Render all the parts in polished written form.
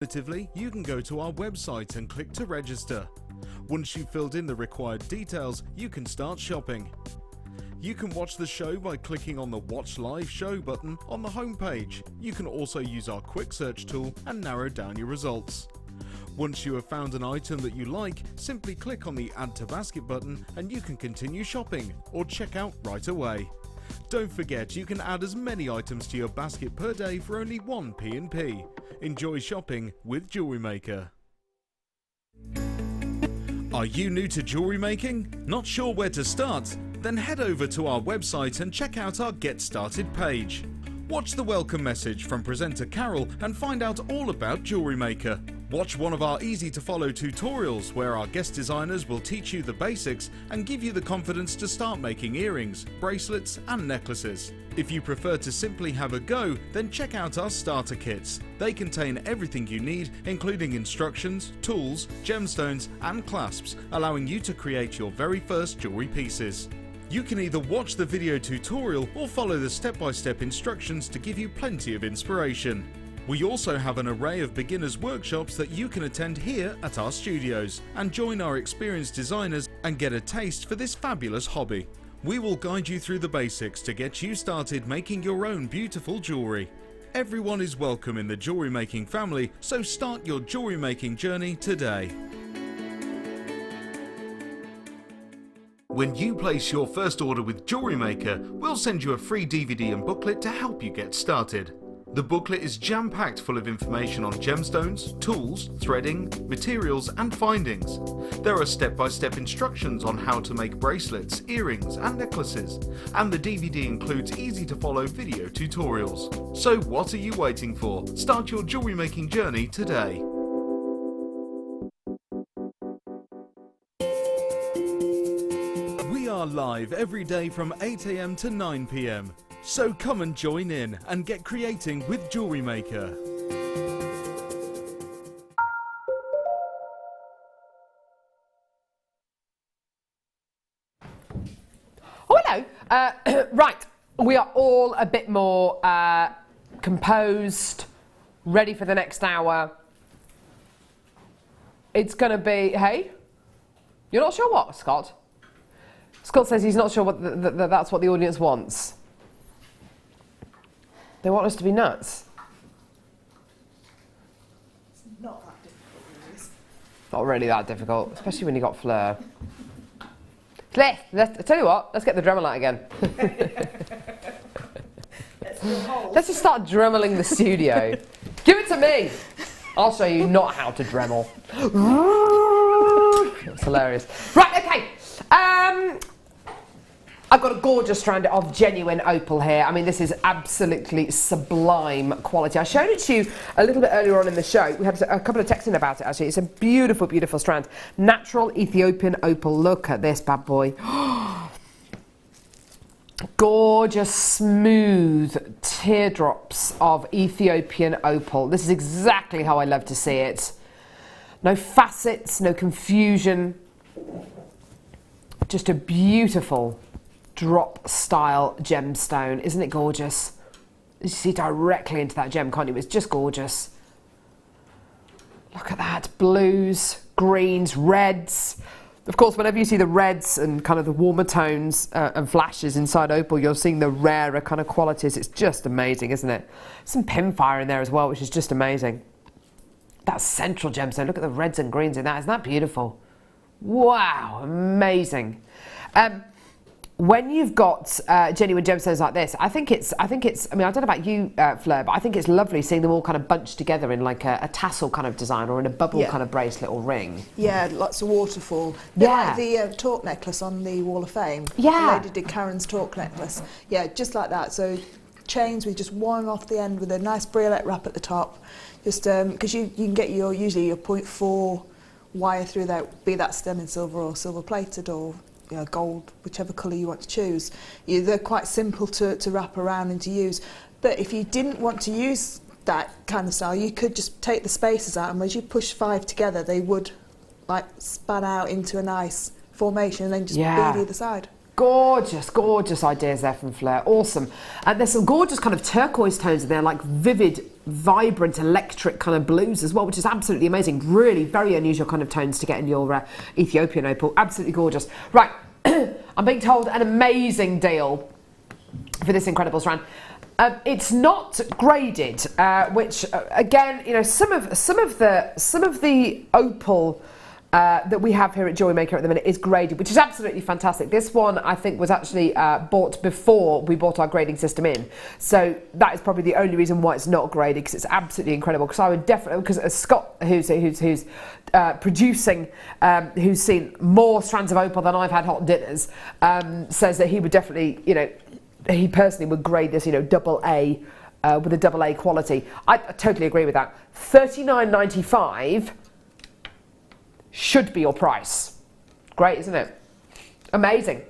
Alternatively, you can go to our website and click to register. Once you've filled in the required details, you can start shopping. You can watch the show by clicking on the Watch Live Show button on the homepage. You can also use our quick search tool and narrow down your results. Once you have found an item that you like, simply click on the Add to Basket button and you can continue shopping or check out right away. Don't forget, you can add as many items to your basket per day for only 1 P&P. Enjoy shopping with Jewellery Maker. Are you new to jewellery making? Not sure where to start? Then head over to our website and check out our Get Started page. Watch the welcome message from presenter Carol and find out all about Jewellery Maker. Watch one of our easy-to-follow tutorials where our guest designers will teach you the basics and give you the confidence to start making earrings, bracelets and necklaces. If you prefer to simply have a go, then check out our starter kits. They contain everything you need, including instructions, tools, gemstones and clasps, allowing you to create your very first jewellery pieces. You can either watch the video tutorial or follow the step-by-step instructions to give you plenty of inspiration. We also have an array of beginners workshops that you can attend here at our studios and join our experienced designers and get a taste for this fabulous hobby. We will guide you through the basics to get you started making your own beautiful jewellery. Everyone is welcome in the jewellery making family, so start your jewellery making journey today. When you place your first order with Jewellery Maker, we'll send you a free DVD and booklet to help you get started. The booklet is jam-packed full of information on gemstones, tools, threading, materials and findings. There are step-by-step instructions on how to make bracelets, earrings and necklaces, and the DVD includes easy-to-follow video tutorials. So what are you waiting for? Start your jewellery making journey today. We are live every day from 8 AM to 9 PM. So come and join in and get creating with Jewellery Maker. Oh, hello. Right, we are all a bit more composed, ready for the next hour. It's going to be, hey, you're not sure what, Scott? Scott says he's not sure what that's what the audience wants. They want us to be nuts. It's not that difficult, really. Not really that difficult, especially when you got Fleur. I tell you what, let's get the Dremel out again. Let's just start dremeling the studio. Give it to me. I'll show you not how to Dremel. It's hilarious. Right, okay. I've got a gorgeous strand of genuine opal here. I mean, this is absolutely sublime quality. I showed it to you a little bit earlier on in the show. We had a couple of texts in about it, actually. It's a beautiful, beautiful strand. Natural Ethiopian opal. Look at this bad boy. Gorgeous, smooth teardrops of Ethiopian opal. This is exactly how I love to see it. No facets, no confusion. Just a beautiful drop style gemstone. Isn't it gorgeous? You see directly into that gem, can't you? It's just gorgeous. Look at that. Blues, greens, reds. Of course, whenever you see the reds and kind of the warmer tones and flashes inside opal, you're seeing the rarer kind of qualities. It's just amazing, isn't it? Some pinfire in there as well, which is just amazing. That central gemstone, look at the reds and greens in that. Isn't that beautiful? Wow, amazing. When you've got genuine gemstones like this, I think it's, I mean, I don't know about you, Fleur, but I think it's lovely seeing them all kind of bunched together in like a tassel kind of design or in a bubble kind of bracelet or ring. Yeah, lots of waterfall. Yeah. Like the torque necklace on the Wall of Fame. Yeah. The lady did Karen's torque necklace. Yeah, just like that. So chains with just one off the end with a nice briolet wrap at the top. Just because you can get usually your 0.4 wire through that, be that sterling silver or silver plated or gold, whichever colour you want to choose. They're quite simple to wrap around and to use. But if you didn't want to use that kind of style, you could just take the spaces out, and as you push 5 together, they would like span out into a nice formation and then just be the other side. gorgeous, gorgeous ideas there from Fleur. Awesome. And there's some gorgeous kind of turquoise tones in there, like vivid, vibrant, electric kind of blues as well, which is absolutely amazing. Really very unusual kind of tones to get in your Ethiopian opal. Absolutely gorgeous. Right, I'm being told an amazing deal for this incredible strand. It's not graded, which again, you know, some of the opal that we have here at Jewellery Maker at the minute is graded, which is absolutely fantastic. This one I think was actually bought before we bought our grading system in, so that is probably the only reason why it's not graded, because it's absolutely incredible. Because I would definitely, because Scott, who's producing, who's seen more strands of opal than I've had hot dinners, says that he would definitely, you know, he personally would grade this, you know, double A, with a double A quality. I totally agree with that. $39.95 should be your price. Great, isn't it? Amazing.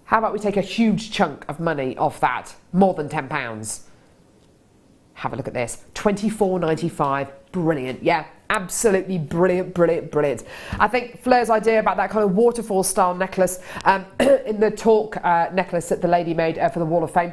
How about we take a huge chunk of money off that? More than £10. Have a look at this. $24.95. Brilliant. Yeah, absolutely brilliant, brilliant, brilliant. I think Fleur's idea about that kind of waterfall style necklace in the Talk necklace that the lady made for the Wall of Fame,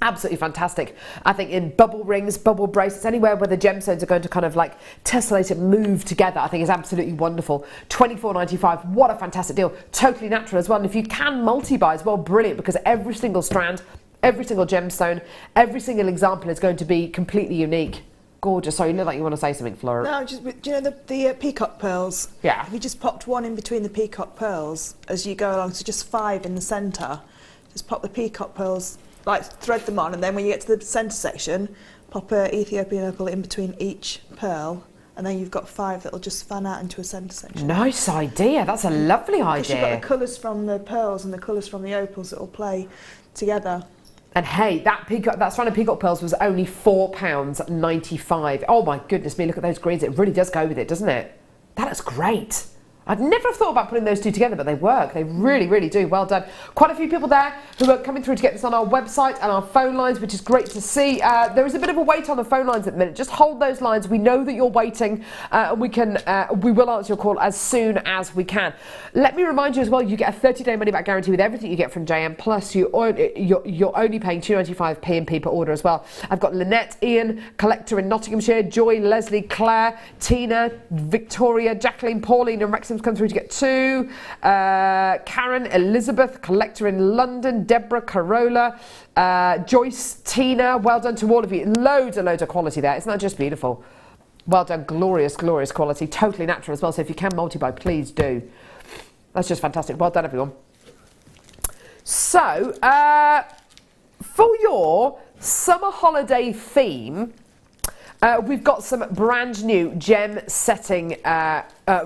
absolutely fantastic. I think in bubble rings, bubble bracelets, anywhere where the gemstones are going to kind of like tessellate and move together, I think is absolutely wonderful. $24.95, what a fantastic deal. Totally natural as well. And if you can multi-buy as well, brilliant, because every single strand, every single gemstone, every single example is going to be completely unique. Gorgeous. Sorry, you look like you want to say something, Flora. No, just, do you know the peacock pearls? Yeah. Have you just popped one in between the peacock pearls as you go along? So just 5 in the centre. Just pop the peacock pearls, like thread them on, and then when you get to the centre section, pop a Ethiopian opal in between each pearl, and then you've got 5 that'll just fan out into a centre section. Nice idea. That's a lovely idea. Because you've got the colours from the pearls and the colours from the opals that will play together. And hey, that strand of peacock pearls was only £4.95. Oh my goodness me, look at those greens. It really does go with it, doesn't it? That is great. I'd never have thought about putting those two together, but they work. They really, really do. Well done. Quite a few people there who are coming through to get this on our website and our phone lines, which is great to see. There is a bit of a wait on the phone lines at the minute. Just hold those lines. We know that you're waiting, and we will answer your call as soon as we can. Let me remind you as well, you get a 30-day money-back guarantee with everything you get from JM, plus you're only paying £2.95 P&P per order as well. I've got Lynette, Ian, collector in Nottinghamshire, Joy, Leslie, Claire, Tina, Victoria, Jacqueline, Pauline and Wrexham's come through to get 2. Karen, Elizabeth, collector in London, Deborah, Carola, Joyce, Tina, well done to all of you. Loads of quality there. Isn't that just beautiful? Well done, glorious, glorious quality. Totally natural as well, so if you can multi-buy, please do. That's just fantastic. Well done, everyone. So, for your summer holiday theme, we've got some brand new gem setting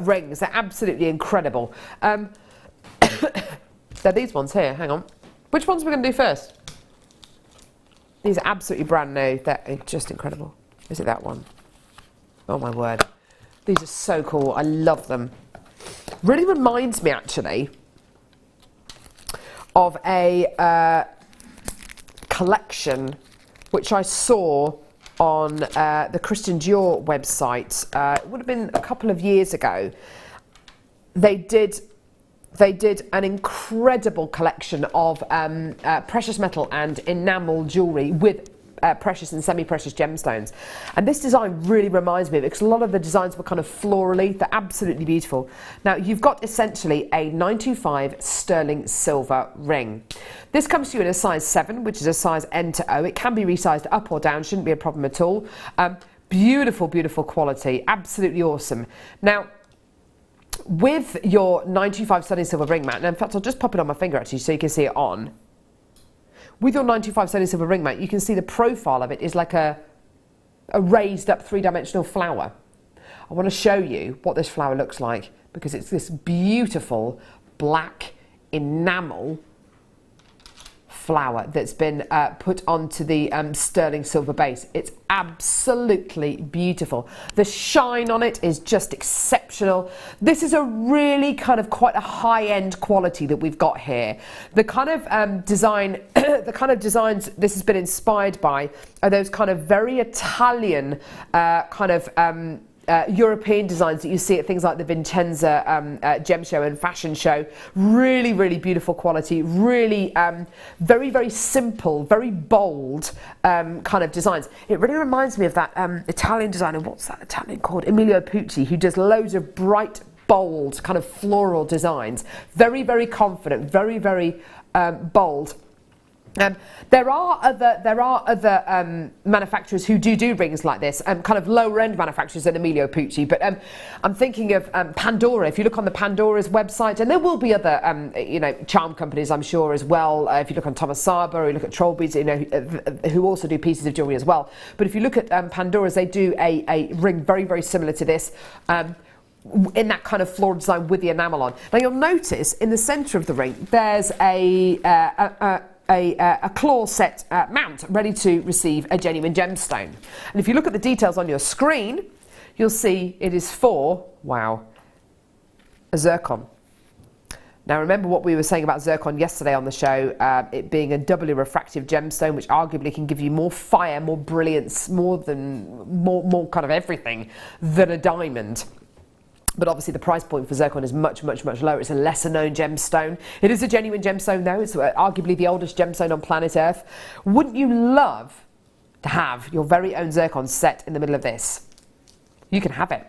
rings. They're absolutely incredible. They're these ones here. Hang on. Which ones are we going to do first? These are absolutely brand new. They're just incredible. Is it that one? Oh my word. These are so cool. I love them. Really reminds me actually of a collection which I saw on the Christian Dior website. It would have been a couple of years ago. They did an incredible collection of precious metal and enamel jewellery with precious and semi-precious gemstones. And this design really reminds me of it, because a lot of the designs were kind of florally. They're absolutely beautiful. Now, you've got essentially a 925 sterling silver ring. This comes to you in a size 7, which is a size N to O. It can be resized up or down, shouldn't be a problem at all. Beautiful, beautiful quality, absolutely awesome. Now, with your 925 sterling silver ring, Matt, and in fact, I'll just pop it on my finger actually so you can see it on. With your 925 sterling silver ring, Matt, you can see the profile of it is like a raised up 3-dimensional flower. I want to show you what this flower looks like, because it's this beautiful black enamel flower that's been put onto the sterling silver base. It's absolutely beautiful. The shine on it is just exceptional. This is a really kind of quite a high-end quality that we've got here. The kind of design, the kind of designs this has been inspired by are those kind of very Italian kind of European designs that you see at things like the Vincenza gem show and fashion show. Really, really beautiful quality, really very, very simple, very bold kind of designs. It really reminds me of that Italian designer, what's that Italian called? Emilio Pucci, who does loads of bright, bold, kind of floral designs. Very, very confident, very, very bold. There are other manufacturers who do rings like this, kind of lower end manufacturers than Emilio Pucci, but I'm thinking of Pandora. If you look on the Pandora's website, and there will be other charm companies, I'm sure, as well. If you look on Thomas Saba or you look at Trollbeads, who also do pieces of jewellery as well. But if you look at Pandora's, they do a ring very, very similar to this. In that kind of floral design with the enamel on. Now you'll notice in the centre of the ring there's a claw set mount ready to receive a genuine gemstone. And if you look at the details on your screen, you'll see it is for, wow, a zircon. Now remember what we were saying about zircon yesterday on the show, it being a doubly refractive gemstone, which arguably can give you more fire, more brilliance, more kind of everything than a diamond. But obviously the price point for zircon is much, much, much lower. It's a lesser known gemstone. It is a genuine gemstone though. It's arguably the oldest gemstone on planet Earth. Wouldn't you love to have your very own zircon set in the middle of this? You can have it.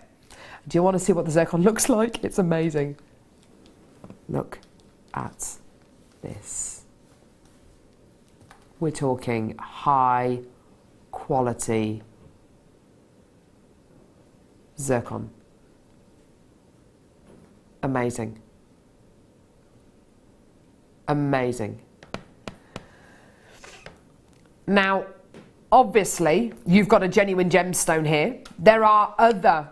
Do you want to see what the zircon looks like? It's amazing. Look at this. We're talking high quality zircon. Amazing. Amazing. Now, obviously, you've got a genuine gemstone here. There are other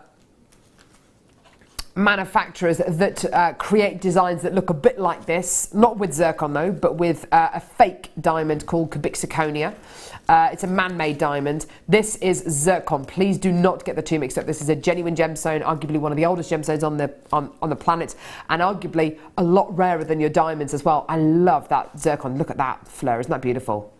manufacturers that create designs that look a bit like this, not with zircon though, but with a fake diamond called cubic-zirconia. It's a man-made diamond. This is zircon. Please do not get the two mixed up. This is a genuine gemstone, arguably one of the oldest gemstones on the planet, and arguably a lot rarer than your diamonds as well. I love that zircon. Look at that flare. Isn't that beautiful?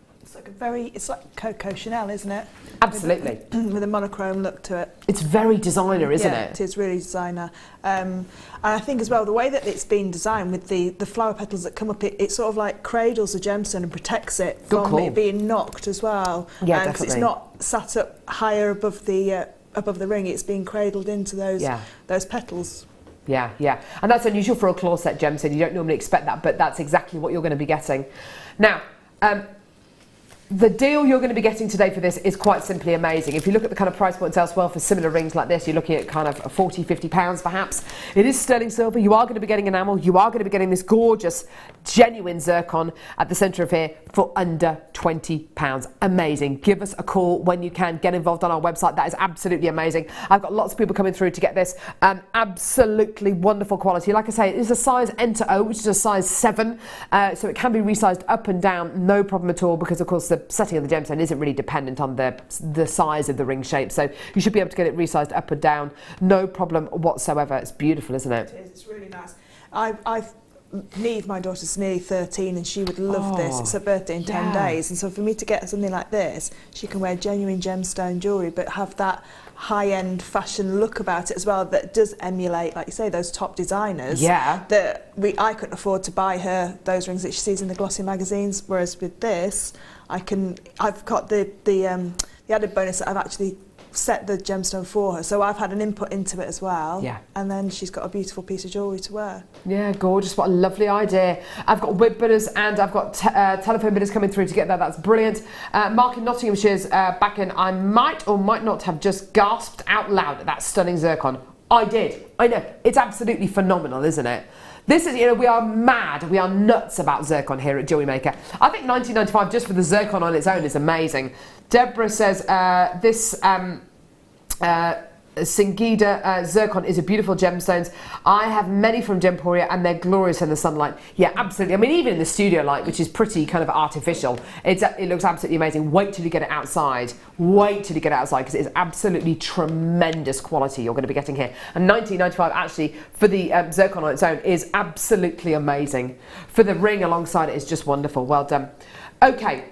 It's like Coco Chanel, isn't it? Absolutely. With a monochrome look to it. It's very designer, isn't it? Yeah, it is really designer. And I think as well, the way that it's been designed with the flower petals that come up, it sort of like cradles the gemstone and protects it from it being knocked as well. Yeah, definitely. Because it's not sat up higher above the ring, it's being cradled into those petals. Yeah, yeah. And that's unusual for a claw set gemstone. You don't normally expect that, but that's exactly what you're going to be getting. Now, the deal you're going to be getting today for this is quite simply amazing. If you look at the kind of price points elsewhere for similar rings like this, you're looking at kind of £40–50 perhaps. It is sterling silver. You are going to be getting enamel. You are going to be getting this gorgeous, genuine zircon at the centre of here for under £20. Amazing. Give us a call when you can. Get involved on our website. That is absolutely amazing. I've got lots of people coming through to get this. Absolutely wonderful quality. Like I say, it is a size N to O, which is a size 7. So it can be resized up and down, no problem at all, because of course the setting of the gemstone isn't really dependent on the size of the ring shape, so you should be able to get it resized up and down, no problem whatsoever. It's beautiful, isn't it? It is, it's really nice. My daughter's nearly 13 and she would love this. It's her birthday in 10 days, and so for me to get something like this, she can wear genuine gemstone jewellery but have that high-end fashion look about it as well that does emulate, like you say, those top designers. Yeah. I couldn't afford to buy her those rings that she sees in the glossy magazines, whereas with this, I've got the added bonus that I've actually set the gemstone for her, so I've had an input into it as well. Yeah. And then she's got a beautiful piece of jewellery to wear. Yeah, gorgeous. What a lovely idea. I've got whip bidders and I've got telephone bidders coming through to get that. That's brilliant. Mark in Nottinghamshire's back in. I might or might not have just gasped out loud at that stunning zircon. I did. I know. It's absolutely phenomenal, isn't it? This is, we are mad, we are nuts about zircon here at Jewellery Maker. I think £19.95 just for the zircon on its own is amazing. Deborah says this Singida zircon is a beautiful gemstones. I have many from Gemporia and they're glorious in the sunlight. Yeah, absolutely. I mean, even in the studio light, which is pretty kind of artificial, it looks absolutely amazing. Wait till you get it outside. Wait till you get it outside, because it's absolutely tremendous quality you're going to be getting here. And £19.95 actually for the zircon on its own is absolutely amazing. For the ring alongside it is just wonderful. Well done. Okay.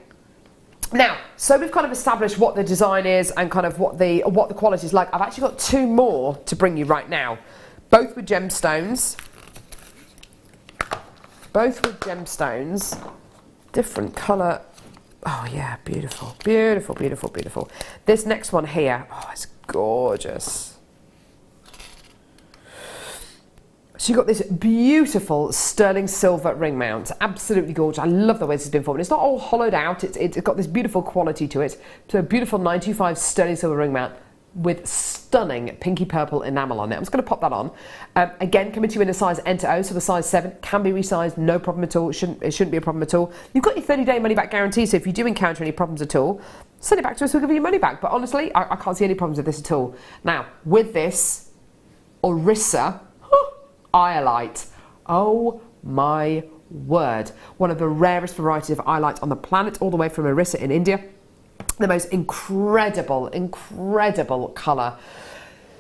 Now, so we've kind of established what the design is and kind of what the quality is like. I've actually got two more to bring you right now, both with gemstones. Both with gemstones, different colour. Oh yeah, beautiful, beautiful, beautiful, beautiful. This next one here, oh, it's gorgeous. So you've got this beautiful sterling silver ring mount, absolutely gorgeous. I love the way this has been formed. It's not all hollowed out, it's got this beautiful quality to it. So a beautiful 925 sterling silver ring mount with stunning pinky purple enamel on it. I'm just going to pop that on. Again, coming to you in a size N to O, so the size 7 can be resized, no problem at all. It shouldn't be a problem at all. You've got your 30-day money-back guarantee, so if you do encounter any problems at all, send it back to us, we'll give you your money back. But honestly, I can't see any problems with this at all. Now, with this Orissa Iolite, oh my word, one of the rarest varieties of iolite on the planet, all the way from Orissa in India. The most incredible, incredible colour.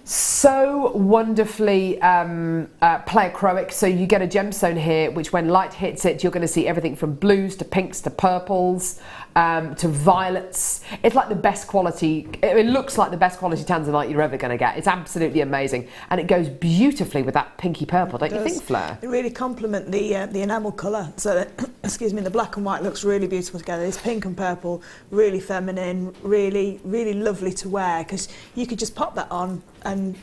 So wonderfully pleochroic, so you get a gemstone here which when light hits it you're going to see everything from blues to pinks to purples to violets. It's like the best quality, it looks like the best quality tanzanite you're ever going to get. It's absolutely amazing and it goes beautifully with that pinky purple, don't you think, Fleur? It really complement the enamel colour, so that, excuse me, the black and white looks really beautiful together. This pink and purple, really feminine, really, really lovely to wear, because you could just pop that on and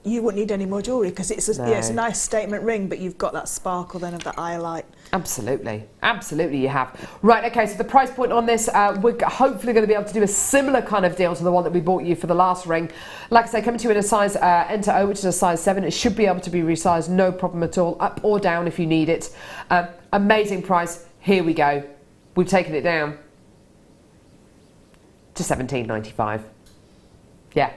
you wouldn't need any more jewellery, because it's a nice statement ring, but you've got that sparkle then of the iolite. Absolutely, absolutely you have. Right, okay, so the price point on this, we're hopefully going to be able to do a similar kind of deal to the one that we bought you for the last ring. Like I say, coming to you in a size N to O, which is a size 7. It should be able to be resized, no problem at all, up or down if you need it. Amazing price. Here we go. We've taken it down to $17.95. Yeah.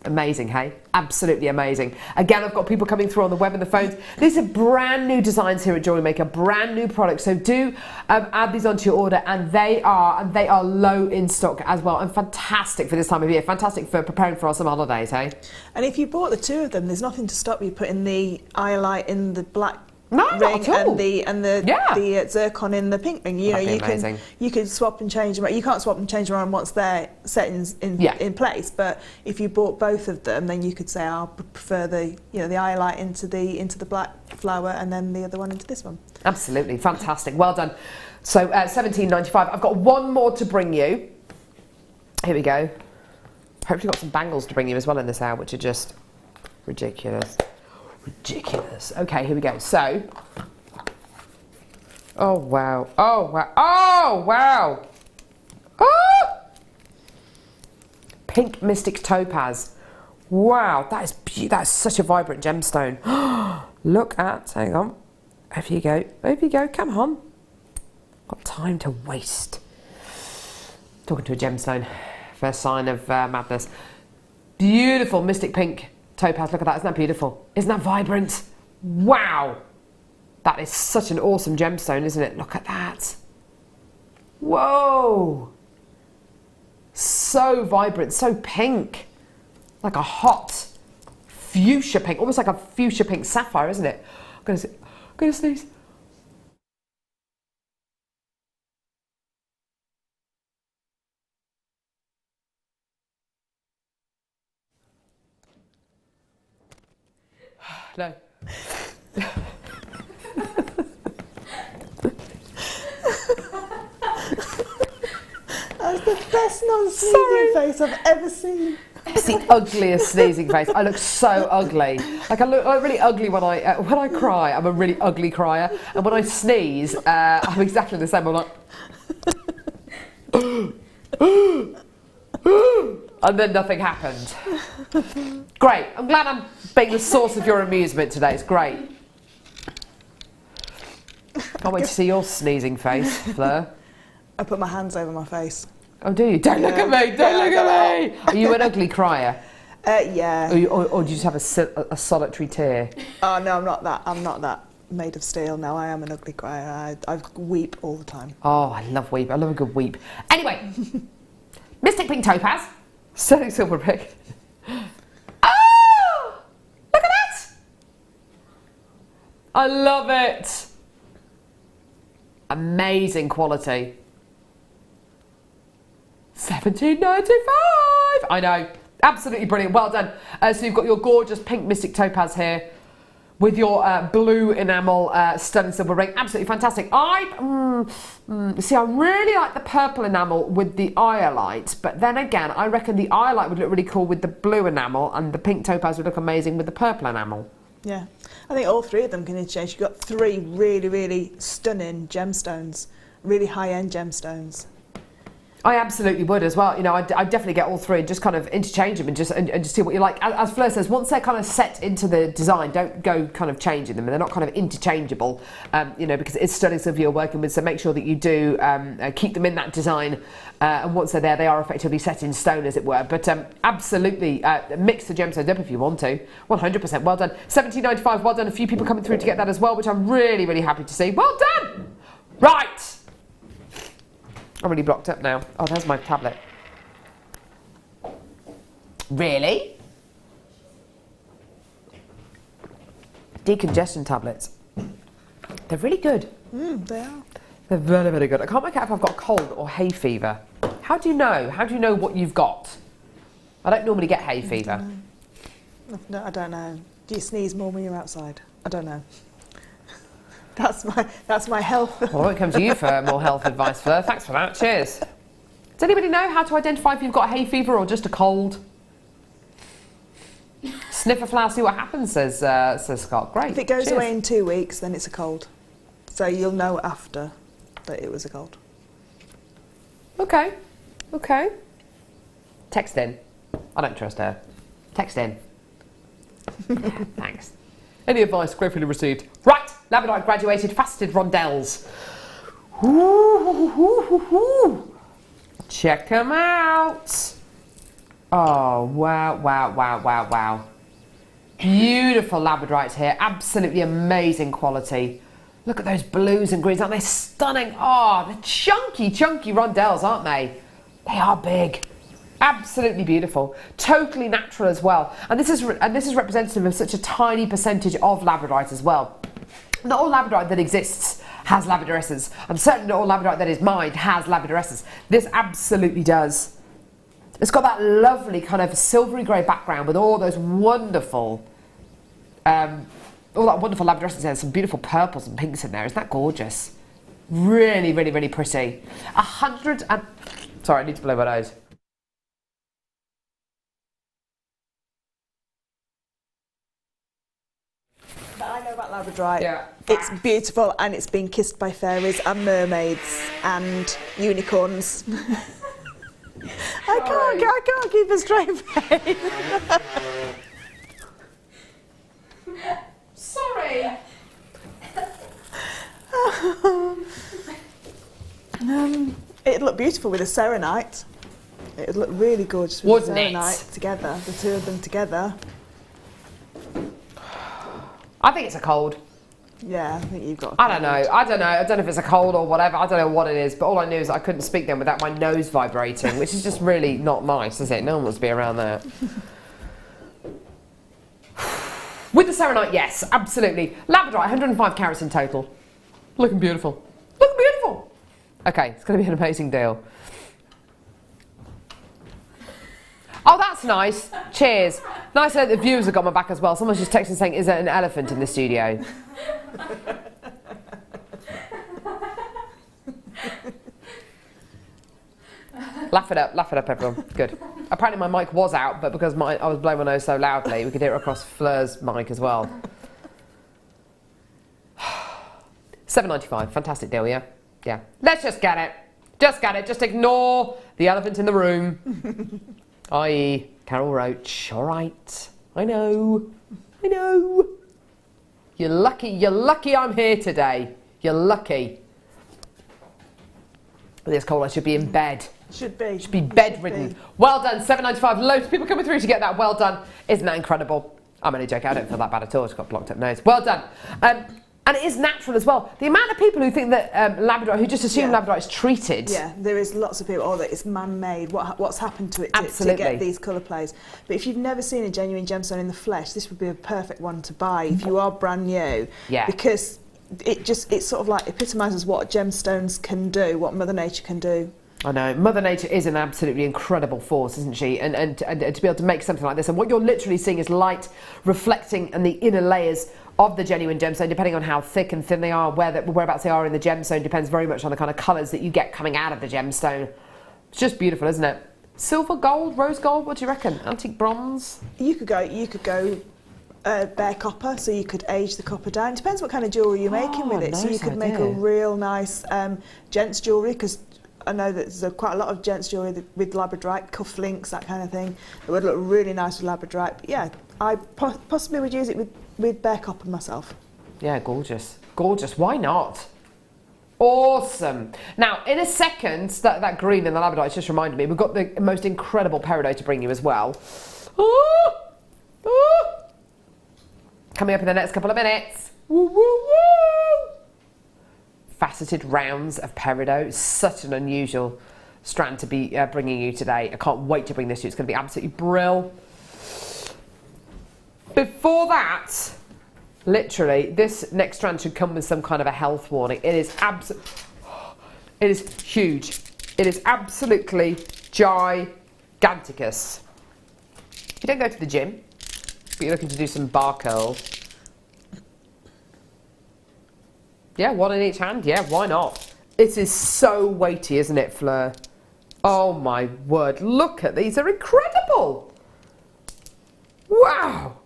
Amazing, hey? Absolutely amazing. Again, I've got people coming through on the web and the phones. These are brand new designs here at Jewellery Maker, brand new products. So do add these onto your order, and they are low in stock as well, and fantastic for this time of year. Fantastic for preparing for our summer holidays, hey? And if you bought the two of them, there's nothing to stop you putting the iolite in the black ring and the zircon in the pink ring. You know, you can swap and change them. You can't swap and change them around once they're set in place. But if you bought both of them, then you could say, I'll prefer the iolite into the black flower, and then the other one into this one. Absolutely fantastic. Well done. So $17.95. I've got one more to bring you. Here we go. Hopefully got some bangles to bring you as well in this hour, which are just ridiculous. Ridiculous. Okay, here we go. So, oh wow, oh wow, oh wow, oh! Pink Mystic Topaz. Wow, that is such a vibrant gemstone. Look at, hang on, over you go, come on. Got time to waste. Talking to a gemstone. First sign of madness. Beautiful Mystic Pink Topaz, look at that, isn't that beautiful? Isn't that vibrant? Wow! That is such an awesome gemstone, isn't it? Look at that. Whoa! So vibrant, so pink. Like a hot fuchsia pink, almost like a fuchsia pink sapphire, isn't it? I'm gonna sneeze. No. That's the best non-sneezing face I've ever seen. It's the ugliest sneezing face. I look so ugly. Like I look really ugly when I cry. I'm a really ugly crier, and when I sneeze, I'm exactly the same. I'm like, and then nothing happened. Great. I'm glad I'm being the source of your amusement today. It's great. Can't wait to see your sneezing face, Fleur. I put my hands over my face. Oh, do you? Don't look at me! Don't look at me! Are you an ugly crier? Yeah. Or do you just have a solitary tear? Oh no, I'm not that made of steel. No, I am an ugly crier. I weep all the time. Oh, I love weep. I love a good weep. Anyway, Mystic Pink Topaz, sterling silver ring. Oh, look at that! I love it. Amazing quality. $17.95. I know, absolutely brilliant. Well done. So you've got your gorgeous pink mystic topaz here with your blue enamel stunning silver ring. Absolutely fantastic. See, I really like the purple enamel with the iolite, but then again, I reckon the iolite would look really cool with the blue enamel, and the pink topaz would look amazing with the purple enamel. Yeah, I think all three of them can interchange. You've got three really, really stunning gemstones, really high-end gemstones. I absolutely would as well. You know, I'd definitely get all three and just kind of interchange them and just see what you like. As Fleur says, once they're kind of set into the design, don't go kind of changing them. And they're not kind of interchangeable, you know, because it's stunning silver you're working with. So make sure that you do keep them in that design. And once they're there, they are effectively set in stone, as it were. But absolutely, mix the gemstones up if you want to. 100%. Well done. $17.95. Well done. A few people coming through to get that as well, which I'm really, really happy to see. Well done. Right. I'm really blocked up now. Oh, there's my tablet. Really? Decongestion tablets. They're really good. They are. They're very, very good. I can't work out if I've got a cold or hay fever. How do you know? How do you know what you've got? I don't normally get hay fever. No, I don't know. Do you sneeze more when you're outside? I don't know. That's my health. Well, I won't come to you for more health advice, Fleur. Thanks for that. Cheers. Does anybody know how to identify if you've got hay fever or just a cold? Sniff a flower, see what happens, says Scott. Great. If it goes Cheers. away in 2 weeks, then it's a cold. So you'll know after that it was a cold. Okay. Okay. Text in. I don't trust her. Text in. Yeah, thanks. Any advice gratefully received. Right, labradorite graduated faceted rondelles. Ooh. Check them out. Oh, wow, wow, wow, wow, wow. Beautiful labradorite here. Absolutely amazing quality. Look at those blues and greens, aren't they stunning? Oh, the chunky rondelles, aren't they? They are big. Absolutely beautiful, totally natural as well, and this is representative of such a tiny percentage of labradorite as well. Not all labradorite that exists has labradoresses, and certainly not all labradorite that is mined has labradoresses. This absolutely does. It's got that lovely kind of silvery grey background with all those wonderful, all that wonderful labradorescence there. Some beautiful purples and pinks in there. Isn't that gorgeous? Really, really, really pretty. Sorry, I need to blow my nose. I know about labradorite. Yeah. It's beautiful and it's been kissed by fairies and mermaids and unicorns. I can't keep a straight face. Sorry. It'd look beautiful with a serenite. It would look really gorgeous with Wouldn't a it? serenite together, the two of them together. I think it's a cold. Yeah, I think you've got. I don't know. I don't know if it's a cold or whatever. I don't know what it is. But all I knew is I couldn't speak then without my nose vibrating, which is just really not nice, is it? No one wants to be around that. With the serenite, yes, absolutely. Labradorite, 105 carats in total. Looking beautiful. Looking beautiful. Okay, it's going to be an amazing deal. Oh, that's nice. Cheers. Nice that the viewers have got my back as well. Someone's just texting saying, is there an elephant in the studio? Laugh it up, everyone. Good. Apparently my mic was out, but because I was blowing my nose so loudly, we could hear it across Fleur's mic as well. $7.95. Fantastic deal, yeah? Yeah. Let's just get it. Just get it. Just ignore the elephant in the room. I.e. Carol Roach. All right. I know. You're lucky I'm here today. You're lucky. With this cold, I should be in bed. Should be bedridden. Well done, $7.95. Loads of people coming through to get that. Well done. Isn't that incredible? I'm only joking. I don't feel that bad at all. It's got blocked up nose. Well done. And it is natural as well. The amount of people who think that labradorite, who just assume labradorite is treated. Yeah, there is lots of people. Oh, that it's man-made. What's happened to it to get these colour plays? But if you've never seen a genuine gemstone in the flesh, this would be a perfect one to buy if you are brand new. Yeah. Because it sort of like epitomises what gemstones can do, what Mother Nature can do. I know, Mother Nature is an absolutely incredible force, isn't she? And to be able to make something like this, and what you're literally seeing is light reflecting and the inner layers of the genuine gemstone, depending on how thick and thin they are, whereabouts they are in the gemstone, depends very much on the kind of colours that you get coming out of the gemstone. It's just beautiful, isn't it? Silver, gold, rose gold, what do you reckon? Antique bronze? You could go bare copper, so you could age the copper down. It depends what kind of jewellery you're making with it. Nice so you could make a real nice gents jewellery, because I know that there's quite a lot of gents jewellery with labradorite, cufflinks, that kind of thing. It would look really nice with labradorite. But yeah, I possibly would use it with bare copper myself. Yeah, gorgeous. Gorgeous. Why not? Awesome. Now, in a second, that green and the labradorite just reminded me, we've got the most incredible peridot to bring you as well. Ooh! Ooh! Coming up in the next couple of minutes. Woo, woo, woo! Faceted rounds of peridot. Such an unusual strand to be bringing you today. I can't wait to bring this to you. It's going to be absolutely brill. Before that, literally, this next strand should come with some kind of a health warning. It is huge. It is absolutely giganticus. You don't go to the gym, but you're looking to do some bar curls. Yeah, one in each hand. Yeah, why not? It is so weighty, isn't it, Fleur? Oh my word, look at these. They're incredible. Wow.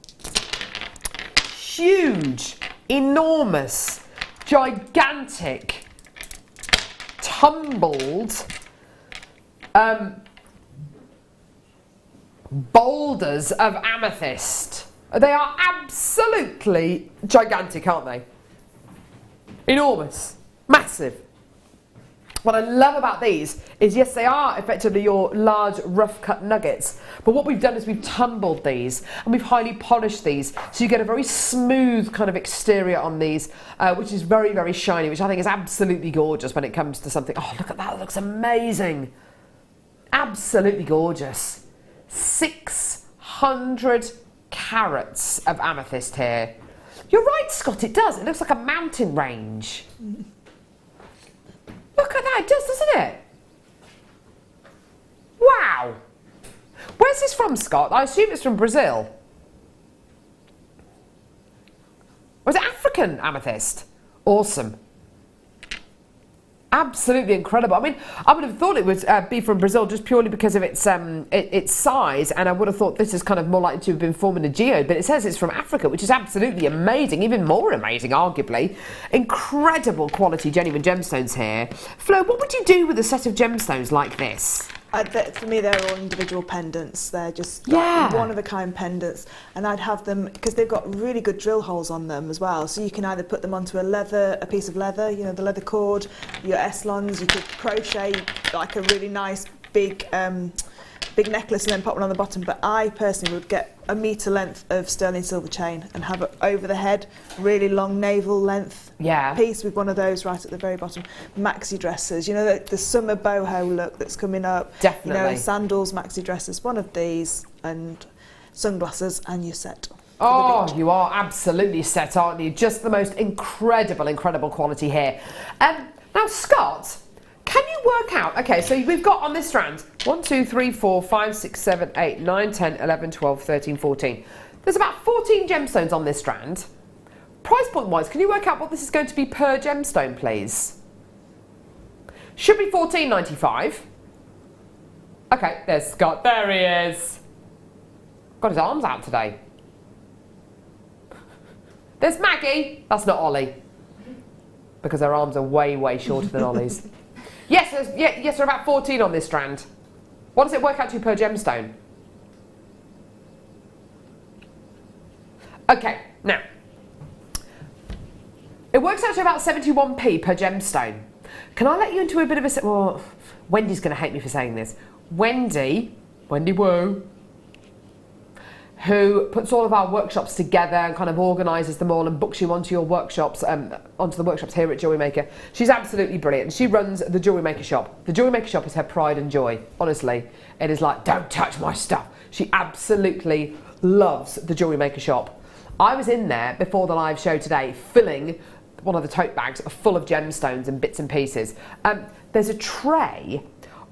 Huge, enormous, gigantic, tumbled boulders of amethyst. They are absolutely gigantic, aren't they? Enormous, massive. What I love about these is, yes, they are effectively your large rough cut nuggets, but what we've done is we've tumbled these and we've highly polished these, so you get a very smooth kind of exterior on these, which is very, very shiny, which I think is absolutely gorgeous when it comes to something. Oh, look at that, it looks amazing. Absolutely gorgeous. 600 carats of amethyst here. You're right, Scott, it does. It looks like a mountain range. Look at that, it does, doesn't it? Wow. Where's this from, Scott? I assume it's from Brazil. Or is it African amethyst? Awesome. Absolutely incredible. I mean, I would have thought it would be from Brazil just purely because of its size, and I would have thought this is kind of more likely to have been formed in a geode, but it says it's from Africa, which is absolutely amazing, even more amazing, arguably. Incredible quality genuine gemstones here. Flo, what would you do with a set of gemstones like this? For me, they're all individual pendants. They're just like one-of-a-kind pendants, and I'd have them because they've got really good drill holes on them as well. So you can either put them onto a piece of leather, you know, the leather cord, your S-lons. You could crochet like a really nice big necklace and then pop one on the bottom. But I personally would get a metre length of sterling silver chain and have it over the head, really long navel length piece with one of those right at the very bottom. Maxi dresses, you know, the summer boho look that's coming up. Definitely. You know, sandals, maxi dresses, one of these, and sunglasses, and you're set. Oh, you are absolutely set, aren't you? Just the most incredible quality here. Now, Scott, can you work out, okay, so we've got on this strand 1, 2, 3, 4, 5, 6, 7, 8, 9, 10, 11, 12, 13, 14. There's about 14 gemstones on this strand. Price point wise, can you work out what this is going to be per gemstone, please? Should be $14.95. Okay, there's Scott. There he is. Got his arms out today. There's Maggie. That's not Ollie, because her arms are way shorter than Ollie's. Yes, there are about 14 on this strand. What does it work out to per gemstone? Okay, now, it works out to about 71p per gemstone. Can I let you into a bit of a... Well, Wendy's going to hate me for saying this. Wendy Woo, who puts all of our workshops together and kind of organises them all and books you onto your workshops, onto the workshops here at Jewellery Maker. She's absolutely brilliant. She runs the Jewellery Maker shop. The Jewellery Maker shop is her pride and joy. Honestly, it is like, don't touch my stuff. She absolutely loves the Jewellery Maker shop. I was in there before the live show today, filling one of the tote bags full of gemstones and bits and pieces. There's a tray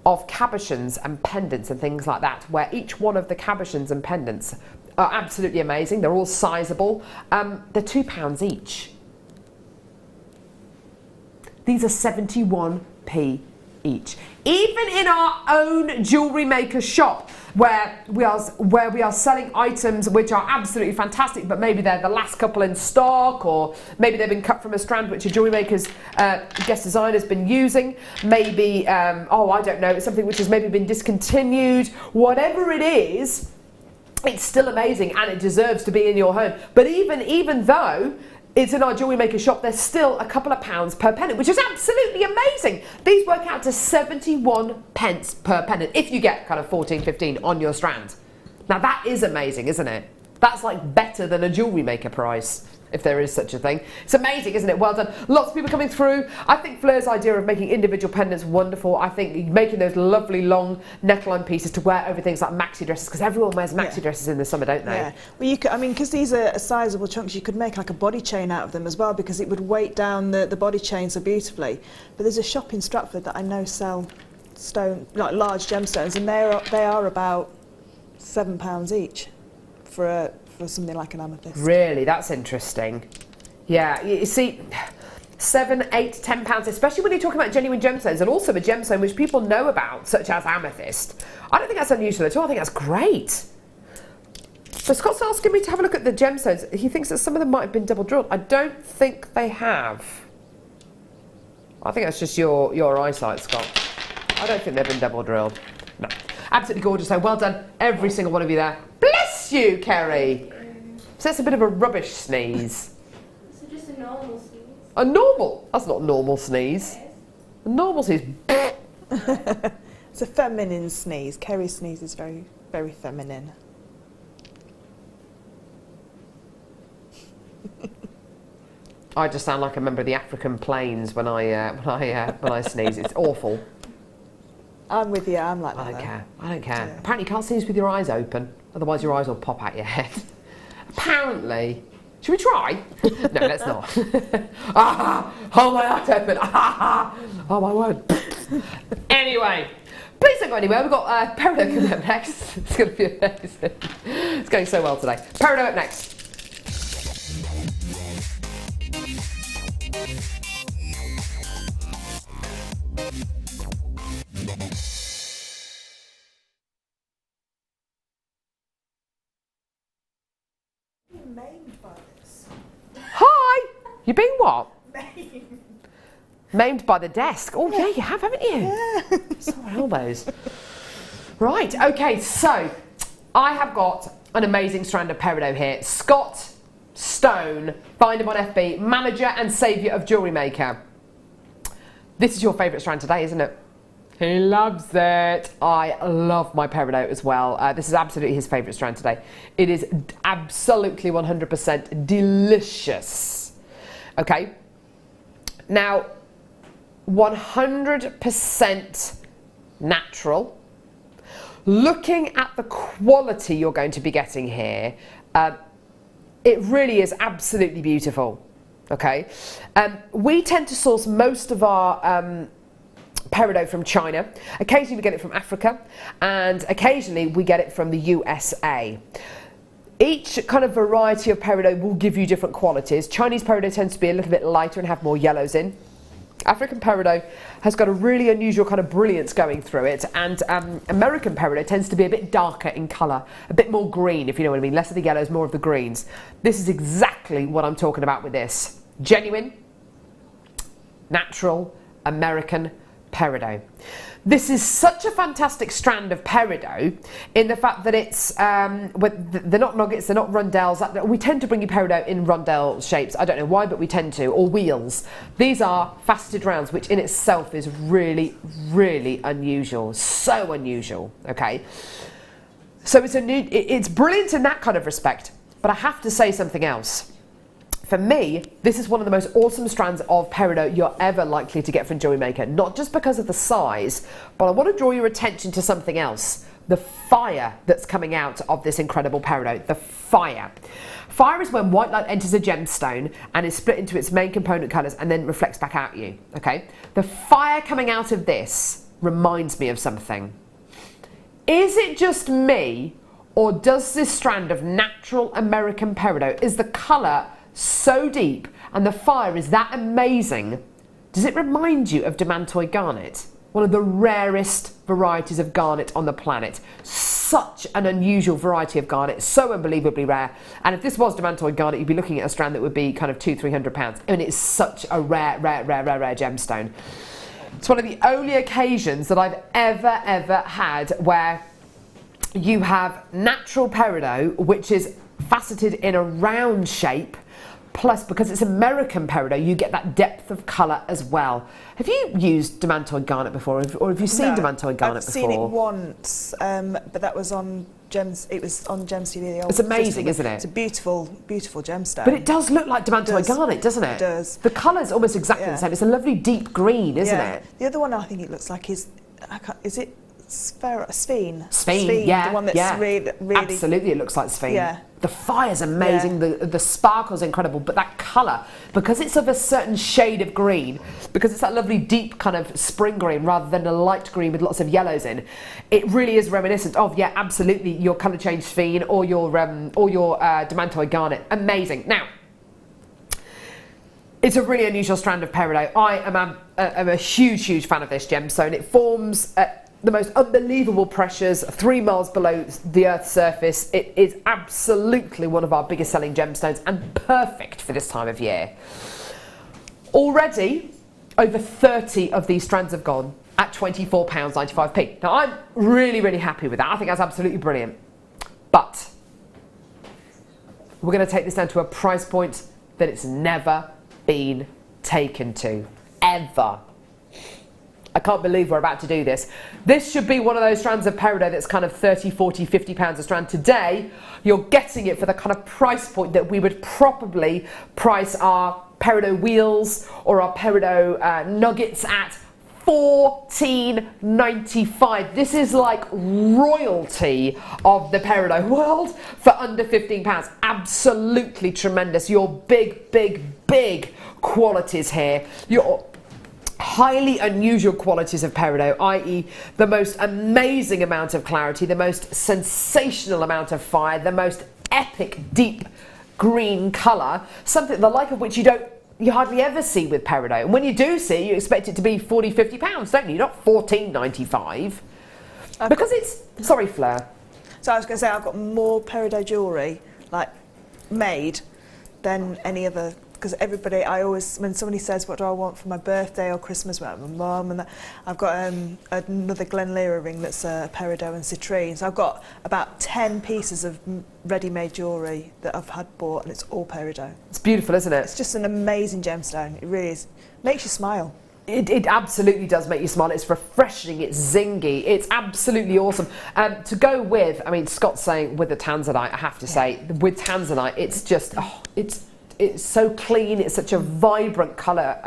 of cabochons and pendants and things like that, where each one of the cabochons and pendants are absolutely amazing. They're all sizable. They're £2 each. These are 71p each. Even in our own Jewellery Maker shop, where we are selling items which are absolutely fantastic, but maybe they're the last couple in stock, or maybe they've been cut from a strand which a Jewellery Maker's guest designer's been using. Maybe, oh, I don't know, it's something which has maybe been discontinued. Whatever it is, it's still amazing and it deserves to be in your home. But even though it's in our Jewellery Maker shop, there's still a couple of pounds per pendant, which is absolutely amazing. These work out to 71 pence per pendant, if you get kind of 14, 15 on your strand. Now that is amazing, isn't it? That's like better than a Jewellery Maker price, if there is such a thing. It's amazing, isn't it? Well done. Lots of people coming through. I think Fleur's idea of making individual pendants wonderful. I think making those lovely long neckline pieces to wear over things like maxi dresses, because everyone wears maxi dresses in the summer, don't they? Yeah. Well, you could, I mean, because these are sizable chunks, you could make like a body chain out of them as well, because it would weight down the body chain so beautifully. But there's a shop in Stratford that I know sell like large gemstones, and they are about £7 each for something like an amethyst. Really, that's interesting. Yeah, you see, £7, £8, £10, especially when you're talking about genuine gemstones, and also a gemstone which people know about, such as amethyst. I don't think that's unusual at all. I think that's great. So Scott's asking me to have a look at the gemstones. He thinks that some of them might have been double drilled. I don't think they have. I think that's just your eyesight, Scott. I don't think they've been double drilled. No. Absolutely gorgeous. So well done, every single one of you there. Bless you, Kerry. So that's a bit of a rubbish sneeze. It's just a normal sneeze. A normal? That's not a normal sneeze. Yes. A normal sneeze. It's a feminine sneeze. Kerry's sneeze is very, very feminine. I just sound like a member of the African plains when I sneeze. It's awful. I'm with you. I'm like that. I don't though. care. I don't care. Yeah. Apparently, you can't sneeze with your eyes open. Otherwise, your eyes will pop out your head. Apparently. Should we try? No, let's not. Hold my eyes open. Oh my word. Anyway, please don't go anywhere. We've got Peridot coming up next. It's going to be amazing. It's going so well today. Peridot up next. Maimed by this. Hi! You're being what? Maimed. Maimed by the desk. Oh yeah, you have, haven't you? Yeah. Sore elbows. Right, okay, so I have got an amazing strand of peridot here. Scott Stone, find him on FB, manager and saviour of Jewellery Maker. This is your favourite strand today, isn't it? He loves it. I love my peridot as well. This is absolutely his favourite strand today. It is absolutely 100% delicious. Okay. Now, 100% natural. Looking at the quality you're going to be getting here, it really is absolutely beautiful. Okay. We tend to source most of our peridot from China. Occasionally we get it from Africa, and occasionally we get it from the USA. Each kind of variety of peridot will give you different qualities. Chinese peridot tends to be a little bit lighter and have more yellows in. African peridot has got a really unusual kind of brilliance going through it, and American peridot tends to be a bit darker in colour, a bit more green, if you know what I mean. Less of the yellows, more of the greens. This is exactly what I'm talking about with this. Genuine, natural, American peridot. This is such a fantastic strand of peridot in the fact that it's they're not nuggets, they're not rondelles. We tend to bring you peridot in rondelle shapes. I don't know why, but we tend to, or wheels. These are faceted rounds, which in itself is really, really unusual. So unusual. Okay, so it's brilliant in that kind of respect. But I have to say something else. For me, this is one of the most awesome strands of peridot you're ever likely to get from Jewellery Maker. Not just because of the size, but I want to draw your attention to something else. The fire that's coming out of this incredible peridot. The fire. Fire is when white light enters a gemstone and is split into its main component colours and then reflects back at you. Okay? The fire coming out of this reminds me of something. Is it just me, or does this strand of natural American peridot, is the colour so deep and the fire is that amazing, does it remind you of Demantoid garnet? One of the rarest varieties of garnet on the planet. Such an unusual variety of garnet, so unbelievably rare. And if this was Demantoid garnet, you'd be looking at a strand that would be kind of £200-300. And it's such a rare gemstone. It's one of the only occasions that I've ever had where you have natural peridot, which is faceted in a round shape, plus because it's American peridot, you get that depth of colour as well. Have you used Demantoid garnet before, or have you seen Demantoid garnet before? I've seen it once, but that was on Gems. It was on Gems TV. It's amazing, isn't it? It's a beautiful, beautiful gemstone. But it does look like Demantoid garnet, doesn't it? It does. The colour's almost exactly the same. It's a lovely deep green, isn't it? The other one I think it looks like is it Sphene? Sphene, yeah, the one that's really absolutely, it looks like Sphene. Yeah. The fire's amazing, the sparkle's incredible, but that colour, because it's of a certain shade of green, because it's that lovely deep kind of spring green rather than a light green with lots of yellows in, it really is reminiscent of, yeah, absolutely, your colour change Sphene or your Demantoid garnet. Amazing. Now, it's a really unusual strand of peridot. I am a huge fan of this gemstone. It forms the most unbelievable pressures 3 miles below the Earth's surface. It is absolutely one of our biggest selling gemstones and perfect for this time of year. Already, over 30 of these strands have gone at £24.95p. Now, I'm really happy with that. I think that's absolutely brilliant. But we're going to take this down to a price point that it's never been taken to, ever. I can't believe we're about to do this. This should be one of those strands of peridot that's kind of 30, 40, 50 pounds a strand. Today, you're getting it for the kind of price point that we would probably price our peridot wheels or our peridot nuggets at. £14.95. This is like royalty of the peridot world for under £15. Absolutely tremendous. Your big qualities here. Your highly unusual qualities of peridot, i.e. the most amazing amount of clarity, the most sensational amount of fire, the most epic deep green colour, something the like of which you hardly ever see with peridot. And when you do see, you expect it to be £40-50, don't you? Not £14.95. Because it's... Sorry, Fleur. So I was going to say, I've got more peridot jewellery, like, made than any other... Because everybody, I always, when somebody says, what do I want for my birthday or Christmas, well, my mum and that, I've got another Glenlira ring that's peridot and citrine. So I've got about 10 pieces of ready-made jewellery that I've had bought, and it's all peridot. It's beautiful, isn't it? It's just an amazing gemstone. It really is. Makes you smile. It absolutely does make you smile. It's refreshing, it's zingy, it's absolutely awesome. To go with, I mean, Scott's saying with the tanzanite, I have to say, with tanzanite, it's just, it's so clean. It's such a vibrant colour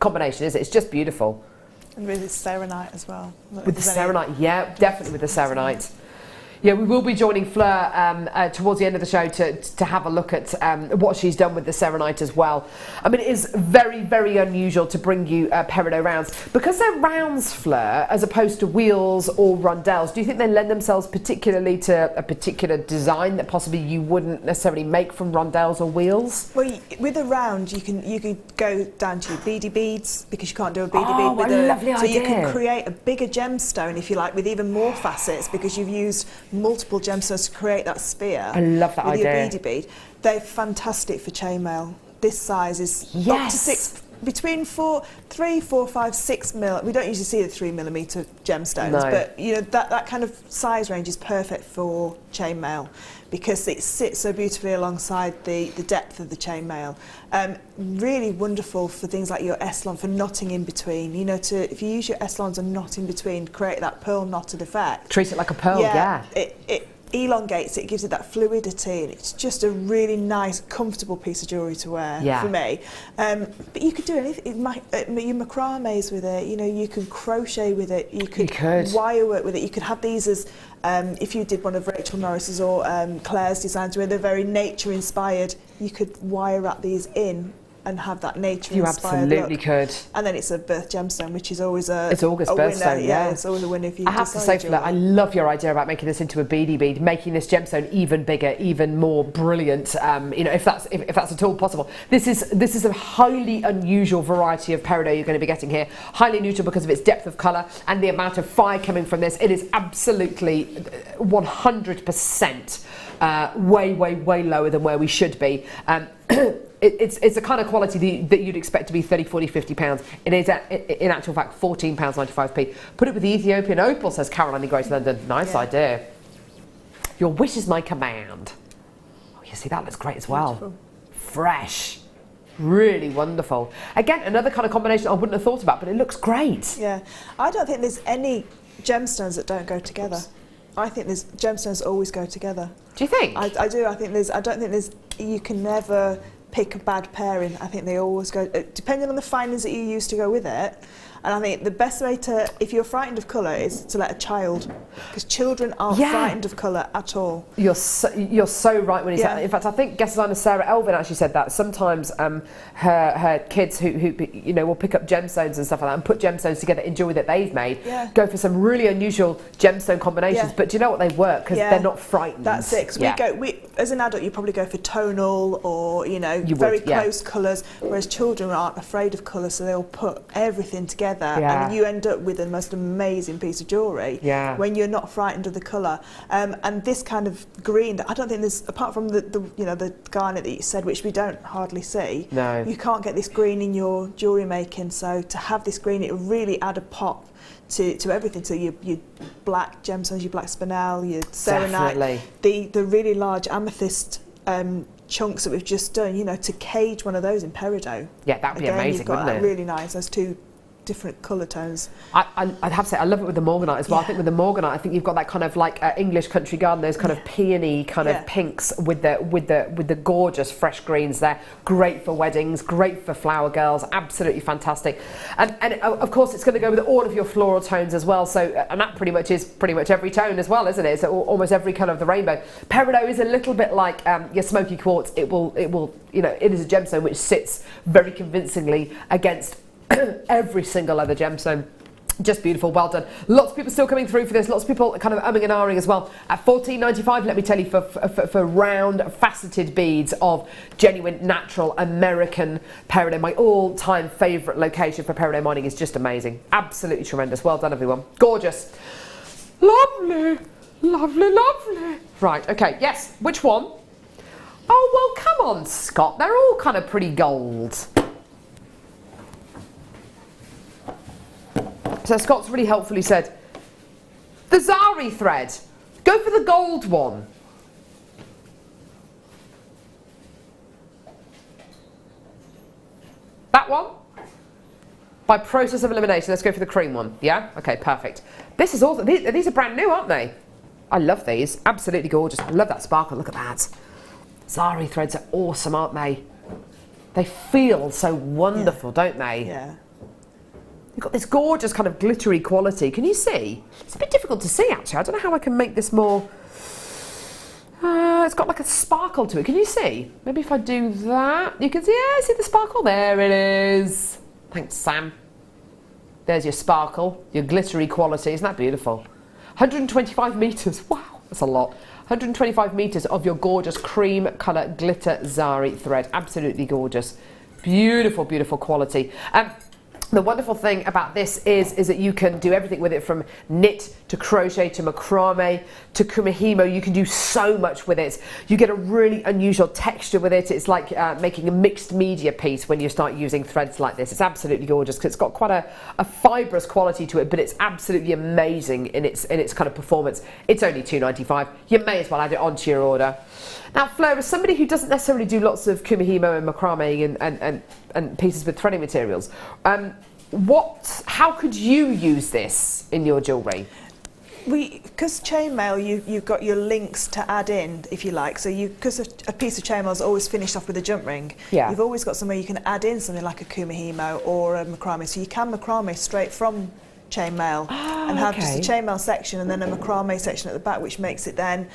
combination, is it? It's just beautiful. And with the serenite as well. With the serenite, yeah, definitely with the serenite. Yeah, we will be joining Fleur towards the end of the show to have a look at what she's done with the serenite as well. I mean, it is very unusual to bring you peridot rounds. Because they're rounds, Fleur, as opposed to wheels or rondelles, do you think they lend themselves particularly to a particular design that possibly you wouldn't necessarily make from rondelles or wheels? Well, with a round, you could go down to your beady beads, because you can't do a beady bead with a lovely idea. So you can create a bigger gemstone, if you like, with even more facets, because you've used multiple gemstones to create that sphere. I love that idea. With your beady bead. They're fantastic for chainmail. This size is up to 6, between 3, 4, 5, 6 mil. We don't usually see the 3mm gemstones, but you know that kind of size range is perfect for chainmail, because it sits so beautifully alongside the depth of the chainmail. Really wonderful for things like your S-lon, for knotting in between. You know, if you use your S-lons and knot in between, create that pearl knotted effect. Treat it like a pearl, yeah. It elongates it, gives it that fluidity, and it's just a really nice, comfortable piece of jewellery to wear for me. But you could do anything. Your macrames with it, you know, you can crochet with it, you could wire work with it, you could have these as, if you did one of Rachel Norris's or Claire's designs where they're very nature inspired, you could wire wrap these in and have that nature You inspired absolutely look. could. And then it's a birth gemstone, which is always It's August winner. birthstone, yeah. It's always a winner if you I have to say, Philip, I love your idea about making this into a beadie bead, making this gemstone even bigger, even more brilliant. You know, if that's at all possible. This is a highly unusual variety of peridot you're going to be getting here. Highly unusual because of its depth of colour and the amount of fire coming from this. It is absolutely 100% way lower than where we should be. It's a kind of quality that you'd expect to be 30, 40, 50 pounds. It is, in actual fact, £14.95p. Put it with the Ethiopian opal, says Caroline in Greater London. Nice idea. Your wish is my command. Oh, you see, that looks great as well. Beautiful. Fresh. Really wonderful. Again, another kind of combination I wouldn't have thought about, but it looks great. Yeah. I don't think there's any gemstones that don't go together. I think there's gemstones always go together. Do you think? I do. I don't think there's. You can never pick a bad pairing. I think they always go, depending on the findings that you use to go with it. And I think the best way to, if you're frightened of colour, is to let a child, because children aren't frightened of colour at all. You're so right when you say that. In fact, I think guest designer Sarah Elvin actually said that sometimes her kids who you know will pick up gemstones and stuff like that and put gemstones together in jewellery that they've made, go for some really unusual gemstone combinations. But do you know what, they work because they're not frightened. That's it. 'Cause we as an adult, you probably go for tonal or very close colours, whereas children aren't afraid of colour, so they'll put everything together. And you end up with the most amazing piece of jewellery when you're not frightened of the colour. And this kind of green, I don't think there's, apart from the garnet that you said, which we don't hardly see, you can't get this green in your jewellery making. So to have this green, it will really add a pop to everything. So your black gemstones, your black spinel, your selenite, the really large amethyst chunks that we've just done, to cage one of those in peridot. Yeah, that would be amazing, you've got wouldn't it? Really nice, those two different colour tones. I'd have to say I love it with the morganite as well. I think with the morganite, I think you've got that kind of like English country garden, those kind of peony kind of pinks with the gorgeous fresh greens there. Great for weddings, great for flower girls, absolutely fantastic. And of course it's going to go with all of your floral tones as well. So and that pretty much every tone as well, isn't it? It's almost every colour of the rainbow. Peridot is a little bit like your smoky quartz. It will it is a gemstone which sits very convincingly against every single other gemstone. Just beautiful, well done. Lots of people still coming through for this. Lots of people kind of umming and ahhing as well. At $14.95, let me tell you, for round faceted beads of genuine, natural American peridot. My all-time favourite location for peridot mining is just amazing. Absolutely tremendous. Well done, everyone. Gorgeous. Lovely, lovely, lovely. Right, okay, yes. Which one? Oh, well, come on, Scott. They're all kind of pretty gold. So Scott's really helpfully said, the Zari thread, go for the gold one. That one? By process of elimination, let's go for the cream one. Yeah? Okay, perfect. This is awesome. These are brand new, aren't they? I love these. Absolutely gorgeous. I love that sparkle. Look at that. Zari threads are awesome, aren't they? They feel so wonderful, don't they? Yeah. You've got this gorgeous kind of glittery quality. Can you see? It's a bit difficult to see, actually. I don't know how I can make this more... it's got like a sparkle to it. Can you see? Maybe if I do that, you can see, see the sparkle? There it is. Thanks, Sam. There's your sparkle, your glittery quality. Isn't that beautiful? 125 metres. Wow, that's a lot. 125 metres of your gorgeous cream colour glitter Zari thread. Absolutely gorgeous. Beautiful, beautiful quality. The wonderful thing about this is that you can do everything with it, from knit to crochet to macrame to kumihimo. You can do so much with it. You get a really unusual texture with it. It's like making a mixed media piece when you start using threads like this. It's absolutely gorgeous because it's got quite a fibrous quality to it, but it's absolutely amazing in its kind of performance. It's only $2.95. You may as well add it onto your order. Now, Fleur, as somebody who doesn't necessarily do lots of kumihimo and macrame and pieces with threading materials, how could you use this in your jewellery? Because chainmail, you've got your links to add in, if you like. So because a piece of chainmail is always finished off with a jump ring, you've always got somewhere you can add in something like a kumihimo or a macrame. So you can macrame straight from chainmail and have just a chainmail section and then a macrame section at the back, which makes it then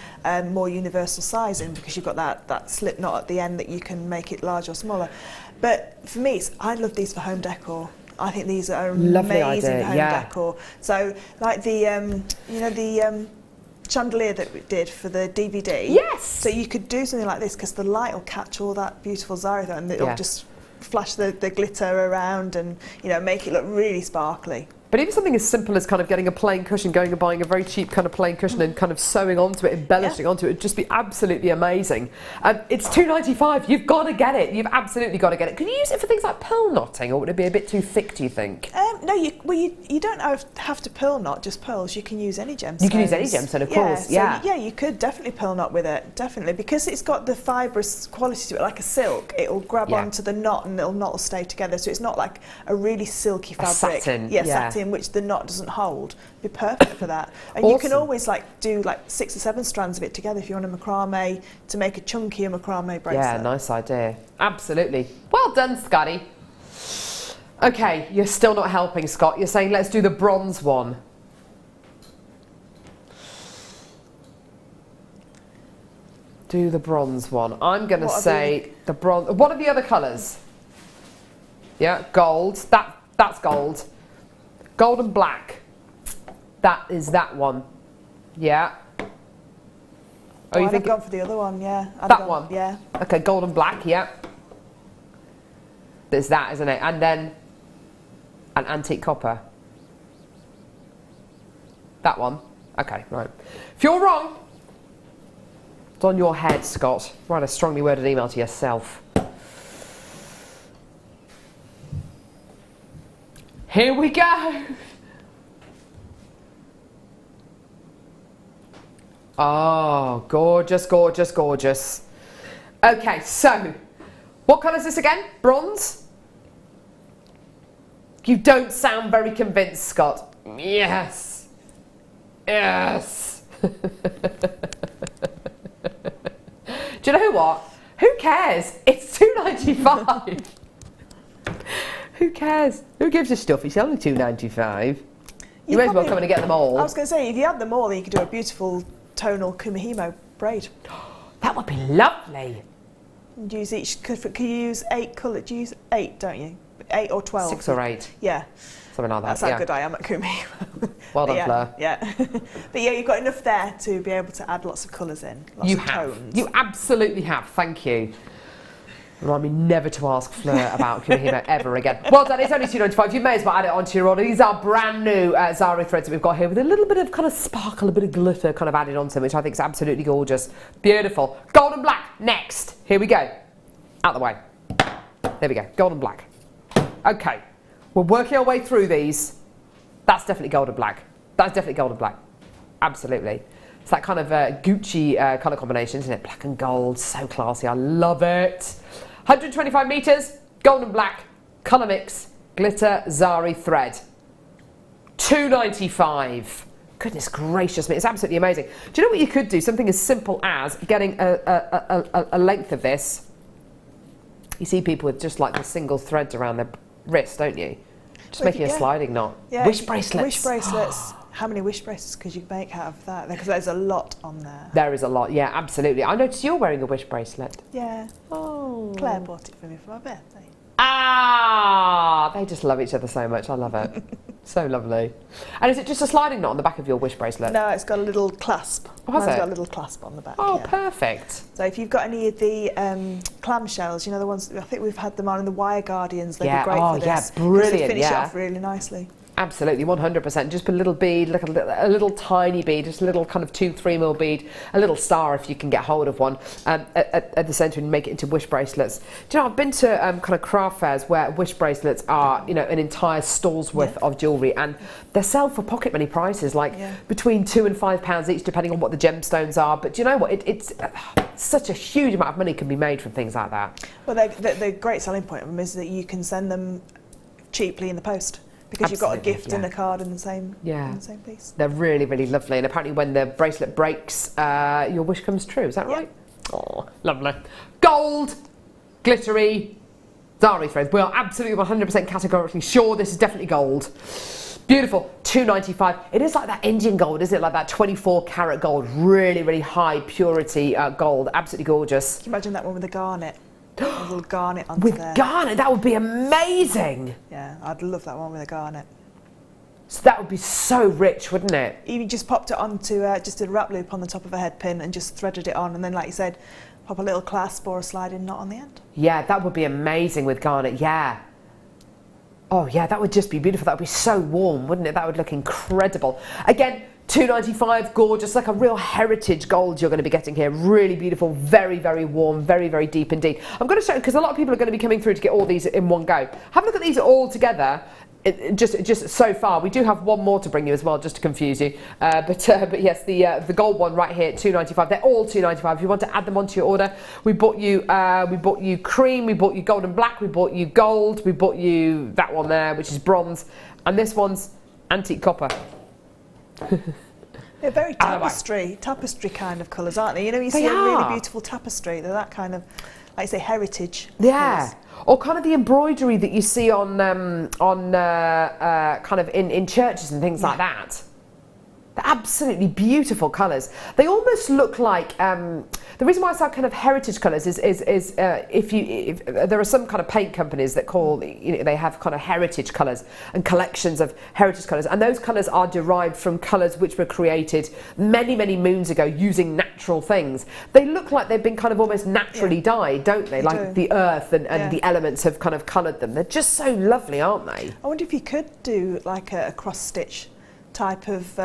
more universal sizing because you've got that slip knot at the end that you can make it larger or smaller. But for me, I love these for home decor. I think these are amazing home decor. So like the, you know, the chandelier that we did for the DVD. Yes. So you could do something like this because the light will catch all that beautiful zari and it'll just flash the glitter around and, you know, make it look really sparkly. But even something as simple as kind of getting a plain cushion, going and buying a very cheap kind of plain cushion and kind of sewing onto it, embellishing onto it, would just be absolutely amazing. It's £2.95. You've got to get it. You've absolutely got to get it. Can you use it for things like pearl knotting, or would it be a bit too thick, do you think? No, you don't have to pearl knot just pearls. You can use any gemstone. You can use any gemstone, of course. Yeah, you could definitely pearl knot with it, definitely, because it's got the fibrous quality to it, like a silk. It'll grab onto the knot and the knot will stay together. So it's not like a really silky fabric. Satin. Satin, which the knot doesn't hold. It'd be perfect for that. And you can always do 6 or 7 strands of it together if you want a macrame to make a chunkier macrame bracelet. Yeah, nice idea. Absolutely. Well done, Scotty. Okay, you're still not helping, Scott. You're saying let's do the bronze one. Do the bronze one. I'm going to say the bronze. What are the other colours? Yeah, gold. That's gold. Gold and black. That is that one. Yeah. Oh, you think? I've gone for the other one, yeah. That one? Yeah. Okay, gold and black, yeah. There's that, isn't it? And then an antique copper. That one. Okay, right. If you're wrong, it's on your head, Scott. Write a strongly worded email to yourself. Here we go. Oh, gorgeous, gorgeous, gorgeous. Okay, so what colour is this again? Bronze? You don't sound very convinced, Scott. Yes. Yes. Do you know what? Who cares? It's £2.95. Who cares? Who gives a stuff? It's only £2.95. You may as well come in and get them all. I was going to say, if you had them all, then you could do a beautiful tonal kumihimo braid. That would be lovely. And use each. Could you use 8 colours? You use 8, don't you? 8 or 12. 6 or 8. Yeah. Something like that. That's how good I am at kumihimo. Well done, Fleur. Yeah. But yeah, you've got enough there to be able to add lots of colours in. Lots of tones. You absolutely have. Thank you. Remind me never to ask Fleur about kumihimo ever again. Well done, it's only £2.95. You may as well add it onto your order. These are brand new zari threads that we've got here with a little bit of kind of sparkle, a bit of glitter kind of added onto them, which I think is absolutely gorgeous. Beautiful. Gold and black, next. Here we go. Out the way. There we go, gold and black. Okay, we're working our way through these. That's definitely gold and black. That's definitely gold and black. Absolutely. It's that kind of Gucci colour combination, isn't it? Black and gold, so classy. I love it. 125 metres, gold and black, colour mix, glitter, zari thread. £2.95. Goodness gracious me, it's absolutely amazing. Do you know what you could do? Something as simple as getting a length of this. You see people with just like the single threads around their wrist, don't you? Just making a sliding knot. Yeah, wish bracelets. Wish bracelets. How many wish bracelets could you make out of that? Because there's a lot on there. There is a lot, yeah, absolutely. I noticed you're wearing a wish bracelet. Yeah. Oh. Claire bought it for me for my birthday. Ah, they just love each other so much. I love it. So lovely. And is it just a sliding knot on the back of your wish bracelet? No, it's got a little clasp. Oh, has it? Mine's got a little clasp on the back. Oh, yeah. perfect. So if you've got any of the clamshells, you know the ones, I think we've had them on in the wire guardians, they'd be great for this. Yeah, brilliant, they finish it off really nicely. Absolutely, 100%. Just put a little bead, like a little tiny bead, just a little kind of 2-3 mil bead, a little star if you can get hold of one, at the centre and make it into wish bracelets. Do you know, I've been to kind of craft fairs where wish bracelets are, you know, an entire stall's worth of jewellery, and they sell for pocket money prices, like between £2 and £5 each, depending on what the gemstones are. But do you know what? It's such a huge amount of money can be made from things like that. Well, the great selling point of them is that you can send them cheaply in the post. Because you've got a gift and a card in the same piece. They're really, really lovely. And apparently when the bracelet breaks, your wish comes true. Is that right? Oh, lovely. Gold, glittery, zari threads. We are absolutely 100% categorically sure this is definitely gold. Beautiful, $2.95. It is like that Indian gold, isn't it? Like that 24 karat gold, really, really high purity gold. Absolutely gorgeous. Can you imagine that one with a garnet? A little garnet onto With there. garnet, that would be amazing. Yeah, I'd love that one with a garnet. So that would be so rich, wouldn't it? You just popped it onto, just a wrap loop on the top of a head pin and just threaded it on, and then, like you said, pop a little clasp or a sliding knot on the end. Yeah, that would be amazing with garnet, yeah. Oh yeah, that would just be beautiful. That would be so warm, wouldn't it? That would look incredible. Again, $2.95, gorgeous, like a real heritage gold you're going to be getting here. Really beautiful, very, very warm, very, very deep indeed. I'm going to show you, because a lot of people are going to be coming through to get all these in one go. Have a look at these all together. Just so far. We do have one more to bring you as well, just to confuse you. But yes, the gold one right here, $2.95. They're all $2.95. If you want to add them onto your order, we bought you cream, we bought you gold and black, we bought you gold, we bought you that one there, which is bronze, and this one's antique copper. They're very tapestry kind of colours, aren't they? You know, you see a really beautiful tapestry. They're that kind of, like I say, heritage. Yeah. colours. Or kind of the embroidery that you see on kind of in churches and things like that. They're absolutely beautiful colours. They almost look like the reason why I say kind of heritage colours is if there are some kind of paint companies that call, they have kind of heritage colours and collections of heritage colours, and those colours are derived from colours which were created many, many moons ago using natural things. They look like they've been kind of almost naturally dyed, don't they? Like the earth and the elements have kind of coloured them. They're just so lovely, aren't they? I wonder if you could do like a cross stitch type of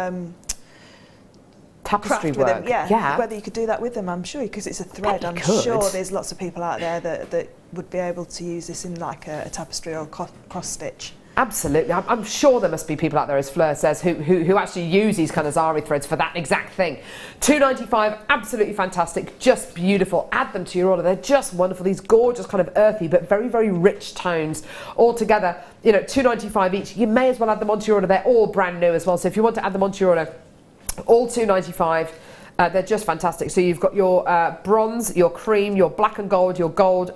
tapestry craft with work. them. Yeah, whether you could do that with them, I'm sure, because it's a thread. I'm sure there's lots of people out there that would be able to use this in like a tapestry or a cross stitch. Absolutely, I'm sure there must be people out there, as Fleur says, who actually use these kind of zari threads for that exact thing. $2.95, absolutely fantastic, just beautiful. Add them to your order. They're just wonderful. These gorgeous kind of earthy but very, very rich tones all together. $2.95 each. You may as well add them onto your order. They're all brand new as well. So if you want to add them onto your order, all $2.95. They're just fantastic. So you've got your bronze, your cream, your black and gold,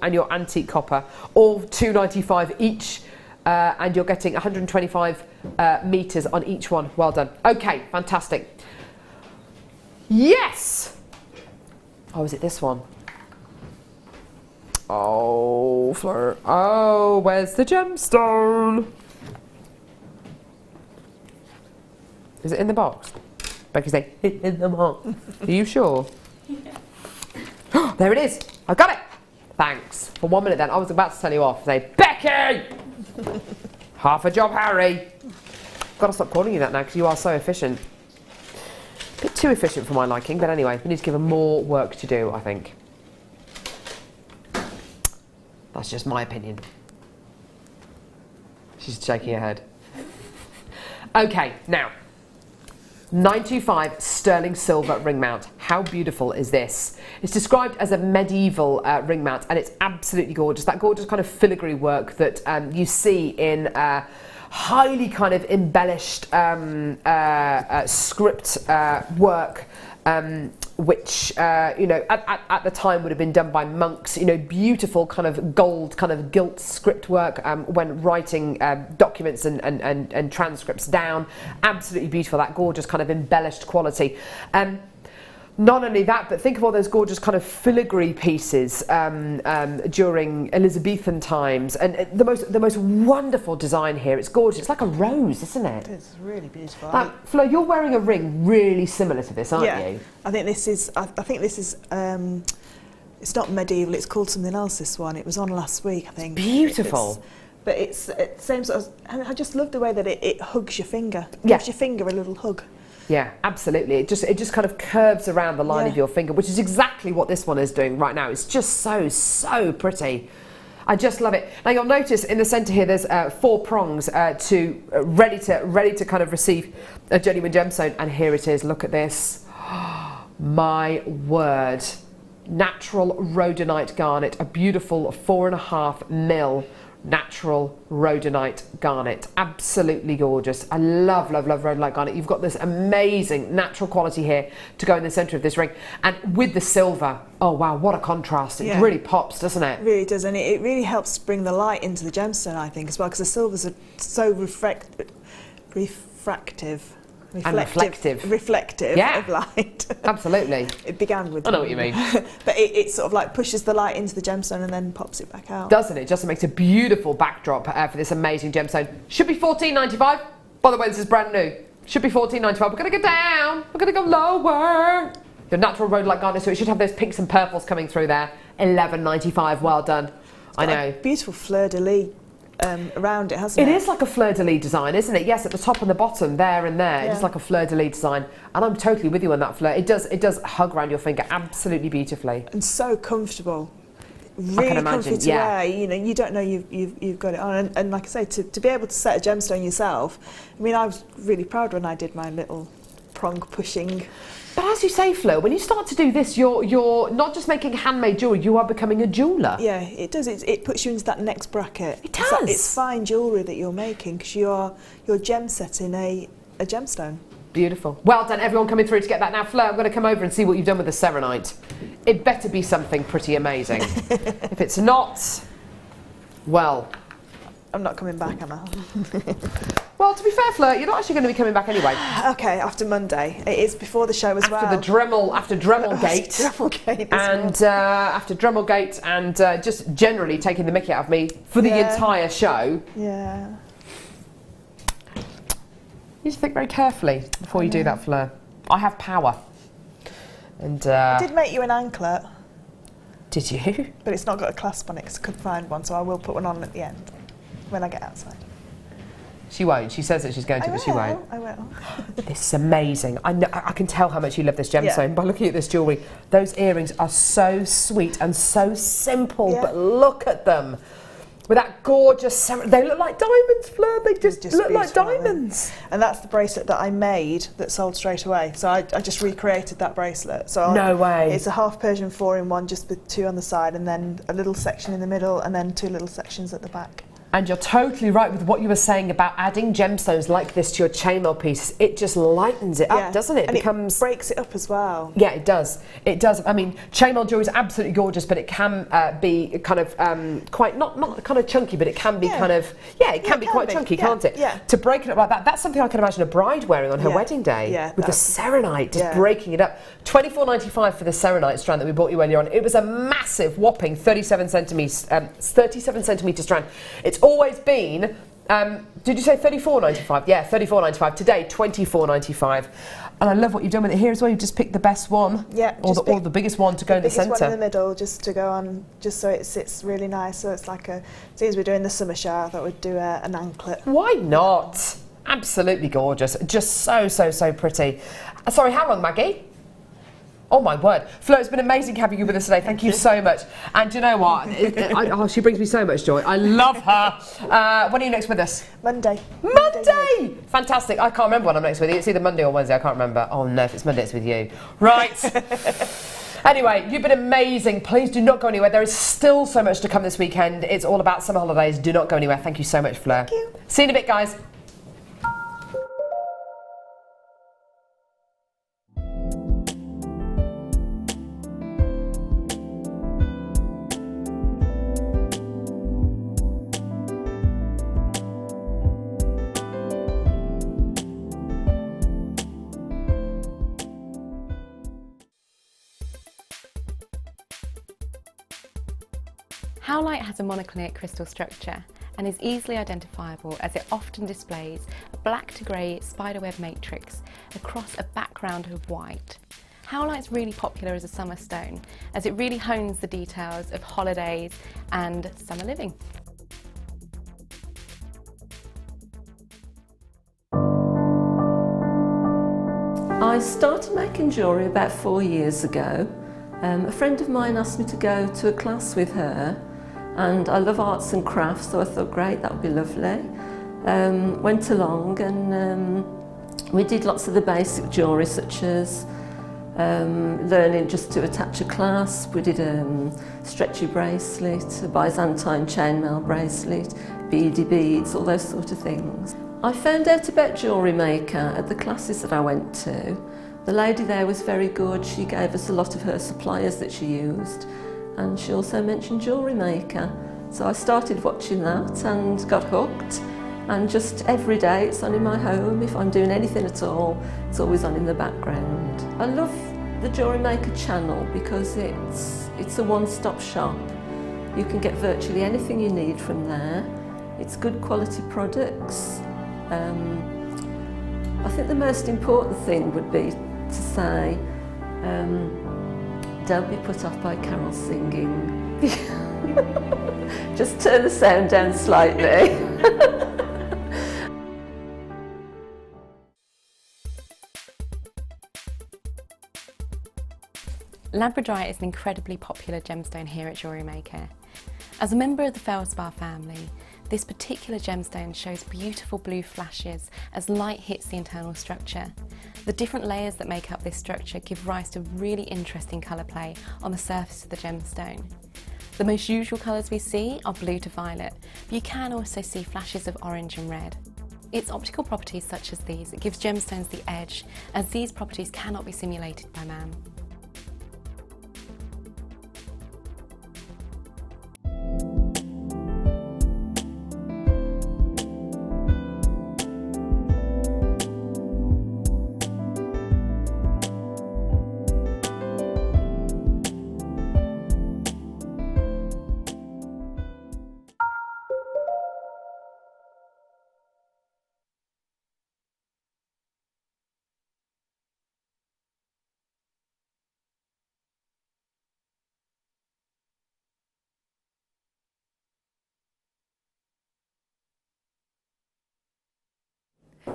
and your antique copper, all $2.95 each. And you're getting 125 metres on each one. Well done. Okay, fantastic. Yes! Oh, is it this one? Oh, Fleur. Oh, where's the gemstone? Is it in the box? Becky's saying, in the box. Are you sure? Yeah. There it is. I got it. Thanks. For 1 minute then, I was about to tell you off. Say, Becky! Half a job, Harry. Got to stop calling you that now because you are so efficient. A bit too efficient for my liking, but anyway, we need to give her more work to do, I think. That's just my opinion. She's shaking her head. Okay, now. 925 sterling silver ring mount. How beautiful is this? It's described as a medieval ring mount, and it's absolutely gorgeous. That gorgeous kind of filigree work that you see in highly kind of embellished script work, which at the time would have been done by monks. Beautiful kind of gold, kind of gilt script work when writing documents and transcripts down. Absolutely beautiful. That gorgeous kind of embellished quality. Not only that, but think of all those gorgeous kind of filigree pieces during Elizabethan times, and the most wonderful design here. It's gorgeous. It's like a rose, isn't it? It's really beautiful. Flo, you're wearing a ring really similar to this, aren't you? I think this is. It's not medieval. It's called something else. This one. It was on last week, I think. Beautiful. But it's same sort of. And I just love the way that it hugs your finger. Gives your finger a little hug. Yeah, absolutely. It just kind of curves around the line of your finger, which is exactly what this one is doing right now. It's just so pretty. I just love it. Now you'll notice in the centre here there's 4 prongs ready to kind of receive a genuine gemstone, and here it is. Look at this. My word. Natural rhodonite garnet, a beautiful 4.5 mil natural rhodonite garnet. Absolutely gorgeous. I love rhodonite garnet. You've got this amazing natural quality here to go in the centre of this ring, and with the silver, oh wow, what a contrast. It really pops, doesn't it? It really does, and it really helps bring the light into the gemstone, I think, as well, because the silvers are so reflective Yeah. of light. Absolutely. It began with. I know what you mean. But it sort of like pushes the light into the gemstone and then pops it back out. Doesn't it? Just makes a beautiful backdrop for this amazing gemstone. Should be $14.95. By the way, this is brand new. Should be $14.95. We're going to go down. We're going to go lower. Your natural rhodolite garnet, so it should have those pinks and purples coming through there. $11.95. Well done. I know. A beautiful fleur-de-lis around it, hasn't it? It is like a fleur-de-lis design, isn't it? Yes, at the top and the bottom, there and there. Yeah. It's like a fleur-de-lis design. And I'm totally with you on that fleur. It does hug around your finger absolutely beautifully. And so comfortable. I Really can imagine, comfy to wear. You know, you don't know you've got it on. And like I say, to be able to set a gemstone yourself, I mean, I was really proud when I did my little prong pushing. But as you say, Flo, when you start to do this, you're not just making handmade jewellery, you are becoming a jeweller. Yeah, it does. It puts you into that next bracket. It does. It's fine jewellery that you're making because you're gem setting a gemstone. Beautiful. Well done, everyone coming through to get that. Now, Flo, I'm going to come over and see what you've done with the serenite. It better be something pretty amazing. If it's not, well... I'm not coming back, am I? Well, to be fair, Flo, you're not actually going to be coming back anyway. Okay, after Monday. It is before the show as well. After Dremelgate. After Dremelgate And after Dremelgate and just generally taking the mickey out of me for the entire show. Yeah. You need to think very carefully before you do that, Fleur. I have power. And I did make you an anklet. Did you? But it's not got a clasp on it because I couldn't find one, so I will put one on at the end when I get outside. She won't. She says that she's going to, but she won't. I will. This is amazing. I know. I can tell how much you love this gemstone by looking at this jewellery. Those earrings are so sweet and so simple, but look at them. With that gorgeous, they look like diamonds, Fleur. They just look like diamonds. And that's the bracelet that I made that sold straight away. So I just recreated that bracelet. So no way. It's a half Persian 4-in-1, just with 2 on the side, and then a little section in the middle, and then 2 little sections at the back. And you're totally right with what you were saying about adding gemstones like this to your chainmail pieces. It just lightens it up, doesn't it? And it breaks it up as well. Yeah, it does. It does. I mean, chainmail jewelry is absolutely gorgeous, but it can be kind of quite, not kind of chunky, but it can be kind of, it can be quite chunky, can't it? Yeah. To break it up like that, that's something I can imagine a bride wearing on her wedding day. With the serenite, just breaking it up. $24.95 for the serenite strand that we bought you earlier on. It was a massive, whopping 37 centimetre strand. It's always been, did you say $34.95? Yeah, $34.95. Today, $24.95. And I love what you've done with it here as well. You've just picked the best one, or the biggest one to go in the centre. The biggest one in the middle, just to go on, just so it sits really nice. So it's like seeing as we're doing the summer show, I thought we'd do an anklet. Why not? Absolutely gorgeous. Just so pretty. Sorry, how long, Maggie? Oh my word. Flo, it's been amazing having you with us today. Thank you so much. And you know what? She brings me so much joy. I love her. When are you next with us? Monday. Monday! Fantastic. I can't remember when I'm next with you. It's either Monday or Wednesday. I can't remember. Oh no, if it's Monday, it's with you. Right. Anyway, you've been amazing. Please do not go anywhere. There is still so much to come this weekend. It's all about summer holidays. Do not go anywhere. Thank you so much, Fleur. Thank you. See you in a bit, guys. Howlite has a monoclinic crystal structure and is easily identifiable as it often displays a black to grey spiderweb matrix across a background of white. Howlite's really popular as a summer stone as it really hones the details of holidays and summer living. I started making jewellery about 4 years ago. A friend of mine asked me to go to a class with her, and I love arts and crafts, so I thought, great, that would be lovely. Went along and we did lots of the basic jewellery, such as learning just to attach a clasp. We did a stretchy bracelet, a Byzantine chainmail bracelet, beady beads, all those sort of things. I found out about Jewellery Maker at the classes that I went to. The lady there was very good. She gave us a lot of her suppliers that she used, and she also mentioned Jewellery Maker. So I started watching that and got hooked, And just every day it's on in my home. If I'm doing anything at all, it's always on in the background. I love the Jewellery Maker channel because it's a one-stop shop. You can get virtually anything you need from there. It's good quality products. I think the most important thing would be to say, don't be put off by Carol singing. Just turn the sound down slightly. Labradorite is an incredibly popular gemstone here at Jewellery Maker. As a member of the Feldspar family, this particular gemstone shows beautiful blue flashes as light hits the internal structure. The different layers that make up this structure give rise to really interesting colour play on the surface of the gemstone. The most usual colours we see are blue to violet, but you can also see flashes of orange and red. Its optical properties such as these, it gives gemstones the edge, as these properties cannot be simulated by man.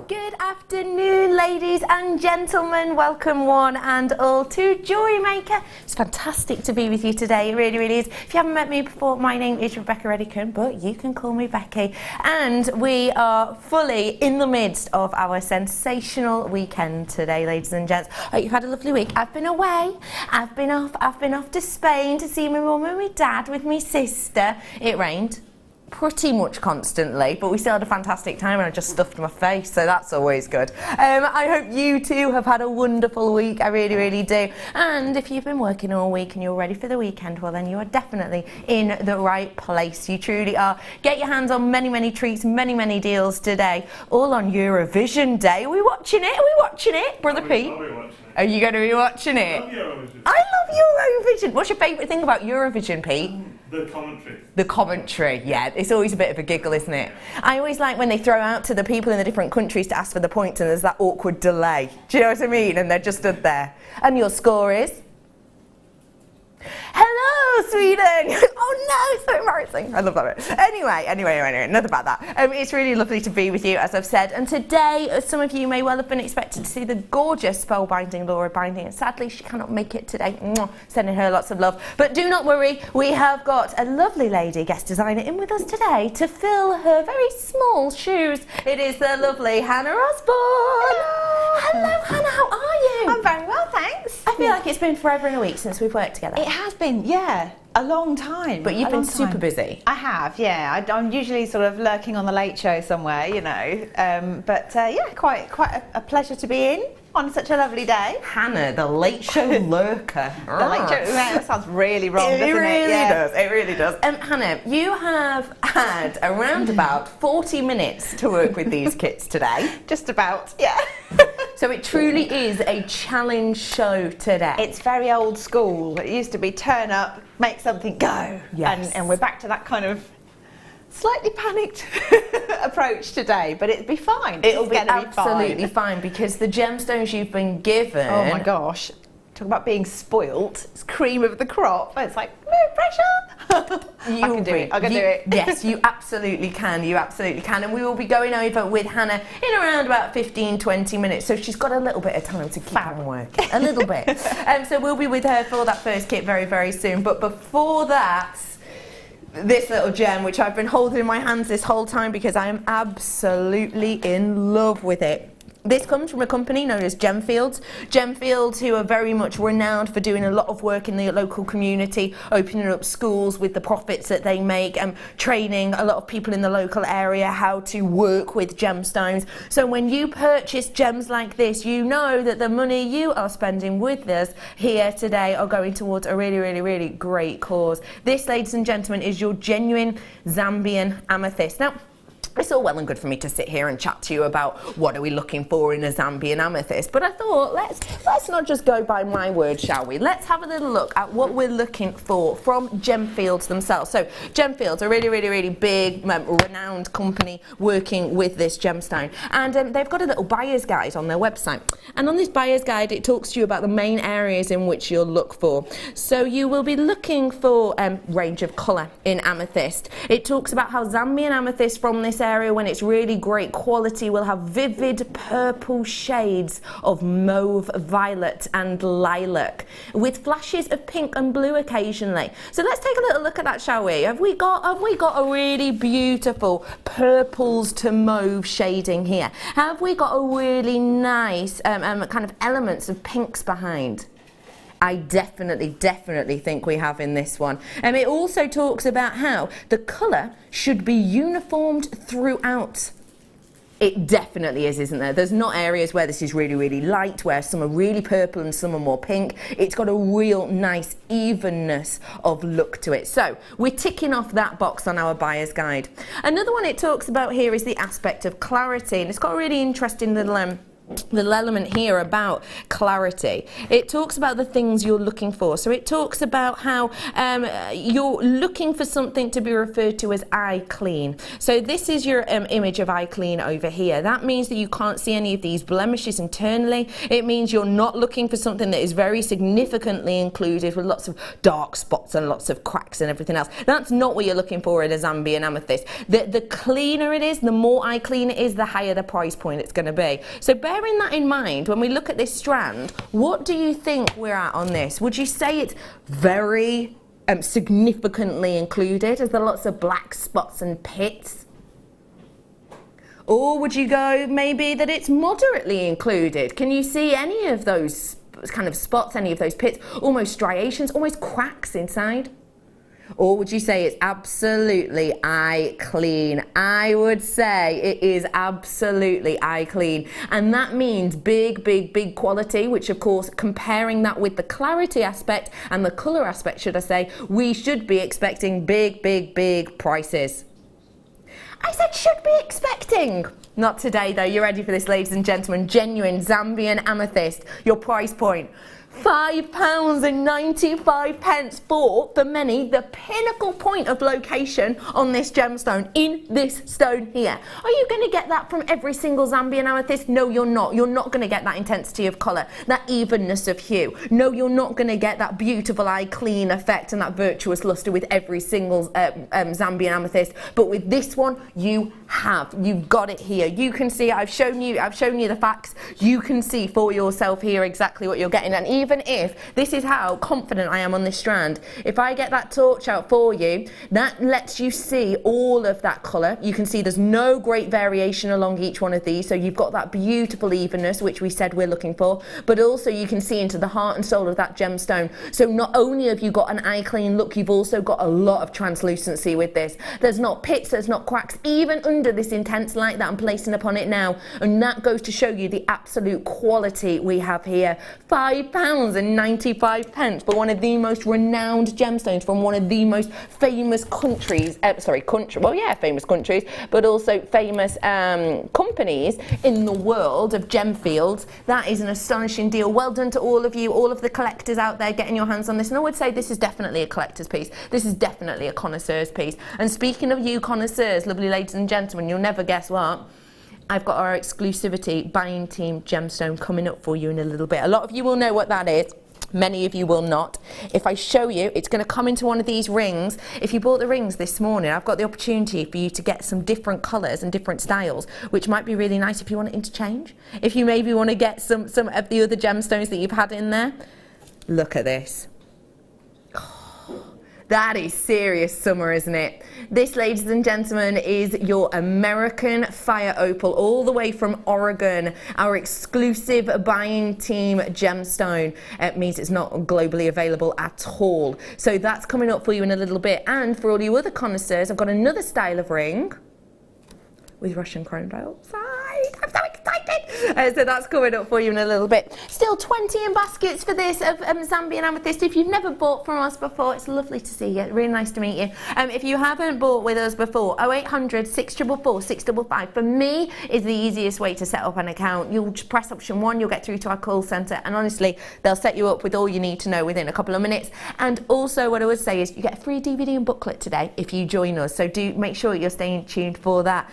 Good afternoon, ladies and gentlemen. Welcome one and all to Jewellery Maker. It's fantastic to be with you today. It really, really is. If you haven't met me before, my name is Rebecca Redican, but you can call me Becky. And we are fully in the midst of our sensational weekend today, ladies and gents. Hope you've had a lovely week. I've been away. I've been off to Spain to see my mum and my dad with my sister. It rained pretty much constantly, but we still had a fantastic time and I just stuffed my face, so that's always good. I hope you too have had a wonderful week. I really, really do. And if you've been working all week and you're ready for the weekend, well then you are definitely in the right place. You truly are. Get your hands on many, many treats, many, many deals today, all on Eurovision Day. Are we watching it? Are we watching it, Brother Pete? I'll be watching it. Are you going to be watching it? I love Eurovision. I love Eurovision. What's your favourite thing about Eurovision, Pete? The commentary. The commentary, yeah, it's always a bit of a giggle, isn't it? I always like when they throw out to the people in the different countries to ask for the points and there's that awkward delay. Do you know what I mean? And they're just stood there. And your score is? Hello, Sweden! Oh no, it's so embarrassing. I love that bit. Anyway, enough about that. It's really lovely to be with you, as I've said. And today, as some of you may well have been expected to see the gorgeous spellbinding Laura Binding. And sadly, she cannot make it today. Mwah. Sending her lots of love. But do not worry, we have got a lovely lady guest designer in with us today to fill her very small shoes. It is the lovely Hannah Osborne. Hello, Hannah, how are you? I'm very well, thanks. I feel like it's been forever and a week since we've worked together. It has been, yeah, a long time. But you've been super busy. I have, yeah. I'm usually sort of lurking on the Late Show somewhere, you know. Yeah, quite a pleasure to be in on such a lovely day. Hannah, the Late Show lurker. The Late Show, that sounds really wrong, doesn't it? It really does. Hannah, you have had around about 40 minutes to work with these kits today. Just about, yeah. So it truly is a challenge show today. It's very old school. It used to be turn up, make something go. Yes. And we're back to that kind of slightly panicked approach today, but it'll be fine. It'll be absolutely fine because the gemstones you've been given. Oh my gosh. Talk about being spoilt. It's cream of the crop. It's like, no pressure. I can do it. Yes, you absolutely can. You absolutely can. And we will be going over with Hannah in around about 15-20 minutes. So she's got a little bit of time to keep on working. A little bit. So we'll be with her for that first kit very, very soon. But before that, this little gem, which I've been holding in my hands this whole time because I am absolutely in love with it. This comes from a company known as Gemfields. Gemfields, who are very much renowned for doing a lot of work in the local community, opening up schools with the profits that they make and training a lot of people in the local area how to work with gemstones. So when you purchase gems like this, you know that the money you are spending with us here today are going towards a really, really, really great cause. This, ladies and gentlemen, is your genuine Zambian amethyst. Now, it's all well and good for me to sit here and chat to you about what are we looking for in a Zambian amethyst, but I thought let's not just go by my word, shall we? Let's have a little look at what we're looking for from Gemfields themselves. So Gemfields are a really big, renowned company working with this gemstone, and they've got a little buyer's guide on their website, and on this buyer's guide it talks to you about the main areas in which you'll look for. So you will be looking for range of colour in amethyst. It talks about how Zambian amethyst from this area, when it's really great quality, will have vivid purple shades of mauve, violet and lilac, with flashes of pink and blue occasionally. So let's take a little look at that, shall we? Have we got a really beautiful purples to mauve shading here? Have we got a really nice kind of elements of pinks behind? I definitely think we have in this one. It also talks about how the colour should be uniformed throughout. It definitely is, isn't there? There's not areas where this is really light, where some are really purple and some are more pink. It's got a real nice evenness of look to it. So we're ticking off that box on our buyer's guide. Another one it talks about here is the aspect of clarity, and it's got a really interesting little element here about clarity. It talks about the things you're looking for. So it talks about how you're looking for something to be referred to as eye clean. So this is your image of eye clean over here. That means that you can't see any of these blemishes internally. It means you're not looking for something that is very significantly included with lots of dark spots and lots of cracks and everything else. That's not what you're looking for in a Zambian amethyst. The cleaner it is, the more eye clean it is, the higher the price point it's going to be. So bearing that in mind, when we look at this strand, what do you think we're at on this? Would you say it's very significantly included? Is there lots of black spots and pits? Or would you go maybe that it's moderately included? Can you see any of those kind of spots, any of those pits, almost striations, almost cracks inside? Or would you say it's absolutely eye clean? I would say it is absolutely eye clean. And that means big quality, which of course, comparing that with the clarity aspect and the colour aspect, should I say, we should be expecting big prices. I said should be expecting. Not today though. You ready for this, ladies and gentlemen? Genuine Zambian amethyst. Your price point. £5.95 for many, the pinnacle point of location on this gemstone, in this stone here. Are you going to get that from every single Zambian amethyst? No, you're not. You're not going to get that intensity of colour, that evenness of hue. No, you're not going to get that beautiful eye clean effect and that virtuous lustre with every single Zambian amethyst. But with this one, you have. You've got it here. You can see it. I've shown you the facts. You can see for yourself here exactly what you're getting. And even if this is how confident I am on this strand, if I get that torch out for you, that lets you see all of that colour. You can see there's no great variation along each one of these, so you've got that beautiful evenness which we said we're looking for, but also you can see into the heart and soul of that gemstone. So not only have you got an eye clean look, you've also got a lot of translucency with this. There's not pits, there's not cracks, even under this intense light that I'm placing upon it now, and that goes to show you the absolute quality we have here. £5.95 for one of the most renowned gemstones from one of the most famous countries, famous countries, but also famous companies in the world of Gemfields. That is an astonishing deal. Well done to all of you, all of the collectors out there getting your hands on this. And I would say this is definitely a collector's piece. This is definitely a connoisseur's piece. And speaking of you connoisseurs, lovely ladies and gentlemen, you'll never guess what. I've got our exclusivity buying team gemstone coming up for you in a little bit. A lot of you will know what that is. Many of you will not. If I show you, it's going to come into one of these rings. If you bought the rings this morning, I've got the opportunity for you to get some different colours and different styles, which might be really nice if you want to interchange. If you maybe want to get some of the other gemstones that you've had in there. Look at this. That is serious summer, isn't it? This, ladies and gentlemen, is your American Fire Opal, all the way from Oregon, our exclusive buying team gemstone. It means it's not globally available at all. So that's coming up for you in a little bit. And for all you other connoisseurs, I've got another style of ring with Russian chrome dioxide. I'm so excited! So that's coming up for you in a little bit. Still 20 in baskets for this of Zambian amethyst. If you've never bought from us before, it's lovely to see you. Really nice to meet you. If you haven't bought with us before, 0800 644 655 for me is the easiest way to set up an account. You'll just press option 1, you'll get through to our call centre, and honestly, they'll set you up with all you need to know within a couple of minutes. And also what I would say is you get a free DVD and booklet today if you join us, so do make sure you're staying tuned for that.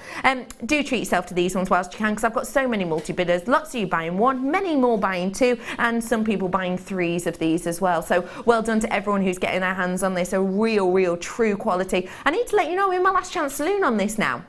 Do treat yourself to these ones whilst you can, because I've got so many multi-bidders, lots of you buying 1, many more buying 2, and some people buying 3s of these as well. So well done to everyone who's getting their hands on this, a real true quality. I need to let you know we're in my last chance saloon on this now.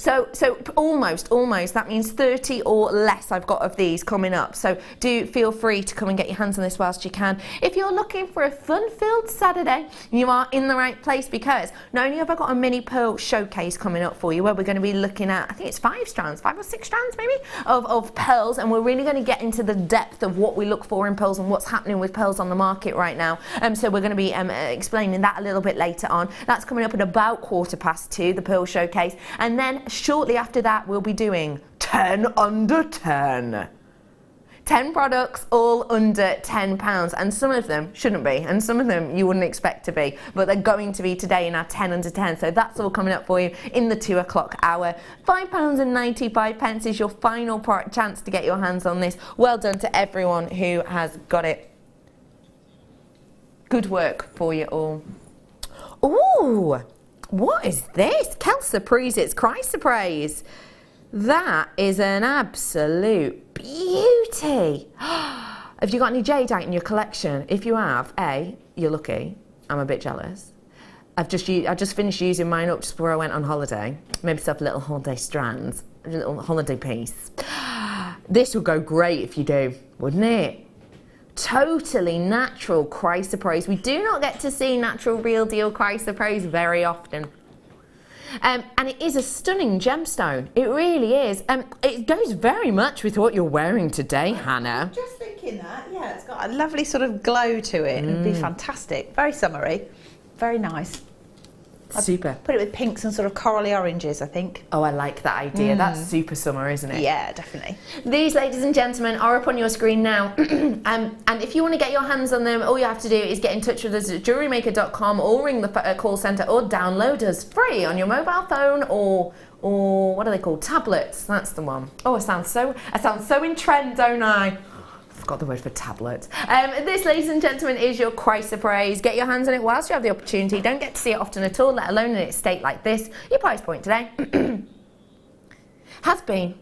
So almost, that means 30 or less I've got of these coming up. So do feel free to come and get your hands on this whilst you can. If you're looking for a fun-filled Saturday, you are in the right place, because not only have I got a mini pearl showcase coming up for you, where we're going to be looking at, I think it's 5 or 6 strands maybe, of pearls, and we're really going to get into the depth of what we look for in pearls and what's happening with pearls on the market right now. So we're going to be explaining that a little bit later on. That's coming up at about 2:15, the pearl showcase. And then shortly after that, we'll be doing 10 under 10. 10 products, all under £10, and some of them shouldn't be, and some of them you wouldn't expect to be, but they're going to be today in our 10 under 10. So that's all coming up for you in the 2 o'clock hour. £5.95 is your final chance to get your hands on this. Well done to everyone who has got it. Good work for you all. Ooh! What is this? Quelle surprise, it's Christ surprise. That is an absolute beauty. Have you got any jadeite in your collection? If you have, A, you're lucky. I'm a bit jealous. I just finished using mine up just before I went on holiday. Made myself a little holiday strand, a little holiday piece. This would go great if you do, wouldn't it? Totally natural chrysoprase. We do not get to see natural real deal chrysoprase very often. And it is a stunning gemstone. It really is. It goes very much with what you're wearing today, Hannah. Just thinking that, yeah, it's got a lovely sort of glow to it. It'd be fantastic. Very summery, very nice. Super. Put it with pinks and sort of corally oranges, I think. Oh, I like that idea. That's super summer, isn't it? Yeah, definitely. These, ladies and gentlemen, are up on your screen now. And if you want to get your hands on them, all you have to do is get in touch with us at JewelleryMaker.com, or ring the call centre, or download us free on your mobile phone, or what are they called? Tablets. That's the one. Oh, I sound so in trend, don't I? Got the word for tablet. This, ladies and gentlemen, is your chrysoprase. Get your hands on it whilst you have the opportunity. Don't get to see it often at all, let alone in its state like this. Your price point today has been,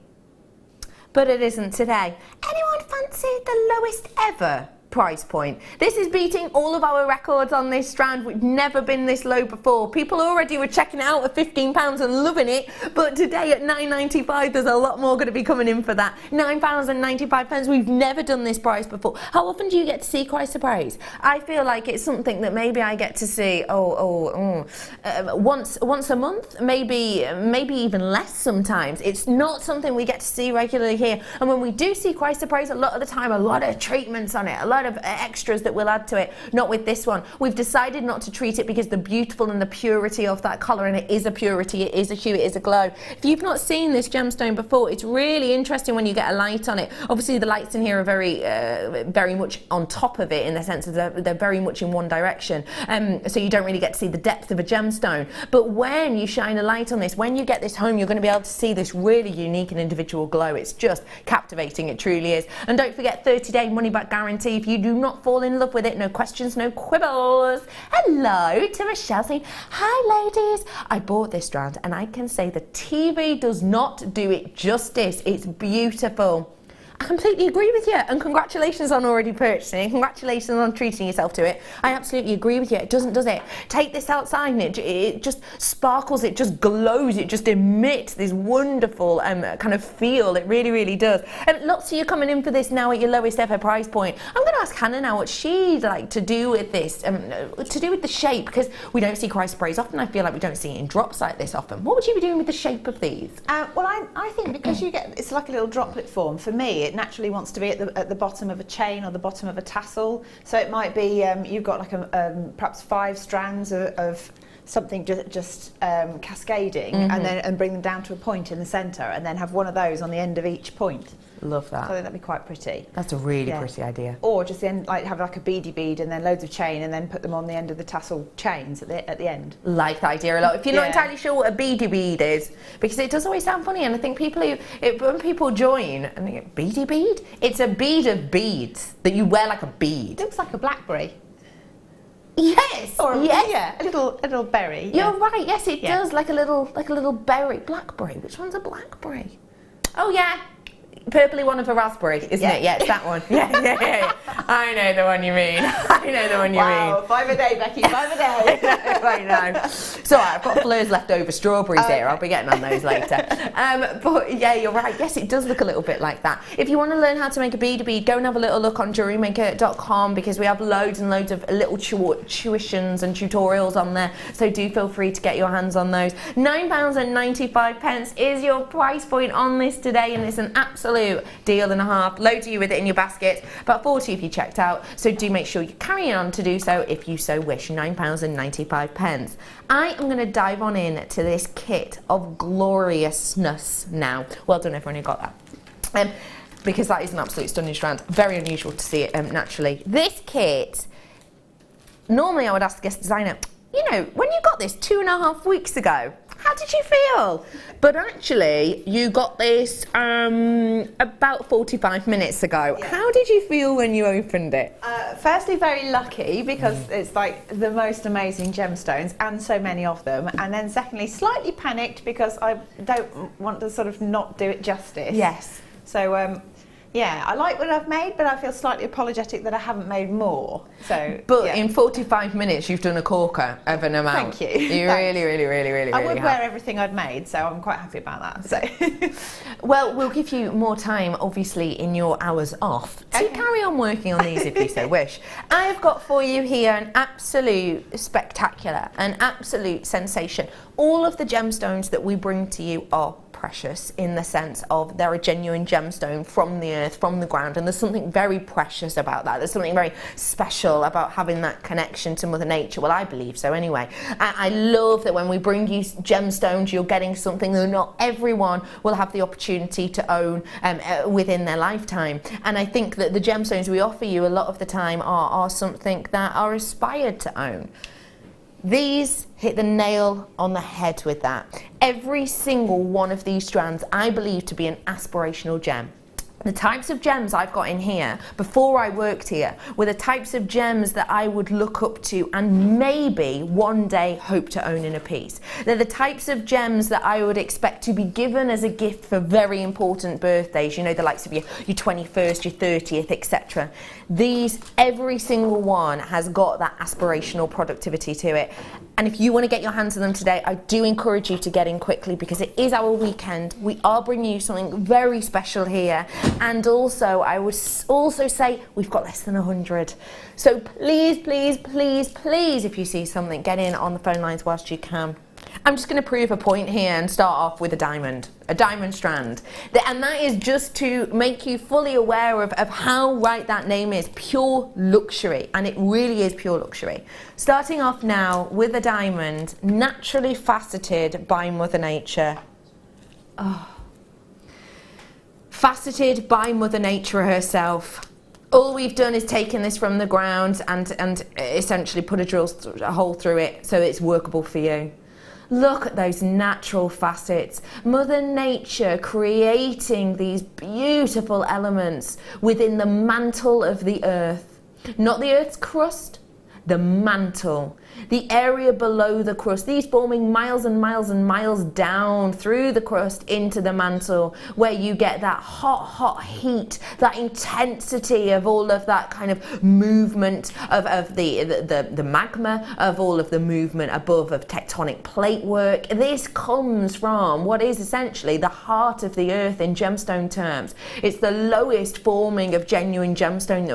but it isn't today. Anyone fancy the lowest ever price point? This is beating all of our records on this strand. We've never been this low before. People already were checking out at £15 and loving it, but today at £9.95 there's a lot more going to be coming in for that. £9.95. We've never done this price before. How often do you get to see chrysoprase? I feel like it's something that maybe I get to see once a month, maybe even less sometimes. It's not something we get to see regularly here, and when we do see chrysoprase, a lot of the time a lot of treatments on it, a lot of extras that we'll add to it. Not with this one. We've decided not to treat it because the beautiful and the purity of that colour, and it is a purity, it is a hue, it is a glow. If you've not seen this gemstone before, it's really interesting when you get a light on it. Obviously the lights in here are very much on top of it, in the sense that they're very much in one direction, so you don't really get to see the depth of a gemstone. But when you shine a light on this, when you get this home, you're going to be able to see this really unique and individual glow. It's just captivating, it truly is. And don't forget, 30-day money back guarantee. If you do not fall in love with it, no questions, no quibbles. Hello to Michelle saying, hi ladies, I bought this strand and I can say the TV does not do it justice. It's beautiful. I completely agree with you, and congratulations on already purchasing. Congratulations on treating yourself to it. I absolutely agree with you. It doesn't, does it? Take this outside and it just sparkles, it just glows, it just emits this wonderful kind of feel. It really, really does. And lots of you coming in for this now at your lowest ever price point. I'm going to ask Hannah now what she'd like to do with this, to do with the shape, because we don't see chrysoprase often. I feel like we don't see it in drops like this often. What would you be doing with the shape of these? Well, I think because it's like a little droplet form, for me, it naturally wants to be at the bottom of a chain or the bottom of a tassel. So it might be you've got like perhaps 5 strands of something just cascading, and bring them down to a point in the centre, and then have one of those on the end of each point. Love So I that. think that'd be quite pretty. That's a really Yeah. pretty idea. Or just the end, like have like a beady bead and then loads of chain, and then put them on the end of the tassel chains at the end. Like the idea a lot. If you're not Yeah. entirely sure what a beady bead is, because it does always sound funny, and I think when people join and they go, beady bead? It's a bead of beads that you wear like a bead. Looks like a blackberry. Yes. Or yes. yeah, a little berry. You're right. Yes, it Yeah. does. Like a little berry, blackberry. Which one's a blackberry? Oh yeah, purpley one of a raspberry, isn't Yeah. it? Yeah, it's that one. Yeah. I know the one you mean. I know the one you Wow, mean. 5 a day, Becky, 5 a day. I know. So I've got Fleur's leftover strawberries here. Okay. I'll be getting on those later. But yeah, you're right. Yes, it does look a little bit like that. If you want to learn how to make a bead, go and have a little look on JewelleryMaker.com, because we have loads and loads of little tuitions and tutorials on there. So do feel free to get your hands on those. £9.95 is your price point on this today, and it's an absolute deal and a half. Loads of you with it in your basket, about 40 if you checked out. So do make sure you're carrying on to do so if you so wish. £9.95. I am going to dive on in to this kit of gloriousness now. Well done everyone who got that. Because that is an absolute stunning strand. Very unusual to see it naturally. This kit, normally I would ask the guest designer, you know, when you got this 2.5 weeks ago, how did you feel? But actually, you got this about 45 minutes ago. Yeah. How did you feel when you opened it? Firstly, very lucky, because it's like the most amazing gemstones and so many of them. And then secondly, slightly panicked because I don't want to sort of not do it justice. Yes. So, yeah, I like what I've made, but I feel slightly apologetic that I haven't made more. So, But yeah. in 45 minutes, you've done a corker of an amount. Thank you. You Thanks. really I would have. wear everything I'd made, so I'm quite happy about that. So, Well, we'll give you more time, obviously, in your hours off to Okay. carry on working on these if you so wish. I've got for you here an absolute spectacular, an absolute sensation. All of the gemstones that we bring to you are precious, in the sense of they're a genuine gemstone from the earth, from the ground, and there's something very precious about that. There's something very special about having that connection to Mother Nature. Well, I believe so anyway. I love that when we bring you gemstones, you're getting something that not everyone will have the opportunity to own within their lifetime. And I think that the gemstones we offer you a lot of the time are something that are aspired to own. These hit the nail on the head with that. Every single one of these strands I believe to be an aspirational gem. The types of gems I've got in here before I worked here were the types of gems that I would look up to and maybe one day hope to own in a piece. They're the types of gems that I would expect to be given as a gift for very important birthdays, you know, the likes of your 21st, your 30th, etc. These, every single one has got that aspirational productivity to it. And if you want to get your hands on them today, I do encourage you to get in quickly, because it is our weekend. We are bringing you something very special here. And also, I would also say we've got less than 100. So please, please, please, please, if you see something, get in on the phone lines whilst you can. I'm just going to prove a point here and start off with a diamond strand. And that is just to make you fully aware of how right that name is, pure luxury. And it really is pure luxury. Starting off now with a diamond, naturally faceted by Mother Nature. Oh. Faceted by Mother Nature herself. All we've done is taken this from the ground and essentially put a hole through it so it's workable for you. Look at those natural facets. Mother Nature creating these beautiful elements within the mantle of the earth. Not the earth's crust, the mantle. The area below the crust, these forming miles and miles and miles down through the crust into the mantle, where you get that hot heat, that intensity of all of that kind of movement of the magma, of all of the movement above of tectonic plate work. This comes from what is essentially the heart of the earth in gemstone terms. It's the lowest forming of genuine gemstone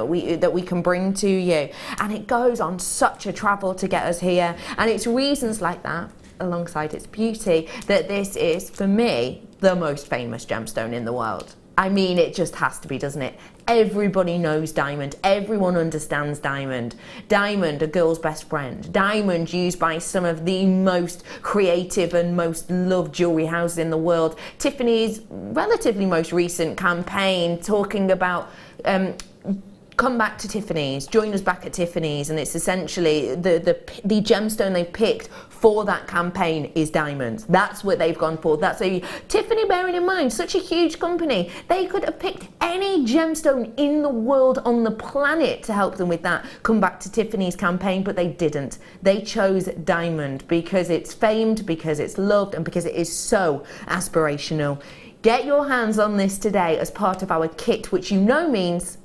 that we can bring to you, and it goes on such a travel to get us here. And it's reasons like that, alongside its beauty, that this is for me the most famous gemstone in the world. I mean, it just has to be, doesn't it? Everybody knows diamond. Everyone understands diamond. Diamond, a girl's best friend. Diamond used by some of the most creative and most loved jewellery houses in the world. Tiffany's relatively most recent campaign talking about come back to Tiffany's, join us back at Tiffany's, and it's essentially the gemstone they've picked for that campaign is diamonds. That's what they've gone for. That's a Tiffany, bearing in mind, such a huge company, they could have picked any gemstone in the world on the planet to help them with that come back to Tiffany's campaign, but they didn't. They chose diamond because it's famed, because it's loved, and because it is so aspirational. Get your hands on this today as part of our kit, which you know means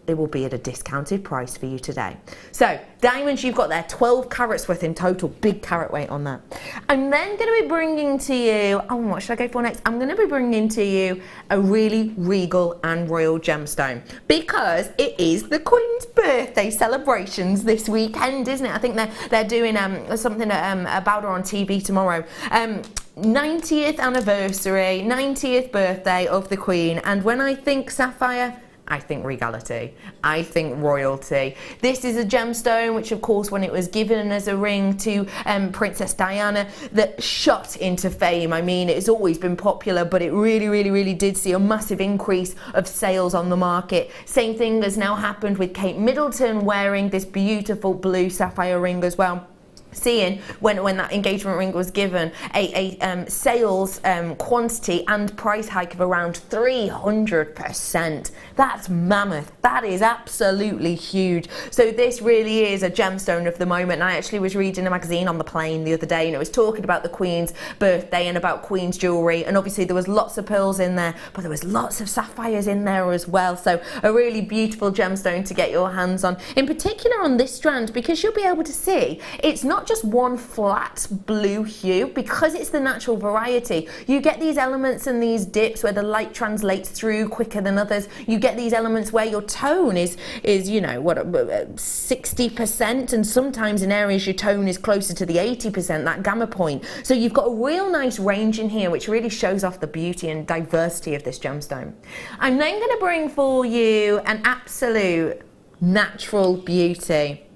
it will be at a discounted price for you today. So diamonds, you've got there 12 carats worth in total, big carat weight on that. I'm then going to be bringing to you, what should I go for next? I'm going to be bringing to you a really regal and royal gemstone because it is the Queen's birthday celebrations this weekend, isn't it? I think they're doing something about her on TV tomorrow. 90th anniversary, 90th birthday of the Queen, and when I think sapphire, I think regality, I think royalty. This is a gemstone which, of course, when it was given as a ring to Princess Diana, that shot into fame. I mean, it's always been popular, but it really did see a massive increase of sales on the market. Same thing has now happened with Kate Middleton wearing this beautiful blue sapphire ring as well. Seeing when that engagement ring was given a sales quantity and price hike of around 300%. That's mammoth. That is absolutely huge. So this really is a gemstone of the moment. And I actually was reading a magazine on the plane the other day, and it was talking about the Queen's birthday and about Queen's jewellery, and obviously there was lots of pearls in there, but there was lots of sapphires in there as well. So a really beautiful gemstone to get your hands on, in particular on this strand, because you'll be able to see it's not just one flat blue hue, because it's the natural variety. You get these elements and these dips where the light translates through quicker than others. You get these elements where your tone is you know, what, 60%, and sometimes in areas your tone is closer to the 80%, that gamma point. So you've got a real nice range in here, which really shows off the beauty and diversity of this gemstone. I'm then going to bring for you an absolute natural beauty.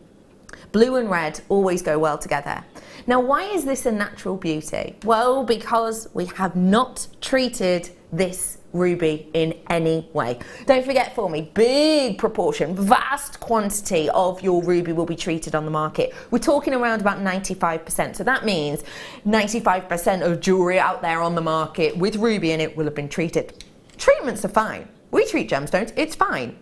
Blue and red always go well together. Now, why is this a natural beauty? Well, because we have not treated this ruby in any way. Don't forget for me, big proportion, vast quantity of your ruby will be treated on the market. We're talking around about 95%. So that means 95% of jewellery out there on the market with ruby in it will have been treated. Treatments are fine. We treat gemstones, it's fine.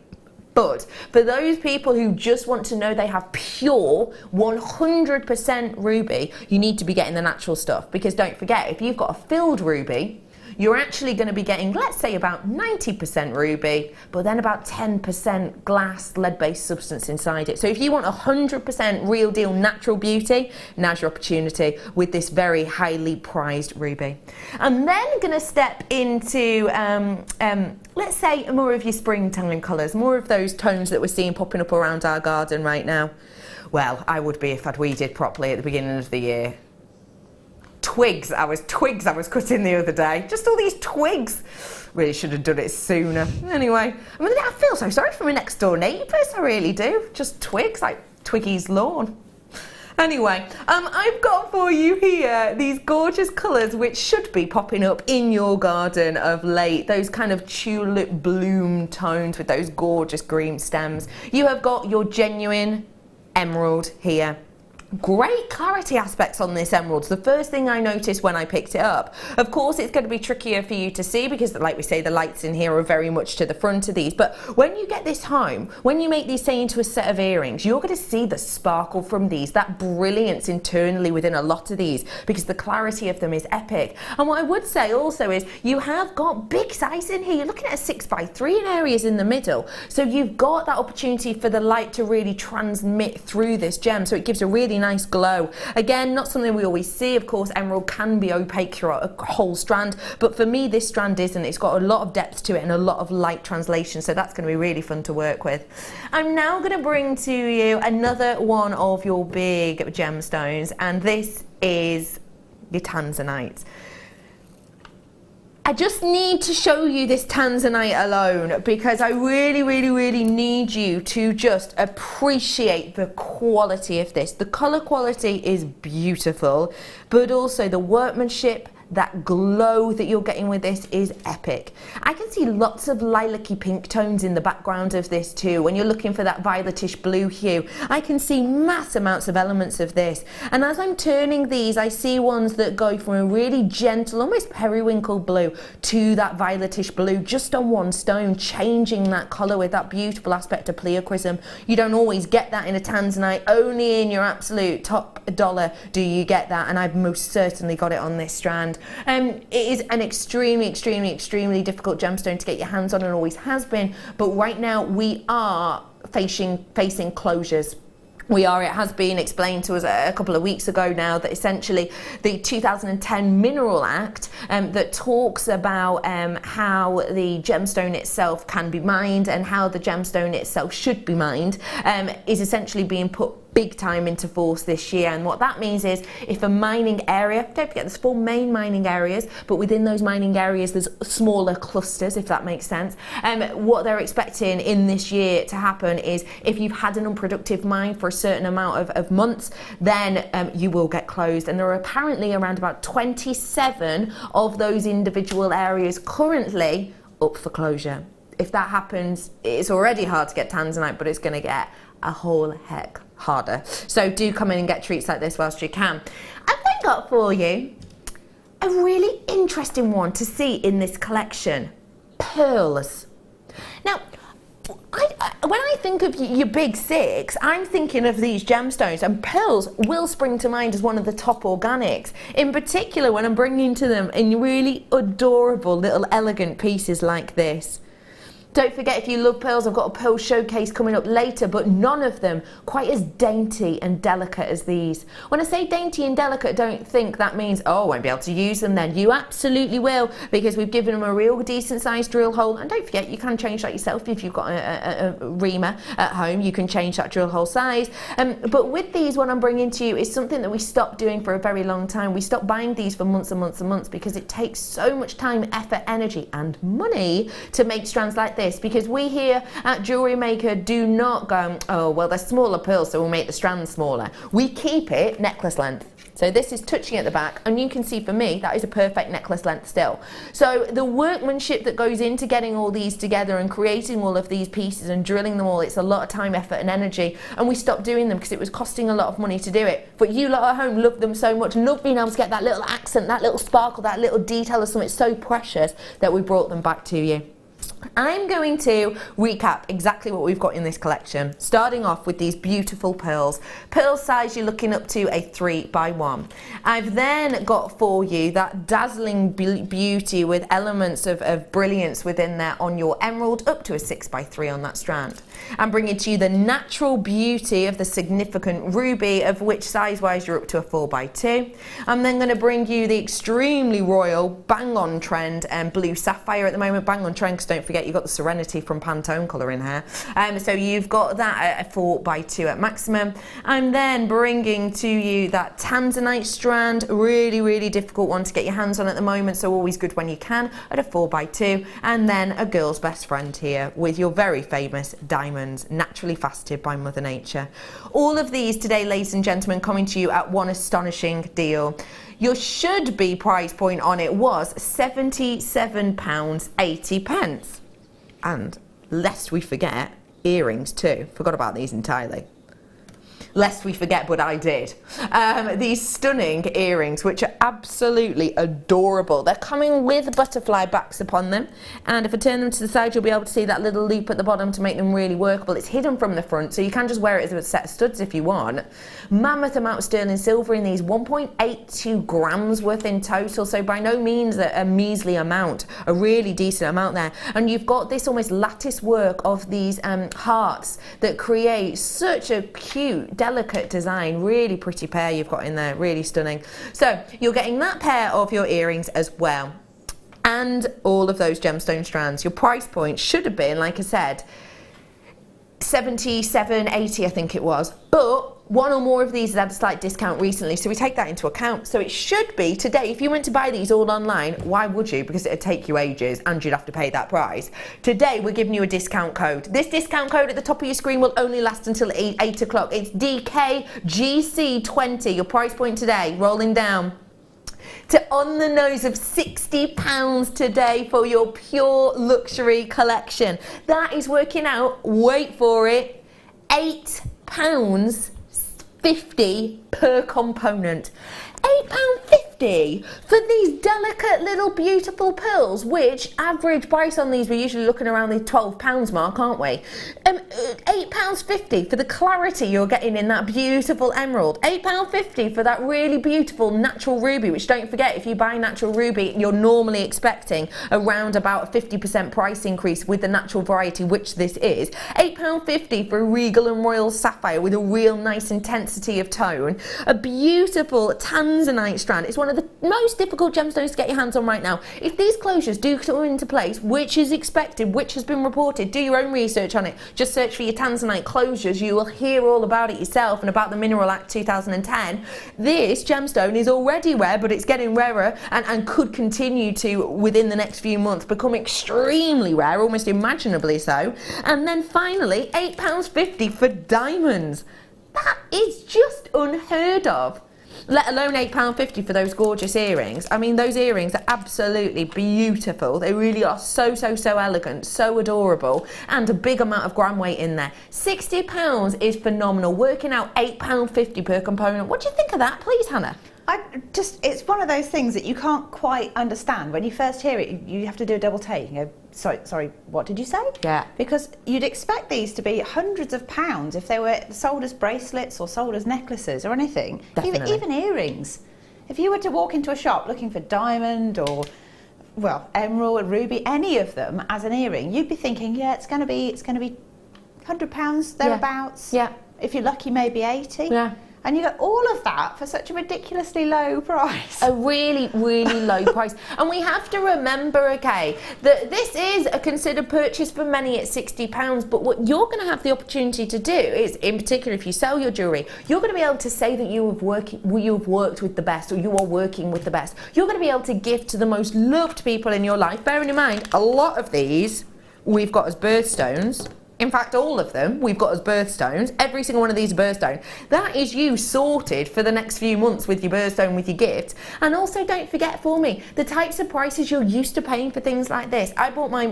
But for those people who just want to know they have pure 100% ruby, you need to be getting the natural stuff, because don't forget, if you've got a filled ruby, you're actually going to be getting, let's say, about 90% ruby, but then about 10% glass, lead-based substance inside it. So if you want 100% real deal natural beauty, now's your opportunity with this very highly prized ruby. I'm then going to step into, let's say, more of your springtime colours, more of those tones that we're seeing popping up around our garden right now. Well, I would be if I'd weeded properly at the beginning of the year. Twigs I was cutting the other day. Just all these twigs. Really should have done it sooner. Anyway, I mean, I feel so sorry for my next door neighbours, I really do. Just twigs, like Twiggy's lawn. Anyway, I've got for you here these gorgeous colours which should be popping up in your garden of late. Those kind of tulip bloom tones with those gorgeous green stems. You have got your genuine emerald here. Great clarity aspects on this emerald. It's the first thing I noticed when I picked it up. Of course, it's going to be trickier for you to see because, like we say, the lights in here are very much to the front of these. But when you get this home, when you make these, say, into a set of earrings, you're going to see the sparkle from these, that brilliance internally within a lot of these, because the clarity of them is epic. And what I would say also is you have got big size in here. You're looking at a 6x3 in areas in the middle. So you've got that opportunity for the light to really transmit through this gem. So it gives a really nice glow. Again, not something we always see. Of course, emerald can be opaque throughout a whole strand, but for me this strand isn't. It's got a lot of depth to it and a lot of light translation, so that's going to be really fun to work with. I'm now going to bring to you another one of your big gemstones, and this is your tanzanite. I just need to show you this tanzanite alone because I really need you to just appreciate the quality of this. The colour quality is beautiful, but also the workmanship, that glow that you're getting with this is epic. I can see lots of lilac-y pink tones in the background of this too. When you're looking for that violetish blue hue, I can see mass amounts of elements of this. And as I'm turning these, I see ones that go from a really gentle, almost periwinkle blue to that violetish blue just on one stone, changing that colour with that beautiful aspect of pleochrysm. You don't always get that in a tanzanite. Only in your absolute top dollar do you get that, and I've most certainly got it on this strand. It is an extremely difficult gemstone to get your hands on, and always has been, but right now we are facing closures. It has been explained to us a couple of weeks ago now that essentially the 2010 Mineral Act that talks about how the gemstone itself can be mined and how the gemstone itself should be mined is essentially being put big time into force this year. And what that means is if a mining area, don't forget there's 4 main mining areas, but within those mining areas there's smaller clusters, if that makes sense. What they're expecting in this year to happen is if you've had an unproductive mine for a certain amount of months, then you will get closed. And there are apparently around about 27 of those individual areas currently up for closure. If that happens, it's already hard to get tanzanite, but it's going to get a whole heck harder. So do come in and get treats like this whilst you can. I've then got for you a really interesting one to see in this collection: pearls. Now, when I think of your big 6, I'm thinking of these gemstones, and pearls will spring to mind as one of the top organics, in particular when I'm bringing to them in really adorable little elegant pieces like this. Don't forget, if you love pearls, I've got a pearl showcase coming up later, but none of them quite as dainty and delicate as these. When I say dainty and delicate, don't think that means, oh, I won't be able to use them then. You absolutely will, because we've given them a real decent sized drill hole. And don't forget, you can change that yourself if you've got a reamer at home. You can change that drill hole size. But with these, what I'm bringing to you is something that we stopped doing for a very long time. We stopped buying these for months and months and months because it takes so much time, effort, energy and money to make strands like this. Because we here at Jewellery Maker do not go, oh, well, they're smaller pearls, so we'll make the strands smaller. We keep it necklace length. So this is touching at the back, and you can see for me, that is a perfect necklace length still. So the workmanship that goes into getting all these together and creating all of these pieces and drilling them all, it's a lot of time, effort and energy, and we stopped doing them because it was costing a lot of money to do it. But you lot at home love them so much, love being able to get that little accent, that little sparkle, that little detail of something so precious that we brought them back to you. I'm going to recap exactly what we've got in this collection, starting off with these beautiful pearls. Pearl size, you're looking up to a 3x1. I've then got for you that dazzling beauty with elements of brilliance within there on your emerald, up to a 6x3 on that strand. I'm bringing to you the natural beauty of the significant ruby, of which size-wise you're up to a 4x2. I'm then going to bring you the extremely royal bang-on trend blue sapphire at the moment. Bang-on trend, because don't forget you've got the Serenity from Pantone colour in here. So you've got that at a 4x2 at maximum. I'm then bringing to you that tanzanite strand, really difficult one to get your hands on at the moment, so always good when you can, at a 4x2. And then a girl's best friend here with your very famous diamonds, naturally faceted by Mother Nature. All of these today, ladies and gentlemen, coming to you at one astonishing deal. Your should-be price point on it was £77.80. And lest we forget, earrings too. Forgot about these entirely. Lest we forget, but I did. These stunning earrings, which are absolutely adorable. They're coming with butterfly backs upon them. And if I turn them to the side, you'll be able to see that little loop at the bottom to make them really workable. It's hidden from the front, so you can just wear it as a set of studs if you want. Mammoth amount of sterling silver in these, 1.82 grams worth in total. So by no means a measly amount, a really decent amount there. And you've got this almost lattice work of these hearts that create such a cute, delicate design. Really pretty pair you've got in there, really stunning. So you're getting that pair of your earrings as well, and all of those gemstone strands. Your price point should have been, like I said, 77.80 I think it was, but one or more of these had a slight discount recently, so we take that into account. So it should be today, if you went to buy these all online, why would you? Because it'd take you ages and you'd have to pay that price. Today we're giving you a discount code. This discount code at the top of your screen will only last until 8 o'clock. It's DKGC20, your price point today, rolling down to on the nose of £60 today for your pure luxury collection. That is working out, wait for it, £8.50 per component. £8.50 for these delicate little beautiful pearls, which average price on these, we're usually looking around the £12 mark, aren't we? £8.50 for the clarity you're getting in that beautiful emerald. £8.50 for that really beautiful natural ruby, which don't forget, if you buy natural ruby, you're normally expecting around about a 50% price increase with the natural variety, which this is. £8.50 for a regal and royal sapphire with a real nice intensity of tone. A beautiful tanzanite strand. It's one of the most difficult gemstones to get your hands on right now. If these closures do come into place, which is expected, which has been reported, do your own research on it. Just search for your tanzanite closures. You will hear all about it yourself and about the Mineral Act 2010. This gemstone is already rare, but it's getting rarer and could continue to, within the next few months, become extremely rare, almost imaginably so. And then finally, £8.50 for diamonds. That is just unheard of. Let alone £8.50 for those gorgeous earrings. I mean, those earrings are absolutely beautiful. They really are so elegant, so adorable, and a big amount of gram weight in there. £60 is phenomenal, working out £8.50 per component. What do you think of that, please, Hannah? It's one of those things that you can't quite understand. When you first hear it, you have to do a double take. You go, sorry, what did you say? Yeah. Because you'd expect these to be hundreds of pounds if they were sold as bracelets or sold as necklaces or anything. Definitely. Even earrings. If you were to walk into a shop looking for diamond or, well, emerald, ruby, any of them as an earring, you'd be thinking, yeah, it's going to be £100 thereabouts. Yeah. If you're lucky, maybe 80. Yeah. And you get all of that for such a ridiculously low price. A really low price. And we have to remember, okay, that this is a considered purchase for many at £60, but what you're going to have the opportunity to do is, in particular if you sell your jewellery, you're going to be able to say that you've worked with the best, or you are working with the best. You're going to be able to give to the most loved people in your life. Bearing in mind, a lot of these we've got as birthstones. In fact, all of them we've got as birthstones. Every single one of these are birthstone. That is you sorted for the next few months with your birthstone, with your gift. And also, don't forget for me, the types of prices you're used to paying for things like this. I bought my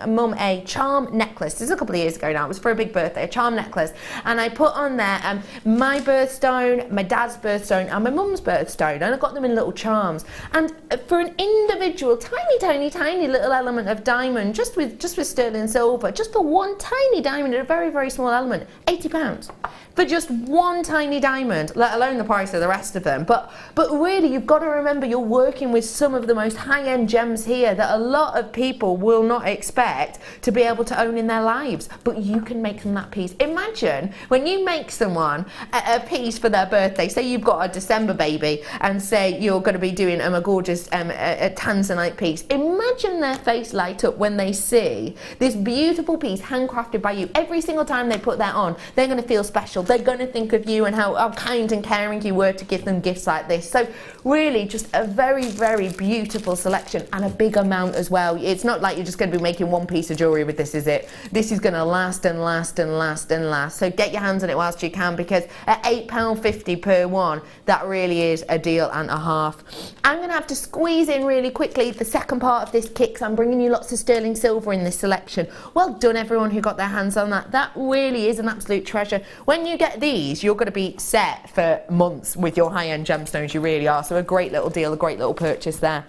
mum a charm necklace. This is a couple of years ago now. It was for a big birthday, a charm necklace. And I put on there my birthstone, my dad's birthstone, and my mum's birthstone. And I got them in little charms. And for an individual, tiny little element of diamond, just with sterling silver, just for one tiny diamond at a very small element, £80 for just one tiny diamond, let alone the price of the rest of them. But really, you've got to remember, you're working with some of the most high-end gems here that a lot of people will not expect to be able to own in their lives, but you can make them that piece. Imagine when you make someone a piece for their birthday, say you've got a December baby, and say you're going to be doing a gorgeous a tanzanite piece. Imagine their face light up when they see this beautiful piece handcrafted by you. Every single time they put that on, they're going to feel special. They're going to think of you and how kind and caring you were to give them gifts like this. So really, just a very beautiful selection, and a big amount as well. It's not like you're just going to be making one piece of jewellery with this, is it? This is going to last and last and last and last. So get your hands on it whilst you can, because at £8.50 per one, that really is a deal and a half. I'm going to have to squeeze in really quickly the second part of this kit, because I'm bringing you lots of sterling silver in this selection. Well done everyone who got their hands on that. That really is an absolute treasure. When you get these, you're going to be set for months with your high-end gemstones. You really are. So a great little deal, a great little purchase there.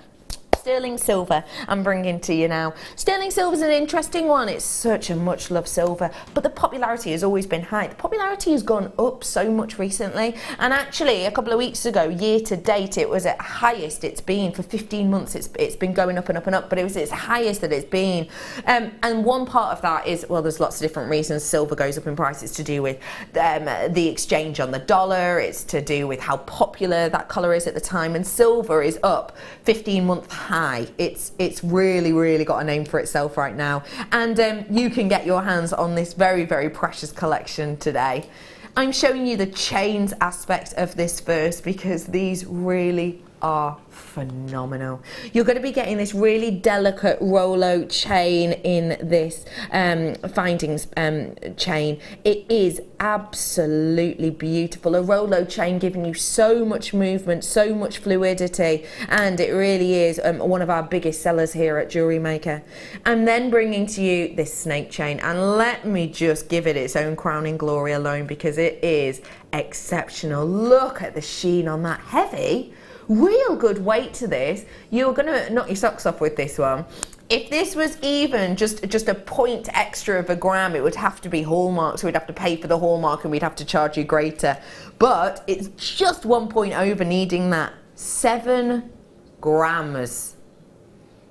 Sterling silver I'm bringing to you now. Sterling silver is an interesting one. It's such a much loved silver, but the popularity has always been high. The popularity has gone up so much recently, and actually a couple of weeks ago, year to date, it was at highest it's been for 15 months. It's been going up and up and up, but it was its highest that it's been. And one part of that is, well, there's lots of different reasons silver goes up in price. It's to do with the exchange on the dollar. It's to do with how popular that colour is at the time, and silver is up 15-month high high. It's really got a name for itself right now. And you can get your hands on this very, very precious collection today. I'm showing you the chains aspect of this first because these really are phenomenal. You're going to be getting this really delicate Rolo chain in this findings chain. It is absolutely beautiful. A Rolo chain giving you so much movement, so much fluidity, and it really is one of our biggest sellers here at Jewellery Maker. And then bringing to you this snake chain, and let me just give it its own crowning glory alone because it is exceptional. Look at the sheen on that. Heavy. Real good weight to this. You're gonna knock your socks off with this one. If this was even just a point extra of a gram, it would have to be hallmark, so we'd have to pay for the hallmark and we'd have to charge you greater. But it's just 1 point over needing that. 7 grams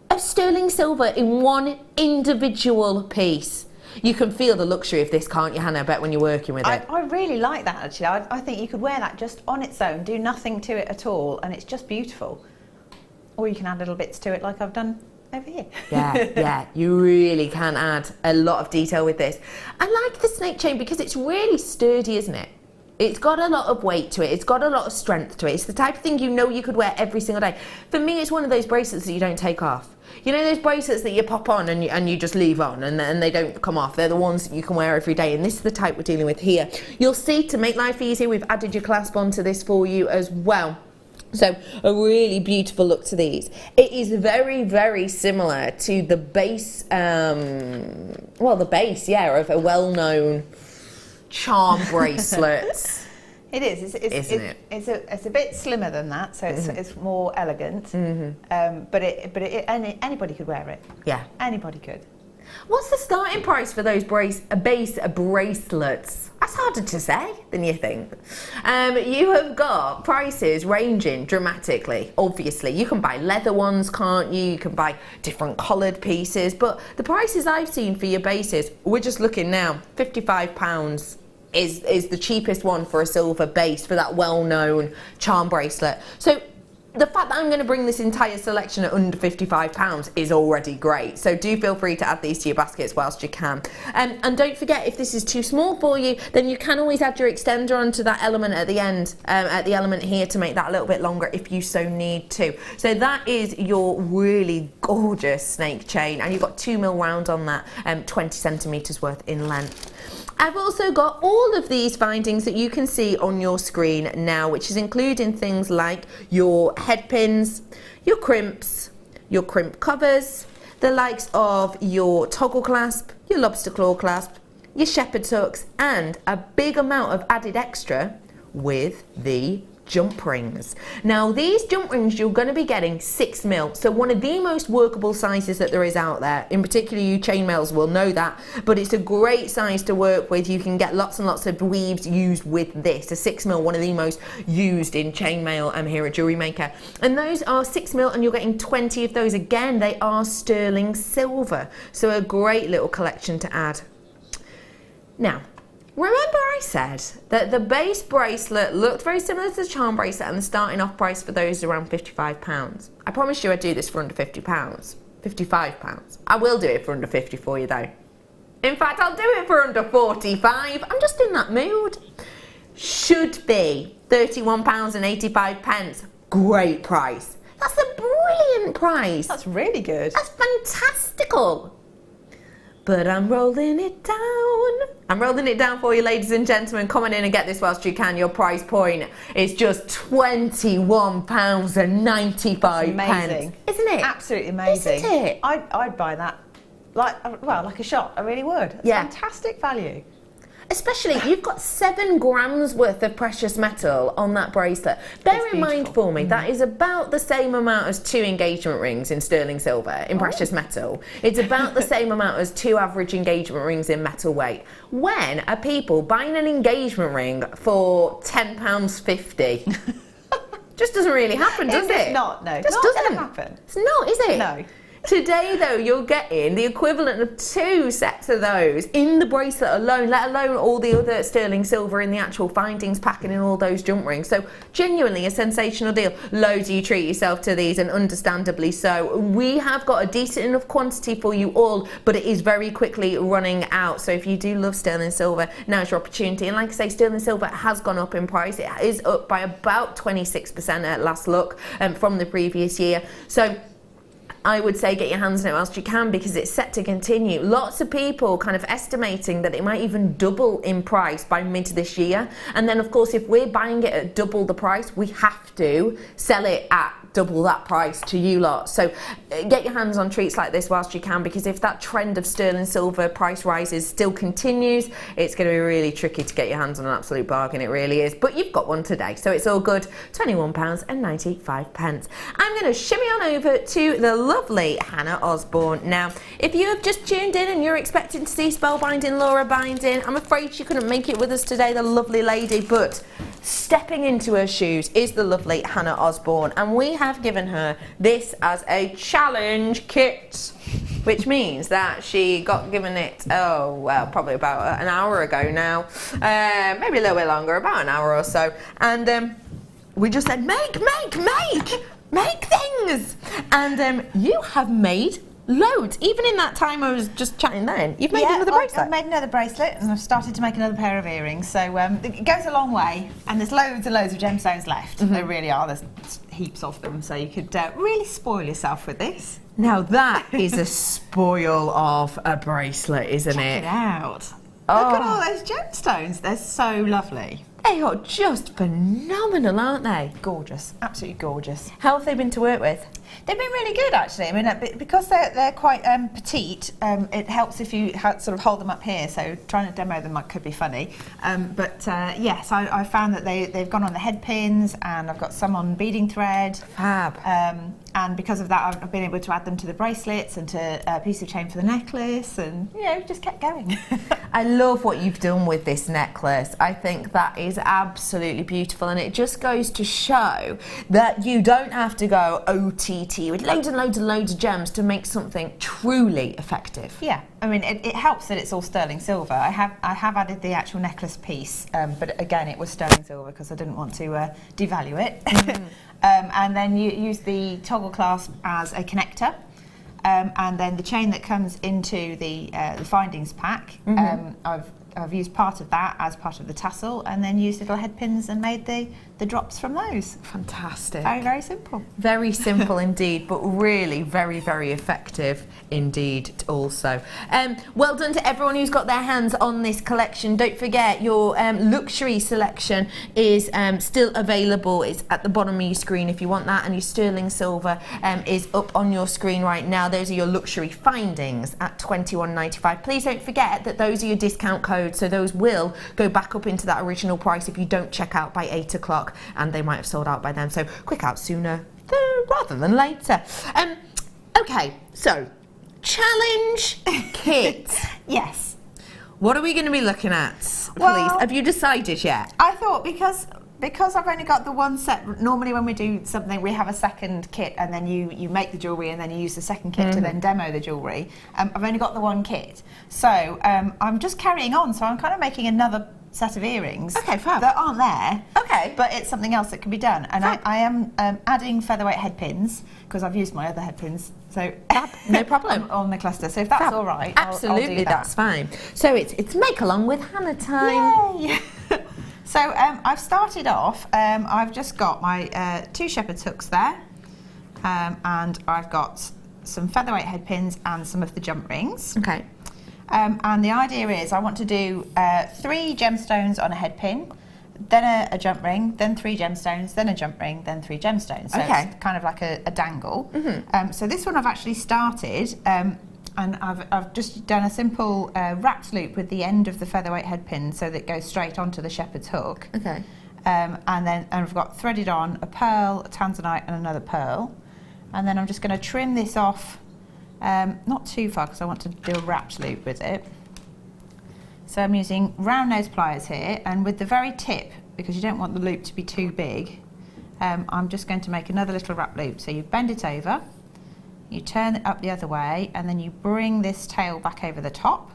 of sterling silver in one individual piece. You can feel the luxury of this, can't you, Hannah? I bet when you're working with it. I really like that, actually. I think you could wear that just on its own, do nothing to it at all, and it's just beautiful. Or you can add little bits to it like I've done over here. Yeah, you really can add a lot of detail with this. I like the snake chain because it's really sturdy, isn't it? It's got a lot of weight to it. It's got a lot of strength to it. It's the type of thing you know you could wear every single day. For me, it's one of those bracelets that you don't take off. You know those bracelets that you pop on and you just leave on and they don't come off. They're the ones that you can wear every day, and this is the type we're dealing with here. You'll see, to make life easier, we've added your clasp onto this for you as well. So a really beautiful look to these. It is very, very similar to the base, the base, of a well-known charm bracelet. It is. It's a bit slimmer than that, so it's more elegant. But anybody could wear it. Yeah, anybody could. What's the starting price for those base bracelets? That's harder to say than you think. You have got prices ranging dramatically. Obviously, you can buy leather ones, can't you? You can buy different coloured pieces, but the prices I've seen for your bases, we're just looking now, £55 is the cheapest one for a silver base for that well-known charm bracelet. So the fact that I'm going to bring this entire selection at under £55 is already great. So do feel free to add these to your baskets whilst you can. And don't forget, if this is too small for you, then you can always add your extender onto that element at the end, at the element here, to make that a little bit longer if you so need to. So that is your really gorgeous snake chain, and you've got 2mm round on that, 20 centimetres worth in length. I've also got all of these findings that you can see on your screen now, which is including things like your head pins, your crimps, your crimp covers, the likes of your toggle clasp, your lobster claw clasp, your shepherd's hooks, and a big amount of added extra with the jump rings. Now these jump rings, you're going to be getting 6mm, so one of the most workable sizes that there is out there. In particular, you chainmails will know that, but it's a great size to work with. You can get lots and lots of weaves used with this. A 6mm, one of the most used in chainmail here at Jewellery Maker, and those are 6mm, and you're getting 20 of those. Again, they are sterling silver, so a great little collection to add. Now, remember I said that the base bracelet looked very similar to the charm bracelet, and the starting off price for those is around £55. I promised you I'd do this for under £50. £55. I will do it for under 50 for you though. In fact, I'll do it for under 45. I'm just in that mood. Should be £31.85. Great price. That's a brilliant price. That's really good. That's fantastical. But I'm rolling it down. I'm rolling it down for you, ladies and gentlemen. Come on in and get this whilst you can. Your price point is just £21.95. Amazing. Isn't it? Absolutely amazing. Isn't it? I'd buy that like a shot. I really would. It's fantastic value. Especially, you've got 7 grams worth of precious metal on that bracelet. Bear in mind for me, that is about the same amount as 2 engagement rings in sterling silver, in precious metal. It's about the same amount as 2 average engagement rings in metal weight. When are people buying an engagement ring for £10.50? Just doesn't really happen, does it? It's not, no. Just not doesn't gonna happen. It's not, is it? No. Today, though, you're getting the equivalent of 2 sets of those in the bracelet alone, let alone all the other sterling silver in the actual findings pack and in all those jump rings. So, genuinely a sensational deal. Loads of you treat yourself to these, and understandably so. We have got a decent enough quantity for you all, but it is very quickly running out. So, if you do love sterling silver, now's your opportunity. And like I say, sterling silver has gone up in price. It is up by about 26% at last look from the previous year. So, I would say get your hands on it whilst you can, because it's set to continue. Lots of people kind of estimating that it might even double in price by mid this year. And then, of course, if we're buying it at double the price, we have to sell it at double that price to you lot. So get your hands on treats like this whilst you can, because if that trend of sterling silver price rises still continues, it's going to be really tricky to get your hands on an absolute bargain. It really is. But you've got one today, so it's all good. £21.95. I'm going to shimmy on over to the lovely Hannah Osborne. Now, if you have just tuned in and you're expecting to see Spellbinding Laura Binding, I'm afraid she couldn't make it with us today, the lovely lady, but stepping into her shoes is the lovely Hannah Osborne, and we have given her this as a challenge kit, which means that she got given it, oh well, probably about an hour ago now, maybe a little bit longer, about an hour or so, and we just said make things, and you have made loads. Even in that time I was just chatting then, you've made another bracelet. I've made another bracelet, and I've started to make another pair of earrings. So it goes a long way, and there's loads and loads of gemstones left. There really are. There's heaps of them. So you could really spoil yourself with this. Now that is a spoil of a bracelet, isn't Check it? it out. Look at all those gemstones. They're so lovely. They are just phenomenal, aren't they? Gorgeous. Absolutely gorgeous. How have they been to work with? They've been really good, actually. I mean, because they're quite petite, it helps if you sort of hold them up here, so trying to demo them could be funny. Yes, I found that they've gone on the head pins, and I've got some on beading thread. Fab. And because of that, I've been able to add them to the bracelets and to a piece of chain for the necklace, and, you know, just kept going. I love what you've done with this necklace. I think that is absolutely beautiful, and it just goes to show that you don't have to go OTT with loads and loads and loads of gems to make something truly effective. Yeah, I mean, it helps that it's all sterling silver. I have added the actual necklace piece, but again, it was sterling silver because I didn't want to devalue it. And then you use the toggle clasp as a connector. And then the chain that comes into the findings pack, I've used part of that as part of the tassel, and then used little head pins and made the drops from those. Fantastic. Very, very simple. Very simple indeed, but really very, very effective indeed also. Well done to everyone who's got their hands on this collection. Don't forget, your luxury selection is still available. It's at the bottom of your screen if you want that, and your sterling silver is up on your screen right now. Those are your luxury findings at £21.95. Please don't forget that those are your discount codes, so those will go back up into that original price if you don't check out by 8 o'clock, and they might have sold out by then, so quick out sooner rather than later. Okay, so challenge kit. Yes. What are we going to be looking at, please? Well, have you decided yet? I thought because I've only got the one set, normally when we do something we have a second kit, and then you make the jewellery and then you use the second kit to then demo the jewellery. I've only got the one kit, so I'm just carrying on, so I'm kind of making another set of earrings. Okay, fab. That aren't there. Okay. But it's something else that can be done, and I am adding featherweight head pins because I've used my other head pins, so fab. No problem. on the cluster, so if that's all right, absolutely, I'll do that. that's fine. So it's make along with Hannah time. Yay! So I've started off, I've just got my 2 shepherd's hooks there, and I've got some featherweight head pins and some of the jump rings. Okay. And the idea is I want to do 3 gemstones on a head pin, then a jump ring, then 3 gemstones, then a jump ring, then 3 gemstones. So it's kind of like a dangle. So this one I've actually started, and I've just done a simple wrapped loop with the end of the featherweight head pin so that it goes straight onto the shepherd's hook. Okay. And then I've got threaded on a pearl, a tanzanite and another pearl. And then I'm just going to trim this off, not too far because I want to do a wrapped loop with it. So I'm using round nose pliers here, and with the very tip, because you don't want the loop to be too big, I'm just going to make another little wrap loop. So you bend it over, you turn it up the other way, and then you bring this tail back over the top,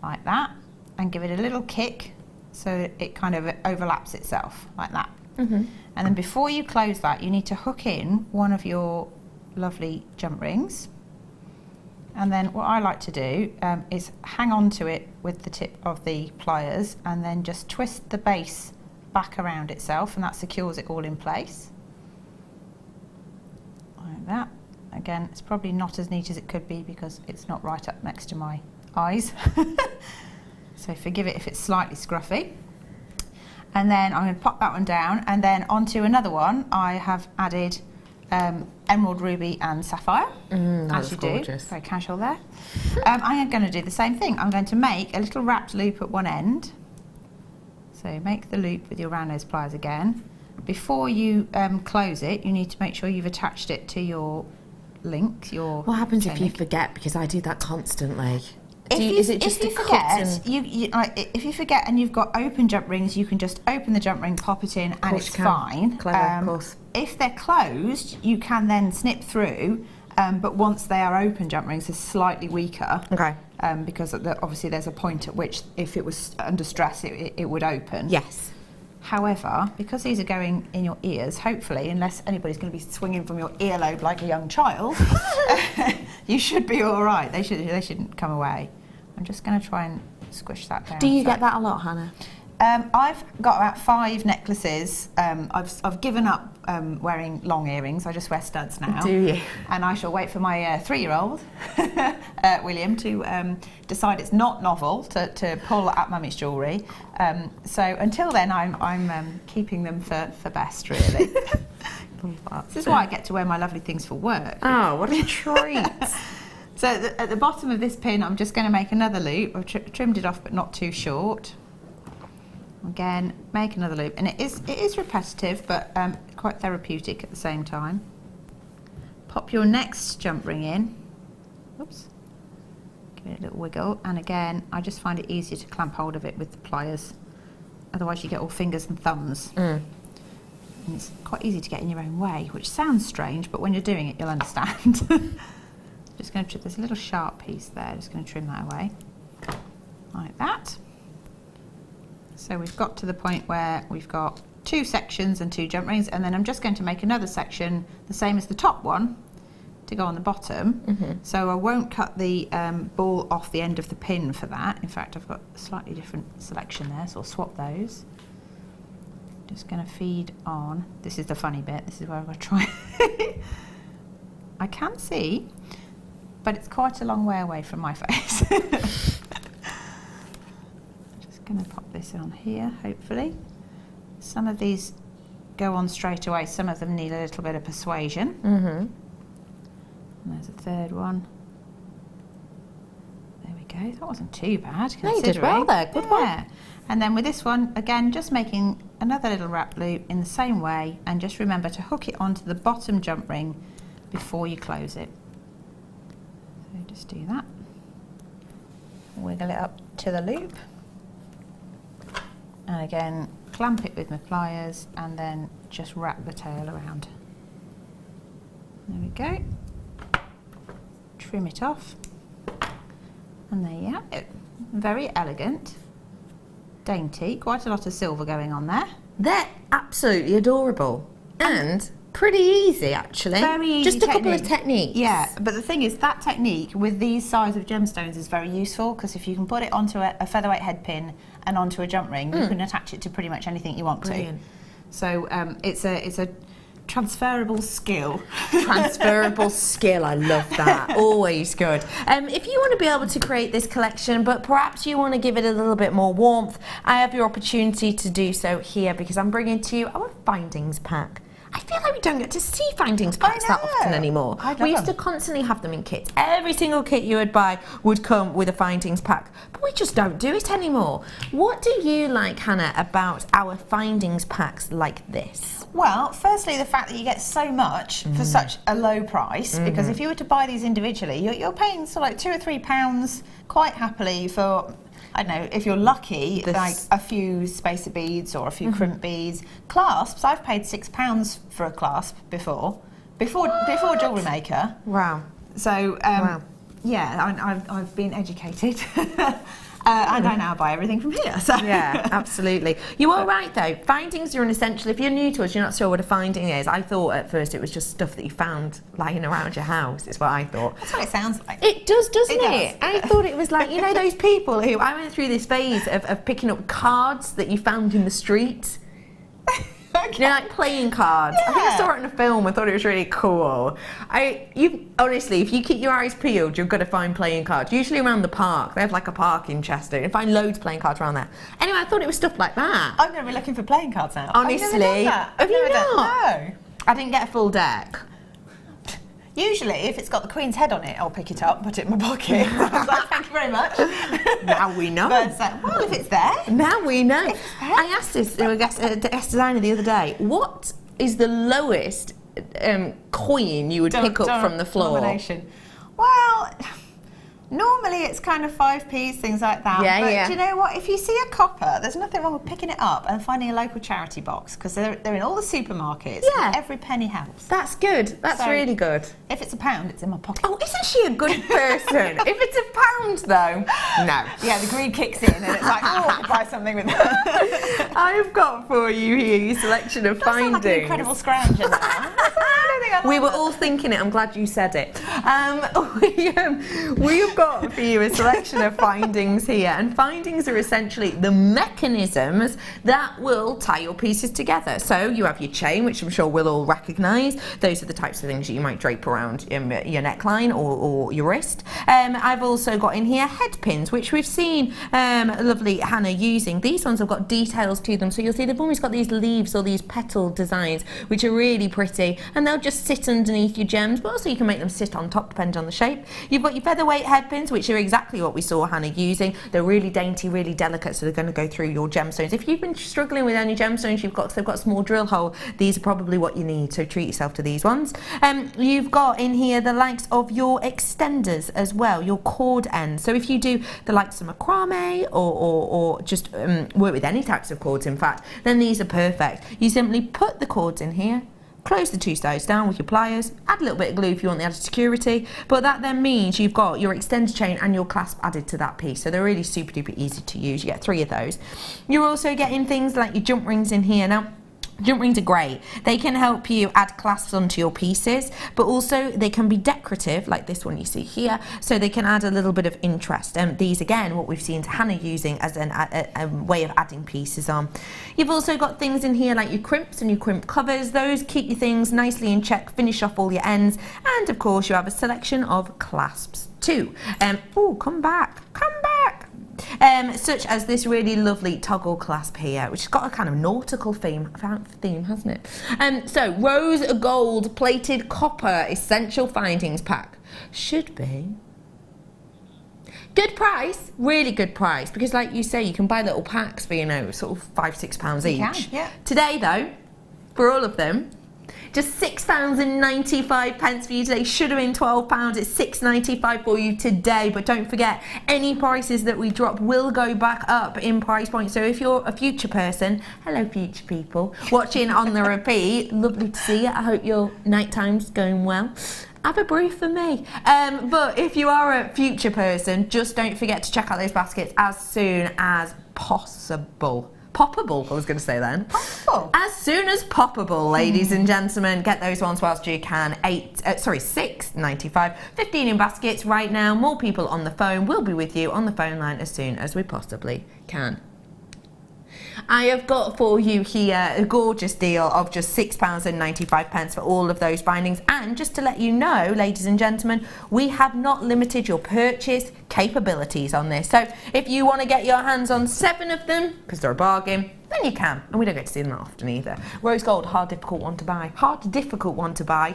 like that, and give it a little kick so it kind of overlaps itself, like that. And then before you close that, you need to hook in one of your lovely jump rings. And then what I like to do is hang on to it with the tip of the pliers and then just twist the base back around itself, and that secures it all in place. Like that. Again, it's probably not as neat as it could be because it's not right up next to my eyes. So forgive it if it's slightly scruffy. And then I'm going to pop that one down, and then onto another one I have added emerald, ruby and sapphire, as you gorgeous. do. Very casual there. I'm going to do the same thing. I'm going to make a little wrapped loop at one end. So make the loop with your round nose pliers again. Before you close it, you need to make sure you've attached it to your link. What happens if you forget? Because I do that constantly. If you forget and you've got open jump rings, you can just open the jump ring, pop it in, and it's fine. Clever, of course. If they're closed, you can then snip through, but once they are open jump rings, it's slightly weaker. Okay. Because obviously there's a point at which, if it was under stress, it would open. Yes. However, because these are going in your ears, hopefully, unless anybody's going to be swinging from your earlobe like a young child, you should be all right. They shouldn't come away. I'm just going to try and squish that down. Do you get that a lot, Hannah? I've got about 5 necklaces. I've given up wearing long earrings. I just wear studs now. Do you? And I shall wait for my 3-year-old, William, to decide it's not novel to pull at Mummy's jewellery. So until then, I'm keeping them for best, really. This is why I get to wear my lovely things for work. Oh, what a treat. So at the bottom of this pin, I'm just going to make another loop. I've trimmed it off, but not too short. Again, make another loop, and it is repetitive, but quite therapeutic at the same time. Pop your next jump ring in. Oops. Give it a little wiggle, and again, I just find it easier to clamp hold of it with the pliers. Otherwise, you get all fingers and thumbs. And it's quite easy to get in your own way, which sounds strange, but when you're doing it, you'll understand. Just going to trim, there's a little sharp piece there, just going to trim that away, like that. So we've got to the point where we've got 2 sections and 2 jump rings, and then I'm just going to make another section, the same as the top one, to go on the bottom. So I won't cut the ball off the end of the pin for that. In fact, I've got a slightly different selection there, so I'll swap those. Just going to feed on. This is the funny bit, this is where I'm going to try. I can see, but it's quite a long way away from my face. Just going to pop this on here, hopefully. Some of these go on straight away, some of them need a little bit of persuasion. And there's a third one. There we go, that wasn't too bad. No, you did well there, good one. And then with this one, again, just making another little wrap loop in the same way, and just remember to hook it onto the bottom jump ring before you close it. So just do that. Wiggle it up to the loop. And again, clamp it with my pliers and then just wrap the tail around. There we go. Trim it off. And there you have it. Very elegant, dainty, quite a lot of silver going on there. They're absolutely adorable. And pretty easy, actually. Very easy. Just a couple of techniques. Yeah, but the thing is, that technique with these size of gemstones is very useful, because if you can put it onto a featherweight head pin and onto a jump ring, you can attach it to pretty much anything you want to. So it's a transferable skill. Transferable skill, I love that. Always good. If you want to be able to create this collection, but perhaps you want to give it a little bit more warmth, I have your opportunity to do so here, because I'm bringing to you our findings pack. I feel like we don't get to see findings packs that often anymore. We used to constantly have them in kits. Every single kit you would buy would come with a findings pack, but we just don't do it anymore. What do you like, Hannah, about our findings packs like this? Well, firstly, the fact that you get so much for such a low price, because if you were to buy these individually, you're paying sort of like £2 or £3 quite happily for, I don't know, if you're lucky, like a few spacer beads or a few crimp beads. Clasps, I've paid £6 for a clasp before, before Jewellery Maker. Wow. So yeah, I've been educated. And I now buy everything from here. So Yeah, absolutely. You are right though. Findings are an essential. If you're new to us, you're not sure what a finding is. I thought at first it was just stuff that you found lying around your house. Is what I thought. That's what it sounds like. It does, doesn't it? It does. I thought it was like, you know, those people who I went through this phase of picking up cards that you found in the street. Okay. You know, like playing cards. I think I saw it in a film. I thought it was really cool. Honestly, if you keep your eyes peeled, you're going to find playing cards. Usually around the park. They have like a park in Chester. You find loads of playing cards around there. Anyway, I thought it was stuff like that. I'm going to be looking for playing cards now. Honestly, I've never done that. have you not? No. I didn't get a full deck. Usually, if it's got the Queen's head on it, I'll pick it up, put it in my pocket. Like, thank you very much. Now we know. But well, if it's there. Now we know. I asked this guest designer the other day, what is the lowest coin you would pick up from the floor? Domination. Well, normally it's kind of 5p's, things like that. Yeah, but yeah. do you know what? If you see a copper, there's nothing wrong with picking it up and finding a local charity box, because they're in all the supermarkets. Yeah. And every penny helps. That's good. That's So- really good. If it's £1, it's in my pocket. Oh, isn't she a good person? If it's £1 though, no. Yeah, the greed kicks in and it's like, oh, I could buy something with that. I've got for you here your selection of That sounds findings. like an incredible scrounger now. I don't think I We like were that. all thinking it. I'm glad you said it. We've got for you a selection of findings here, and findings are essentially the mechanisms that will tie your pieces together. So you have your chain, which I'm sure we'll all recognise. Those are the types of things that you might drape around your neckline or your wrist. I've also got in here head pins, which we've seen lovely Hannah using. These ones have got details to them, so you'll see they've always got these leaves or these petal designs, which are really pretty, and they'll just sit underneath your gems, but also you can make them sit on top depending on the shape. You've got your featherweight head pins, which are exactly what we saw Hannah using. They're really dainty, really delicate, so they're going to go through your gemstones. If you've been struggling with any gemstones they've got a small drill hole, these are probably what you need, so treat yourself to these ones. You've got in here the likes of your extenders as well, your cord ends. So if you do the likes of macrame or just work with any types of cords, in fact, then these are perfect. You simply put the cords in here, close the two sides down with your pliers, add a little bit of glue if you want the added security, but that then means you've got your extended chain and your clasp added to that piece, so they're really super duper easy to use. You get 3 of those. You're also getting things like your jump rings in here. Now, jump rings are great. They can help you add clasps onto your pieces, but also they can be decorative, like this one you see here, so they can add a little bit of interest. These, again, what we've seen Hannah using as a way of adding pieces on. You've also got things in here like your crimps and your crimp covers. Those keep your things nicely in check, finish off all your ends, and of course you have a selection of clasps too. Oh, come back. Such as this really lovely toggle clasp here, which has got a kind of nautical theme, hasn't it? So, rose gold plated copper essential findings pack should be good price, really good price, because like you say, you can buy little packs for, you know, sort of £5-6 each. You can, yeah. Today though, for all of them, just £6.95 for you today. Should have been £12. It's £6.95 for you today. But don't forget, any prices that we drop will go back up in price point. So if you're a future person, hello future people, watching on the repeat, lovely to see you. I hope your night time's going well. Have a brief for me. But if you are a future person, just don't forget to check out those baskets as soon as possible. Poppable, I was going to say then. Poppable. As soon as poppable, ladies and gentlemen. Get those ones whilst you can. $6.95. 15 in baskets right now. More people on the phone. We'll be with you on the phone line as soon as we possibly can. I have got for you here a gorgeous deal of just £6.95 for all of those bindings. And just to let you know, ladies and gentlemen, we have not limited your purchase capabilities on this. So if you want to get your hands on 7 of them, because they're a bargain, then you can. And we don't get to see them that often either. Rose gold, hard, difficult one to buy. Hard, difficult one to buy.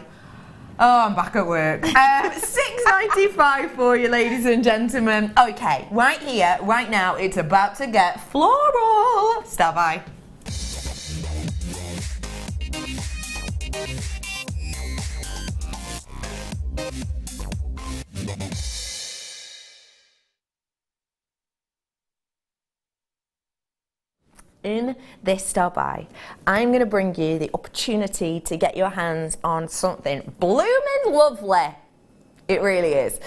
Oh, I'm back at work. £6.95 for you, ladies and gentlemen. Okay, right here, right now, it's about to get floral. Stand by. in this star buy, I'm going to bring you the opportunity to get your hands on something blooming lovely. It really is.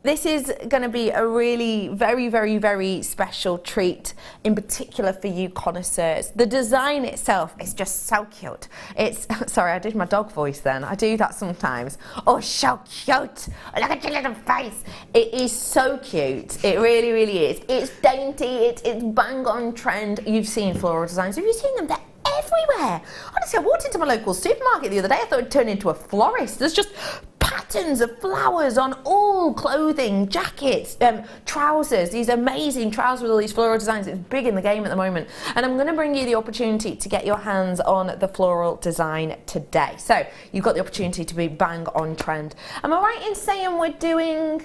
This is going to be a really very special treat, in particular for you connoisseurs. The design itself is just so cute. It's, sorry, I did my dog voice then. I do that sometimes. Oh, so cute. Look at your little face. It is so cute. It really is. It's dainty. It's bang on trend. You've seen floral designs. Have you seen them? They're everywhere. Honestly, I walked into my local supermarket the other day. I thought I'd turn into a florist. There's just patterns of flowers on all clothing, jackets, trousers, these amazing trousers with all these floral designs. It's big in the game at the moment. And I'm going to bring you the opportunity to get your hands on the floral design today. So you've got the opportunity to be bang on trend. Am I right in saying we're doing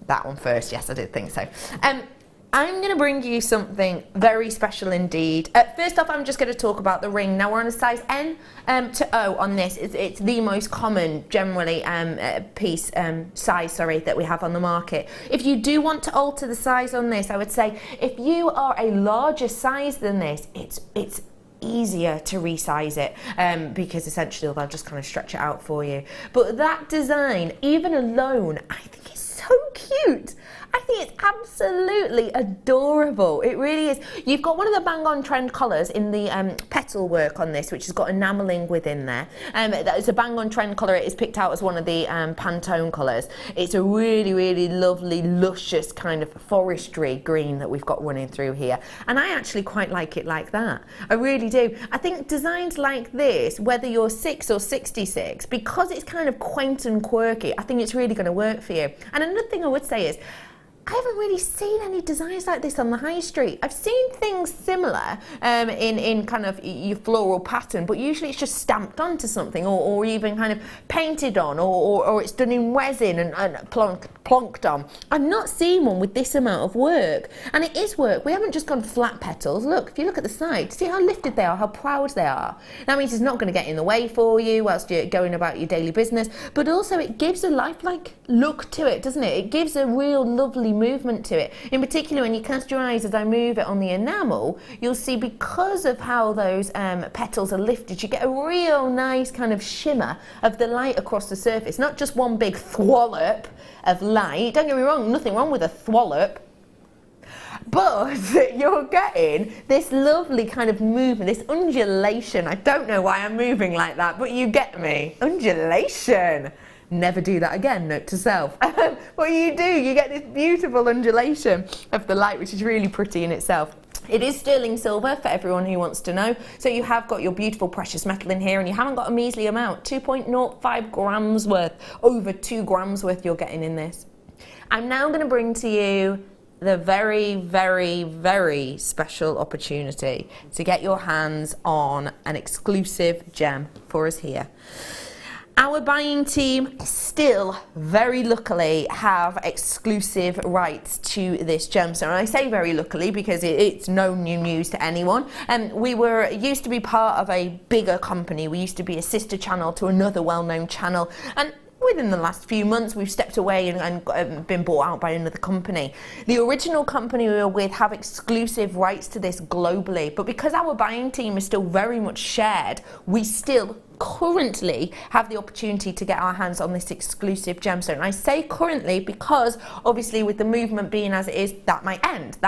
that one first? Yes, I did think so. I'm going to bring you something very special indeed. First off, I'm just going to talk about the ring. Now, we're on a size N to O on this. It's the most common, generally, size that we have on the market. If you do want to alter the size on this, I would say if you are a larger size than this, it's easier to resize it because essentially they'll just kind of stretch it out for you. But that design, even alone, I think is so cute. I think it's absolutely adorable. It really is. You've got one of the bang on trend colours in the petal work on this, which has got enamelling within there. It's a bang on trend colour. It is picked out as one of the Pantone colours. It's a really lovely, luscious kind of forestry green that we've got running through here. And I actually quite like it like that. I really do. I think designs like this, whether you're 6 or 66, because it's kind of quaint and quirky, I think it's really going to work for you. And another thing I would say is, I haven't really seen any designs like this on the high street. I've seen things similar in kind of your floral pattern, but usually it's just stamped onto something or even kind of painted on or it's done in resin and plonked on. I've not seen one with this amount of work. And it is work. We haven't just gone flat petals. Look, if you look at the side, see how lifted they are, how proud they are. That means it's not going to get in the way for you whilst you're going about your daily business, but also it gives a lifelike look to it, doesn't it? It gives a real lovely movement to it. In particular, when you cast your eyes as I move it on the enamel, you'll see because of how those petals are lifted, you get a real nice kind of shimmer of the light across the surface, not just one big thwallop of light. Don't get me wrong, nothing wrong with a thwallop, but you're getting this lovely kind of movement, this undulation. I don't know why I'm moving like that, but you get me. Undulation. Never do that again, note to self. But you do, you get this beautiful undulation of the light, which is really pretty in itself. It is sterling silver for everyone who wants to know. So you have got your beautiful precious metal in here and you haven't got a measly amount, 2.05 grams worth, over 2 grams worth you're getting in this. I'm now going to bring to you the very special opportunity to get your hands on an exclusive gem for us here. Our buying team still very luckily have exclusive rights to this gemstone. And I say very luckily because it's no new news to anyone. We used to be part of a bigger company. We used to be a sister channel to another well-known channel. And within the last few months, we've stepped away and been bought out by another company. The original company we were with have exclusive rights to this globally. But because our buying team is still very much shared, we still currently have the opportunity to get our hands on this exclusive gemstone. And I say currently because obviously with the movement being as it is, that might end.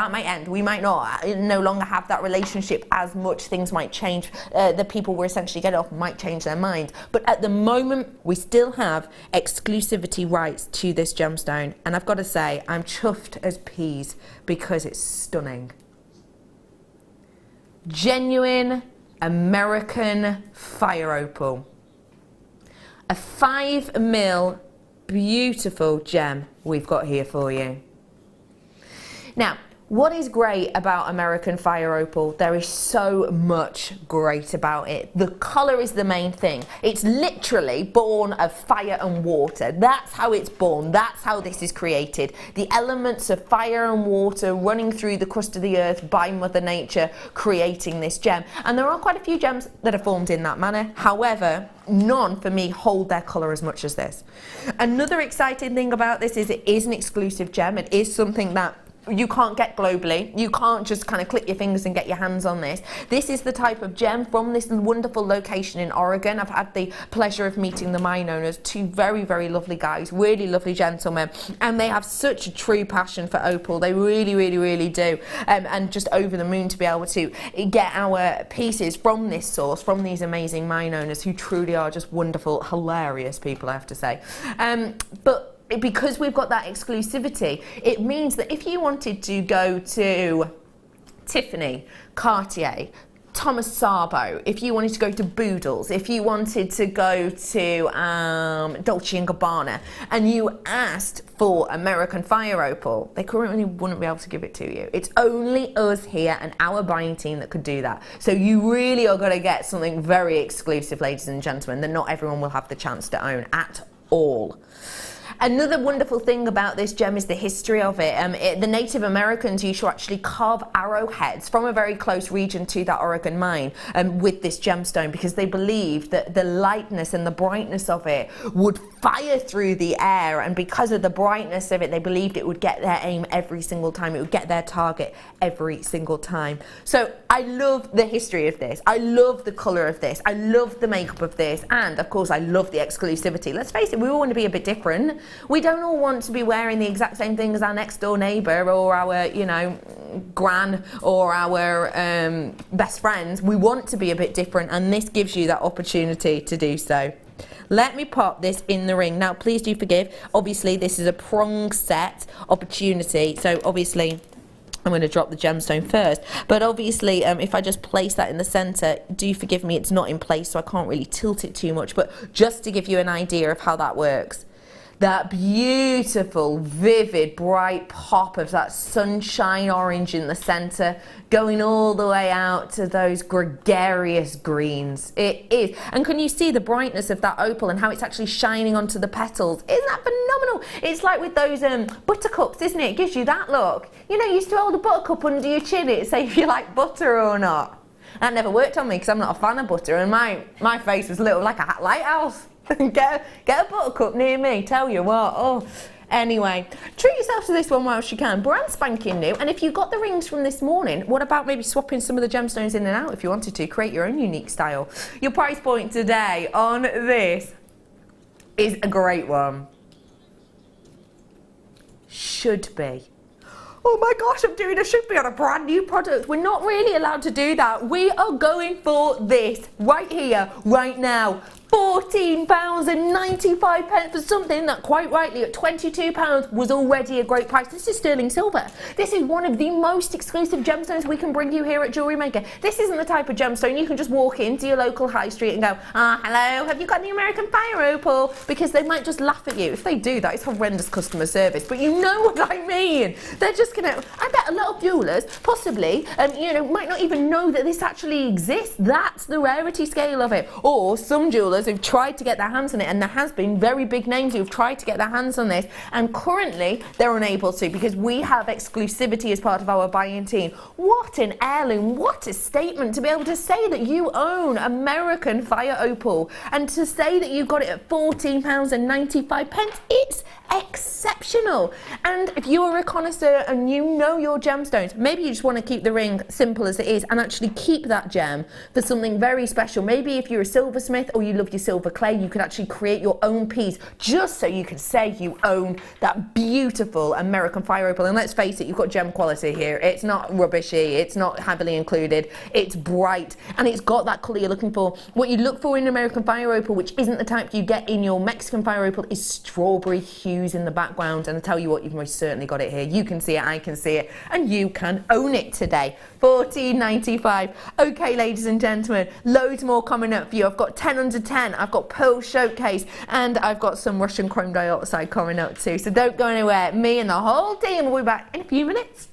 We might no longer have that relationship as much. Things might change. The people we're essentially getting off might change their minds. But at the moment, we still have exclusivity rights to this gemstone. And I've got to say, I'm chuffed as peas because it's stunning. Genuine American fire opal. A 5mm beautiful gem we've got here for you. Now, what is great about American fire opal? There is so much great about it. The colour is the main thing. It's literally born of fire and water. That's how it's born. That's how this is created. The elements of fire and water running through the crust of the earth by Mother Nature, creating this gem. And there are quite a few gems that are formed in that manner. However, none for me hold their colour as much as this. Another exciting thing about this is it is an exclusive gem. It is something that you can't get globally. You can't just kind of click your fingers and get your hands on this. This is the type of gem from this wonderful location in Oregon. I've had the pleasure of meeting the mine owners, two very, very lovely guys, really lovely gentlemen, and they have such a true passion for opal. They really, really, really do, and just over the moon to be able to get our pieces from this source, from these amazing mine owners who truly are just wonderful, hilarious people, I have to say. But because we've got that exclusivity, it means that if you wanted to go to Tiffany, Cartier, Thomas Sabo, if you wanted to go to Boodles, if you wanted to go to Dolce & Gabbana, and you asked for American Fire Opal, they currently wouldn't be able to give it to you. It's only us here and our buying team that could do that. So you really are going to get something very exclusive, ladies and gentlemen, that not everyone will have the chance to own at all. Another wonderful thing about this gem is the history of it. The Native Americans used to actually carve arrowheads from a very close region to that Oregon mine with this gemstone, because they believed that the lightness and the brightness of it would fire through the air, and because of the brightness of it, they believed it would get their aim every single time. It would get their target every single time. So I love the history of this. I love the colour of this. I love the makeup of this. And of course, I love the exclusivity. Let's face it, we all want to be a bit different. We don't all want to be wearing the exact same thing as our next door neighbour or our, you know, gran or our best friends. We want to be a bit different, and this gives you that opportunity to do so. Let me pop this in the ring. Now, please do forgive. Obviously, this is a prong set opportunity. So obviously, I'm going to drop the gemstone first, but obviously if I just place that in the center, do forgive me, it's not in place, so I can't really tilt it too much, but just to give you an idea of how that works. That beautiful, vivid, bright pop of that sunshine orange in the center, going all the way out to those gregarious greens. It is. And can you see the brightness of that opal and how it's actually shining onto the petals? Isn't that phenomenal? It's like with those buttercups, isn't it? It gives you that look. You know, you used to hold a buttercup under your chin, it say if you like butter or not. That never worked on me because I'm not a fan of butter, and my face was little like a lighthouse. Get a buttercup near me, tell you what. Oh, anyway, treat yourself to this one whilst you can. Brand spanking new, and if you got the rings from this morning, what about maybe swapping some of the gemstones in and out if you wanted to create your own unique style? Your price point today on this is a great one. Should be. Oh my gosh, I'm doing a should be on a brand new product. We're not really allowed to do that. We are going for this right here, right now. £14.95 for something that quite rightly at £22 was already a great price. This is sterling silver. This is one of the most exclusive gemstones we can bring you here at Jewellery Maker. This isn't the type of gemstone you can just walk into your local high street and go, hello, have you got any American Fire Opal? Because they might just laugh at you. If they do, that is horrendous customer service, but you know what I mean. They're just gonna, I bet a lot of jewellers possibly, you know, might not even know that this actually exists. That's the rarity scale of it. Or some jewellers who've tried to get their hands on it, and there has been very big names who've tried to get their hands on this, and currently they're unable to because we have exclusivity as part of our buying team. What an heirloom, what a statement to be able to say that you own American Fire Opal, and to say that you got it at £14.95. It's exceptional. And if you are a connoisseur and you know your gemstones, maybe you just want to keep the ring simple as it is and actually keep that gem for something very special. Maybe if you're a silversmith or you love your silver clay, you could actually create your own piece just so you can say you own that beautiful American Fire Opal. And let's face it, you've got gem quality here. It's not rubbishy, it's not heavily included, it's bright, and it's got that colour you're looking for. What you look for in American Fire Opal, which isn't the type you get in your Mexican Fire Opal, is strawberry hues in the background. And I tell you what, you've most certainly got it here. You can see it, I can see it, and you can own it today. £14.95. Okay, ladies and gentlemen, loads more coming up for you. I've got 10 under 10, I've got Pearl Showcase, and I've got some Russian chrome dioxide coming up too. So don't go anywhere. Me and the whole team will be back in a few minutes.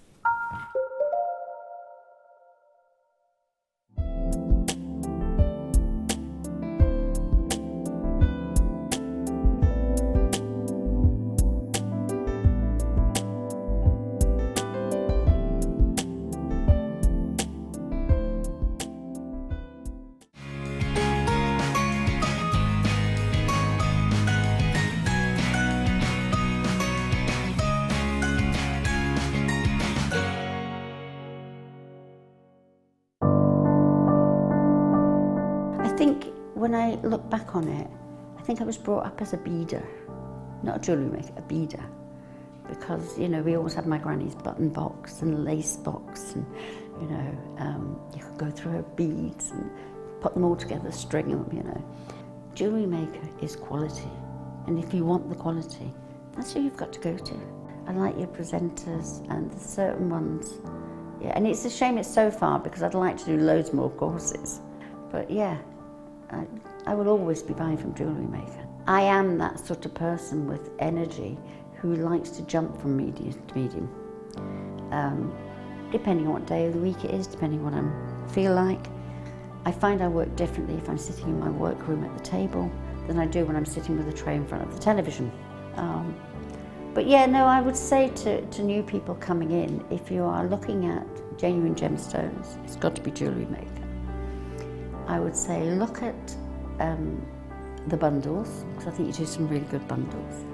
when I look back on it, I think I was brought up as a beader, not a jewellery maker, a beader. Because, you know, we always had my granny's button box and lace box, and, you know, you could go through her beads and put them all together, string them, you know. Jewellery maker is quality, and if you want the quality, that's who you've got to go to. I like your presenters and the certain ones. Yeah, and it's a shame it's so far because I'd like to do loads more courses. But yeah, I will always be buying from Jewellery Maker. I am that sort of person with energy who likes to jump from medium to medium. Depending on what day of the week it is, depending on what I feel like. I find I work differently if I'm sitting in my workroom at the table than I do when I'm sitting with a tray in front of the television. But yeah, no, I would say to new people coming in, if you are looking at genuine gemstones, it's got to be Jewellery Maker. I would say look at the bundles, because I think you do some really good bundles.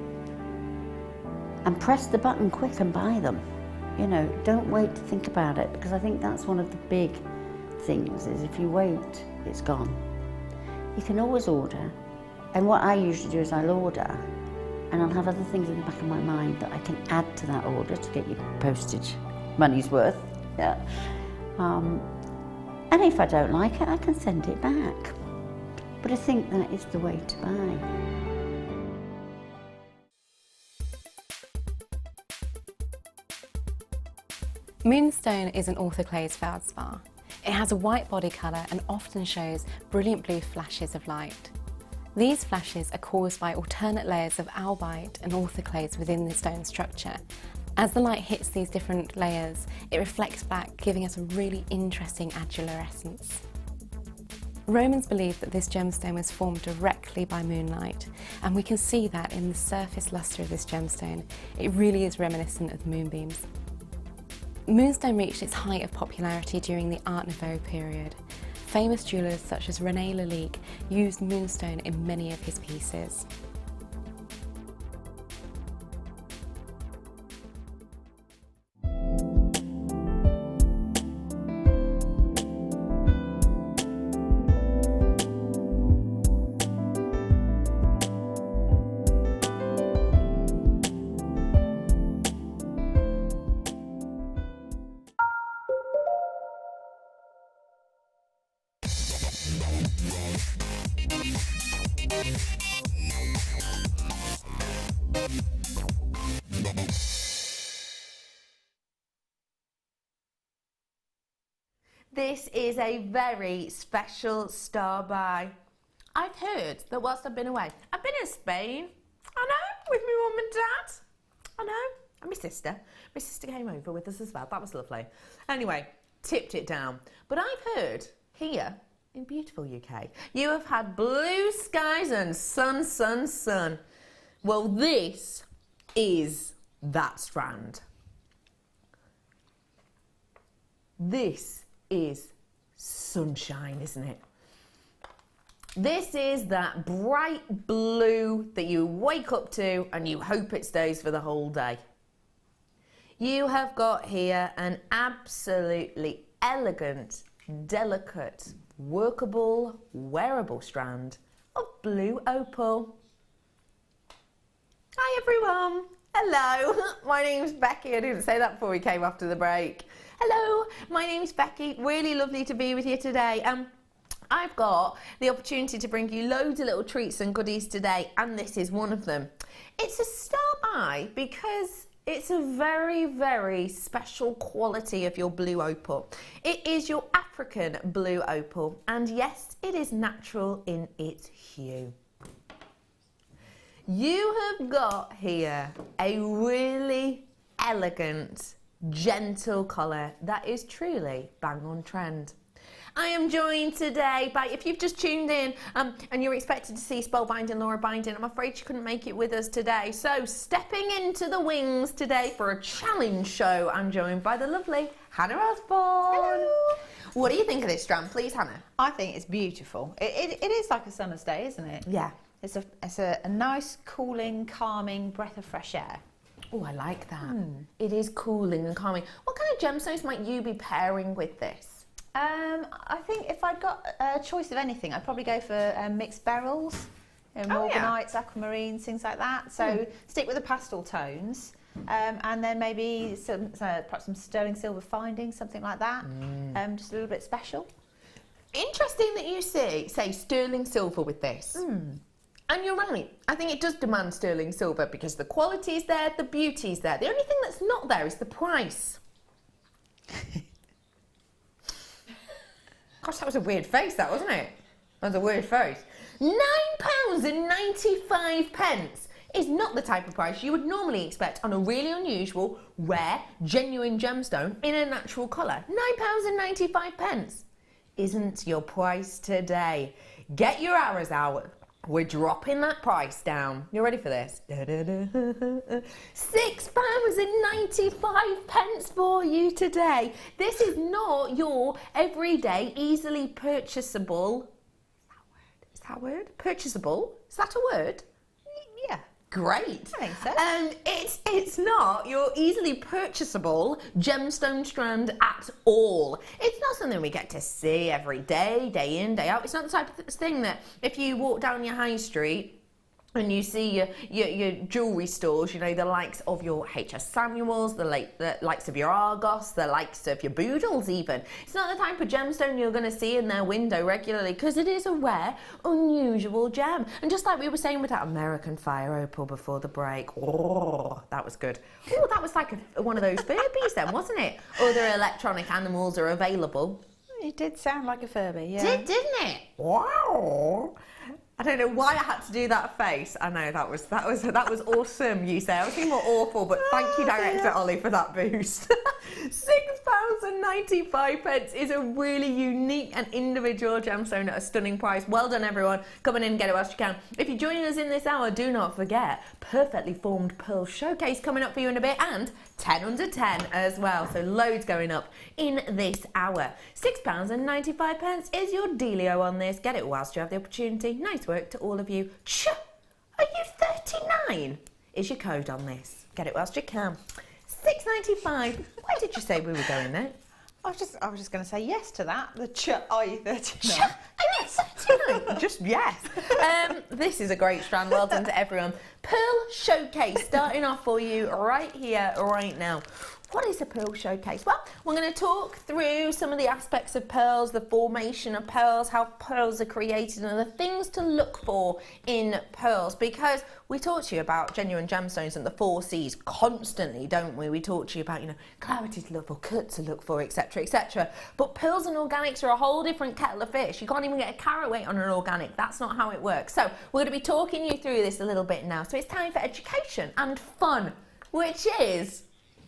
And press the button quick and buy them. You know, don't wait to think about it, because I think that's one of the big things, is if you wait, it's gone. You can always order, and what I usually do is I'll order, and I'll have other things in the back of my mind that I can add to that order to get your postage money's worth. Yeah. And if I don't like it, I can send it back. But I think that is the way to buy. Moonstone is an orthoclase feldspar. It has a white body colour and often shows brilliant blue flashes of light. These flashes are caused by alternate layers of albite and orthoclase within the stone structure. As the light hits these different layers, it reflects back, giving us a really interesting adulorescence. Romans believed that this gemstone was formed directly by moonlight, and we can see that in the surface lustre of this gemstone. It really is reminiscent of the moonbeams. Moonstone reached its height of popularity during the Art Nouveau period. Famous jewellers such as René Lalique used moonstone in many of his pieces. This is a very special star buy. I've heard that whilst I've been away, I've been in Spain, I know, with my mum and dad, I know, and my sister. My sister came over with us as well, that was lovely. Anyway, tipped it down. But I've heard here in beautiful UK, you have had blue skies and sun, sun, sun. Well, this is that strand. This is sunshine, isn't it? This is that bright blue that you wake up to and you hope it stays for the whole day. You have got here an absolutely elegant, delicate, workable, wearable strand of blue opal. Hi everyone, hello, my name's Becky. I didn't say that before we came after the break. Hello, my name's Becky, really lovely to be with you today. I've got the opportunity to bring you loads of little treats and goodies today, and this is one of them. It's a star buy because it's a very, very special quality of your blue opal. It is your African blue opal, and yes, it is natural in its hue. You have got here a really elegant, gentle colour that is truly bang on trend. I am joined today by, if you've just tuned in and you're expected to see Spellbinding Laura Binding, I'm afraid she couldn't make it with us today. So stepping into the wings today for a challenge show, I'm joined by the lovely Hannah Osborne. Hello. What do you think of this strand, please, Hannah? I think it's beautiful. It is like a summer's day, isn't it? Yeah. It's a nice, cooling, calming breath of fresh air. Oh, I like that. It is cooling and calming. What kind of gemstones might you be pairing with this? I think if I'd got a choice of anything, I'd probably go for mixed beryls, morganites, aquamarines, things like that. So stick with the pastel tones, and then maybe perhaps some sterling silver findings, something like that. Just a little bit special. Interesting that you say sterling silver with this. And you're right. I think it does demand sterling silver because the quality is there, the beauty is there. The only thing that's not there is the price. Gosh, that was a weird face, that, wasn't it? That was a weird face. £9.95 is not the type of price you would normally expect on a really unusual, rare, genuine gemstone in a natural colour. £9.95 isn't your price today. Get your arrows out. We're dropping that price down. You ready for this? £6.95 for you today. This is not your everyday, easily purchasable. Is that a word? Purchasable? Is that a word? Yeah. Great. I think so. It's not your easily purchasable gemstone strand at all. It's not something we get to see every day, day in, day out. It's not the type of thing that if you walk down your high street and you see your jewellery stores, you know, the likes of your H.S. Samuels, the likes of your Argos, the likes of your Boodles even. It's not the type of gemstone you're going to see in their window regularly because it is a rare, unusual gem. And just like we were saying with that American fire opal before the break, oh, that was good. Oh, that was like one of those Furbies then, wasn't it? Other electronic animals are available. It did sound like a Furby, yeah. Didn't it? Wow. I don't know why I had to do that face. I know that was awesome. You say I was thinking more awful, but thank you, Director Ollie, for that boost. £6.95 is a really unique and individual gemstone at a stunning price. Well done, everyone. Come on in and get it whilst you can. If you're joining us in this hour, do not forget perfectly formed pearl showcase coming up for you in a bit, and 10 under 10 as well. So loads going up in this hour. £6.95 is your dealio on this. Get it whilst you have the opportunity. Nice work to all of you. Are you 39? Is your code on this? Get it whilst you can. £6.95. Where did you say we were going there? I was just going to say yes to that. The IE39. Just yes. This is a great strand. Well done to everyone. Pearl Showcase starting off for you right here, right now. What is a pearl showcase? Well, we're going to talk through some of the aspects of pearls, the formation of pearls, how pearls are created, and the things to look for in pearls, because we talk to you about genuine gemstones and the 4 C's constantly, don't we? We talk to you about, you know, clarity to look for, cut to look for, etc., etc. But pearls and organics are a whole different kettle of fish. You can't even get a carat weight on an organic. That's not how it works. So we're going to be talking you through this a little bit now. So it's time for education and fun, which is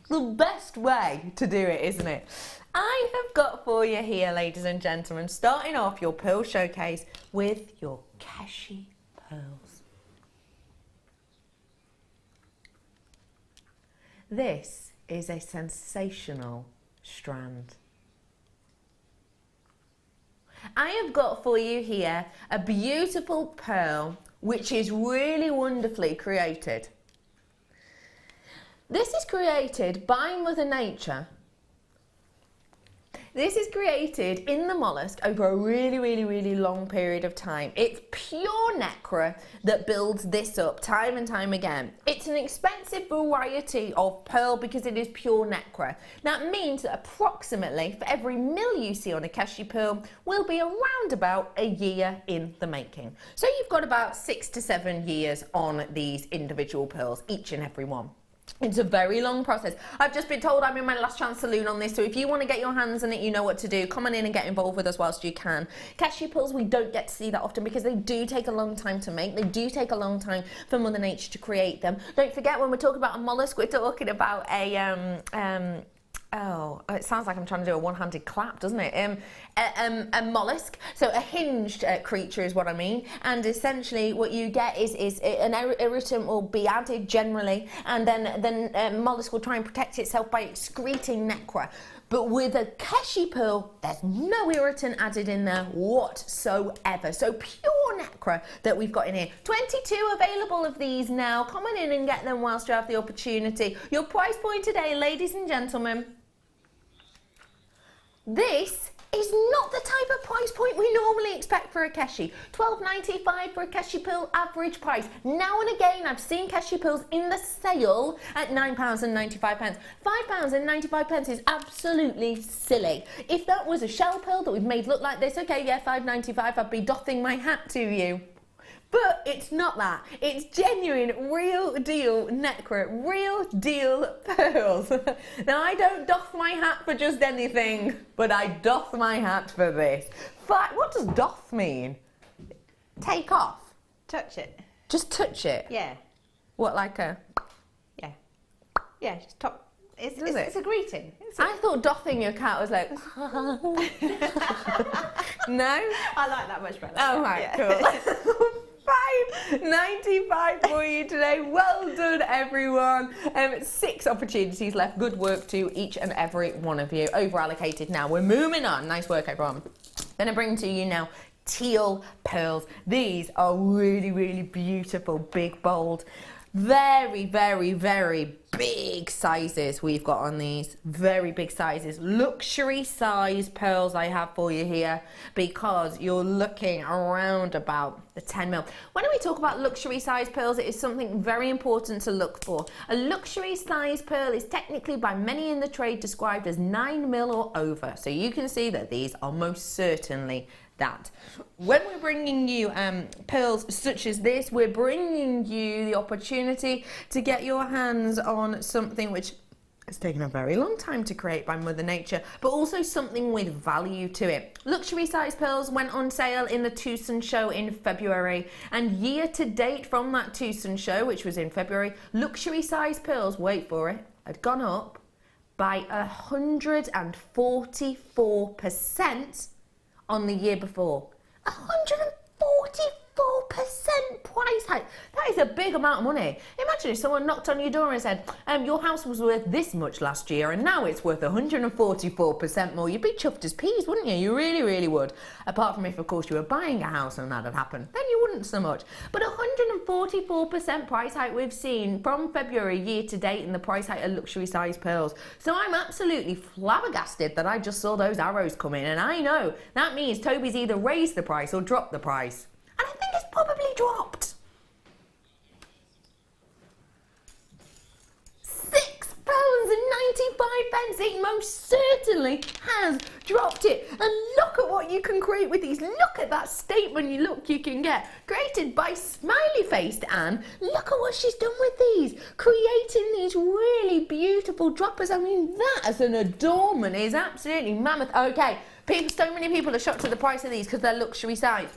the best way to do it, isn't it? I have got for you here, ladies and gentlemen, starting off your pearl showcase with your Keshi pearls. This is a sensational strand. I have got for you here a beautiful pearl which is really wonderfully created. This is created by Mother Nature. This is created in the mollusk over a really, really, really long period of time. It's pure nacre that builds this up time and time again. It's an expensive variety of pearl because it is pure nacre. That means that approximately for every mil you see on a Keshi pearl will be around about a year in the making. So you've got about 6 to 7 years on these individual pearls, each and every one. It's a very long process. I've just been told I'm in my last chance saloon on this, so if you want to get your hands on it, you know what to do. Come on in and get involved with us whilst you can. Keshi pearls we don't get to see that often because they do take a long time to make. They do take a long time for Mother Nature to create them. Don't forget, when we're talking about a mollusk, we're talking about a oh, it sounds like I'm trying to do a one-handed clap, doesn't it? A mollusk, so a hinged creature is what I mean, and essentially what you get is an irritant will be added generally, and then mollusk will try and protect itself by excreting nacre. But with a Keshi pearl, there's no irritant added in there whatsoever. So pure nacre that we've got in here. 22 available of these now. Come on in and get them whilst you have the opportunity. Your price point today, ladies and gentlemen, this is not the type of price point we normally expect for a keshi. £12.95 for a keshi pearl, average price. Now and again, I've seen keshi pearls in the sale at £9.95. £5.95 is absolutely silly. If that was a shell pearl that we've made look like this, okay, yeah, £5.95, I'd be doffing my hat to you. But it's not that. It's genuine, real deal neckwear, real deal pearls. Now, I don't doff my hat for just anything, but I doff my hat for this. What does doff mean? Take off? Touch it. Just touch it? Yeah. What, like a... Yeah. Yeah, just top. It's a greeting. I thought doffing your cat was like... No? I like that much better. Oh, right, cool. £5.95 for you today. Well done, everyone. 6 opportunities left. Good work to each and every one of you. Over allocated now. We're moving on. Nice work, everyone. Going to bring to you now teal pearls. These are really, really beautiful, big, bold. Very, very, very big sizes we've got on these. Very big sizes. Luxury size pearls I have for you here, because you're looking around about the 10 mil. When we talk about luxury size pearls, it is something very important to look for. A luxury size pearl is technically by many in the trade described as 9 mil or over. So you can see that these are most certainly that. When we're bringing you pearls such as this, we're bringing you the opportunity to get your hands on something which has taken a very long time to create by Mother Nature, but also something with value to it. Luxury size pearls went on sale in the Tucson show in February, and year to date from that Tucson show, which was in February, luxury size pearls, wait for it, had gone up by 144% on the year before. 144% price hike. That is a big amount of money. Imagine if someone knocked on your door and said, your house was worth this much last year and now it's worth 144% more. You'd be chuffed as peas, wouldn't you? You really, really would. Apart from if, of course, you were buying a house and that had happened. Then you wouldn't so much. But 144% price hike we've seen from February year to date in the price hike of luxury size pearls. So I'm absolutely flabbergasted that I just saw those arrows come in, and I know that means Toby's either raised the price or dropped the price. And I think it's probably dropped. £6.95. It most certainly has dropped it. And look at what you can create with these. Look at that statement you can get. Created by Smiley Faced Anne. Look at what she's done with these. Creating these really beautiful droppers. I mean, that as an adornment is absolutely mammoth. Okay, so many people are shocked at the price of these because they're luxury size.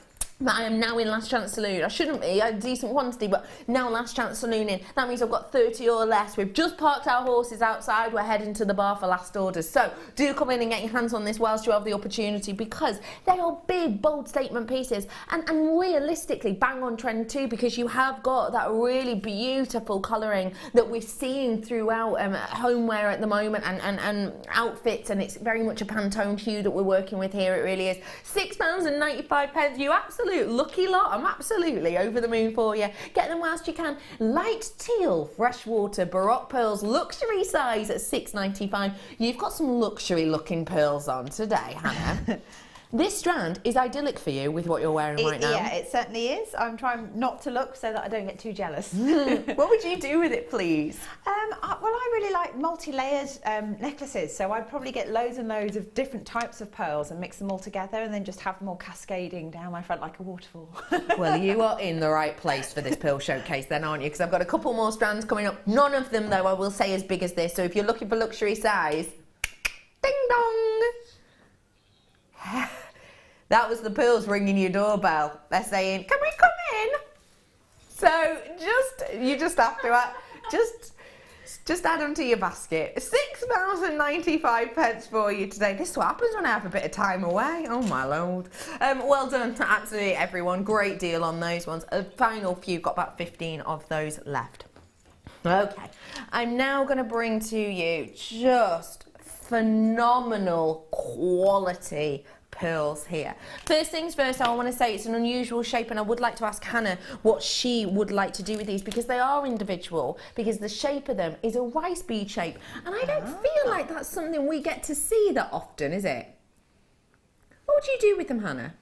But I am now in last chance saloon. I shouldn't be, I had a decent quantity, but now last chance salooning. That means I've got 30 or less. We've just parked our horses outside. We're heading to the bar for last orders. So do come in and get your hands on this whilst you have the opportunity, because they are big, bold statement pieces and realistically bang on trend too, because you have got that really beautiful colouring that we're seeing throughout homeware at the moment and outfits, and it's very much a Pantone hue that we're working with here. It really is. £6.95. You absolutely lucky lot. I'm absolutely over the moon for you. Get them whilst you can. Light teal freshwater baroque pearls, luxury size at £6.95. You've got some luxury looking pearls on today, Hannah. This strand is idyllic for you with what you're wearing right now. Yeah, it certainly is. I'm trying not to look so that I don't get too jealous. What would you do with it, please? Well, I really like multi-layered necklaces, so I'd probably get loads and loads of different types of pearls and mix them all together and then just have them all cascading down my front like a waterfall. Well, you are in the right place for this pearl showcase then, aren't you? Because I've got a couple more strands coming up. None of them, though, I will say as big as this. So if you're looking for luxury size, ding dong! That was the pearls ringing your doorbell. They're saying, can we come in? So you just have to just add them to your basket. £6.95 for you today. This is what happens when I have a bit of time away. Oh my lord. Well done to absolutely everyone. Great deal on those ones. A final few, got about 15 of those left. Okay, I'm now going to bring to you just phenomenal quality pearls here. First things first, I want to say it's an unusual shape, and I would like to ask Hannah what she would like to do with these, because they are individual, because the shape of them is a rice bead shape, and I don't feel like that's something we get to see that often, is it? What do you do with them, Hannah?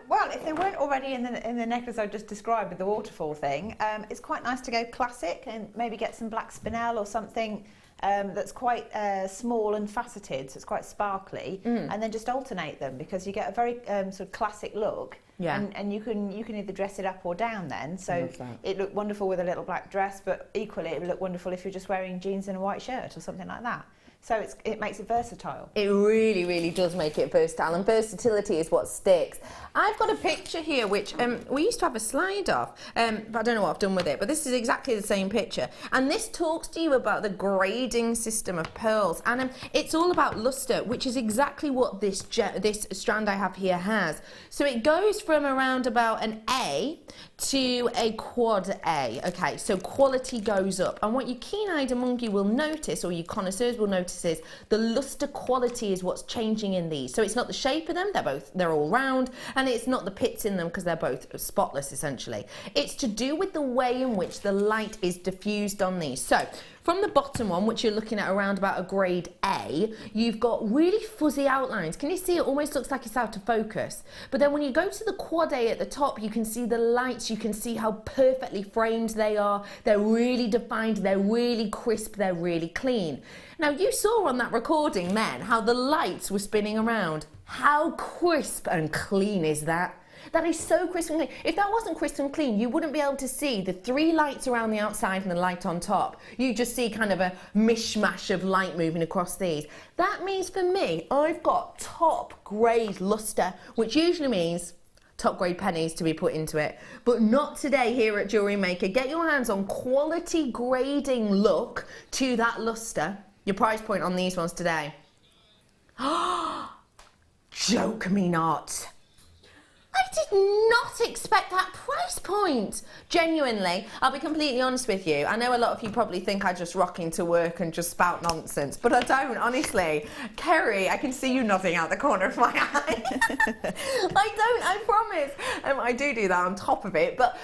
Well, if they weren't already in the necklace I just described with the waterfall thing, it's quite nice to go classic and maybe get some black spinel or something that's quite small and faceted, so it's quite sparkly, and then just alternate them, because you get a very sort of classic look. Yeah. And you can either dress it up or down then. So it looked wonderful with a little black dress, but equally it would look wonderful if you're just wearing jeans and a white shirt or something like that. So it makes it versatile. It really, really does make it versatile, and versatility is what sticks. I've got a picture here which we used to have a slide of, but I don't know what I've done with it, but this is exactly the same picture. And this talks to you about the grading system of pearls, and it's all about luster, which is exactly what this strand I have here has. So it goes from around about an A to a quad A. Okay, so quality goes up, and what you keen-eyed among you will notice, or you connoisseurs will notice, is the luster quality is what's changing in these. So it's not the shape of them, they're all round, and it's not the pits in them because they're both spotless essentially. It's to do with the way in which the light is diffused on these. So from the bottom one, which you're looking at around about a grade A, you've got really fuzzy outlines. Can you see it almost looks like it's out of focus? But then when you go to the quad A at the top, you can see the lights, you can see how perfectly framed they are. They're really defined, they're really crisp, they're really clean. Now you saw on that recording then how the lights were spinning around. How crisp and clean is that? That is so crisp and clean. If that wasn't crisp and clean, you wouldn't be able to see the 3 lights around the outside and the light on top. You just see kind of a mishmash of light moving across these. That means for me, I've got top grade luster, which usually means top grade pennies to be put into it, but not today here at Jewellery Maker. Get your hands on quality grading look to that luster. Your price point on these ones today. Joke me not. I did not expect that price point. Genuinely, I'll be completely honest with you. I know a lot of you probably think I just rock into work and just spout nonsense, but I don't, honestly. Kerry, I can see you nodding out the corner of my eye. I don't, I promise. I do that on top of it, but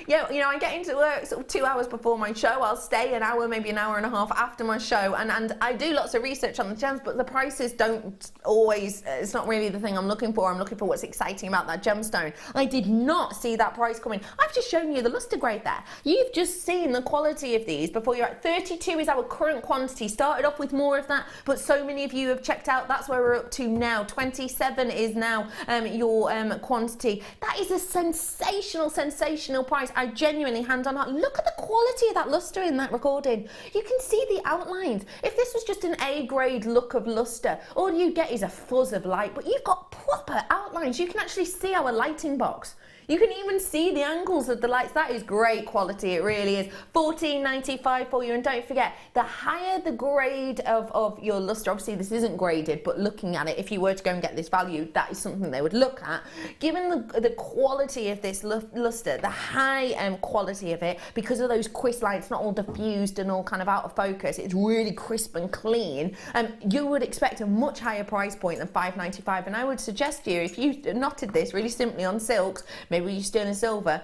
yeah, you know, I get into work sort of 2 hours before my show. I'll stay an hour, maybe an hour and a half after my show, and I do lots of research on the gems, but the prices don't always, it's not really the thing I'm looking for. I'm looking for what's exciting about that gemstone. I did not see that price coming. I've just shown you the luster grade there. You've just seen the quality of these before you're at 32 is our current quantity. Started off with more of that, but so many of you have checked out. That's where we're up to now. 27 is now your quantity. That is a sensational price. I genuinely, hand on heart, look at the quality of that luster in that recording. You can see the outlines. If this was just an A grade look of luster, all you get is a fuzz of light, but you've got proper outlines. You can actually see our lighting box. You can even see the angles of the lights. That is great quality, it really is. $14.95 for you, and don't forget, the higher the grade of your luster, obviously this isn't graded, but looking at it, if you were to go and get this value, that is something they would look at. Given the quality of this luster, the high quality of it, because of those crisp lights, not all diffused and all kind of out of focus, it's really crisp and clean, you would expect a much higher price point than $5.95, and I would suggest to you, if you knotted this really simply on silks, maybe you sterling silver,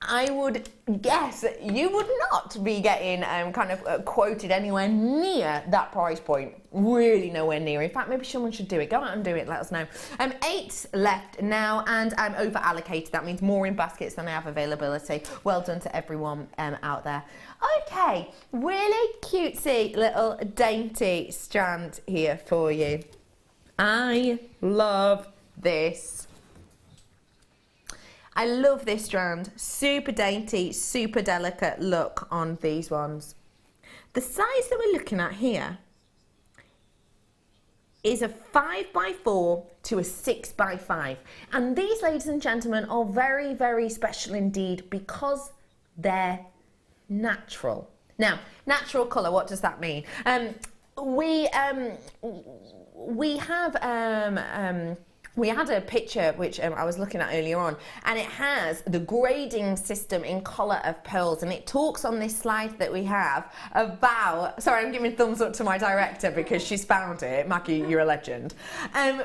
I would guess you would not be getting kind of quoted anywhere near that price point. Really nowhere near. In fact, maybe someone should do it. Go out and do it, let us know. 8 left now, and I'm over allocated. That means more in baskets than I have availability. Well done to everyone out there. Okay, really cutesy little dainty strand here for you. I love this. I love this strand. Super dainty, super delicate look on these ones. The size that we're looking at here is a 5x4 to a 6x5. And these, ladies and gentlemen, are very, very special indeed because they're natural. Now, natural colour, what does that mean? We had a picture which I was looking at earlier on, and it has the grading system in colour of pearls, and it talks on this slide that we have about, sorry, I'm giving thumbs up to my director because she's found it. Maggie, you're a legend.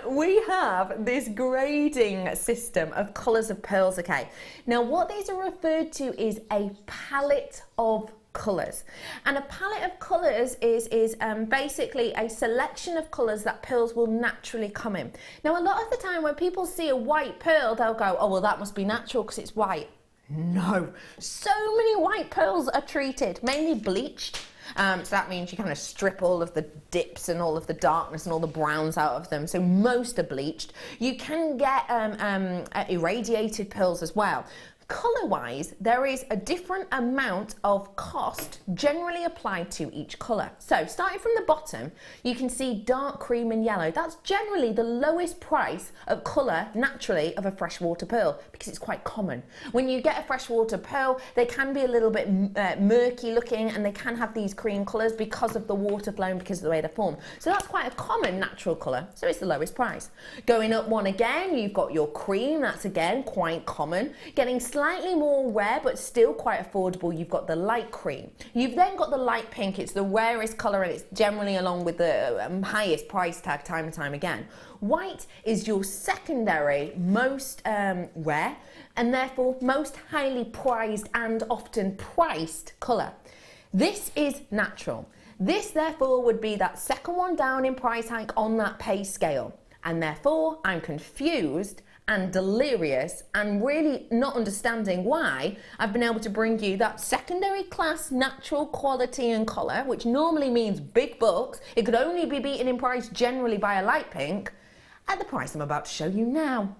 We have this grading system of colours of pearls, okay. Now what these are referred to is a palette of colours. And a palette of colours is basically a selection of colours that pearls will naturally come in. Now, a lot of the time when people see a white pearl, they'll go, oh, well, that must be natural because it's white. No, so many white pearls are treated, mainly bleached. So that means you kind of strip all of the dips and all of the darkness and all the browns out of them. So most are bleached. You can get irradiated pearls as well. Colour-wise, there is a different amount of cost generally applied to each colour. So starting from the bottom, you can see dark cream and yellow. That's generally the lowest price of colour naturally of a freshwater pearl because it's quite common. When you get a freshwater pearl, they can be a little bit murky looking and they can have these cream colours because of the water flow and because of the way they're formed. So that's quite a common natural colour, so it's the lowest price. Going up one again, you've got your cream, that's again quite common. Getting slightly more rare but still quite affordable, you've got the light cream. You've then got the light pink, it's the rarest colour and it's generally along with the highest price tag time and time again. White is your secondary most rare and therefore most highly prized and often priced colour. This is natural. This therefore would be that second one down in price hike on that pay scale, and therefore I'm confused and delirious and really not understanding why I've been able to bring you that secondary class natural quality and colour, which normally means big bucks. It could only be beaten in price generally by a light pink at the price I'm about to show you now.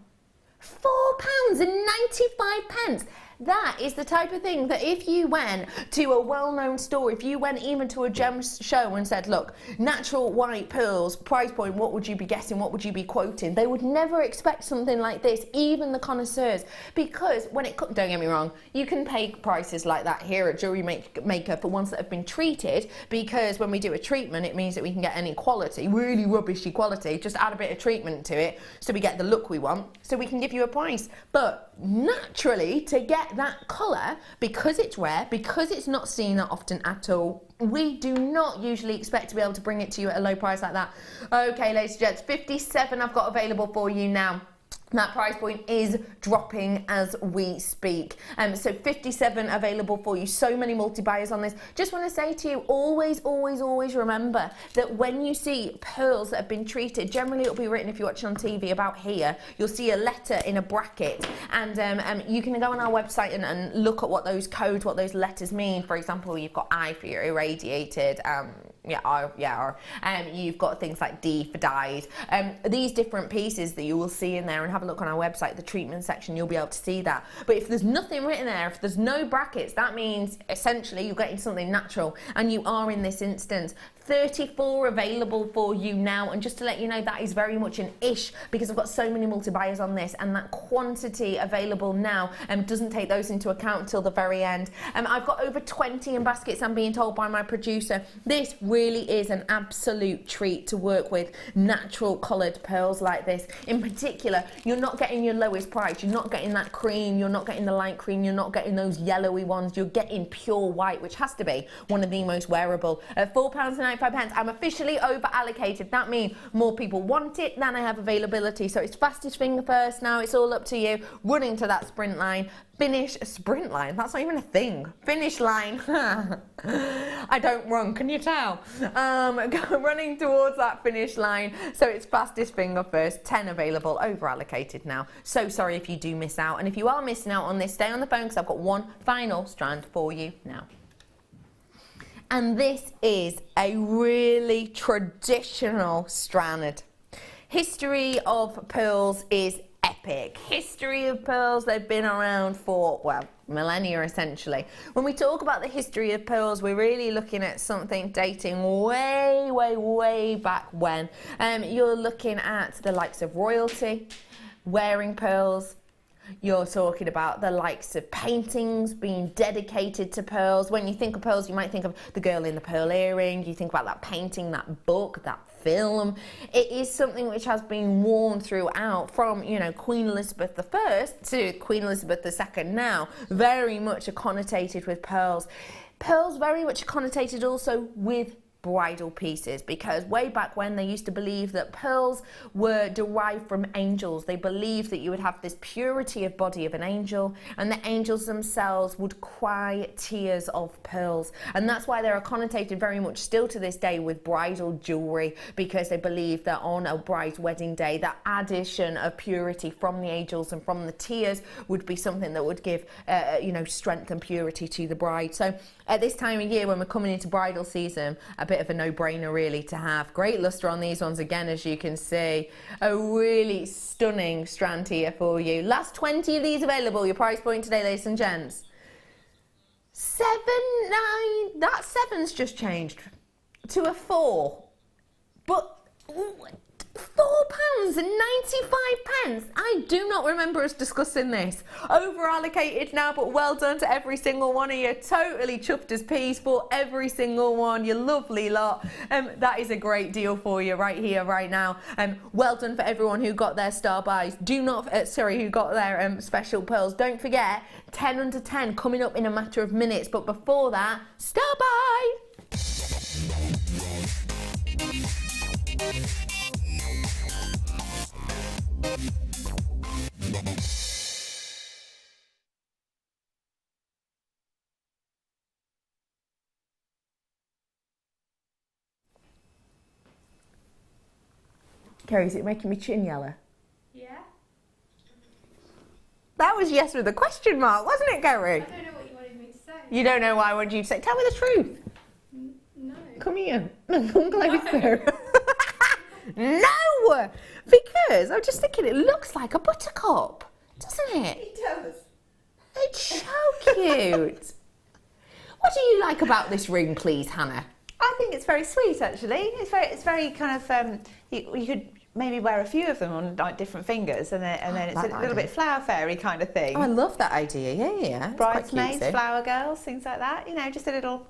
£4.95. That is the type of thing that if you went to a well-known store, if you went even to a gem show and said, look, natural white pearls, price point, what would you be guessing, what would you be quoting? They would never expect something like this, even the connoisseurs, because when it, don't get me wrong, you can pay prices like that here at Jewellery Maker for ones that have been treated, because when we do a treatment, it means that we can get any quality, really rubbishy quality, just add a bit of treatment to it so we get the look we want, so we can give you a price. But naturally, to get that colour, because it's rare, because it's not seen that often at all, we do not usually expect to be able to bring it to you at a low price like that. Okay, ladies and gents, 57 I've got available for you now. That price point is dropping as we speak. So 57 available for you. So many multi-buyers on this. Just want to say to you, always, always, always remember that when you see pearls that have been treated, generally it'll be written, if you watch on TV, about here. You'll see a letter in a bracket. And you can go on our website and look at what those codes, what those letters mean. For example, you've got I for your irradiated, you've got things like D for dyed. These different pieces that you will see in there, and have a look on our website, the treatment section, you'll be able to see that. But if there's nothing written there, if there's no brackets, that means essentially you're getting something natural, and you are in this instance. 34 available for you now, and just to let you know, that is very much an ish because I've got so many multi-buyers on this, and that quantity available now doesn't take those into account until the very end. I've got over 20 in baskets, I'm being told by my producer. This really is an absolute treat to work with natural coloured pearls like this. In particular, you're not getting your lowest price, you're not getting that cream, you're not getting the light cream, you're not getting those yellowy ones, you're getting pure white, which has to be one of the most wearable. At £4.95, I'm officially over allocated. That means more people want it than I have availability. So it's fastest finger first now. It's all up to you. Running to that sprint line. Sprint line? That's not even a thing. Finish line. I don't run, can you tell? Running towards that finish line. So it's fastest finger first. 10 available, over allocated now. So sorry if you do miss out. And if you are missing out on this, stay on the phone because I've got one final strand for you now. And this is a really traditional strand. History of pearls is epic. History of pearls, they've been around for, well, millennia essentially. When we talk about the history of pearls, we're really looking at something dating way, way, way back when. You're looking at the likes of royalty wearing pearls. You're talking about the likes of paintings being dedicated to pearls. When you think of pearls, you might think of the girl in the pearl earring. You think about that painting, that book, that film. It is something which has been worn throughout from, you know, Queen Elizabeth I to Queen Elizabeth II now. Very much connotated with pearls. Pearls very much connotated also with bridal pieces, because way back when they used to believe that pearls were derived from angels. They believed that you would have this purity of body of an angel, and the angels themselves would cry tears of pearls. And that's why they're connotated very much still to this day with bridal jewelry, because they believe that on a bride's wedding day, that addition of purity from the angels and from the tears would be something that would give strength and purity to the bride. So at this time of year, when we're coming into bridal season, a bit of a no-brainer really to have. Great luster on these ones again, as you can see. A really stunning strand here for you. Last 20 of these available. Your price point today, ladies and gents. $7.9. That 7's just changed to a 4. But £4.95. I do not remember us discussing this. Over allocated now, but well done to every single one of you. Totally chuffed as peas for every single one. You lovely lot. That is a great deal for you right here, right now. Well done for everyone who got their star buys. Do not, who got their special pearls. Don't forget, 10 under 10 coming up in a matter of minutes. But before that, star buy. Kerry, is it making me chin yellow? Yeah. That was yes with a question mark, wasn't it, Kerry? I don't know what you wanted me to say. You don't know why I wanted you to say. Tell me the truth. No. Come here. Come closer. No! Because I'm just thinking it looks like a buttercup, doesn't it? It does. It's so cute. What do you like about this ring, please, Hannah? I think it's very sweet, actually. It's very kind of, you could maybe wear a few of them on like different fingers, and then it's a little bit flower fairy kind of thing. Oh, I love that idea. Yeah. It's Bridesmaids, quite cutesy. flower girls, things like that. You know, just a little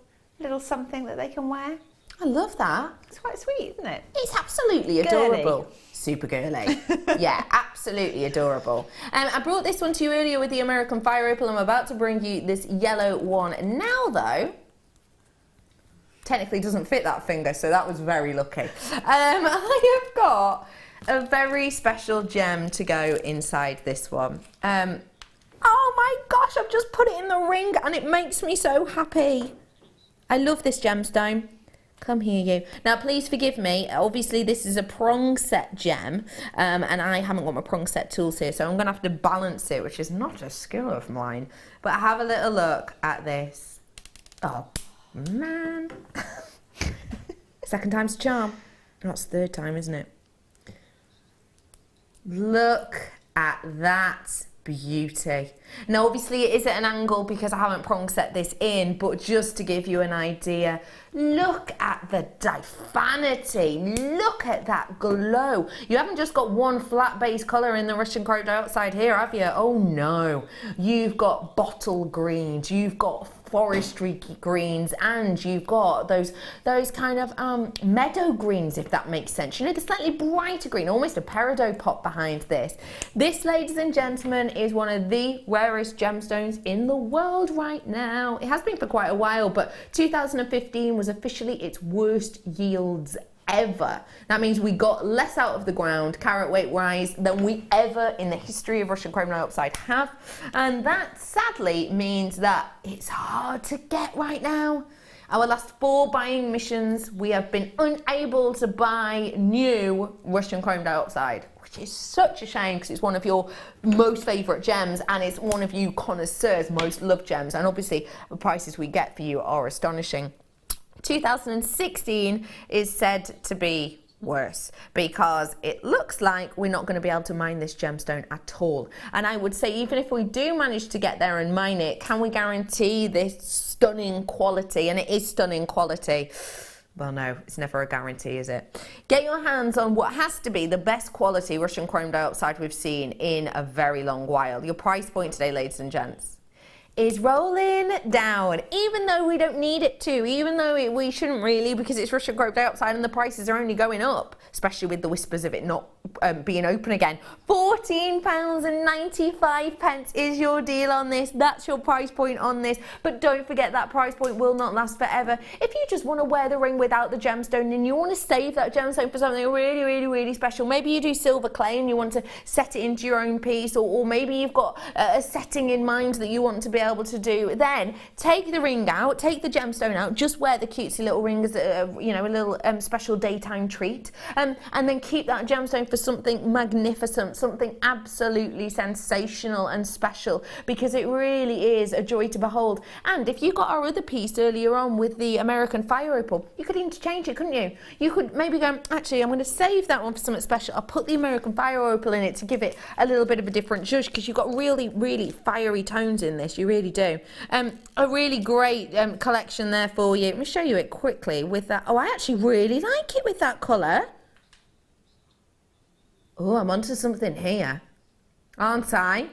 something that they can wear. I love that. It's quite sweet, isn't it? It's absolutely adorable. Super girly. Yeah, absolutely adorable. I brought this one to you earlier with the American Fire Opal. I'm about to bring you this yellow one now, though. Technically doesn't fit that finger, so that was very lucky. I have got a very special gem to go inside this one. Oh my gosh, I've just put it in the ring and it makes me so happy. I love this gemstone. Come here, you. Now, please forgive me. Obviously, this is a prong set gem, and I haven't got my prong set tools here, so I'm going to have to balance it, which is not a skill of mine. But have a little look at this. Oh, man. Second time's a charm. That's the third time, isn't it? Look at that beauty. Now, obviously, it is at an angle because I haven't prong set this in, but just to give you an idea, look at the diaphanity. Look at that glow. You haven't just got one flat base colour in the Russian chrome dioxide here, have you? Oh no. You've got bottle greens, you've got forestry greens, and you've got those kind of meadow greens, if that makes sense. You know, the slightly brighter green, almost a peridot pop behind this. This, ladies and gentlemen, is one of the rarest gemstones in the world right now. It has been for quite a while, but 2015 was officially its worst yields ever. That means we got less out of the ground carat weight wise than we ever in the history of Russian chrome dioxide have, and that sadly means that it's hard to get right now. Our last 4 buying missions, we have been unable to buy new Russian chrome dioxide, which is such a shame because it's one of your most favourite gems and it's one of you connoisseurs' most loved gems, and obviously the prices we get for you are astonishing. 2016 is said to be worse because it looks like we're not going to be able to mine this gemstone at all. And I would say even if we do manage to get there and mine it, can we guarantee this stunning quality? And it is stunning quality. Well, no, it's never a guarantee, is it? Get your hands on what has to be the best quality Russian chrome dioxide we've seen in a very long while. Your price point today, ladies and gents, is rolling down, even though we don't need it to, even though we shouldn't really, because it's Russian crepe dioxide and the prices are only going up, especially with the whispers of it not being open again. £14.95 is your deal on this. That's your price point on this. But don't forget, that price point will not last forever. If you just want to wear the ring without the gemstone and you want to save that gemstone for something really, really, really special, maybe you do silver clay and you want to set it into your own piece, or maybe you've got a setting in mind that you want to be able to do, then take the ring out, take the gemstone out, just wear the cutesy little ring as a, you know, a little special daytime treat, and then keep that gemstone for something magnificent, something absolutely sensational and special, because it really is a joy to behold. And if you got our other piece earlier on with the American fire opal, you could interchange it, couldn't you? You could maybe go, actually, I'm going to save that one for something special. I'll put the American fire opal in it to give it a little bit of a different zhuzh, because you've got really, really fiery tones in this. You really do. A really great collection there for you. Let me show you it quickly with that. Oh, I actually really like it with that colour. Oh, I'm onto something here, aren't I?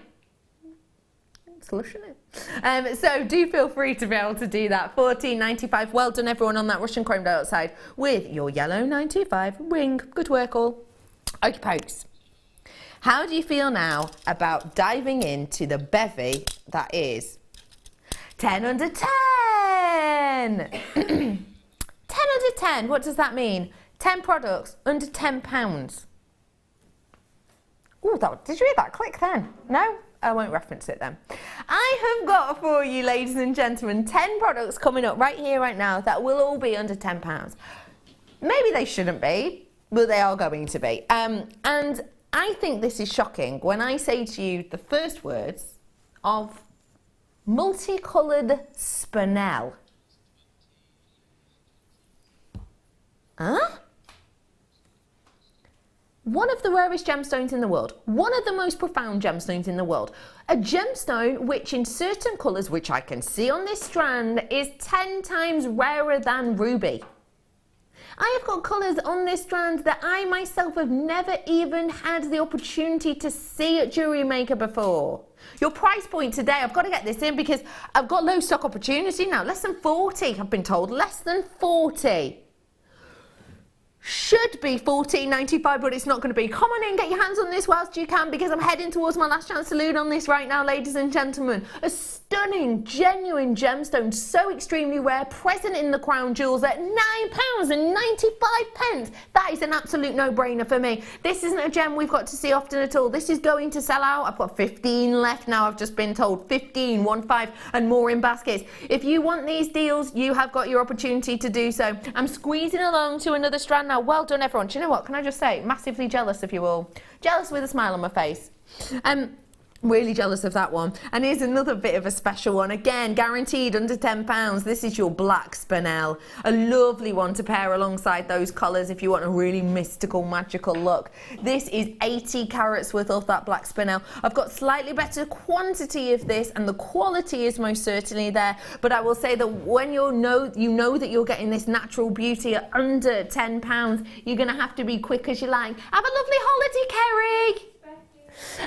It's lush, isn't it? So do feel free to be able to do that. £14.95. Well done, everyone, on that Russian chrome dioxide with your yellow 925 ring. Good work, all. Okey pokes. How do you feel now about diving into the bevy that is 10 under 10? 10 under 10, what does that mean? 10 products under £10. Oh, did you hear that click then? No? I won't reference it then. I have got for you, ladies and gentlemen, 10 products coming up right here, right now, that will all be under £10. Maybe they shouldn't be, but they are going to be. And I think this is shocking when I say to you the first words of multicoloured spinel. Huh? One of the rarest gemstones in the world, one of the most profound gemstones in the world, a gemstone which in certain colours, which I can see on this strand, is 10 times rarer than ruby. I have got colours on this strand that I myself have never even had the opportunity to see at Jewellery Maker before. Your price point today, I've got to get this in because I've got low stock opportunity now, less than 40, I've been told, less than 40. Should be £14.95, but it's not going to be. Come on in, get your hands on this whilst you can, because I'm heading towards my last chance saloon on this right now, ladies and gentlemen. A stunning, genuine gemstone, so extremely rare, present in the crown jewels at £9.95. That is an absolute no-brainer for me. This isn't a gem we've got to see often at all. This is going to sell out. I've got 15 left now, I've just been told. 15, 1-5, and more in baskets. If you want these deals, you have got your opportunity to do so. I'm squeezing along to another strand now. Well done, everyone. Do you know what? Can I just say, massively jealous of you all. Jealous with a smile on my face. Really jealous of that one. And here's another bit of a special one. Again, guaranteed under £10. This is your black spinel. A lovely one to pair alongside those colours if you want a really mystical, magical look. This is 80 carats worth of that black spinel. I've got slightly better quantity of this, and the quality is most certainly there. But I will say that when you know that you're getting this natural beauty at under £10, you're going to have to be quick as you like. Have a lovely holiday, Kerry.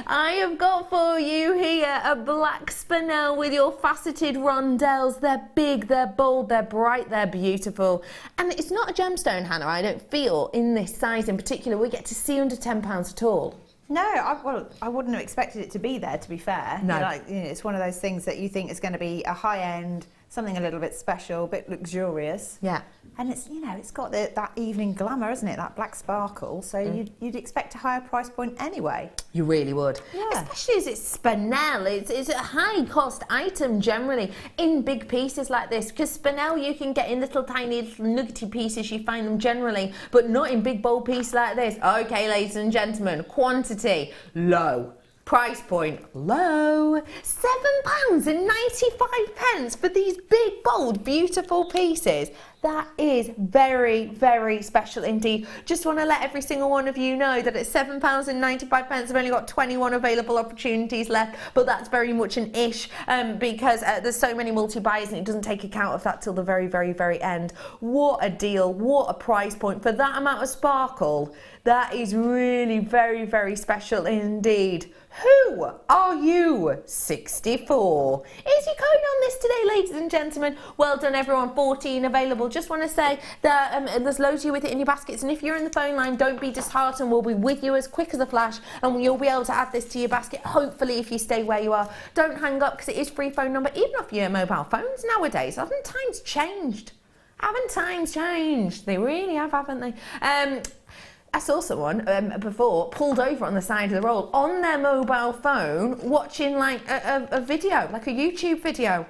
I have got for you here a black spinel with your faceted rondelles. They're big, they're bold, they're bright, they're beautiful. And it's not a gemstone, Hannah, I don't feel, in this size in particular, we get to see under £10 at all. No, I wouldn't have expected it to be there, to be fair. No. It's one of those things that you think is going to be a high-end, something a little bit special, a bit luxurious. Yeah. And it's, it's got that evening glamour, isn't it? That black sparkle. So you'd expect a higher price point anyway. You really would. Yeah. Especially as it's spinel. It's a high cost item generally in big pieces like this, because spinel you can get in little tiny little nuggety pieces, you find them generally, but not in big bold pieces like this. Okay, ladies and gentlemen, quantity low. Price point low, £7.95 for these big, bold, beautiful pieces. That is very, very special indeed. Just want to let every single one of you know that at £7.95, I've only got 21 available opportunities left, but that's very much an ish because there's so many multi-buyers and it doesn't take account of that till the very, very, very end. What a deal, what a price point for that amount of sparkle. That is really very, very special indeed. Who are you? 64. Is your code on this today, ladies and gentlemen? Well done, everyone. 14 available. Just want to say that there's loads of you with it in your baskets, and if you're in the phone line, don't be disheartened. We'll be with you as quick as a flash, and you'll be able to add this to your basket, hopefully, if you stay where you are. Don't hang up, because it is free phone number, even off your mobile phones nowadays. Haven't times changed? Haven't times changed? They really have, haven't they? I saw someone before pulled over on the side of the road on their mobile phone watching like a video, like a YouTube video.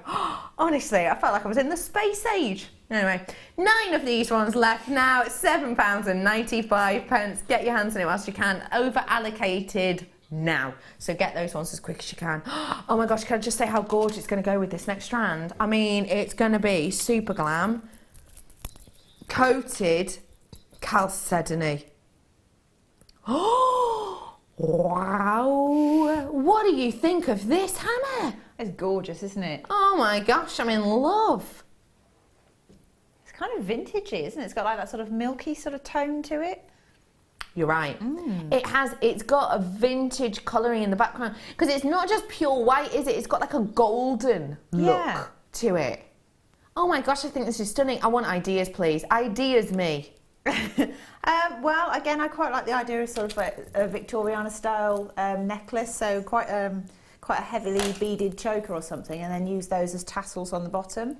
Honestly, I felt like I was in the space age. Anyway, 9 of these ones left now. It's £7.95. Get your hands on it whilst you can. Over allocated now. So get those ones as quick as you can. Oh my gosh, can I just say how gorgeous it's going to go with this next strand? I mean, it's going to be super glam. Coated chalcedony. Oh, wow. What do you think of this, Hannah? It's gorgeous, isn't it? Oh my gosh, I'm in love. It's kind of vintagey, isn't it? It's got like that sort of milky sort of tone to it. You're right. It's got a vintage colouring in the background, because it's not just pure white, is it? It's got like a golden look to it. Oh my gosh, I think this is stunning. I want ideas, please. Ideas me. Well, again, I quite like the idea of sort of a Victoriana style necklace, so quite a heavily beaded choker or something, and then use those as tassels on the bottom.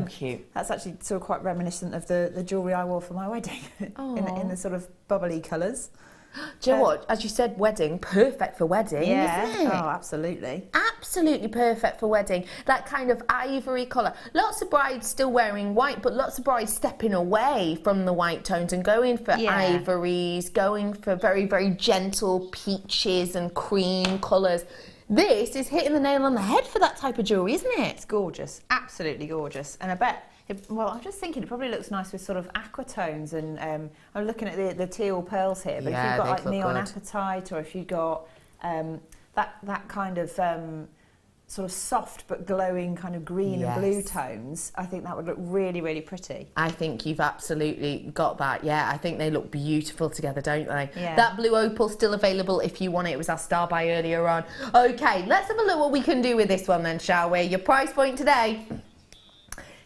Cute. That's actually sort of quite reminiscent of the jewellery I wore for my wedding in the sort of bubbly colours. Do you know what? As you said, wedding, perfect for wedding, isn't it? Oh, absolutely. Absolutely perfect for wedding. That kind of ivory colour. Lots of brides still wearing white, but lots of brides stepping away from the white tones and going for ivories, going for very, very gentle peaches and cream colours. This is hitting the nail on the head for that type of jewellery, isn't it? It's gorgeous. Absolutely gorgeous. And I bet... Well, I'm just thinking it probably looks nice with sort of aqua tones, and I'm looking at the teal pearls here, but if you've got like neon apatite, or if you've got that kind of sort of soft but glowing kind of green and blue tones, I think that would look really, really pretty. I think you've absolutely got that. Yeah, I think they look beautiful together, don't they? Yeah. That blue opal still available if you want it. It was our star buy earlier on. Okay, let's have a look what we can do with this one then, shall we? Your price point today,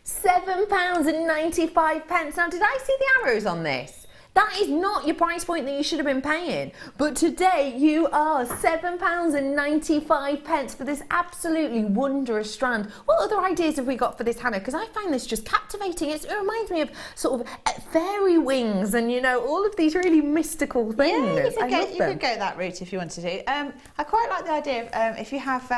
£7.95. Now, did I see the arrows on this? That is not your price point that you should have been paying. But today you are £7.95 for this absolutely wondrous strand. What other ideas have we got for this, Hannah? Because I find this just captivating. It reminds me of sort of fairy wings and, you know, all of these really mystical things. Yeah, you could go that route if you wanted to. I quite like the idea of if you have,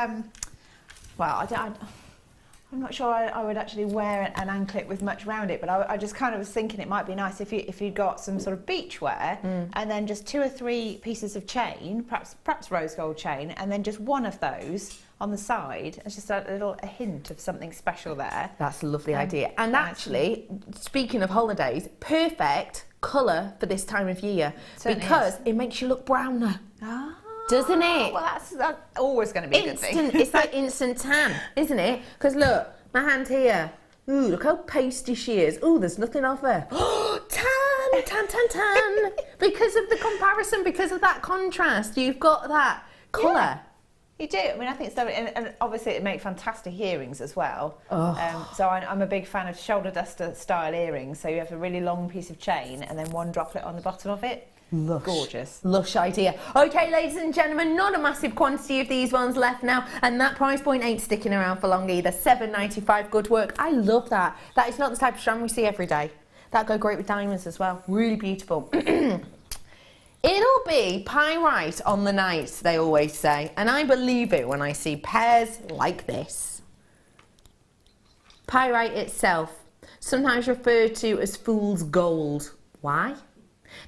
I'm not sure I would actually wear an anklet with much around it, but I just kind of was thinking it might be nice if you'd got some sort of beach wear and then just 2 or 3 pieces of chain, perhaps rose gold chain, and then just one of those on the side. It's just a hint of something special there. That's a lovely idea. And actually, speaking of holidays, perfect colour for this time of year, because it makes you look browner. Doesn't it? Well, that's always going to be a good thing. It's like instant tan, isn't it? Because look, my hand here. Ooh, look how pasty she is. Ooh, there's nothing off her. Tan, tan, tan, tan. Because of the comparison, because of that contrast, you've got that colour. Yeah, you do. I mean, I think it's lovely. And obviously it makes fantastic earrings as well. So I'm a big fan of shoulder duster style earrings. So you have a really long piece of chain and then one droplet on the bottom of it. Lush. Gorgeous. Lush idea. Okay, ladies and gentlemen, not a massive quantity of these ones left now, and that price point ain't sticking around for long either. £7.95, good work. I love that. That is not the type of strand we see every day. That'd go great with diamonds as well. Really beautiful. It'll be pyrite on the night, they always say, and I believe it when I see pairs like this. Pyrite itself, sometimes referred to as fool's gold. Why?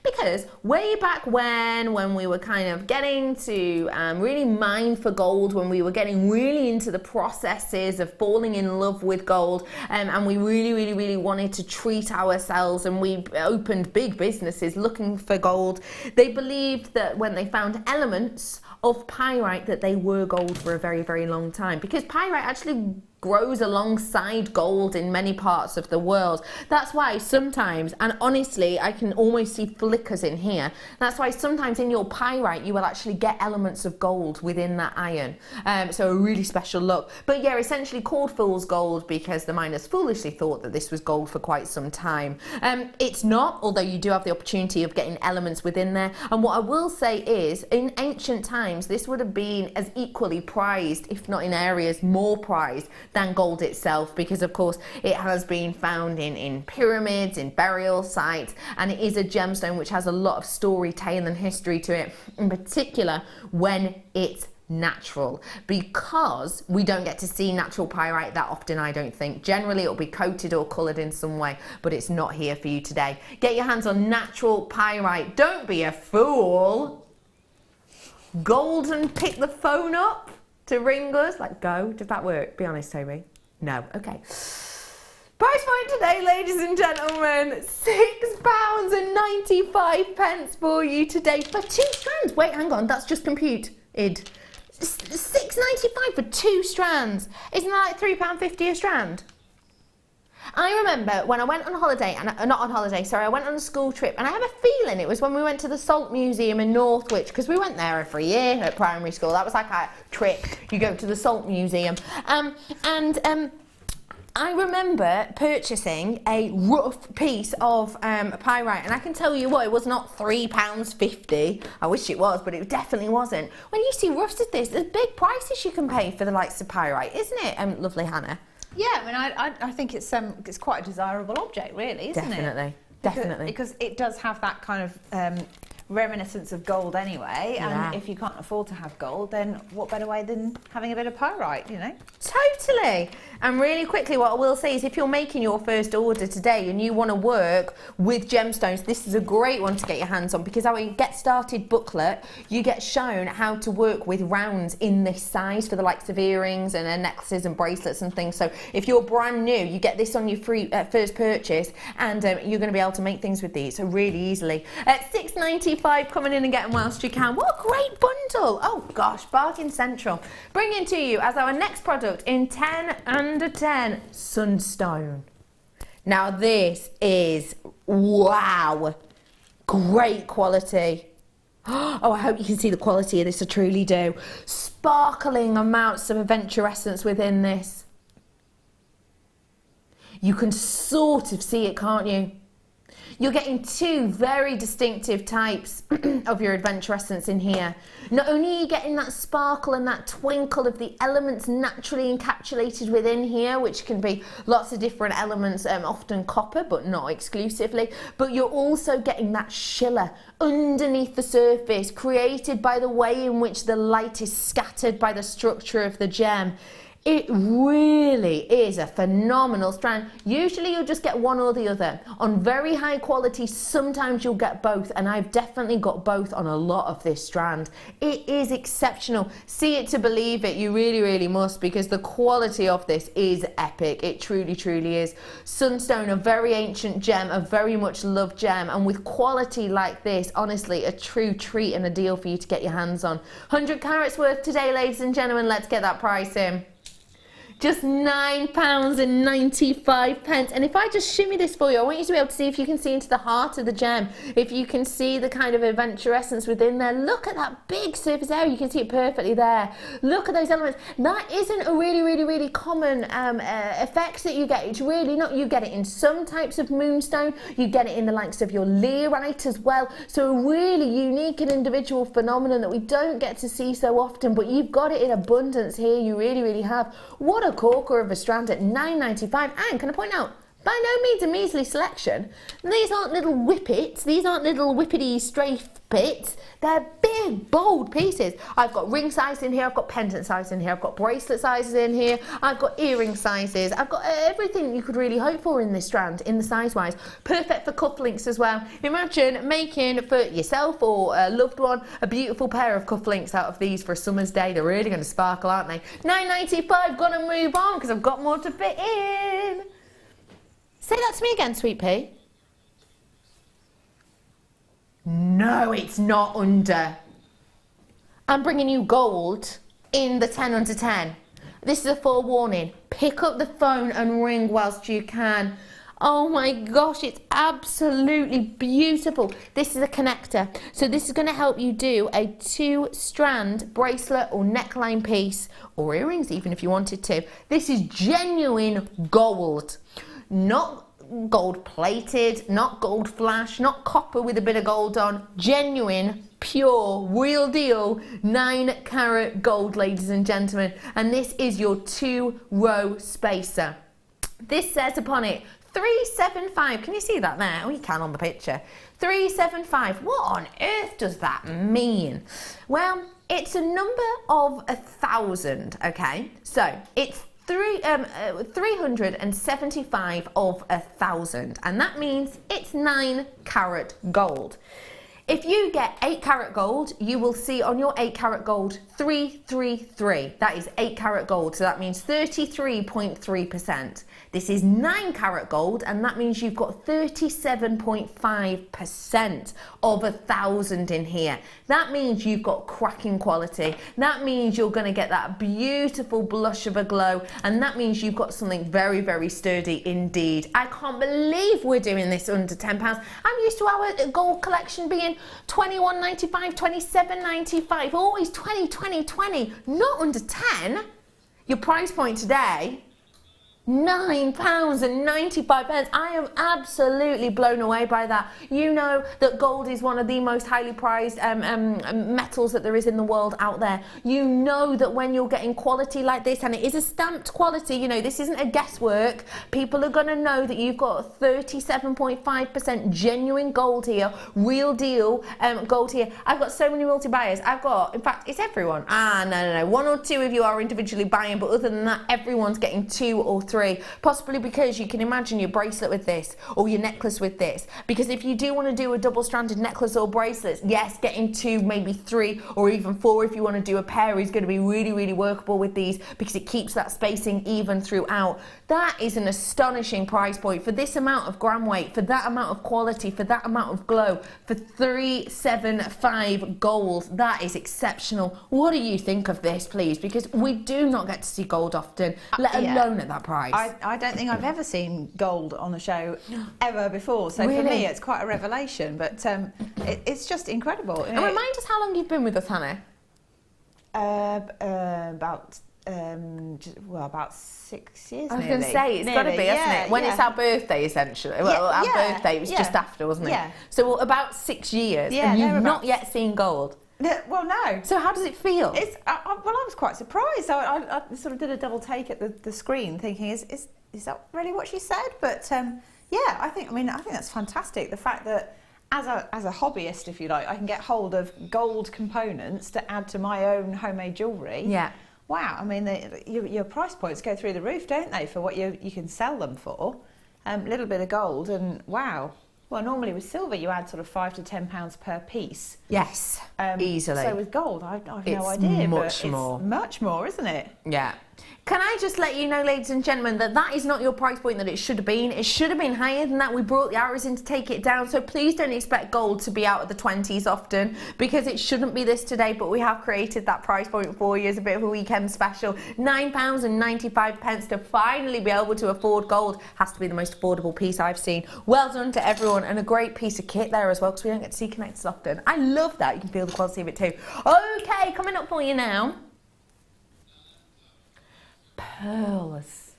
Because way back when we were kind of getting to really mine for gold, when we were getting really into the processes of falling in love with gold, and we really wanted to treat ourselves, and we opened big businesses looking for gold, they believed that when they found elements of pyrite that they were gold for a very long time, because pyrite actually grows alongside gold in many parts of the world. That's why sometimes, and honestly I can almost see flickers in here, that's why sometimes in your pyrite you will actually get elements of gold within that iron. So a really special look. But yeah, essentially called fool's gold because the miners foolishly thought that this was gold for quite some time. It's not, although you do have the opportunity of getting elements within there. And what I will say is, in ancient times this would have been as equally prized, if not in areas more prized, than gold itself, because of course it has been found in pyramids, in burial sites, and it is a gemstone which has a lot of storytelling and history to it, in particular when it's natural, because we don't get to see natural pyrite that often, I don't think. Generally it'll be coated or coloured in some way, but it's not here for you today. Get your hands on natural pyrite. Don't be a fool. Golden, pick the phone up to ring us. Like, go. Did that work? Be honest, Toby. No. Okay. Price point today, ladies and gentlemen, £6.95 for you today for 2 strands. Wait, hang on, that's just computed. £6.95 for 2 strands. Isn't that like £3.50 a strand? I remember when I went on holiday, not on holiday, sorry, I went on a school trip, and I have a feeling it was when we went to the Salt Museum in Northwich, because we went there every year at primary school. That was like a trip. You go to the Salt Museum. I remember purchasing a rough piece of pyrite, and I can tell you what, it was not £3.50. I wish it was, but it definitely wasn't. When you see roughs of this, there's big prices you can pay for the likes of pyrite, isn't it, lovely Hannah? Yeah, I mean, I think it's quite a desirable object, really, isn't it? Definitely. Because it does have that kind of reminiscence of gold anyway, and if you can't afford to have gold, then what better way than having a bit of pyrite, you know? Totally. And really quickly, what I will say is if you're making your first order today and you want to work with gemstones, this is a great one to get your hands on, because our Get Started booklet, you get shown how to work with rounds in this size for the likes of earrings and necklaces and bracelets and things. So if you're brand new, you get this on your free first purchase, and you're going to be able to make things with these so really easily. At £6.95, coming in and getting whilst you can. What a great bundle. Oh gosh, bargain central. Bringing to you as our next product in 10 under 10, Sunstone. Now this is, wow, great quality. Oh, I hope you can see the quality of this, I truly do. Sparkling amounts of adventurescence within this. You can sort of see it, can't you? You're getting 2 very distinctive types of your adventurescence in here. Not only are you getting that sparkle and that twinkle of the elements naturally encapsulated within here, which can be lots of different elements, often copper, but not exclusively, but you're also getting that shimmer underneath the surface, created by the way in which the light is scattered by the structure of the gem. It really is a phenomenal strand. Usually you'll just get one or the other. On very high quality, sometimes you'll get both, and I've definitely got both on a lot of this strand. It is exceptional. See it to believe it. You really, really must, because the quality of this is epic. It truly, truly is. Sunstone, a very ancient gem, a very much loved gem, and with quality like this, honestly, a true treat and a deal for you to get your hands on. 100 carats worth today, ladies and gentlemen. Let's get that price in. Just £9.95. And if I just shimmy this for you, I want you to be able to see if you can see into the heart of the gem, if you can see the kind of adventurescence within there. Look at that big surface area, you can see it perfectly there. Look at those elements. That isn't a really, really, really common effect that you get. It's really not. You get it in some types of moonstone, you get it in the likes of your learite as well. So a really unique and individual phenomenon that we don't get to see so often, but you've got it in abundance here. You really, really have. What a corker of a strand at £9.95. And can I point out, by no means a measly selection. These aren't little whippets, these aren't little whippety strafe bits. They're big, bold pieces. I've got ring size in here, I've got pendant size in here, I've got bracelet sizes in here, I've got earring sizes, I've got everything you could really hope for in this strand, in the size-wise. Perfect for cufflinks as well. Imagine making for yourself or a loved one a beautiful pair of cufflinks out of these for a summer's day. They're really going to sparkle, aren't they? £9.95, gonna move on because I've got more to fit in. Say that to me again, Sweet Pea. No, it's not under. I'm bringing you gold in the 10 under 10. This is a forewarning. Pick up the phone and ring whilst you can. Oh my gosh, it's absolutely beautiful. This is a connector. So this is going to help you do a 2-strand bracelet or neckline piece, or earrings even if you wanted to. This is genuine gold. Not gold plated, not gold flash, not copper with a bit of gold on. Genuine, pure, real deal 9-carat gold, ladies and gentlemen. And this is your 2-row spacer. This says upon it 375. Can you see that there? Oh, you can on the picture. 375. What on earth does that mean? Well, it's a number of 1,000, okay? So it's 375 of 1,000, and that means it's 9-carat gold. If you get 8-carat gold, you will see on your 8-carat gold 333. That is 8-carat gold, so that means 33.3%. This is 9-carat gold, and that means you've got 37.5% of 1,000 in here. That means you've got cracking quality. That means you're going to get that beautiful blush of a glow, and that means you've got something very, very sturdy indeed. I can't believe we're doing this under £10. I'm used to our gold collection being £21.95, £27.95, always 20, 20, 20, not under 10. Your price point today, £9.95. I am absolutely blown away by that. You know that gold is one of the most highly prized metals that there is in the world out there. You know that when you're getting quality like this, and it is a stamped quality, you know, this isn't a guesswork, people are going to know that you've got 37.5% genuine gold here, real deal gold here. I've got so many multi-buyers. I've got, in fact, it's everyone. No. 1 or 2 of you are individually buying, but other than that, everyone's getting 2 or 3. Possibly because you can imagine your bracelet with this or your necklace with this, because if you do want to do a double-stranded necklace or bracelets, yes, getting 2, maybe 3 or even 4 if you want to do a pair is going to be really, really workable with these, because it keeps that spacing even throughout. That is an astonishing price point for this amount of gram weight, for that amount of quality, for that amount of glow, for 375 gold. That is exceptional. What do you think of this, please? Because we do not get to see gold often, let alone at that price. I don't think I've ever seen gold on a show ever before, so for me it's quite a revelation, but it's just incredible. And remind us how long you've been with us, Hannah. About 6 years. I was going to say, it's got to be, hasn't it? When it's our birthday, essentially. Well, our birthday was just after, wasn't it? Yeah. So about 6 years, and you've not yet seen gold. Well, no. So how does it feel? I was quite surprised. So I sort of did a double take at the screen, thinking, is that really what she said? But yeah, I think that's fantastic. The fact that as a hobbyist, if you like, I can get hold of gold components to add to my own homemade jewellery. Yeah. Wow. I mean, your price points go through the roof, don't they, for what you can sell them for? A little bit of gold, and wow. Well, normally with silver, you add sort of £5 to £10 per piece. Yes, easily. So with gold, I've no idea. Much more. It's much more, isn't it? Yeah. Can I just let you know, ladies and gentlemen, that is not your price point that it should have been. It should have been higher than that. We brought the arrows in to take it down. So please don't expect gold to be out of the 20s often, because it shouldn't be this today. But we have created that price point for you as a bit of a weekend special. £9.95 to finally be able to afford gold. Has to be the most affordable piece I've seen. Well done to everyone, and a great piece of kit there as well, because we don't get to see connectors often. I love that. You can feel the quality of it too. Okay, coming up for you now. Pearls.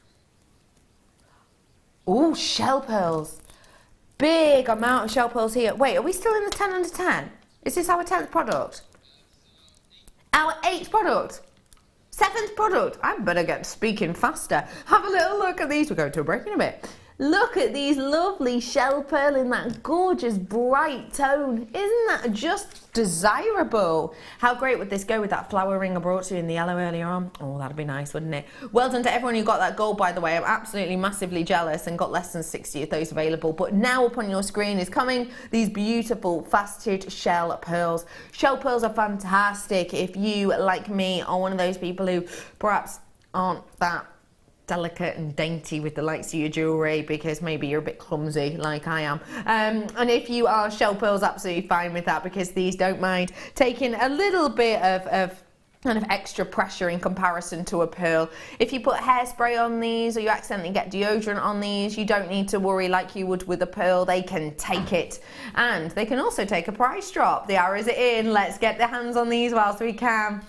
Oh, shell pearls. Big amount of shell pearls here. Wait, are we still in the 10 under 10? Is this our 10th product? Our 8th product? 7th product? I better get speaking faster. Have a little look at these. We're going to a break in a bit. Look at these lovely shell pearl in that gorgeous bright tone. Isn't that just desirable? How great would this go with that flower ring I brought to you in the yellow earlier on? Oh, that'd be nice, wouldn't it? Well done to everyone who got that gold, by the way. I'm absolutely massively jealous and got less than 60 of those available. But now up on your screen is coming these beautiful faceted shell pearls. Shell pearls are fantastic if you, like me, are one of those people who perhaps aren't that delicate and dainty with the likes of your jewellery, because maybe you're a bit clumsy like I am, and if you are, shell pearls absolutely fine with that, because these don't mind taking a little bit of kind of extra pressure in comparison to a pearl. If you put hairspray on these or you accidentally get deodorant on these, you don't need to worry like you would with a pearl. They can take it, and they can also take a price drop. The arrows are in. Let's get the hands on these whilst we can.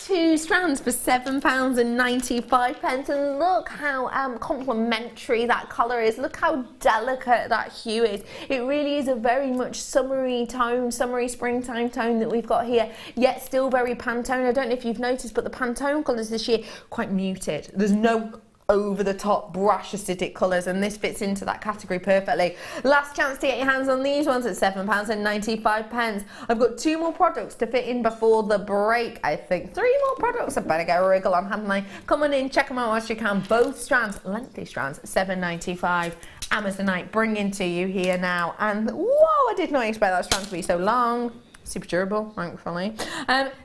2 strands for £7.95, and look how complementary that colour is. Look how delicate that hue is. It really is a very much summery tone, summery springtime tone that we've got here, yet still very Pantone. I don't know if you've noticed, but the Pantone colours this year quite muted. There's no over the top brash acidic colours, and this fits into that category perfectly. Last chance to get your hands on these ones at £7.95. I've got 2 more products to fit in before the break. I think 3 more products. I better get a wriggle on, hadn't I? Come on in, check them out whilst you can. Both strands, lengthy strands, £7.95. Amazonite bringing to you here now, and whoa, I did not expect that strand to be so long. Super durable, thankfully.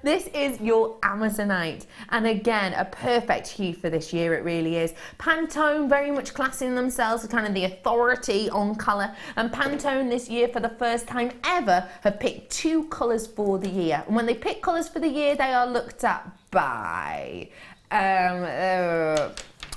This is your Amazonite, and again, a perfect hue for this year, it really is. Pantone very much classing themselves as kind of the authority on colour, and Pantone this year, for the first time ever, have picked 2 colours for the year. And when they pick colours for the year, they are looked at by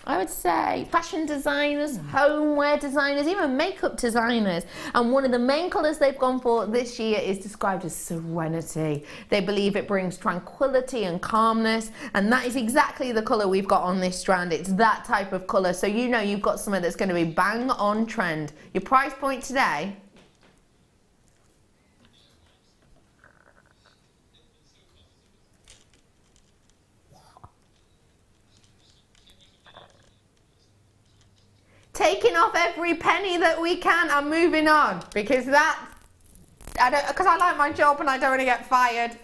I would say fashion designers, homeware designers, even makeup designers. And one of the main colours they've gone for this year is described as serenity. They believe it brings tranquility and calmness, and that is exactly the colour we've got on this strand. It's that type of colour, so you know you've got something that's going to be bang on trend. Your price point today, taking off every penny that we can and moving on, because I like my job and I don't want to get fired.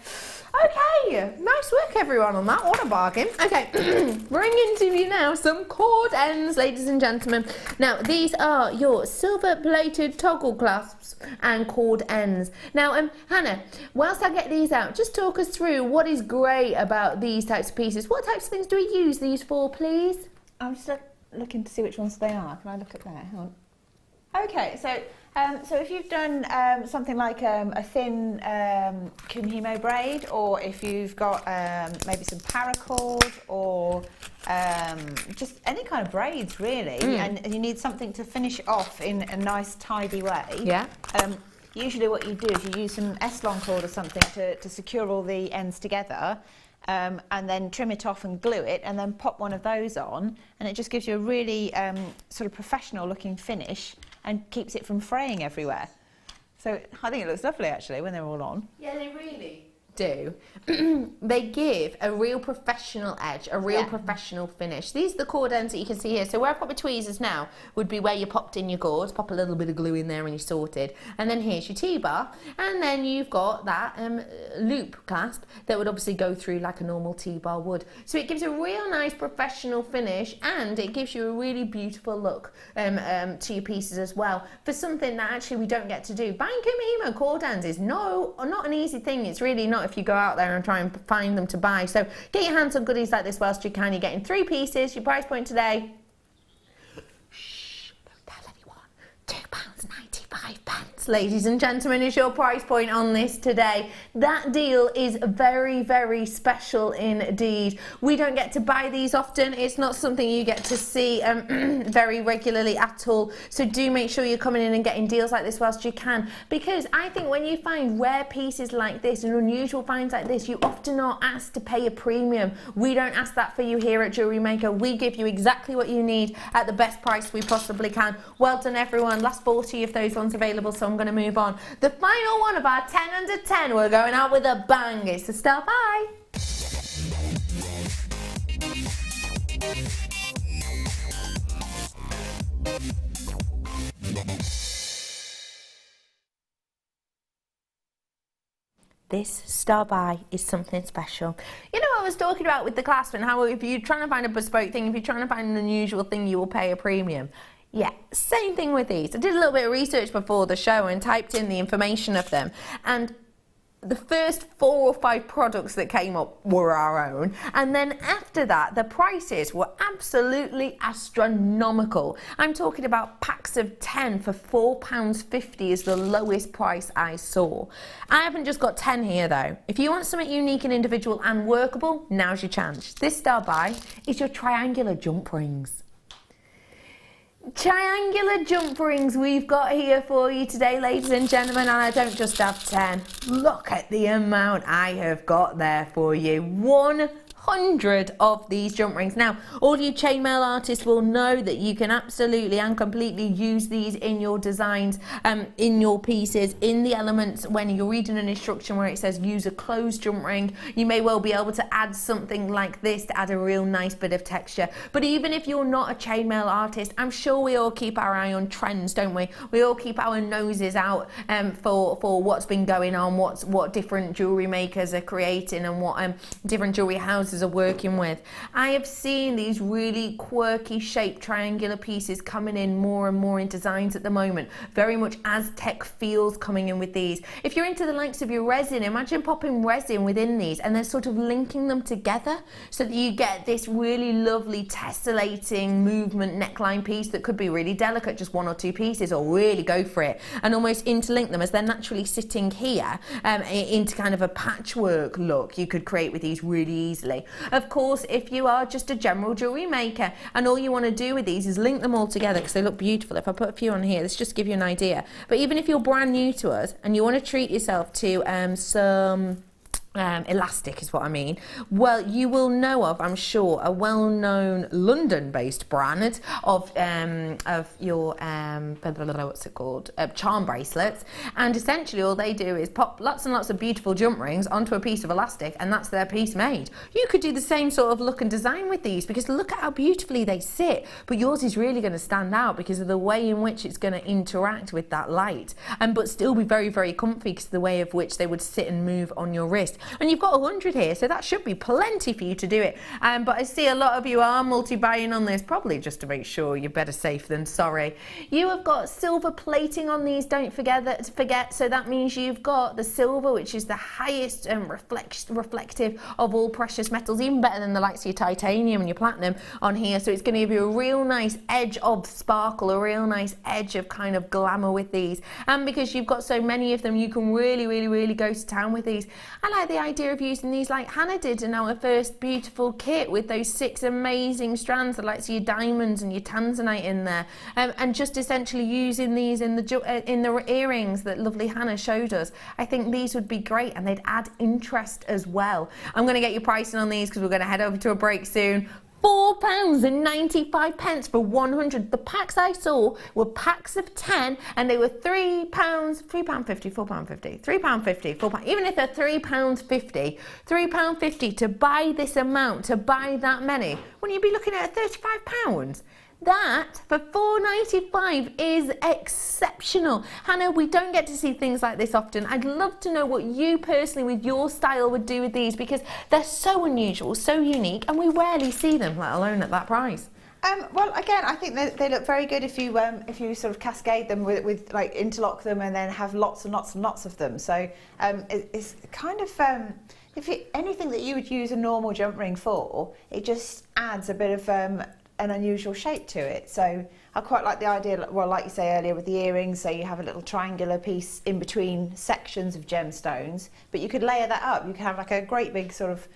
Okay, nice work everyone on that. What a bargain. Okay, bringing to you now some cord ends, ladies and gentlemen. Now, these are your silver-plated toggle clasps and cord ends. Now, Hannah, whilst I get these out, just talk us through what is great about these types of pieces. What types of things do we use these for, please? I'm just looking to see which ones they are. Can I look at that? Hang on. Okay, so if you've done something like a thin kumhimo braid, or if you've got maybe some paracord, or just any kind of braids really, and you need something to finish it off in a nice tidy way. Yeah. Usually what you do is you use some S-long cord or something to secure all the ends together. And then trim it off and glue it, and then pop one of those on, and it just gives you a really sort of professional looking finish and keeps it from fraying everywhere. So I think it looks lovely actually when they're all on. Yeah, they really do. They give a real professional edge, a real professional finish. These are the cord ends that you can see here. So where I've got my tweezers now would be where you popped in your gauze, pop a little bit of glue in there and you're sorted. And then here's your T-bar, and then you've got that loop clasp that would obviously go through like a normal T-bar would. So it gives a real nice professional finish, and it gives you a really beautiful look to your pieces as well, for something that actually we don't get to do. Buying kumhimo cord ends is not an easy thing. It's really not if you go out there and try and find them to buy. So get your hands on goodies like this whilst you can. You're getting 3 pieces. Your price point today, shh, don't tell anyone, £2.95, ladies and gentlemen, is your price point on this today. That deal is very, very special indeed. We don't get to buy these often. It's not something you get to see very regularly at all. So do make sure you're coming in and getting deals like this whilst you can, because I think when you find rare pieces like this and unusual finds like this, you often are asked to pay a premium. We don't ask that for you here at Jewellery Maker. We give you exactly what you need at the best price we possibly can. Well done everyone. Last 40 of those ones available, so I'm going to move on. The final one of our 10 under 10, we're going out with a bang. It's the Star Buy. This Star Buy is something special. You know what I was talking about with the clasp, and how if you're trying to find a bespoke thing, if you're trying to find an unusual thing, you will pay a premium. Yeah, same thing with these. I did a little bit of research before the show and typed in the information of them, and the first 4 or 5 products that came up were our own, and then after that the prices were absolutely astronomical. I'm talking about packs of 10 for £4.50 is the lowest price I saw. I haven't just got 10 here though. If you want something unique and individual and workable, now's your chance. This star buy is your triangular jump rings. Triangular jump rings we've got here for you today, ladies and gentlemen, and I don't just have 10. Look at the amount I have got there for you. 100 of these jump rings. Now, all you chainmail artists will know that you can absolutely and completely use these in your designs, in your pieces, in the elements. When you're reading an instruction where it says use a closed jump ring, you may well be able to add something like this to add a real nice bit of texture. But even if you're not a chainmail artist, I'm sure we all keep our eye on trends, don't we? We all keep our noses out for what's been going on, what different jewellery makers are creating, and what different jewellery houses are working with. I have seen these really quirky shaped triangular pieces coming in more and more in designs at the moment. Very much Aztec feels coming in with these. If you're into the likes of your resin, imagine popping resin within these and then sort of linking them together so that you get this really lovely tessellating movement neckline piece that could be really delicate, just 1 or 2 pieces, or really go for it and almost interlink them as they're naturally sitting here into kind of a patchwork look you could create with these really easily. Of course, if you are just a general jewellery maker and all you want to do with these is link them all together because they look beautiful. If I put a few on here, let's just give you an idea. But even if you're brand new to us and you want to treat yourself to some elastic is what I mean, well, you will know of, I'm sure, a well-known London-based brand of your what's it called, charm bracelets, and essentially all they do is pop lots and lots of beautiful jump rings onto a piece of elastic, and that's their piece made. You could do the same sort of look and design with these because look at how beautifully they sit, but yours is really going to stand out because of the way in which it's going to interact with that light, but still be very, very comfy because of the way of which they would sit and move on your wrist. And you've got 100 here, so that should be plenty for you to do it. But I see a lot of you are multi-buying on this, probably just to make sure you're better safe than sorry. You have got silver plating on these, don't forget. So that means you've got the silver, which is the highest reflective of all precious metals, even better than the likes of your titanium and your platinum on here. So it's going to give you a real nice edge of sparkle, a real nice edge of kind of glamour with these. And because you've got so many of them, you can really, really, really go to town with these. I like the idea of using these like Hannah did in our first beautiful kit with those 6 amazing strands, the likes of your diamonds and your tanzanite in there, and just essentially using these in the earrings that lovely Hannah showed us. I think these would be great and they'd add interest as well. I'm going to get your pricing on these because we're going to head over to a break soon. £4.95 for 100. The packs I saw were packs of 10 and they were £3, £3.50, £4.50, £3.50, £4. Even if they're £3.50, £3.50 to buy this amount, to buy that many, wouldn't you be looking at £35? That for £4.95 is exceptional. Hannah, we don't get to see things like this often. I'd love to know what you personally with your style would do with these because they're so unusual, so unique, and we rarely see them, let alone at that price. Well, again, I think they look very good if you sort of cascade them with like interlock them and then have lots and lots and lots of them. So it's kind of anything that you would use a normal jump ring for, it just adds a bit of an unusual shape to it. So I quite like the idea, well, like you say earlier with the earrings, so you have a little triangular piece in between sections of gemstones, but you could layer that up. You could have like a great big sort of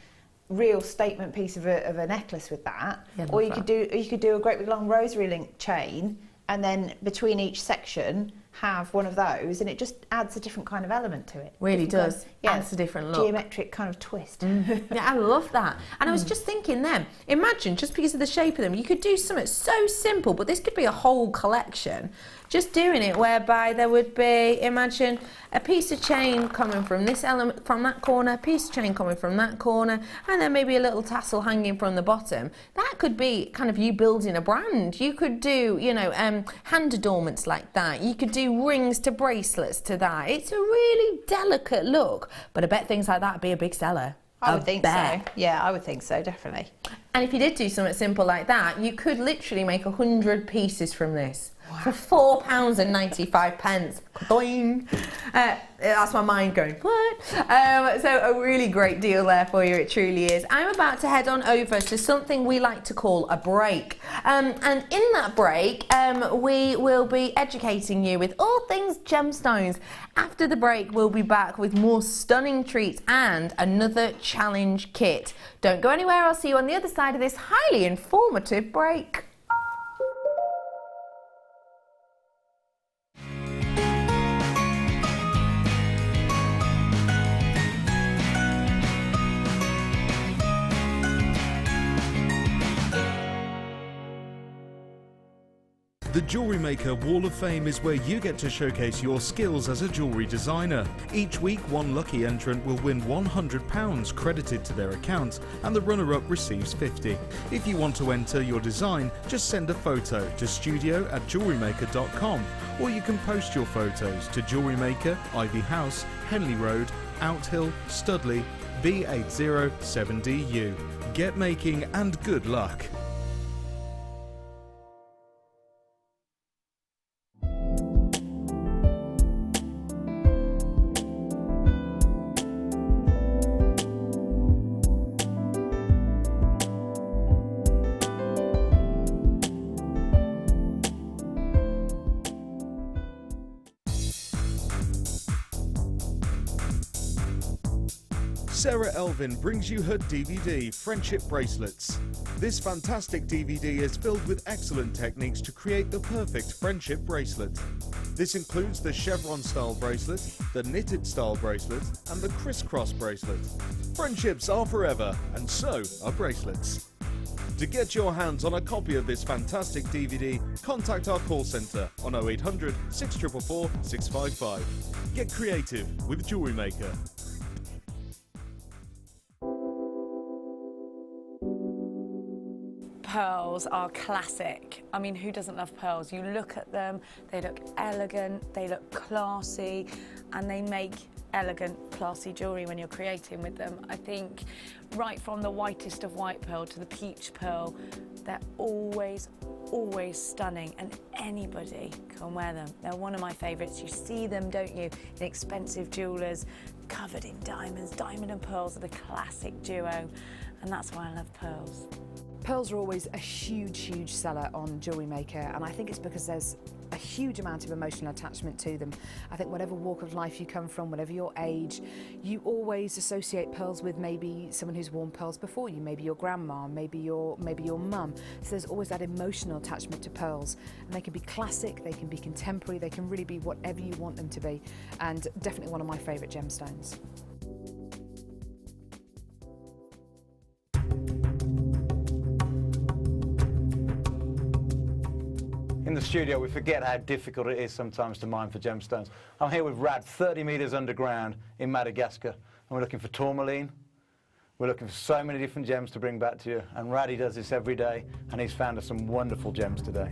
real statement piece of a necklace with that. Yeah, or you could do a great big long rosary link chain, and then between each section have one of those, and it just adds a different kind of element to it. Really does. Adds a different look. Geometric kind of twist. Yeah, I love that. And I was just thinking then, imagine just because of the shape of them, you could do something so simple, but this could be a whole collection. Just doing it whereby there would be, imagine a piece of chain coming from this element, from that corner, a piece of chain coming from that corner, and then maybe a little tassel hanging from the bottom. That could be kind of you building a brand. You could do, hand adornments like that. You could do rings to bracelets to that. It's a really delicate look, but I bet things like that would be a big seller. I would think so. Yeah, I would think so, definitely. And if you did do something simple like that, you could literally make 100 pieces from this. for £4.95. Doing. That's my mind going, what? So a really great deal there for you, it truly is. I'm about to head on over to something we like to call a break. And in that break, we will be educating you with all things gemstones. After the break, we'll be back with more stunning treats and another challenge kit. Don't go anywhere, I'll see you on the other side of this highly informative break. The Jewellery Maker Wall of Fame is where you get to showcase your skills as a jewellery designer. Each week, one lucky entrant will win £100 credited to their account, and the runner-up receives £50. If you want to enter your design, just send a photo to studio@jewellerymaker.com, or you can post your photos to Jewellery Maker, Ivy House, Henley Road, Outhill, Studley, B807DU. Get making and good luck. Sarah Elvin brings you her DVD, Friendship Bracelets. This fantastic DVD is filled with excellent techniques to create the perfect friendship bracelet. This includes the chevron style bracelet, the knitted style bracelet, and the crisscross bracelet. Friendships are forever, and so are bracelets. To get your hands on a copy of this fantastic DVD, contact our call centre on 0800 644 655. Get creative with Jewellery Maker. Pearls are classic. I mean, who doesn't love pearls? You look at them, they look elegant, they look classy, and they make elegant, classy jewellery when you're creating with them. I think right from the whitest of white pearl to the peach pearl, they're always stunning, and anybody can wear them. They're one of my favourites. You see them, don't you, in expensive jewellers, covered in diamonds. Diamond and pearls are the classic duo, and that's why I love pearls. Pearls are always a huge seller on Jewellery Maker, and I think it's because there's a huge amount of emotional attachment to them. I think whatever walk of life you come from, whatever your age, you always associate pearls with maybe someone who's worn pearls before you, maybe your grandma, maybe your mum. So there's always that emotional attachment to pearls, and they can be classic, they can be contemporary, they can really be whatever you want them to be, and definitely one of my favourite gemstones. In the studio, we forget how difficult it is sometimes to mine for gemstones. I'm here with Rad, 30 metres underground in Madagascar, and we're looking for tourmaline. We're looking for so many different gems to bring back to you, and Raddy does this every day, and he's found us some wonderful gems today.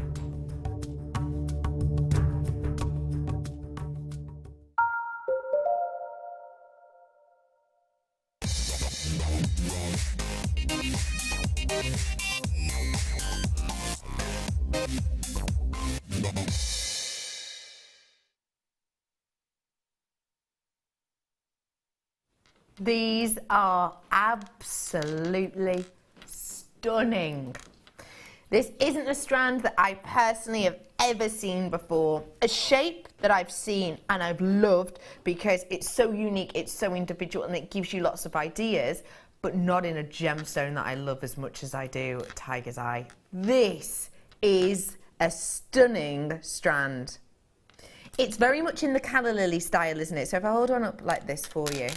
These are absolutely stunning. This isn't a strand that I personally have ever seen before. A shape that I've seen and I've loved because it's so unique, it's so individual, and it gives you lots of ideas, but not in a gemstone that I love as much as I do Tiger's Eye. This is a stunning strand. It's very much in the calla lily style, isn't it? So if I hold one up like this for you,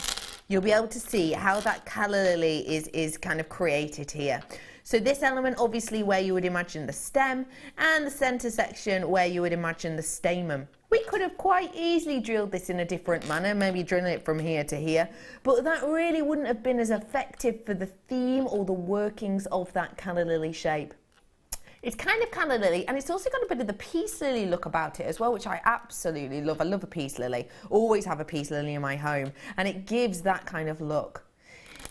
you'll be able to see how that calla lily is kind of created here. So this element obviously where you would imagine the stem, and the centre section where you would imagine the stamen. We could have quite easily drilled this in a different manner, maybe drilling it from here to here, but that really wouldn't have been as effective for the theme or the workings of that calla lily shape. It's kind of calla lily, and it's also got a bit of the peace lily look about it as well, which I absolutely love. I love a peace lily. Always have a peace lily in my home, and it gives that kind of look.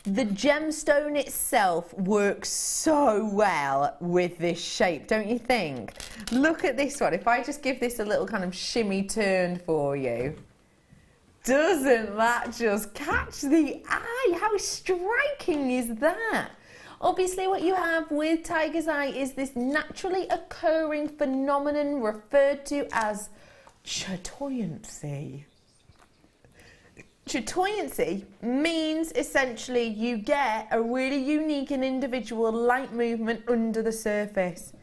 The gemstone itself works so well with this shape, don't you think? Look at this one. If I just give this a little kind of shimmy turn for you, doesn't that just catch the eye? How striking is that? Obviously what you have with tiger's eye is this naturally occurring phenomenon referred to as chatoyancy. Chatoyancy means essentially you get a really unique and individual light movement under the surface.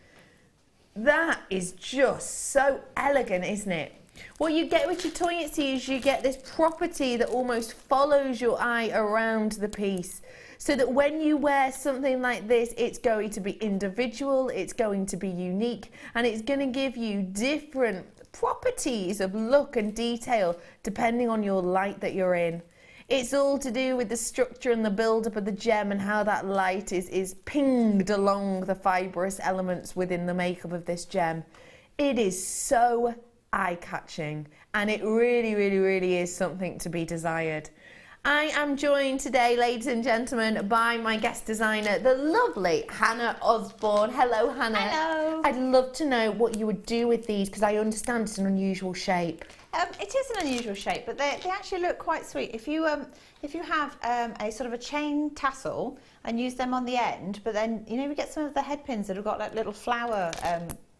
That is just so elegant, isn't it? What you get with chatoyancy is you get this property that almost follows your eye around the piece. So that when you wear something like this, it's going to be individual, it's going to be unique, and it's going to give you different properties of look and detail depending on your light that you're in. It's all to do with the structure and the build-up of the gem and how that light is pinged along the fibrous elements within the makeup of this gem. It is so eye-catching, and it really, really, really is something to be desired. I am joined today, ladies and gentlemen, by my guest designer, the lovely Hannah Osborne. Hello, Hannah. Hello. I'd love to know what you would do with these, because I understand it's an unusual shape. It is an unusual shape, but they actually look quite sweet. If you have a sort of a chain tassel and use them on the end, but then you get some of the head pins that have got like little flower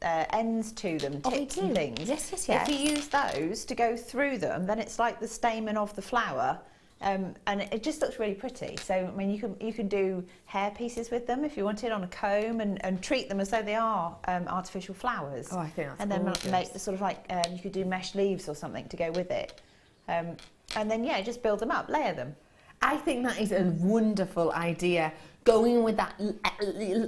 ends to them, tips and things. Yes, yes, yes. If you use those to go through them, then it's like the stamen of the flower. And it just looks really pretty. So I mean, you can do hair pieces with them if you wanted on a comb, and treat them as though they are artificial flowers. Oh, I think that's and gorgeous. then make the sort of like you could do mesh leaves or something to go with it, and then just build them up, layer them. I think that is a wonderful idea. Going with that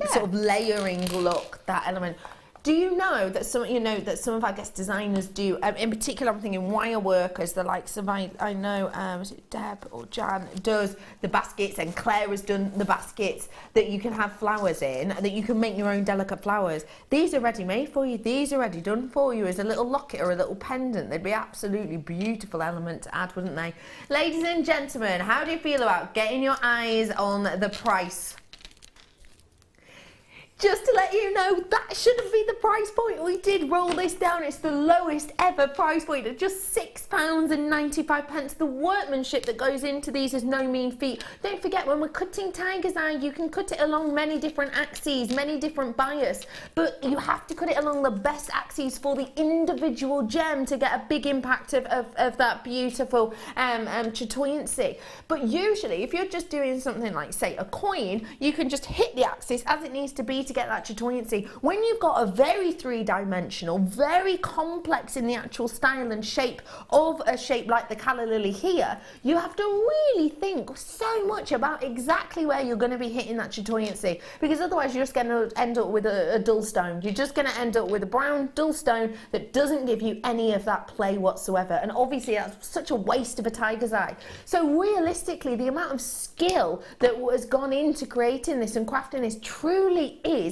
sort of layering look, that element. Do you know that some of our guest designers do? In particular, I'm thinking wire workers. The likes of I know, is it Deb or Jan does the baskets, and Claire has done the baskets that you can have flowers in, that you can make your own delicate flowers. These are ready made for you. These are ready done for you as a little locket or a little pendant. They'd be absolutely beautiful element to add, wouldn't they? Ladies and gentlemen, how do you feel about getting your eyes on the price? Just to let you know, that shouldn't be the price point. We did roll this down. It's the lowest ever price point at just £6.95. The workmanship that goes into these is no mean feat. Don't forget, when we're cutting tiger's eye, you can cut it along many different axes, many different bias, but you have to cut it along the best axes for the individual gem to get a big impact of that beautiful chatoyancy. But usually, if you're just doing something like, say, a coin, you can just hit the axis as it needs to be to get that chatoyancy. When you've got a very three-dimensional, very complex in the actual style and shape of a shape like the calla lily here, you have to really think so much about exactly where you're going to be hitting that chatoyancy, because otherwise you're just going to end up with a dull stone. You're just going to end up with a brown dull stone that doesn't give you any of that play whatsoever, and obviously that's such a waste of a tiger's eye. So realistically, the amount of skill that has gone into creating this and crafting this truly is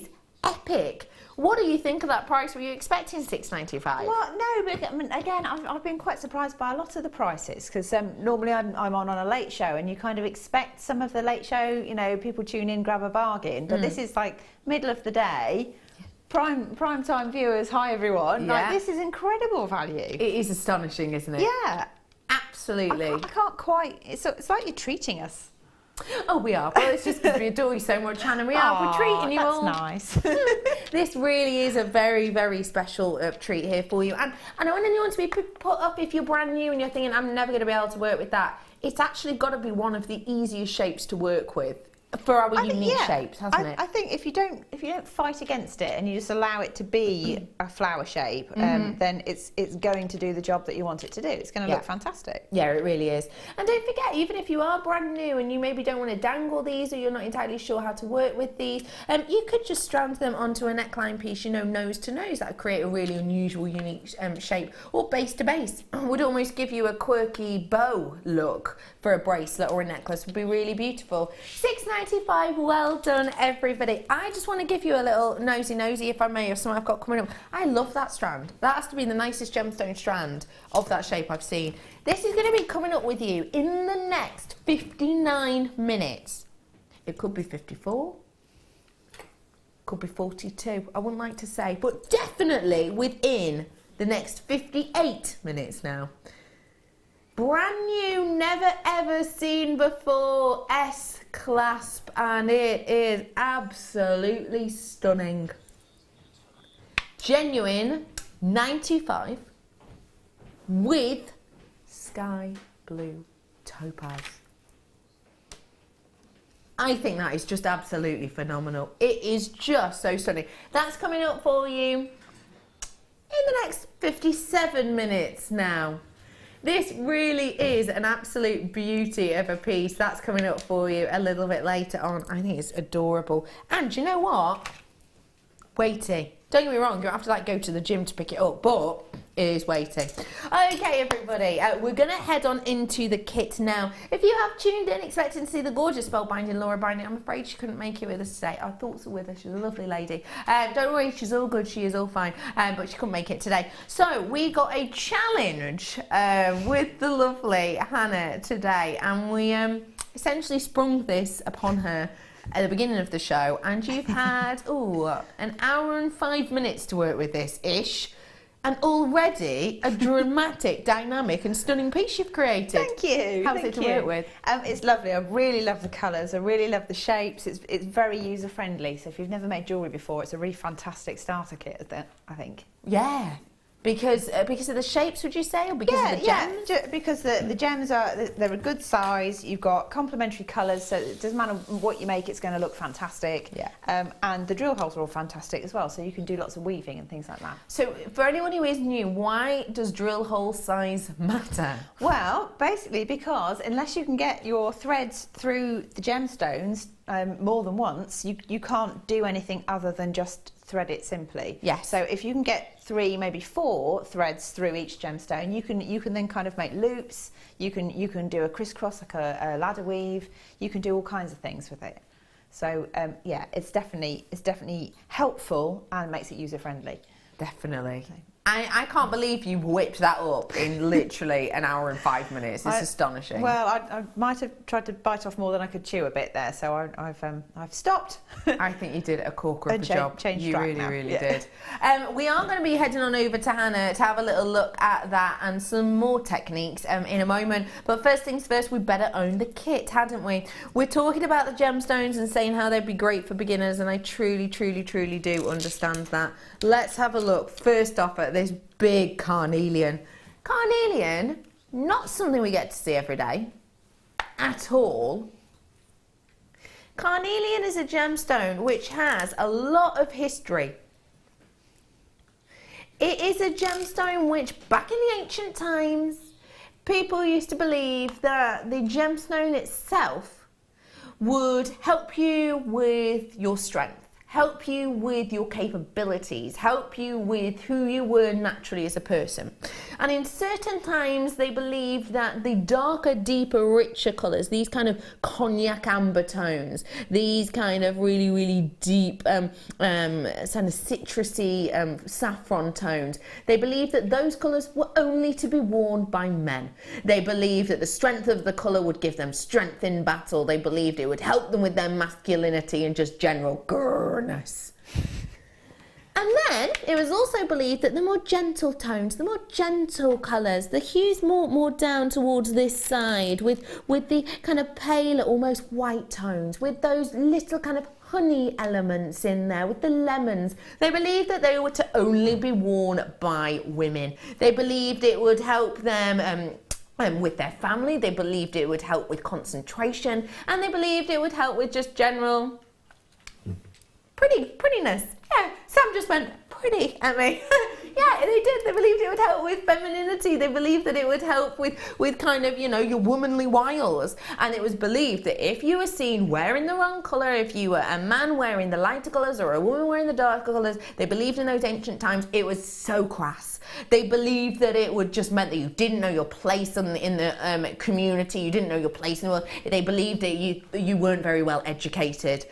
epic. What do you think of that price? Were you expecting $6.95? Well, no, but I mean, again, I've been quite surprised by a lot of the prices, because normally I'm on a late show, and you kind of expect some of the late show, people tune in, grab a bargain, but this is like middle of the day. Prime time viewers, hi everyone. Yeah. Like, this is incredible value. It is astonishing, isn't it? Yeah. Absolutely. I can't quite, it's like you're treating us. Oh, we are. Well, it's just because we adore you so much, Hannah. We are. We're treating you all. That's nice. This really is a very, very special treat here for you. And I don't want anyone to be put up if you're brand new and you're thinking, I'm never going to be able to work with that. It's actually got to be one of the easiest shapes to work with for our unique shapes, hasn't it? I think if you don't fight against it and you just allow it to be a flower shape, then it's going to do the job that you want it to do. It's going to look fantastic. Yeah, it really is. And don't forget, even if you are brand new and you maybe don't want to dangle these, or you're not entirely sure how to work with these, you could just strand them onto a neckline piece, nose to nose. That would create a really unusual, unique shape, or base to base. Would almost give you a quirky bow look for a bracelet or a necklace. Would be really beautiful. $6.95, well done everybody. I just want to give you a little nosy, if I may, of something I've got coming up. I love that strand. That has to be the nicest gemstone strand of that shape I've seen. This is going to be coming up with you in the next 59 minutes. It could be 54. Could be 42. I wouldn't like to say, but definitely within the next 58 minutes now. Brand new, never ever seen before S clasp, and it is absolutely stunning. Genuine 95 with sky blue topaz. I think that is just absolutely phenomenal. It is just so stunning. That's coming up for you in the next 57 minutes now. This really is an absolute beauty of a piece. That's coming up for you a little bit later on. I think it's adorable. And you know what? Weighty. Don't get me wrong, you don't have to like go to the gym to pick it up, but it is weighty. Okay, everybody, we're going to head on into the kit now. If you have tuned in expecting to see the gorgeous spellbinding Laura binding, I'm afraid she couldn't make it with us today. Our thoughts are with her. She's a lovely lady. Don't worry, she's all good. She is all fine, but she couldn't make it today. So we got a challenge with the lovely Hannah today, and we essentially sprung this upon her at the beginning of the show, and you've had an hour and 5 minutes to work with this ish, and already a dramatic, dynamic and stunning piece you've created. Thank you. How's it to work with? It's lovely. I really love the colours. I really love the shapes. It's very user friendly. So if you've never made jewellery before, it's a really fantastic starter kit, I think. Yeah. Because of the shapes, would you say, or because of the gems? Yeah, because the gems they're a good size. You've got complementary colours, so it doesn't matter what you make, it's going to look fantastic. Yeah. And the drill holes are all fantastic as well, so you can do lots of weaving and things like that. So for anyone who is new, why does drill hole size matter? Well, basically because unless you can get your threads through the gemstones more than once, you can't do anything other than just thread it simply. Yes. So if you can get 3, maybe 4 threads through each gemstone, you can then kind of make loops. You can do a crisscross, like a ladder weave. You can do all kinds of things with it. So yeah, it's definitely helpful and makes it user friendly. Definitely. I can't believe you whipped that up in literally an hour and 5 minutes. It's astonishing. Well, I might have tried to bite off more than I could chew a bit there, so I've stopped. I think you did a corker of a job. You really did. We are going to be heading on over to Hannah to have a little look at that and some more techniques in a moment. But first things first, we better own the kit, hadn't we? We're talking about the gemstones and saying how they'd be great for beginners, and I truly do understand that. Let's have a look first off at this big carnelian. Carnelian, not something we get to see every day at all. Carnelian is a gemstone which has a lot of history. It is a gemstone which, back in the ancient times, people used to believe that the gemstone itself would help you with your strength, help you with your capabilities, help you with who you were naturally as a person. And in certain times, they believed that the darker, deeper, richer colours, these kind of cognac amber tones, these kind of really deep, kind of citrusy saffron tones, they believed that those colours were only to be worn by men. They believed that the strength of the colour would give them strength in battle. They believed it would help them with their masculinity and just general grrr. And then it was also believed that the more gentle tones, the more gentle colours, the hues more down towards this side, with the kind of pale, almost white tones, with those little kind of honey elements in there, with the lemons. They believed that they were to only be worn by women. They believed it would help them with their family. They believed it would help with concentration, and they believed it would help with just general prettiness. Yeah, Sam just went pretty at me. Yeah, they did. They believed it would help with femininity. They believed that it would help with kind of, you know, your womanly wiles. And it was believed that if you were seen wearing the wrong colour, if you were a man wearing the lighter colours or a woman wearing the darker colours, they believed in those ancient times it was so crass. They believed that it would just meant that you didn't know your place in the community, you didn't know your place in the world. They believed that you weren't very well educated.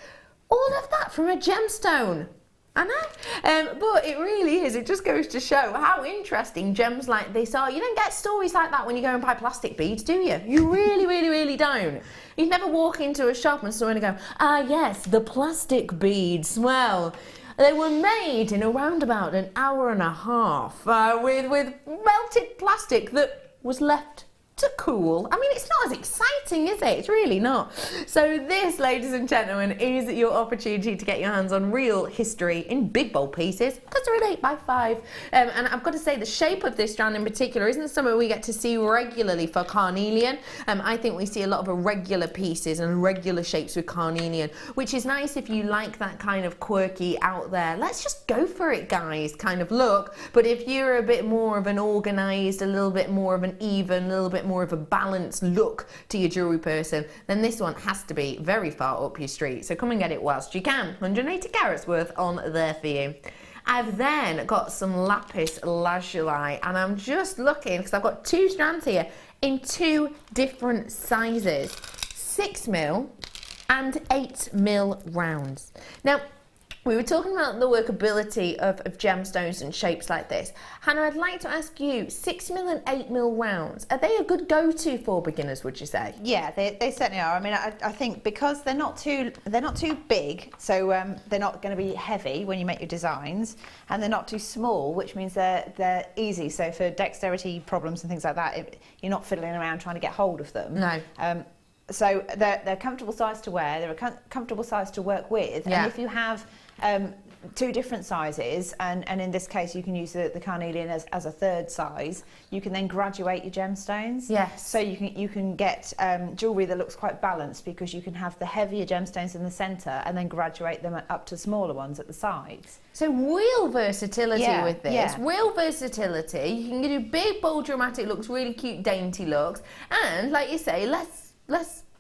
All of that from a gemstone. I know, but it really is. It just goes to show how interesting gems like this are. You don't get stories like that when you go and buy plastic beads, do you? You really, really, really don't. You'd never walk into a shop and someone would go, ah, yes, the plastic beads. Well, they were made in around about an hour and a half with melted plastic that was left to cool. I mean, it's not as exciting, is it? It's really not. So this, ladies and gentlemen, is your opportunity to get your hands on real history in big bold pieces, because they're an 8x5. And I've got to say, the shape of this strand in particular isn't something we get to see regularly for carnelian. I think we see a lot of irregular pieces and irregular shapes with carnelian, which is nice if you like that kind of quirky, out there, let's just go for it, guys, kind of look. But if you're a bit more of an organised, a little bit more of an even, a little bit more of a balanced look to your jewellery person, then this one has to be very far up your street. So come and get it whilst you can. 180 carats worth on there for you. I've then got some lapis lazuli, and I'm just looking because I've got 2 strands here in 2 different sizes, 6mm and 8mm rounds. Now, we were talking about the workability of gemstones and shapes like this. Hannah, I'd like to ask you, 6mm and 8mm rounds, are they a good go-to for beginners, would you say? Yeah, they certainly are. I mean, I think because they're not too big, so they're not going to be heavy when you make your designs, and they're not too small, which means they're easy. So for dexterity problems and things like that, you're not fiddling around trying to get hold of them. No. So they're a comfortable size to wear, they're a comfortable size to work with, Yeah. and if you have 2 different sizes, and in this case you can use the carnelian as a 3rd size, you can then graduate your gemstones. Yes. So you can get jewellery that looks quite balanced, because you can have the heavier gemstones in the centre and then graduate them up to smaller ones at the sides. So real versatility with this, yeah. real versatility. You can do big, bold, dramatic looks, really cute, dainty looks, and like you say,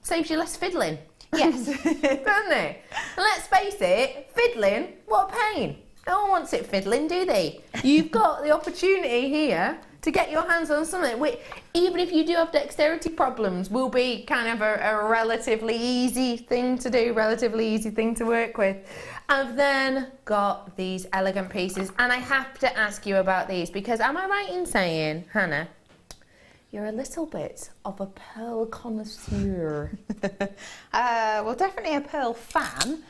saves you less fiddling. Yes. Doesn't it? And let's face it, fiddling, what a pain. No one wants it fiddling, do they? You've got the opportunity here to get your hands on something which, even if you do have dexterity problems, will be kind of a relatively easy thing to do, relatively easy thing to work with. I've then got these elegant pieces, and I have to ask you about these, because am I right in saying, Hannah, you're a little bit of a pearl connoisseur? Well, definitely a pearl fan.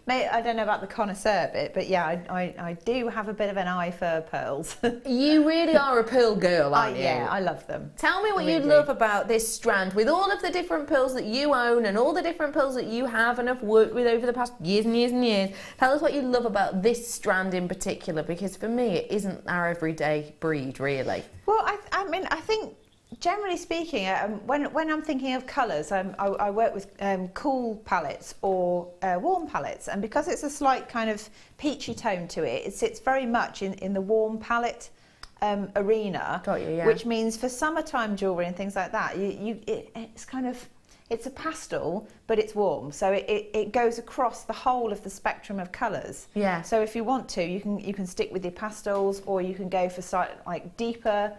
I don't know about the connoisseur bit, but yeah, I do have a bit of an eye for pearls. You really are a pearl girl, aren't you? Yeah, I love them. Tell me what I you really love do. about this strand, with all of the different pearls that you own and all the different pearls that you have and have worked with over the past years and years and years. Tell us what you love about this strand in particular, because for me it isn't our everyday breed, really. Well, I mean, I think, generally speaking, when I'm thinking of colours, I work with cool palettes or warm palettes, and because it's a slight kind of peachy tone to it, it sits very much in the warm palette arena. Got you, yeah. Which means for summertime jewellery and things like that, it's a pastel, but it's warm, so it goes across the whole of the spectrum of colours. Yeah. So if you want to, you can stick with your pastels, or you can go for like deeper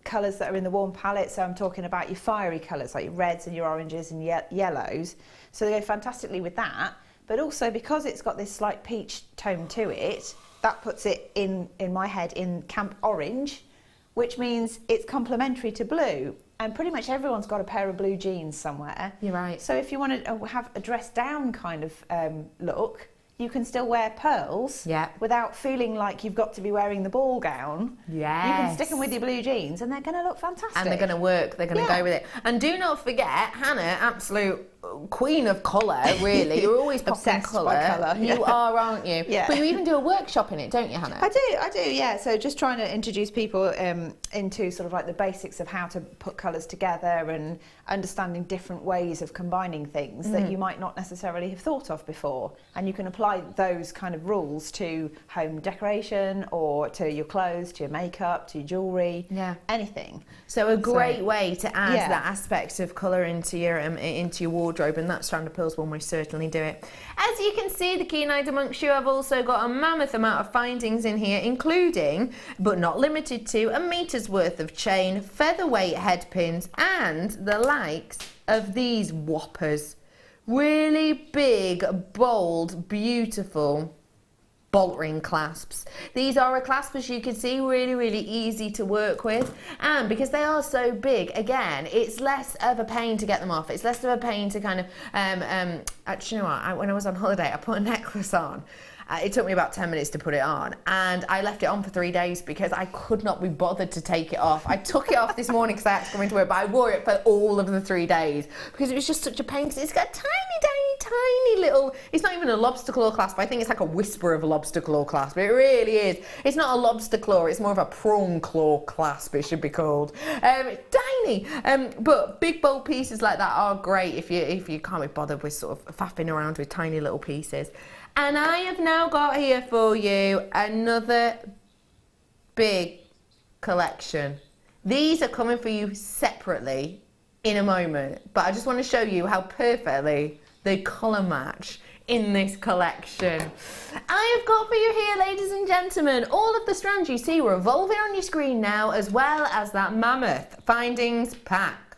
colours that are in the warm palette. So I'm talking about your fiery colours, like your reds and your oranges and yellows. So they go fantastically with that. But also, because it's got this slight peach tone to it, that puts it in my head in camp orange, which means it's complementary to blue. And pretty much everyone's got a pair of blue jeans somewhere. You're right. So if you want to have a dress down kind of look, you can still wear pearls, yeah, without feeling like you've got to be wearing the ball gown. Yes. You can stick them with your blue jeans and they're going to look fantastic. And they're going to work, they're going to go with it. And do not forget, Hannah, absolute queen of colour, really. You're always popping colour. You are, aren't you? Yeah. But you even do a workshop in it, don't you, Hannah? I do, yeah. So just trying to introduce people into sort of like the basics of how to put colours together, and understanding different ways of combining things that you might not necessarily have thought of before. And you can apply those kind of rules to home decoration, or to your clothes, to your makeup, to your jewellery, anything. So a great way to add that aspect of colour into your wardrobe, and that strand of pearls will most certainly do it. As you can see, the keen-eyed amongst you, I've also got a mammoth amount of findings in here, including, but not limited to, a metre's worth of chain, featherweight head pins, and the likes of these whoppers. Really big, bold, beautiful bolt ring clasps. These are a clasp, as you can see, really easy to work with, and because they are so big, again, it's less of a pain to get them off. It's less of a pain to kind of actually, you know what, when I was on holiday, I put a necklace on. It took me about 10 minutes to put it on, and I left it on for 3 days because I could not be bothered to take it off. I took it off this morning because I had to come into work, but I wore it for all of the 3 days because it was just such a pain, because it's got a tiny little, it's not even a lobster claw clasp. I think it's like a whisper of a lobster claw clasp. It really is. It's not a lobster claw, it's more of a prawn claw clasp, it should be called. Tiny, but big bold pieces like that are great if you can't be bothered with sort of faffing around with tiny little pieces. And I have now got here for you another big collection. These are coming for you separately in a moment, but I just want to show you how perfectly they colour match in this collection. I have got for you here, ladies and gentlemen, all of the strands you see revolving on your screen now, as well as that mammoth findings pack.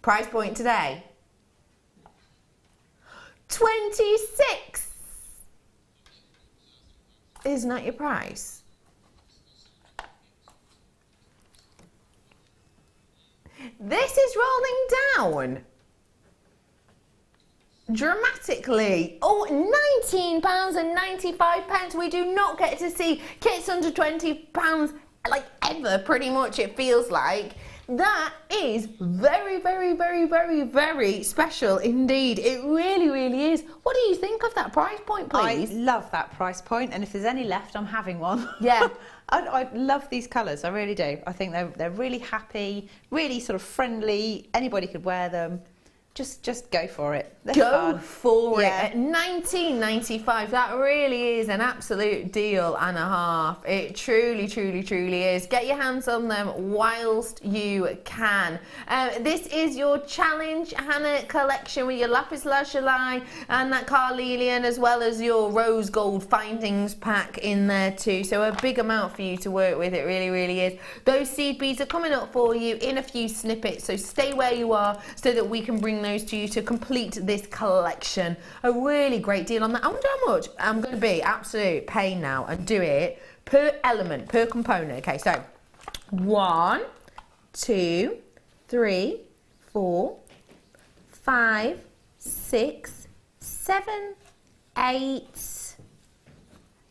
Price point today, 26. Isn't that your price? This is rolling down dramatically. Oh, £19.95. We do not get to see kits under £20 like ever, pretty much, it feels like. That is very special indeed. It really is. What do you think of that price point, please? I love that price point, and if there's any left, I'm having one. Yeah. I love these colours, I really do. I think they're really happy, really sort of friendly. Anybody could wear them. Just go for it. They're Go fun. for it. At £19.95, that really is an absolute deal and a half. It truly is. Get your hands on them whilst you can. This is your Challenge Hannah collection with your lapis lazuli and that carnelian, as well as your rose gold findings pack in there too. So a big amount for you to work with. It really is. Those seed beads are coming up for you in a few snippets, so stay where you are so that we can bring those to you to complete this collection. A really great deal on that. I wonder how much I'm going to be absolute pain now and do it per element, per component. Okay, so 1, 2, 3, 4, 5, 6, 7, 8,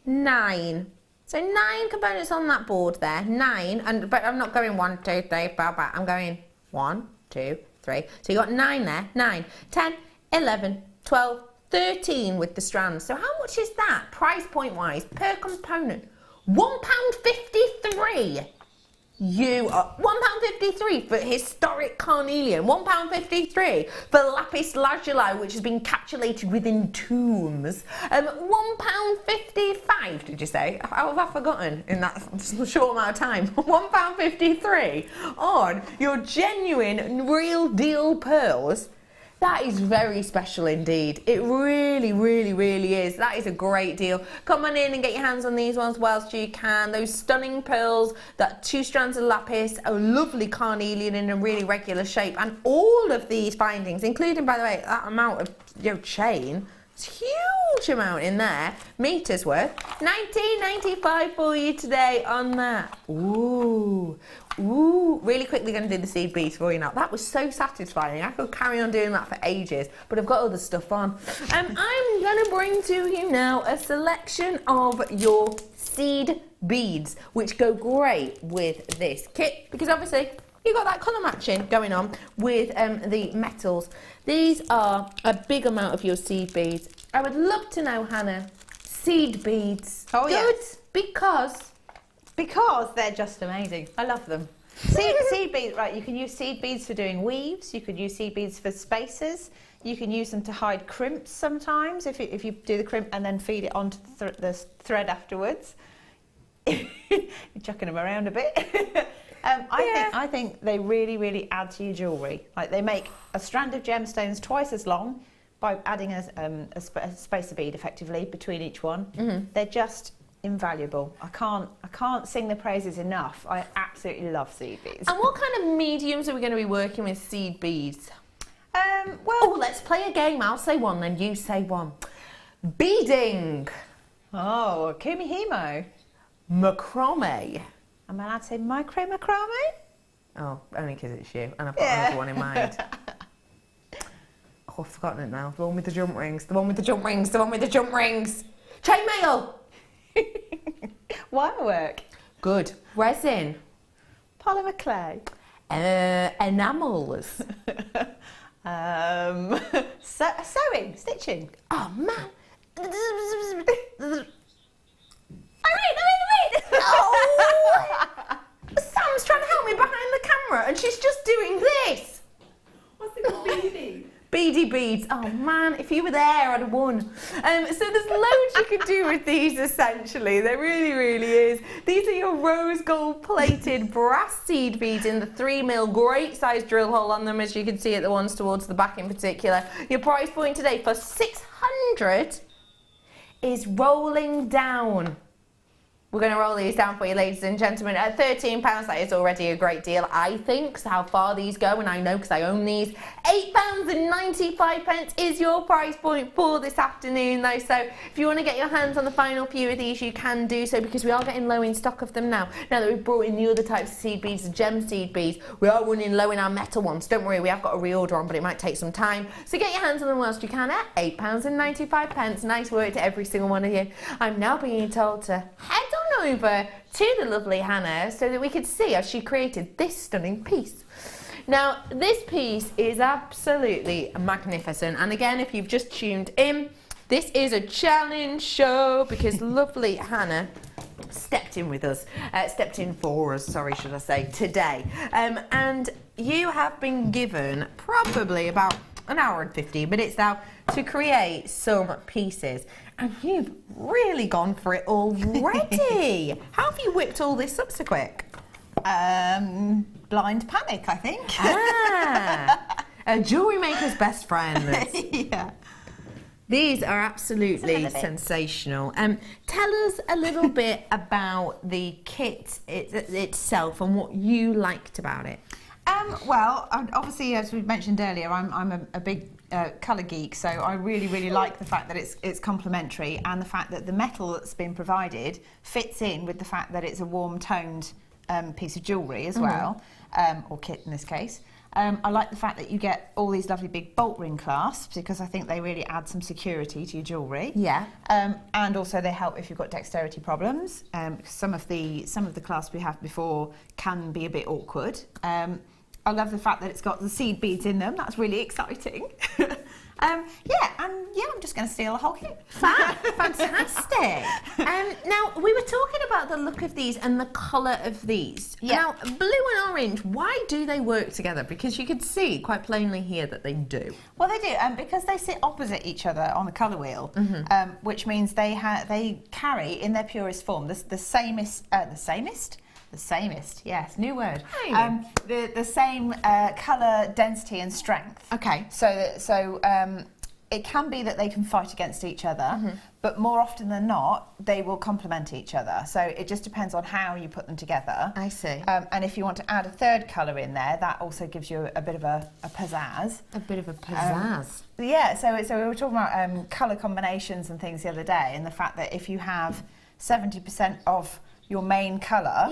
9. So 9 components on that board there. 9, but I'm not going 1, 2, 3, 4, 5. I'm going 1, 2, 3. So you got 9 there. 9, 10, 11, 12, 13 with the strands. So how much is that price point wise per component? £1.53. You are £1.53 for historic carnelian, £1.53 for lapis lazuli, which has been encapsulated within tombs, £1.55, did you say? How have I forgotten in that short amount of time? £1.53 on your genuine, real deal pearls. That is very special indeed. It really is. That is a great deal. Come on in and get your hands on these ones whilst you can. Those stunning pearls, that 2 strands of lapis, a lovely carnelian in a really regular shape, and all of these findings, including, by the way, that amount of chain. It's a huge amount in there. Meters worth. £19.95 for you today on that. Ooh. Really quickly going to do the seed beads for you now. That was so satisfying. I could carry on doing that for ages, but I've got other stuff on. I'm going to bring to you now a selection of your seed beads, which go great with this kit, because obviously you've got that colour matching going on with the metals. These are a big amount of your seed beads. I would love to know, Hannah, seed beads. Oh, good, yes. Because they're just amazing. I love them. Seed beads, right, you can use seed beads for doing weaves, you could use seed beads for spacers, you can use them to hide crimps sometimes, if you do the crimp and then feed it onto the thread afterwards. You're chucking them around a bit. I think they really add to your jewellery. Like, they make a strand of gemstones twice as long by adding a spacer bead effectively between each one. Mm-hmm. They're just invaluable. I can't sing the praises enough. I absolutely love seed beads. And what kind of mediums are we going to be working with seed beads? Well, let's play a game. I'll say one, then you say one. Beading. Oh, kumihimo. Macrame. Am I allowed to say micro macrame? Oh, only because it's you, and I've got another one in mind. Oh, I've forgotten it now. The one with the jump rings. The one with the jump rings. The one with the jump rings. Chainmail. Wirework. Good. Resin. Polymer clay. Enamels. Sewing, stitching. Oh man. Oh! Sam's trying to help me behind the camera and she's just doing this. What's it called? Beadie. Beady beads. Oh man, if you were there, I'd have won. So there's loads you could do with these essentially. There really, really is. These are your rose gold plated brass seed beads in the 3mm. Great size drill hole on them, as you can see at the ones towards the back in particular. Your price point today for $600 is rolling down. We're going to roll these down for you, ladies and gentlemen. At £13, that is already a great deal, I think. So how far these go, and I know because I own these. £8.95 is your price point for this afternoon, though. So if you want to get your hands on the final few of these, you can do so, because we are getting low in stock of them now. Now that we've brought in the other types of seed beads, the gem seed beads, we are running low in our metal ones. Don't worry, we have got a reorder on, but it might take some time. So get your hands on them whilst you can at £8.95. Nice work to every single one of you. I'm now being told to head on over to the lovely Hannah so that we could see how she created this stunning piece. Now, this piece is absolutely magnificent, and again, if you've just tuned in, this is a challenge show because lovely Hannah stepped in with us, stepped in for us, sorry, should I say, today. And you have been given probably about an hour and 15 minutes now to create some pieces, and you've really gone for it already. How have you whipped all this up so quick? Blind panic, I think. A jewellery maker's best friend. Yeah. These are absolutely sensational. Tell us a little bit about the kit itself and what you liked about it. Well, obviously, as we mentioned earlier, I'm a big colour geek, so I really like the fact that it's complementary, and the fact that the metal that's been provided fits in with the fact that it's a warm toned piece of jewellery as well, or kit in this case. I like the fact that you get all these lovely big bolt ring clasps, because I think they really add some security to your jewellery. Yeah. And also they help if you've got dexterity problems. Some of the clasps we have before can be a bit awkward. I love the fact that it's got the seed beads in them. That's really exciting. I'm just going to steal the whole kit. Fantastic. Now, we were talking about the look of these and the colour of these. Yeah. Now, blue and orange, why do they work together? Because you can see quite plainly here that they do. Well, they do, because they sit opposite each other on the colour wheel, which means they carry in their purest form the samest, yes, new word. The same colour density and strength. Okay. So it can be that they can fight against each other, but more often than not, they will complement each other. So it just depends on how you put them together. I see. And if you want to add a third colour in there, that also gives you a bit of a pizzazz. A bit of a pizzazz. Yeah, so we were talking about colour combinations and things the other day, and the fact that if you have 70% of your main colour,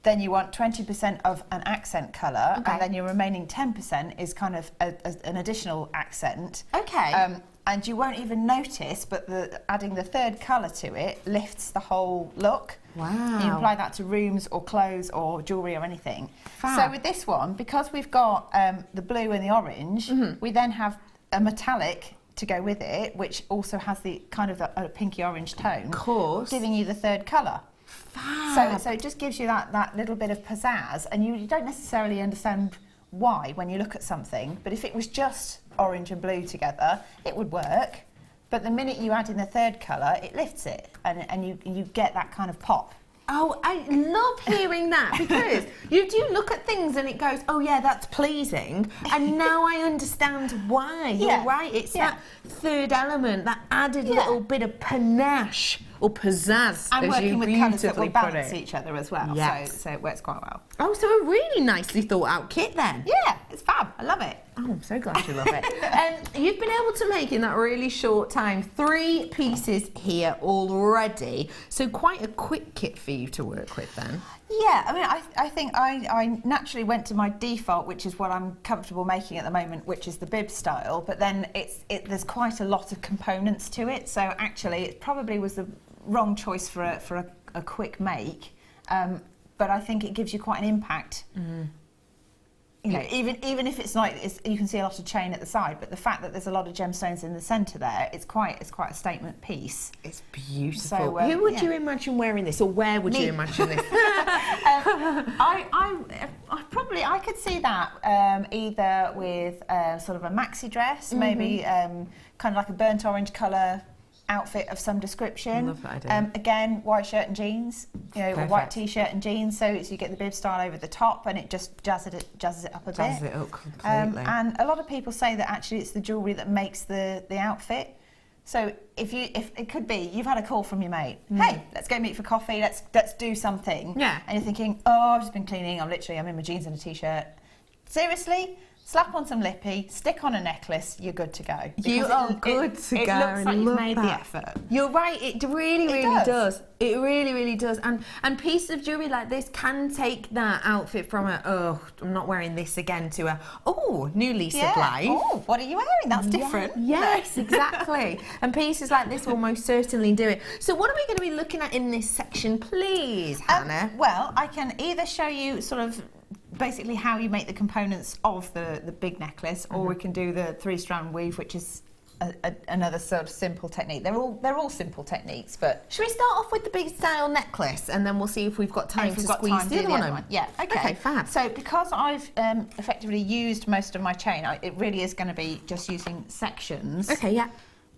then you want 20% of an accent colour, and then your remaining 10% is kind of an additional accent. Okay. And you won't even notice, but adding the third colour to it lifts the whole look. Wow. You apply that to rooms or clothes or jewellery or anything. Fab. So with this one, because we've got the blue and the orange, we then have a metallic to go with it, which also has the kind of a pinky orange tone. Of course. Giving you the third colour. Fab. So it just gives you that little bit of pizzazz, and you don't necessarily understand why when you look at something, but if it was just orange and blue together, it would work. But the minute you add in the third colour, it lifts it, and you get that kind of pop. Oh, I love hearing that, because you do look at things and it goes, oh yeah, that's pleasing, and now I understand why. You're right, it's that third element, that added little bit of panache or pizzazz, And as working you with colours that will beautifully put balance it. each other as well, Yes. so it works quite well. Oh, so a really nicely thought out kit then. Yeah, it's fab. I love it. Oh, I'm so glad you love it. You've been able to make in that really short time 3 pieces here already, so quite a quick kit for you to work with then. Yeah, I mean, I think I naturally went to my default, which is what I'm comfortable making at the moment, which is the bib style, but then there's quite a lot of components to it, so actually it probably was the wrong choice for a quick make, but I think it gives you quite an impact. You know, even if it's like you can see a lot of chain at the side, but the fact that there's a lot of gemstones in the centre there, it's quite a statement piece. It's beautiful. So, who would you imagine wearing this, or where would you imagine this? I could see that either with sort of a maxi dress, maybe kind of like a burnt orange colour outfit of some description. Love that idea. Again, white shirt and jeans, you know, a white t-shirt and jeans, so you get the bib style over the top, and it just jazzes it up a bit. Jazzes it up completely. And a lot of people say that actually it's the jewellery that makes the outfit. So if it could be you've had a call from your mate, hey, let's go meet for coffee, let's do something. Yeah. And you're thinking, oh, I've just been cleaning, I'm in my jeans and a t-shirt. Seriously? Slap on some lippy, stick on a necklace, you're good to go. You are good to go. It looks like you've made the that. effort. You're right, it really does. It really does. And pieces of jewellery like this can take that outfit from I'm not wearing this again, to new lease of life. Oh, what are you wearing? That's different. Yes, exactly. And pieces like this will most certainly do it. So what are we going to be looking at in this section, please, Hannah? Well, I can either show you sort of basically how you make the components of the big necklace, or we can do the 3-strand weave, which is another sort of simple technique. They're all simple techniques, but should we start off with the big style necklace, and then we'll see if we've got time to squeeze the other one? Yeah, okay, fab. So because I've effectively used most of my chain, it really is going to be just using sections. Okay, yeah,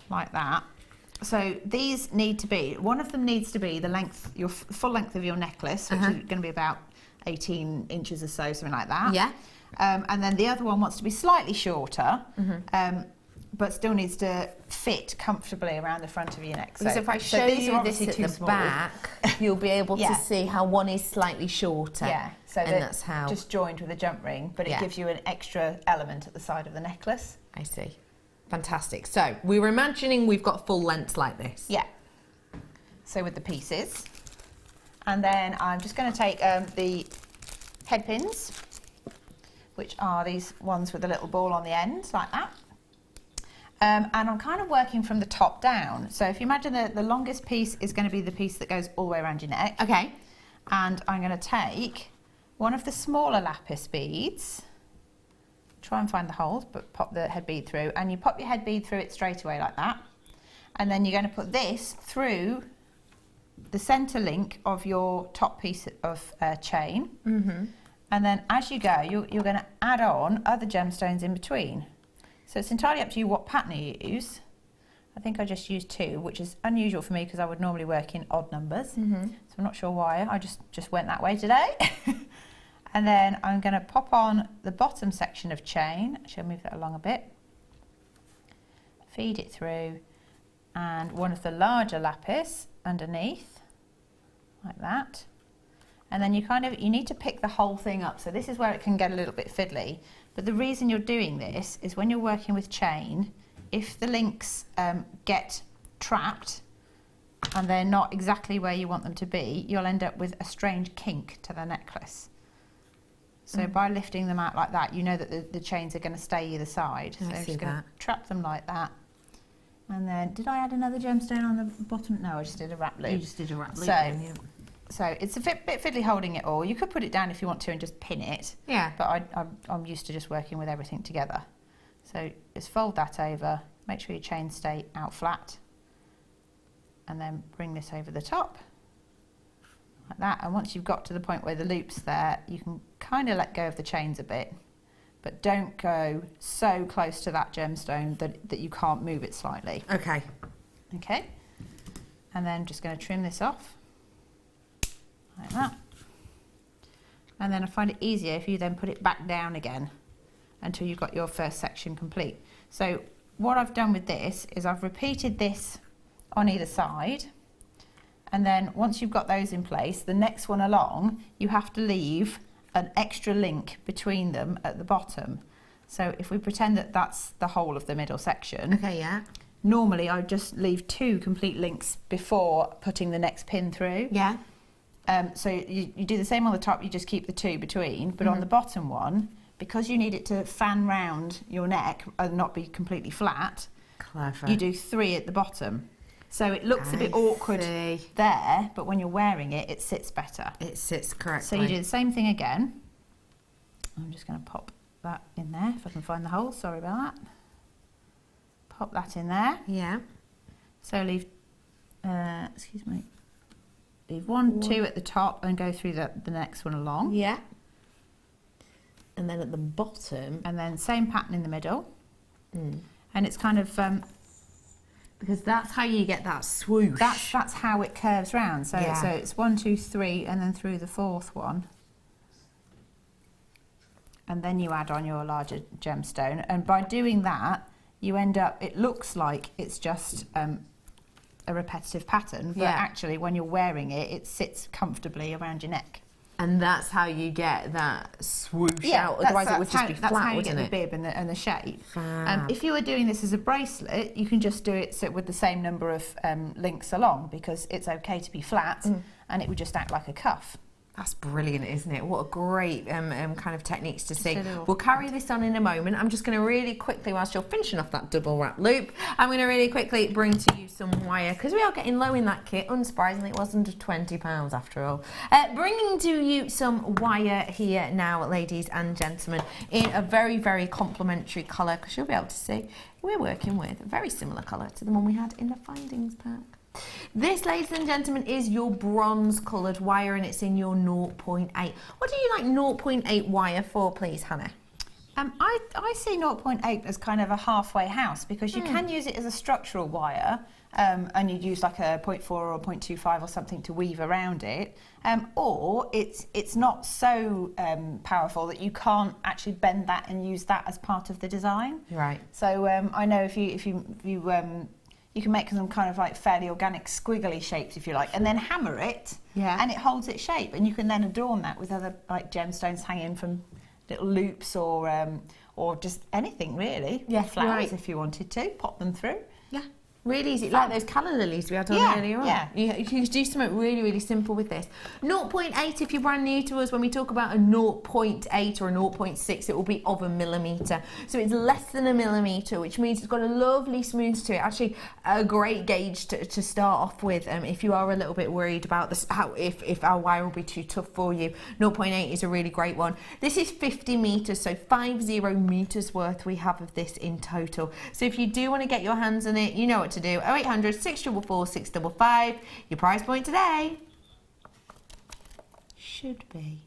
like that. So these need to be, one of them needs to be the length, your full length of your necklace, which is going to be about 18 inches or so, something like that. Yeah. And then the other one wants to be slightly shorter, but still needs to fit comfortably around the front of your neck. So if I show you this at the back, you'll be able to see how one is slightly shorter. Yeah, so that's how. Just joined with a jump ring, but it gives you an extra element at the side of the necklace. I see. Fantastic. So we were imagining we've got full lengths like this. Yeah. So with the pieces. And then I'm just going to take the head pins, which are these ones with a little ball on the end, like that. And I'm kind of working from the top down. So if you imagine the longest piece is going to be the piece that goes all the way around your neck. Okay. And I'm going to take one of the smaller lapis beads, try and find the holes, but pop the head bead through, and you pop your head bead through it straight away like that. And then you're going to put this through the centre link of your top piece of chain, and then as you go, you're going to add on other gemstones in between. So it's entirely up to you what pattern you use. I think I just used 2, which is unusual for me because I would normally work in odd numbers. So I'm not sure why, I just went that way today. And then I'm going to pop on the bottom section of chain. Actually, I'll move that along a bit. Feed it through, and one of the larger lapis underneath, like that. And then you need to pick the whole thing up. So this is where it can get a little bit fiddly. But the reason you're doing this is when you're working with chain, if the links get trapped and they're not exactly where you want them to be, you'll end up with a strange kink to the necklace. So by lifting them out like that, you know that the chains are going to stay either side. So I'm just going to trap them like that. And then, did I add another gemstone on the bottom? No, I just did a wrap loop. You just did a wrap loop. So it's a bit fiddly holding it all. You could put it down if you want to and just pin it. Yeah. But I'm used to just working with everything together. So just fold that over, make sure your chains stay out flat, and then bring this over the top, like that. And once you've got to the point where the loop's there, you can kind of let go of the chains a bit, but don't go so close to that gemstone that you can't move it slightly. Okay. Okay. And then just going to trim this off, like that. And then I find it easier if you then put it back down again until you've got your first section complete. So what I've done with this is I've repeated this on either side, And then once you've got those in place, the next one along, you have to leave an extra link between them at the bottom. So if we pretend that that's the whole of the middle section. Okay, yeah. Normally I would just leave 2 complete links before putting the next pin through. Yeah. So you do the same on the top, you just keep the 2 between, but on the bottom one, because you need it to fan round your neck and not be completely flat, Clever. you do 3 at the bottom. So it looks a bit awkward there, but when you're wearing it, it sits better. It sits correctly. So you do the same thing again. I'm just going to pop that in there, if I can find the hole, sorry about that. Pop that in there. Yeah. So leave, excuse me, leave 1, 2 at the top and go through the next one along. Yeah. And then at the bottom. And then same pattern in the middle. And it's kind of... because that's how you get that swoosh. That's how it curves round. So, Yeah. so it's 1, 2, 3 and then through the 4th one. And then you add on your larger gemstone. And by doing that, you end up, it looks like it's just a repetitive pattern, but actually when you're wearing it, it sits comfortably around your neck. And that's how you get that swoosh out, otherwise it would just be flat, that's how you wouldn't get it? the bib and the shape. Fab. If you were doing this as a bracelet, you can just do it with the same number of links along, because it's okay to be flat and it would just act like a cuff. That's brilliant, isn't it? What a great kind of techniques to see. We'll carry this on in a moment. I'm just going to really quickly, whilst you're finishing off that double wrap loop, I'm going to really quickly bring to you some wire, because we are getting low in that kit. Unsurprisingly, it was under £20 after all. Bringing to you some wire here now, ladies and gentlemen, in a very, very complimentary colour, because you'll be able to see we're working with a very similar colour to the one we had in the findings pack. This, ladies and gentlemen, is your bronze coloured wire, and it's in your 0.8. What do you like 0.8 wire for, please, Hannah? I see 0.8 as kind of a halfway house, because you can use it as a structural wire, and you'd use like a 0.4 or 0.25 or something to weave around it, or it's not so powerful that you can't actually bend that and use that as part of the design. Right. So I know if you can make some kind of like fairly organic squiggly shapes, if you like, and then hammer it, and it holds its shape, and you can then adorn that with other like gemstones hanging from little loops or just anything really. Yeah, flowers if you wanted to, pop them through. Yeah. Really easy, like those calla lilies we had on earlier on. Yeah. You can do something really, really simple with this. 0.8, if you're brand new to us, when we talk about a 0.8 or a 0.6, it will be of a millimetre. So it's less than a millimetre, which means it's got a lovely smooth to it. Actually, a great gauge to start off with if you are a little bit worried about this, if our wire will be too tough for you. 0.8 is a really great one. This is 50 metres, so 50 metres worth we have of this in total. So if you do want to get your hands on it, you know what to do. 0800 644 655. Your price point today should be.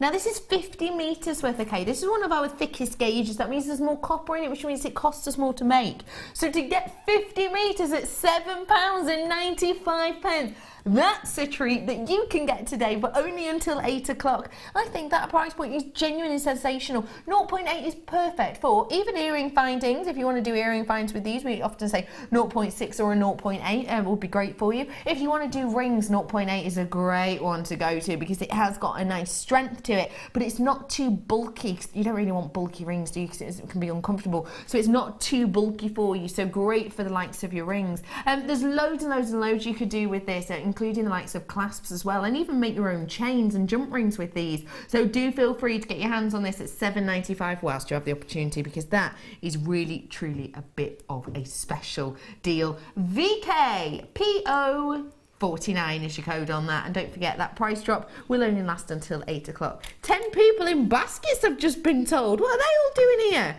Now this is 50 metres worth, okay? This is one of our thickest gauges. That means there's more copper in it, which means it costs us more to make. So to get 50 metres at £7.95, that's a treat that you can get today, but only until 8 o'clock. I think that price point is genuinely sensational. 0.8 is perfect for even earring findings. If you want to do earring finds with these, we often say 0.6 or a 0.8 will be great for you. If you want to do rings, 0.8 is a great one to go to, because it has got a nice strength to it, but it's not too bulky. You don't really want bulky rings, do you? Because it can be uncomfortable. So it's not too bulky for you, so great for the likes of your rings. There's loads and loads and loads you could do with this, including the likes of clasps as well, and even make your own chains and jump rings with these. So do feel free to get your hands on this at £7.95 whilst you have the opportunity, because that is really truly a bit of a special deal. VKPO 49 is your code on that, and don't forget that price drop will only last until 8 o'clock. 10 people in baskets have just been told. What are they all doing here?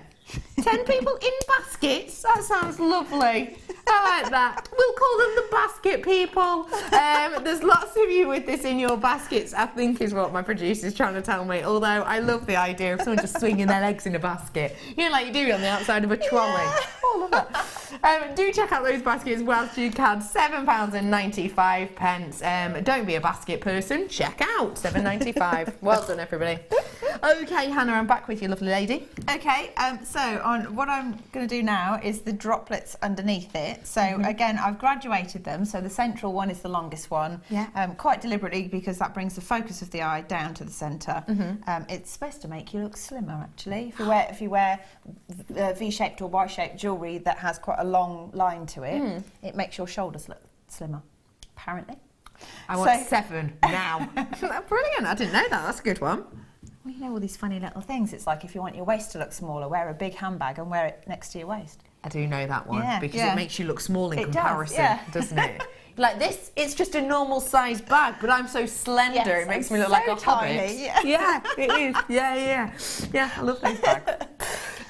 10 people in baskets? That sounds lovely. I like that. We'll call them the basket people. There's lots of you with this in your baskets, I think is what my producer's trying to tell me. Although I love the idea of someone just swinging their legs in a basket. You know, like you do on the outside of a trolley. Yeah. I love that. Do check out those baskets whilst you can. £7.95. Don't be a basket person. Check out £7.95. Well done, everybody. Okay, Hannah, I'm back with you, lovely lady. Okay, so what I'm going to do now is the droplets underneath it. it. So again, I've graduated them. So the central one is the longest one, quite deliberately, because that brings the focus of the eye down to the centre. It's supposed to make you look slimmer, actually. If you wear V-shaped or Y-shaped jewellery that has quite a long line to it, it makes your shoulders look slimmer, apparently. I want 7 now. Brilliant, I didn't know that, that's a good one. Well, you know, all these funny little things. It's like if you want your waist to look smaller, wear a big handbag and wear it next to your waist. I do know that one, because it makes you look small in It comparison, doesn't it? Like this, it's just a normal size bag, but I'm so slender, it makes me look like a tiny, hobbit. Yeah, it is. Yeah, I love those bags.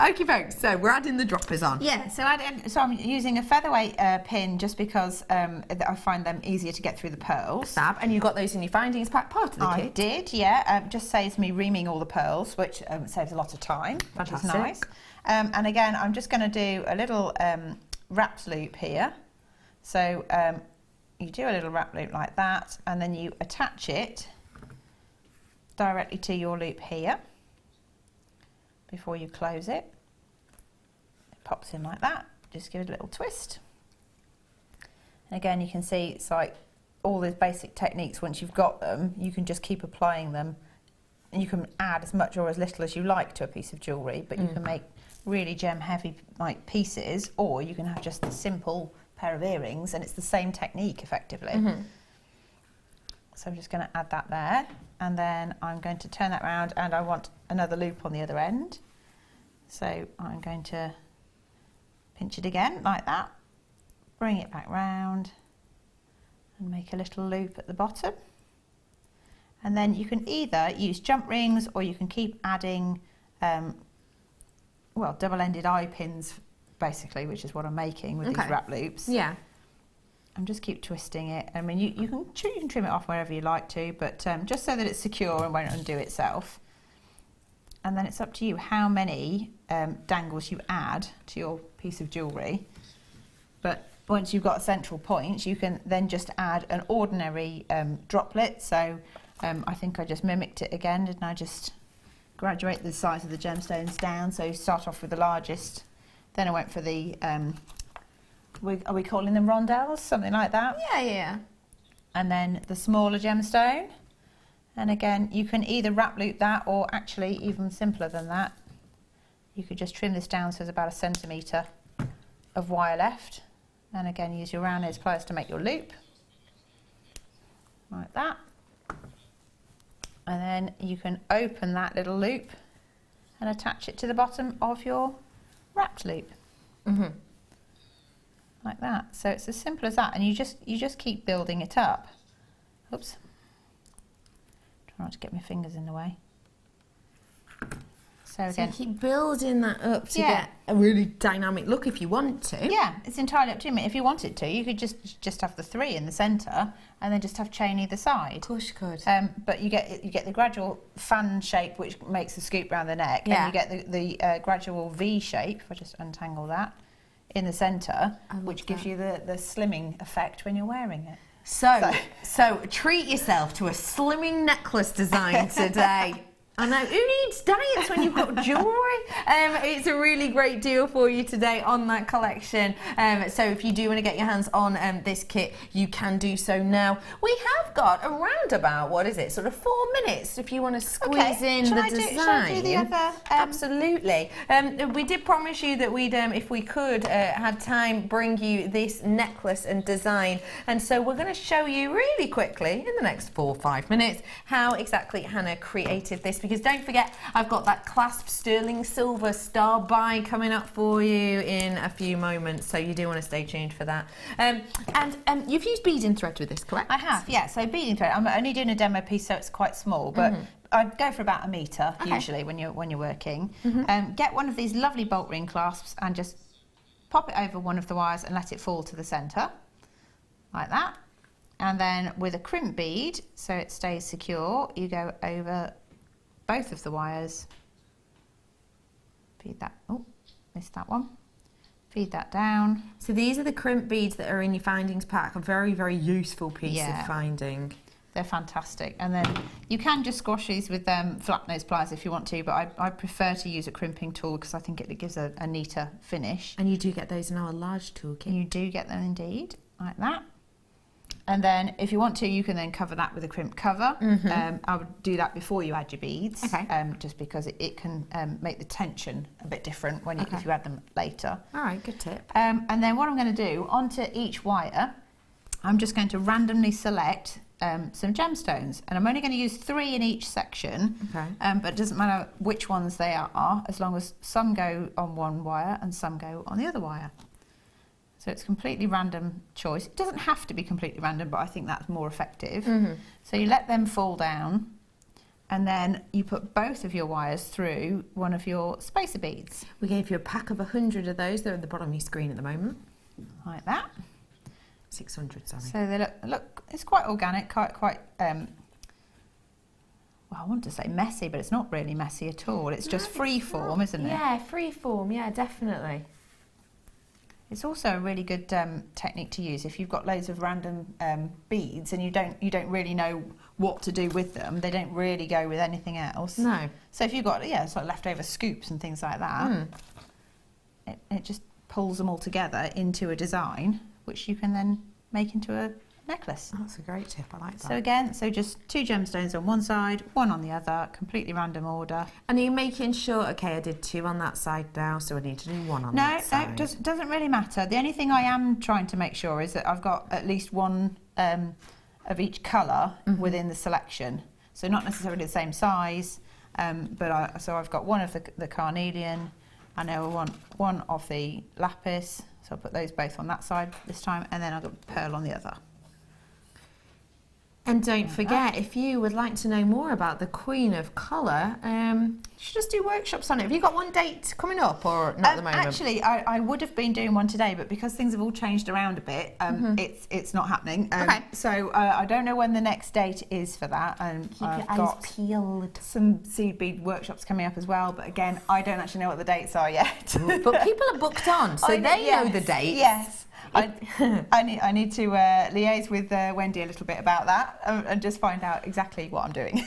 Okay, folks, so we're adding the droppers on. Yeah, so I'm using a featherweight pin just because I find them easier to get through the pearls. Fab, and you got those in your findings pack part of the kit? I did, yeah. Just saves me reaming all the pearls, which saves a lot of time, which is nice. And again, I'm just going to do a little wrapped loop here. So you do a little wrap loop like that, and then you attach it directly to your loop here before you close it. It pops in like that. Just give it a little twist. And again, you can see it's like all these basic techniques. Once you've got them, you can just keep applying them, and you can add as much or as little as you like to a piece of jewellery, but you can make really gem heavy like pieces, or you can have just a simple pair of earrings and it's the same technique effectively. So I'm just going to add that there, and then I'm going to turn that around, and I want another loop on the other end. So I'm going to pinch it again like that, bring it back round and make a little loop at the bottom. And then you can either use jump rings, or you can keep adding well, double-ended eye pins basically, which is what I'm making with these wrap loops. Yeah. And just keep twisting it. I mean, you can trim it off wherever you like to, but just so that it's secure and won't undo itself. And then it's up to you how many dangles you add to your piece of jewellery. But once you've got a central point, you can then just add an ordinary droplet. So I think I just mimicked it again, didn't I? Just graduate the size of the gemstones down. So you start off with the largest, then I went for the are we calling them rondelles? Something like that? Yeah. And then the smaller gemstone. And again, you can either wrap loop that, or actually even simpler than that. You could just trim this down so there's about 1 centimetre of wire left. And again, use your round edge pliers to make your loop. Like that. And then you can open that little loop and attach it to the bottom of your wrapped loop. Like that. So it's as simple as that, and you just keep building it up. Oops. Try not to get my fingers in the way. So again, you keep building that up to get a really dynamic look if you want to. Yeah, it's entirely up to you. If you wanted to, you could just have the 3 in the centre and then just have chain either side. Of course you could. But you get the gradual fan shape, which makes the scoop around the neck, and you get the gradual V shape. If I just untangle that in the centre, which gives you the slimming effect when you're wearing it. So treat yourself to a slimming necklace design today. I know, who needs diets when you've got jewellery? It's a really great deal for you today on that collection. So if you do want to get your hands on this kit, you can do so now. We have got around about, what is it, sort of 4 minutes if you want to squeeze in the design. Shall I do the other? Absolutely. We did promise you that we'd, if we could, had time, bring you this necklace and design. And so we're going to show you really quickly in the next 4 or 5 minutes how exactly Hannah created this. Because don't forget, I've got that clasp sterling silver star buy coming up for you in a few moments, so you do want to stay tuned for that. And you've used beading thread with this, correct? I have, yeah. So beading thread. I'm only doing a demo piece, so it's quite small, but I'd go for about 1 metre usually when you're working. Get one of these lovely bolt ring clasps and just pop it over one of the wires and let it fall to the centre, like that. And then with a crimp bead, so it stays secure, you go over both of the wires, feed that, oh, missed that one, feed that down. So these are the crimp beads that are in your findings pack, a very, very useful piece of finding. They're fantastic. And then you can just squash these with flat nose pliers if you want to, but I prefer to use a crimping tool because I think it gives a neater finish. And you do get those in our large toolkit. You do get them indeed, like that. And then if you want to, you can then cover that with a crimp cover. I would do that before you add your beads, just because it can make the tension a bit different when if you add them later. All right, good tip. And then what I'm going to do, onto each wire, I'm just going to randomly select some gemstones, and I'm only going to use 3 in each section, but it doesn't matter which ones they are, as long as some go on one wire and some go on the other wire. So it's completely random choice. It doesn't have to be completely random, but I think that's more effective. So you let them fall down, and then you put both of your wires through one of your spacer beads. We gave you a pack of 100 of those. They're at the bottom of your screen at the moment. Like that. 600, sorry. So they look, it's quite organic, quite well, I want to say messy, but it's not really messy at all. It's just free form, isn't it? Yeah, free form, yeah, definitely. It's also a really good technique to use if you've got loads of random beads and you don't really know what to do with them. They don't really go with anything else. No. So if you've got sort of leftover scoops and things like that, it just pulls them all together into a design, which you can then make into a necklace. That's a great tip, I like that. So again, just 2 gemstones on one side, 1 on the other, completely random order. And are you making sure, okay, I did 2 on that side now, so I need to do 1 on that side? No, it doesn't really matter. The only thing I am trying to make sure is that I've got at least 1 of each colour within the selection. So not necessarily the same size, but so I've got 1 of the carnelian, I know I want 1 of the lapis, so I'll put those both on that side this time, and then I've got pearl on the other. And don't forget, if you would like to know more about the Queen of Colour, you should just do workshops on it. Have you got one date coming up, or not at the moment? Actually, I would have been doing one today, but because things have all changed around a bit, it's not happening. So I don't know when the next date is for that. Keep your eyes peeled. Some seed bead workshops coming up as well, but again, I don't actually know what the dates are yet. But people are booked on, so they know the dates. Yes. I need to liaise with Wendy a little bit about that and just find out exactly what I'm doing.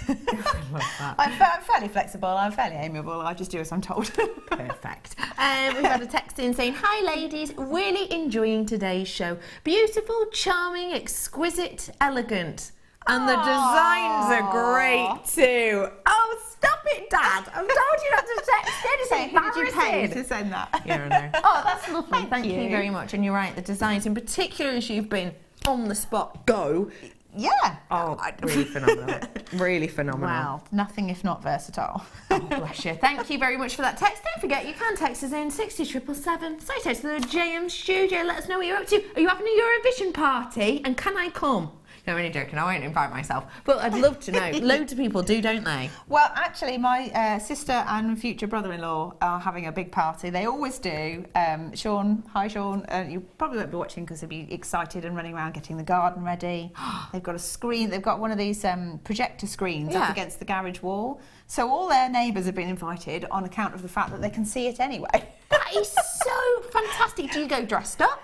I'm fairly flexible, I'm fairly amiable, I just do as I'm told. Perfect. We've had a text in saying, hi ladies, really enjoying today's show. Beautiful, charming, exquisite, elegant. And the designs are great too. Oh, stop it, Dad. I've told you not to text in. It's embarrassing. Who did you pay to send that? Yeah, I know. Oh, that's lovely. Thank you very much. And you're right, the designs, in particular as you've been on the spot, go. Yeah. Oh, really phenomenal. Really phenomenal. Wow. Nothing if not versatile. Oh, bless you. Thank you very much for that text. Don't forget, you can text us in 60777. Say text to the JM studio. Let us know what you're up to. Are you having a Eurovision party? And can I come? No, I'm only joking. I won't invite myself. But I'd love to know. Loads of people do, don't they? Well, actually, my sister and future brother-in-law are having a big party. They always do. Sean, hi Sean. You probably won't be watching because they'll be excited and running around getting the garden ready. They've got a screen. They've got one of these projector screens up against the garage wall. So all their neighbours have been invited on account of the fact that they can see it anyway. That is so fantastic. Do you go dressed up?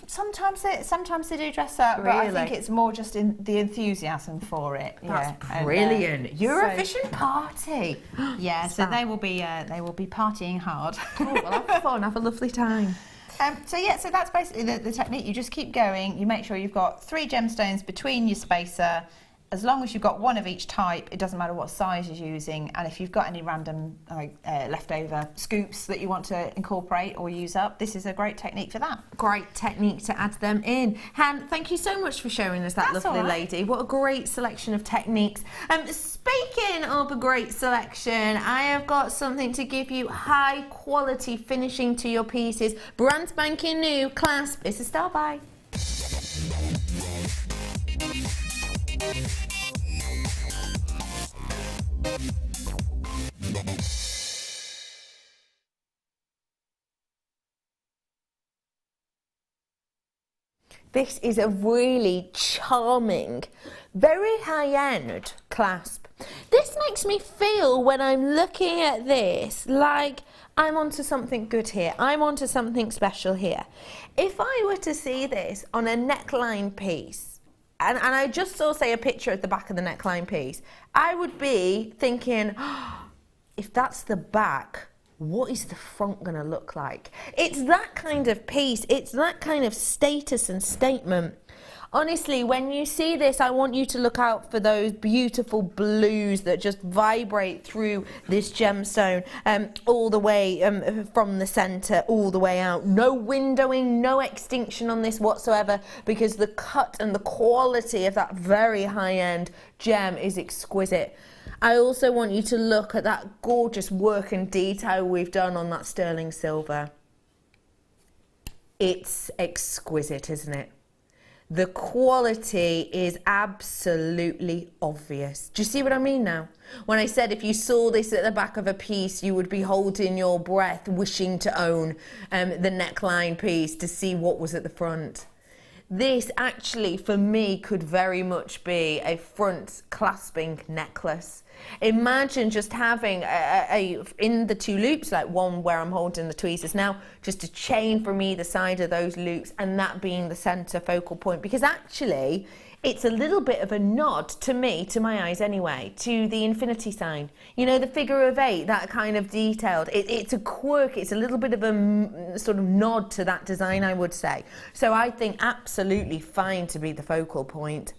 Sometimes they do dress up, but I think it's more just in the enthusiasm for it. That's brilliant. Eurovision party. Yeah, so they will be partying hard. Oh, well, have fun. Have a lovely time. So that's basically the technique. You just keep going. You make sure you've got 3 gemstones between your spacer. As long as you've got 1 of each type, it doesn't matter what size you're using. And if you've got any random leftover scoops that you want to incorporate or use up, this is a great technique for that. Great technique to add them in. Han, thank you so much for showing us that lovely lady. What a great selection of techniques. Speaking of a great selection, I have got something to give you high quality finishing to your pieces. Brand spanking new clasp. It's a style buy. This is a really charming, very high-end clasp. This makes me feel, when I'm looking at this, like I'm onto something good here. I'm onto something special here. If I were to see this on a neckline piece, and I just saw, say, a picture at the back of the neckline piece, I would be thinking, oh, if that's the back, what is the front going to look like? It's that kind of piece. It's that kind of status and statement. Honestly, when you see this, I want you to look out for those beautiful blues that just vibrate through this gemstone, all the way from the center all the way out. No windowing, no extinction on this whatsoever, because the cut and the quality of that very high-end gem is exquisite. I also want you to look at that gorgeous work and detail we've done on that sterling silver. It's exquisite, isn't it? The quality is absolutely obvious. Do you see what I mean now? When I said if you saw this at the back of a piece, you would be holding your breath, wishing to own the neckline piece to see what was at the front. This actually, for me, could very much be a front clasping necklace. Imagine just having in the two loops, like one where I'm holding the tweezers now, just a chain from either side of those loops, and that being the center focal point, because actually it's a little bit of a nod to me, to my eyes anyway, to the infinity sign. You know, the figure of 8, that kind of detailed. It's a quirk, it's a little bit of a sort of nod to that design, I would say. So I think absolutely fine to be the focal point.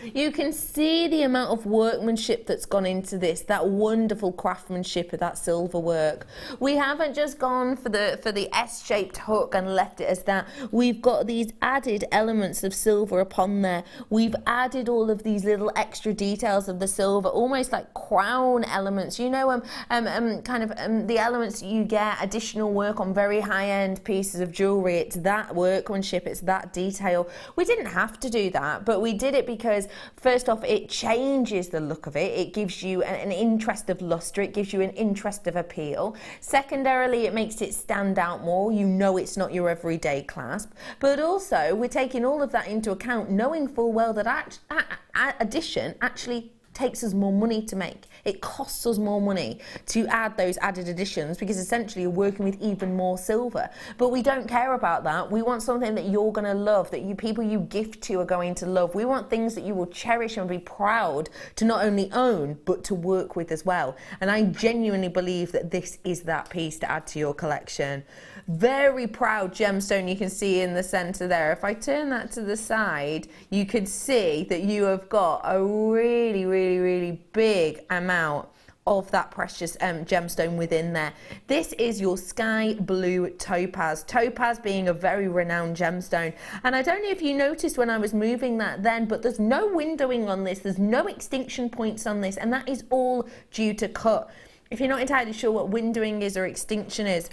You can see the amount of workmanship that's gone into this, that wonderful craftsmanship of that silver work. We haven't just gone for the S-shaped hook and left it as that. We've got these added elements of silver upon there. We've added all of these little extra details of the silver, almost like crown elements. You know, the elements you get, additional work on very high-end pieces of jewellery. It's that workmanship, it's that detail. We didn't have to do that, but we did it because first off, it changes the look of it. It gives you an interest of luster. It gives you an interest of appeal. Secondarily, it makes it stand out more. You know it's not your everyday clasp. But also, we're taking all of that into account, knowing full well that addition actually takes us more money to make. It costs us more money to add those added additions, because essentially you're working with even more silver. But we don't care about that. We want something that you're going to love, that people you gift to are going to love. We want things that you will cherish and be proud to not only own, but to work with as well. And I genuinely believe that this is that piece to add to your collection. Very proud gemstone you can see in the center there. If I turn that to the side, you could see that you have got a really, really, really big amount of that precious gemstone within there. This is your sky blue topaz. Topaz being a very renowned gemstone. And I don't know if you noticed when I was moving that then, but there's no windowing on this. There's no extinction points on this. And that is all due to cut. If you're not entirely sure what windowing is or extinction is,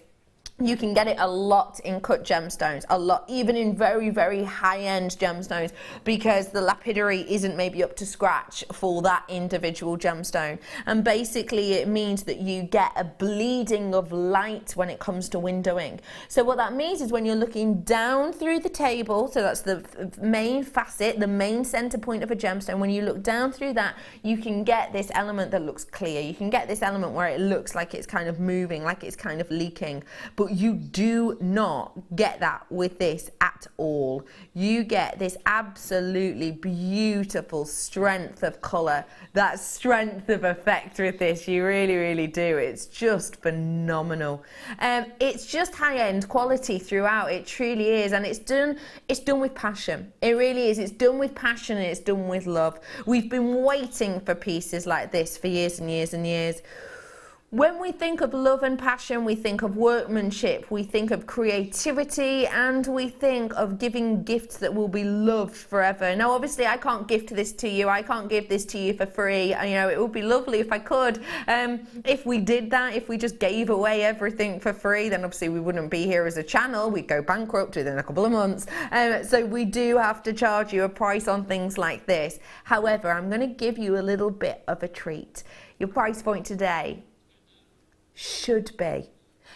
you can get it a lot in cut gemstones, a lot, even in very, very high-end gemstones, because the lapidary isn't maybe up to scratch for that individual gemstone. And basically it means that you get a bleeding of light when it comes to windowing. So what that means is when you're looking down through the table, so that's the main facet, the main center point of a gemstone, when you look down through that, you can get this element that looks clear. You can get this element where it looks like it's kind of moving, like it's kind of leaking. But you do not get that with this at all. You get this absolutely beautiful strength of colour, that strength of effect with this. You really, really do. It's just phenomenal. It's just high-end quality throughout. It truly is, and it's done with passion. It really is. It's done with passion and it's done with love. We've been waiting for pieces like this for years and years and years. When we think of love and passion, we think of workmanship, we think of creativity, and we think of giving gifts that will be loved forever. Now, obviously, I can't gift this to you. I can't give this to you for free. You know, it would be lovely if I could. If we did that, if we just gave away everything for free, then obviously we wouldn't be here as a channel. We'd go bankrupt within a couple of months. So we do have to charge you a price on things like this. However, I'm going to give you a little bit of a treat. Your price point today should be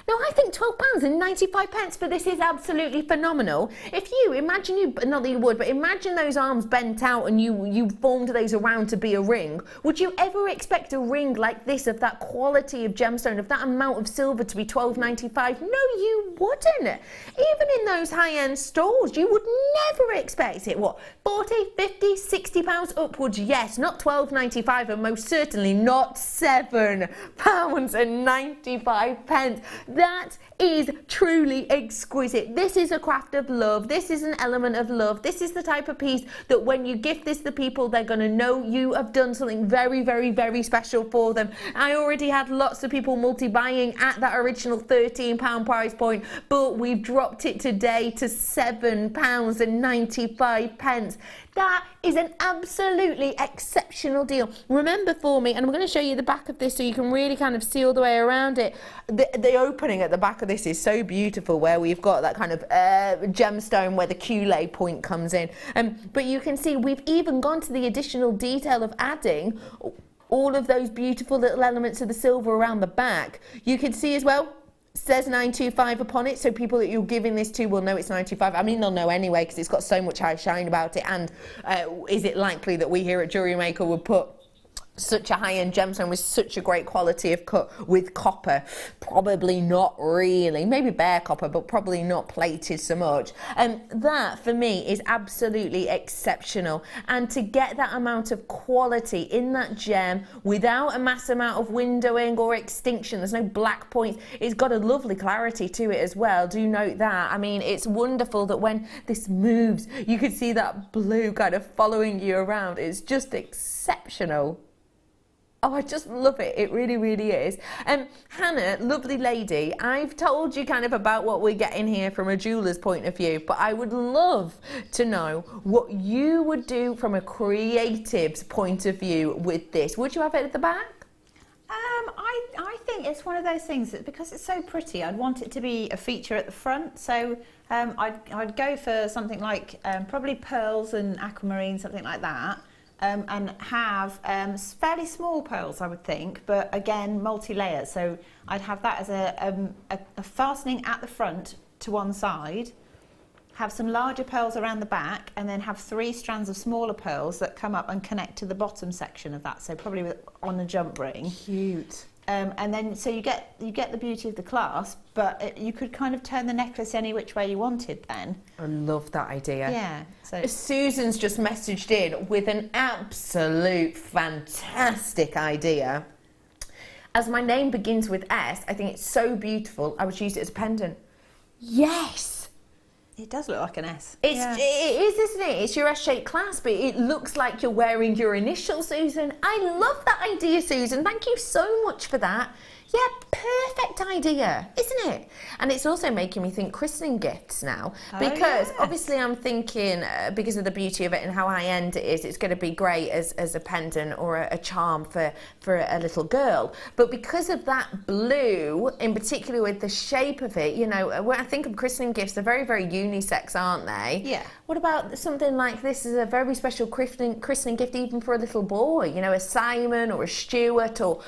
Now, I think £12.95 for this is absolutely phenomenal. If you imagine, not that you would, but imagine those arms bent out and you formed those around to be a ring. Would you ever expect a ring like this, of that quality of gemstone, of that amount of silver, to be £12.95? No, you wouldn't. Even in those high-end stores, you would never expect it. What, 40, 50, 60 pounds upwards? Yes, not £12.95, and most certainly not £7.95. That is truly exquisite. This is a craft of love. This is an element of love. This is the type of piece that when you gift this to people, they're going to know you have done something very, very, very special for them. I already had lots of people multi-buying at that original £13 price point, but we've dropped it today to £7.95. That is an absolutely exceptional deal. Remember for me, and I'm going to show you the back of this so you can really kind of see all the way around it. The opening at the back of this is so beautiful, where we've got that kind of gemstone where the Q-lay point comes in. But you can see we've even gone to the additional detail of adding all of those beautiful little elements of the silver around the back. You can see as well, says 925 upon it, so people that you're giving this to will know it's 925. I mean, they'll know anyway because it's got so much high shine about it. And is it likely that we here at Jewellery Maker would put such a high-end gemstone with such a great quality of cut with copper? Probably not really. Maybe bare copper, but probably not plated so much. And that for me is absolutely exceptional. And to get that amount of quality in that gem without a mass amount of windowing or extinction, there's no black points, it's got a lovely clarity to it as well. Do note that. I mean, it's wonderful that when this moves, you can see that blue kind of following you around. It's just exceptional. Oh, I just love it. It really, really is. Hannah, lovely lady, I've told you kind of about what we're getting here from a jeweller's point of view, but I would love to know what you would do from a creative's point of view with this. Would you have it at the back? I think it's one of those things that, because it's so pretty, I'd want it to be a feature at the front. So I'd go for something like probably pearls and aquamarine, something like that. And have fairly small pearls, I would think, but again, multi-layer. So I'd have that as a fastening at the front to one side, have some larger pearls around the back, and then have 3 strands of smaller pearls that come up and connect to the bottom section of that. So probably on a jump ring. Cute. And then so you get the beauty of the clasp, but you could kind of turn the necklace any which way you wanted then. I love that idea. Yeah. So Susan's just messaged in with an absolute fantastic idea. As my name begins with S, I think it's so beautiful, I would use it as a pendant. Yes! It does look like an S. It is, isn't it? It's your S-shaped clasp. It looks like you're wearing your initials, Susan. I love that idea, Susan. Thank you so much for that. Yeah, perfect idea, isn't it? And it's also making me think christening gifts now, because obviously I'm thinking, because of the beauty of it and how high-end it is, it's going to be great as a pendant or a charm for a little girl. But because of that blue, in particular with the shape of it, you know, when I think of christening gifts, they're very, very unisex, aren't they? Yeah. What about something like this is a very special christening gift even for a little boy, you know, a Simon or a Stuart or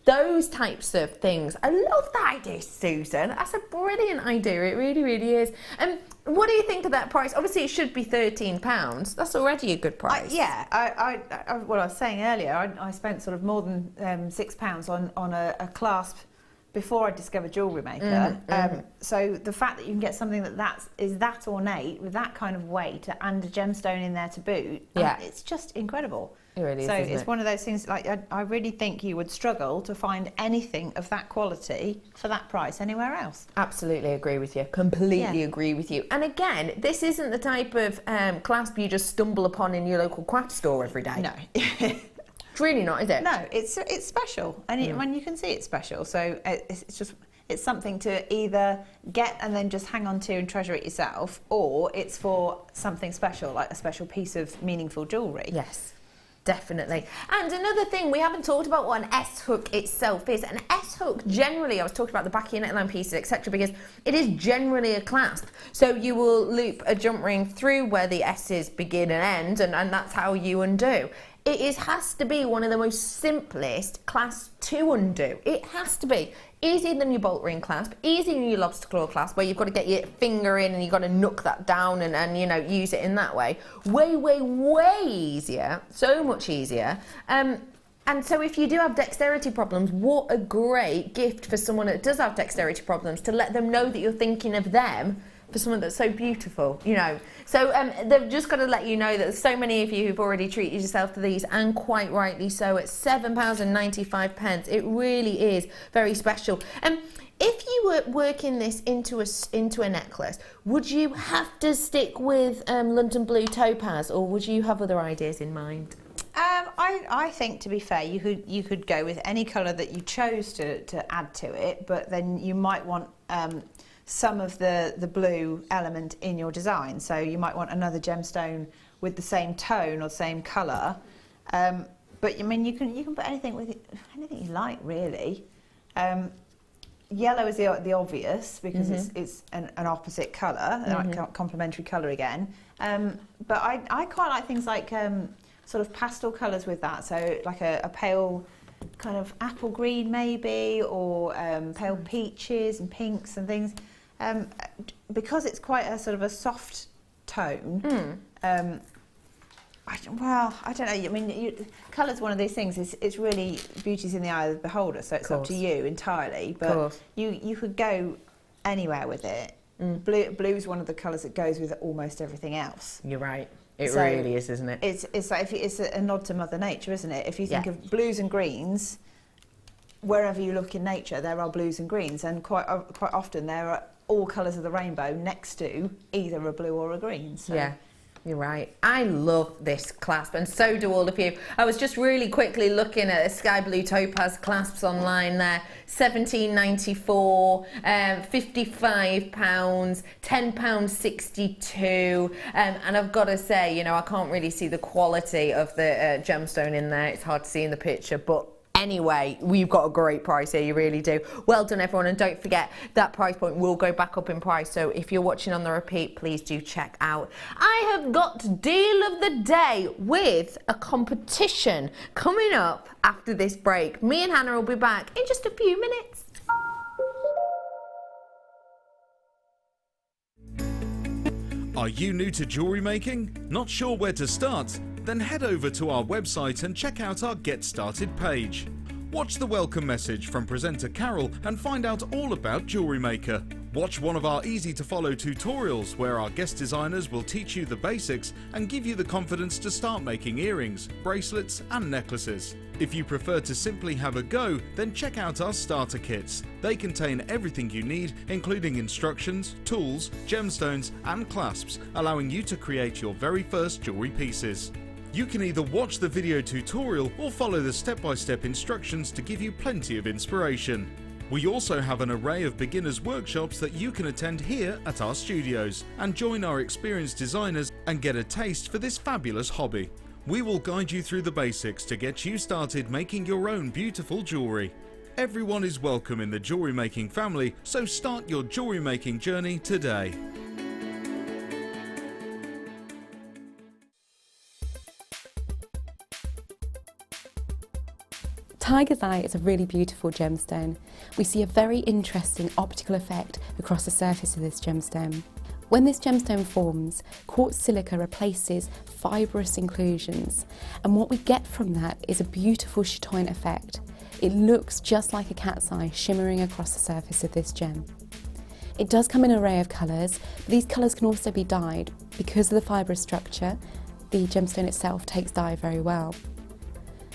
those types of things. I love that idea, Susan. That's a brilliant idea. It really, really is. What do you think of that price? Obviously, it should be £13. That's already a good price. What I was saying earlier, I spent sort of more than £6 on a clasp before I discovered Jewellery Maker. So the fact that you can get something that is that ornate with that kind of weight and a gemstone in there to boot, it's just incredible. It really is, so isn't it's it? one of those things, like I really think you would struggle to find anything of that quality for that price anywhere else. Absolutely agree with you. Completely agree with you. And again, this isn't the type of clasp you just stumble upon in your local craft store every day. No. It's really not, is it? No, it's special, and when you can see it's special. So it's something to either get and then just hang on to and treasure it yourself, or it's for something special, like a special piece of meaningful jewellery. Yes. Definitely. And another thing, we haven't talked about what an S-hook itself is. An S-hook, generally, I was talking about the back of your neckline pieces, etc., because it is generally a clasp. So you will loop a jump ring through where the S's begin and end, and that's how you undo. has to be one of the most simplest clasps to undo. It has to be. Easier than your bolt ring clasp, easier than your lobster claw clasp, where you've got to get your finger in and you've got to knock that down and you know, use it in that way. Way, way, way easier. So much easier. And so if you do have dexterity problems, what a great gift for someone that does have dexterity problems, to let them know that you're thinking of them for someone that's so beautiful, you know. So they've just got to let you know that there's so many of you who've already treated yourself to these, and quite rightly so, at £7.95. It really is very special. If you were working this into a necklace, would you have to stick with London Blue Topaz, or would you have other ideas in mind? I think, to be fair, you could go with any colour that you chose to add to it, but then you might want some of the blue element in your design. So you might want another gemstone with the same tone or same colour. But I mean, you can put anything with it, anything you like, really. Yellow is the obvious, because it's an opposite colour, a complementary colour again. But I quite like things like sort of pastel colours with that. So like a pale kind of apple green maybe, or pale peaches and pinks and things. Because it's quite a sort of a soft tone. I don't know. I mean, colour's one of these things. It's really, beauty's in the eye of the beholder, so it's up to you entirely. But you could go anywhere with it. Blue's one of the colours that goes with almost everything else. You're right. It really is, isn't it? It's like, it's a nod to Mother Nature, isn't it? If you think of blues and greens, wherever you look in nature, there are blues and greens, and quite often there are all colours of the rainbow next to either a blue or a green. So. Yeah, you're right. I love this clasp, and so do all of you. I was just really quickly looking at Sky Blue Topaz clasps online there. £17.94, £55, £10.62, and I've got to say, you know, I can't really see the quality of the gemstone in there. It's hard to see in the picture, but anyway, we've got a great price here, you really do. Well done, everyone, and don't forget that price point will go back up in price, so if you're watching on the repeat, please do check out. I have got deal of the day with a competition coming up after this break. Me and Hannah will be back in just a few minutes. Are you new to jewellery making? Not sure where to start? Then head over to our website and check out our Get Started page. Watch the welcome message from presenter Carol and find out all about Jewellery Maker. Watch one of our easy to follow tutorials where our guest designers will teach you the basics and give you the confidence to start making earrings, bracelets and necklaces. If you prefer to simply have a go, then check out our starter kits. They contain everything you need, including instructions, tools, gemstones and clasps, allowing you to create your very first jewellery pieces. You can either watch the video tutorial or follow the step-by-step instructions to give you plenty of inspiration. We also have an array of beginners workshops that you can attend here at our studios and join our experienced designers and get a taste for this fabulous hobby. We will guide you through the basics to get you started making your own beautiful jewellery. Everyone is welcome in the jewellery making family, so start your jewellery making journey today. Tiger's Eye is a really beautiful gemstone. We see a very interesting optical effect across the surface of this gemstone. When this gemstone forms, quartz silica replaces fibrous inclusions, and what we get from that is a beautiful chatoyant effect. It looks just like a cat's eye shimmering across the surface of this gem. It does come in an array of colours, but these colours can also be dyed. Because of the fibrous structure, the gemstone itself takes dye very well.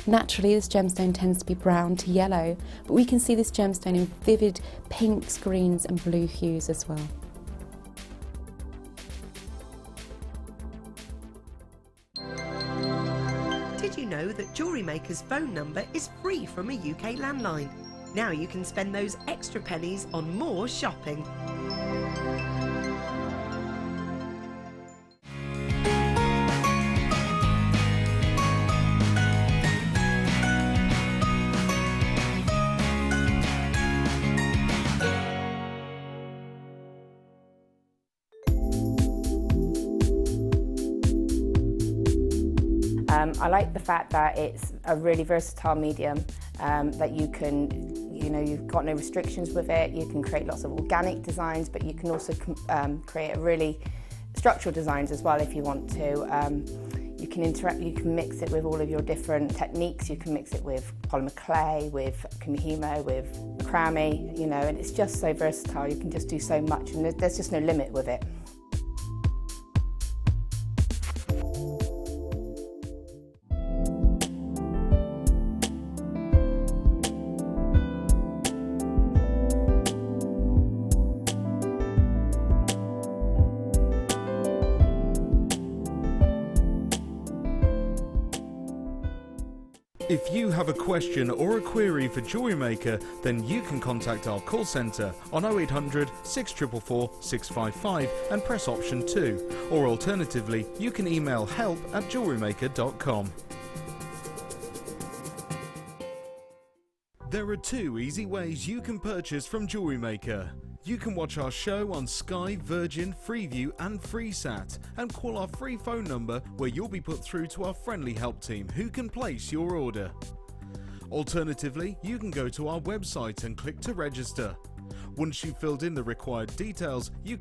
Naturally, this gemstone tends to be brown to yellow, but we can see this gemstone in vivid pinks, greens and blue hues as well. Did you know that Jewellery Maker's phone number is free from a UK landline? Now you can spend those extra pennies on more shopping. I like the fact that it's a really versatile medium, that you can, you've got no restrictions with it. You can create lots of organic designs, but you can also create a really structural designs as well if you want to. You can mix it with all of your different techniques. You can mix it with polymer clay, with kumihimo, with macrame, and it's just so versatile. You can just do so much, and there's just no limit with it. If you have a question or a query for Jewellery Maker, then you can contact our call centre on 0800 644 655 and press option 2, or alternatively you can email help@jewellerymaker.com. There are 2 easy ways you can purchase from Jewellery Maker. You can watch our show on Sky, Virgin, Freeview and FreeSat and call our free phone number where you'll be put through to our friendly help team who can place your order. Alternatively, you can go to our website and click to register. Once you've filled in the required details, you can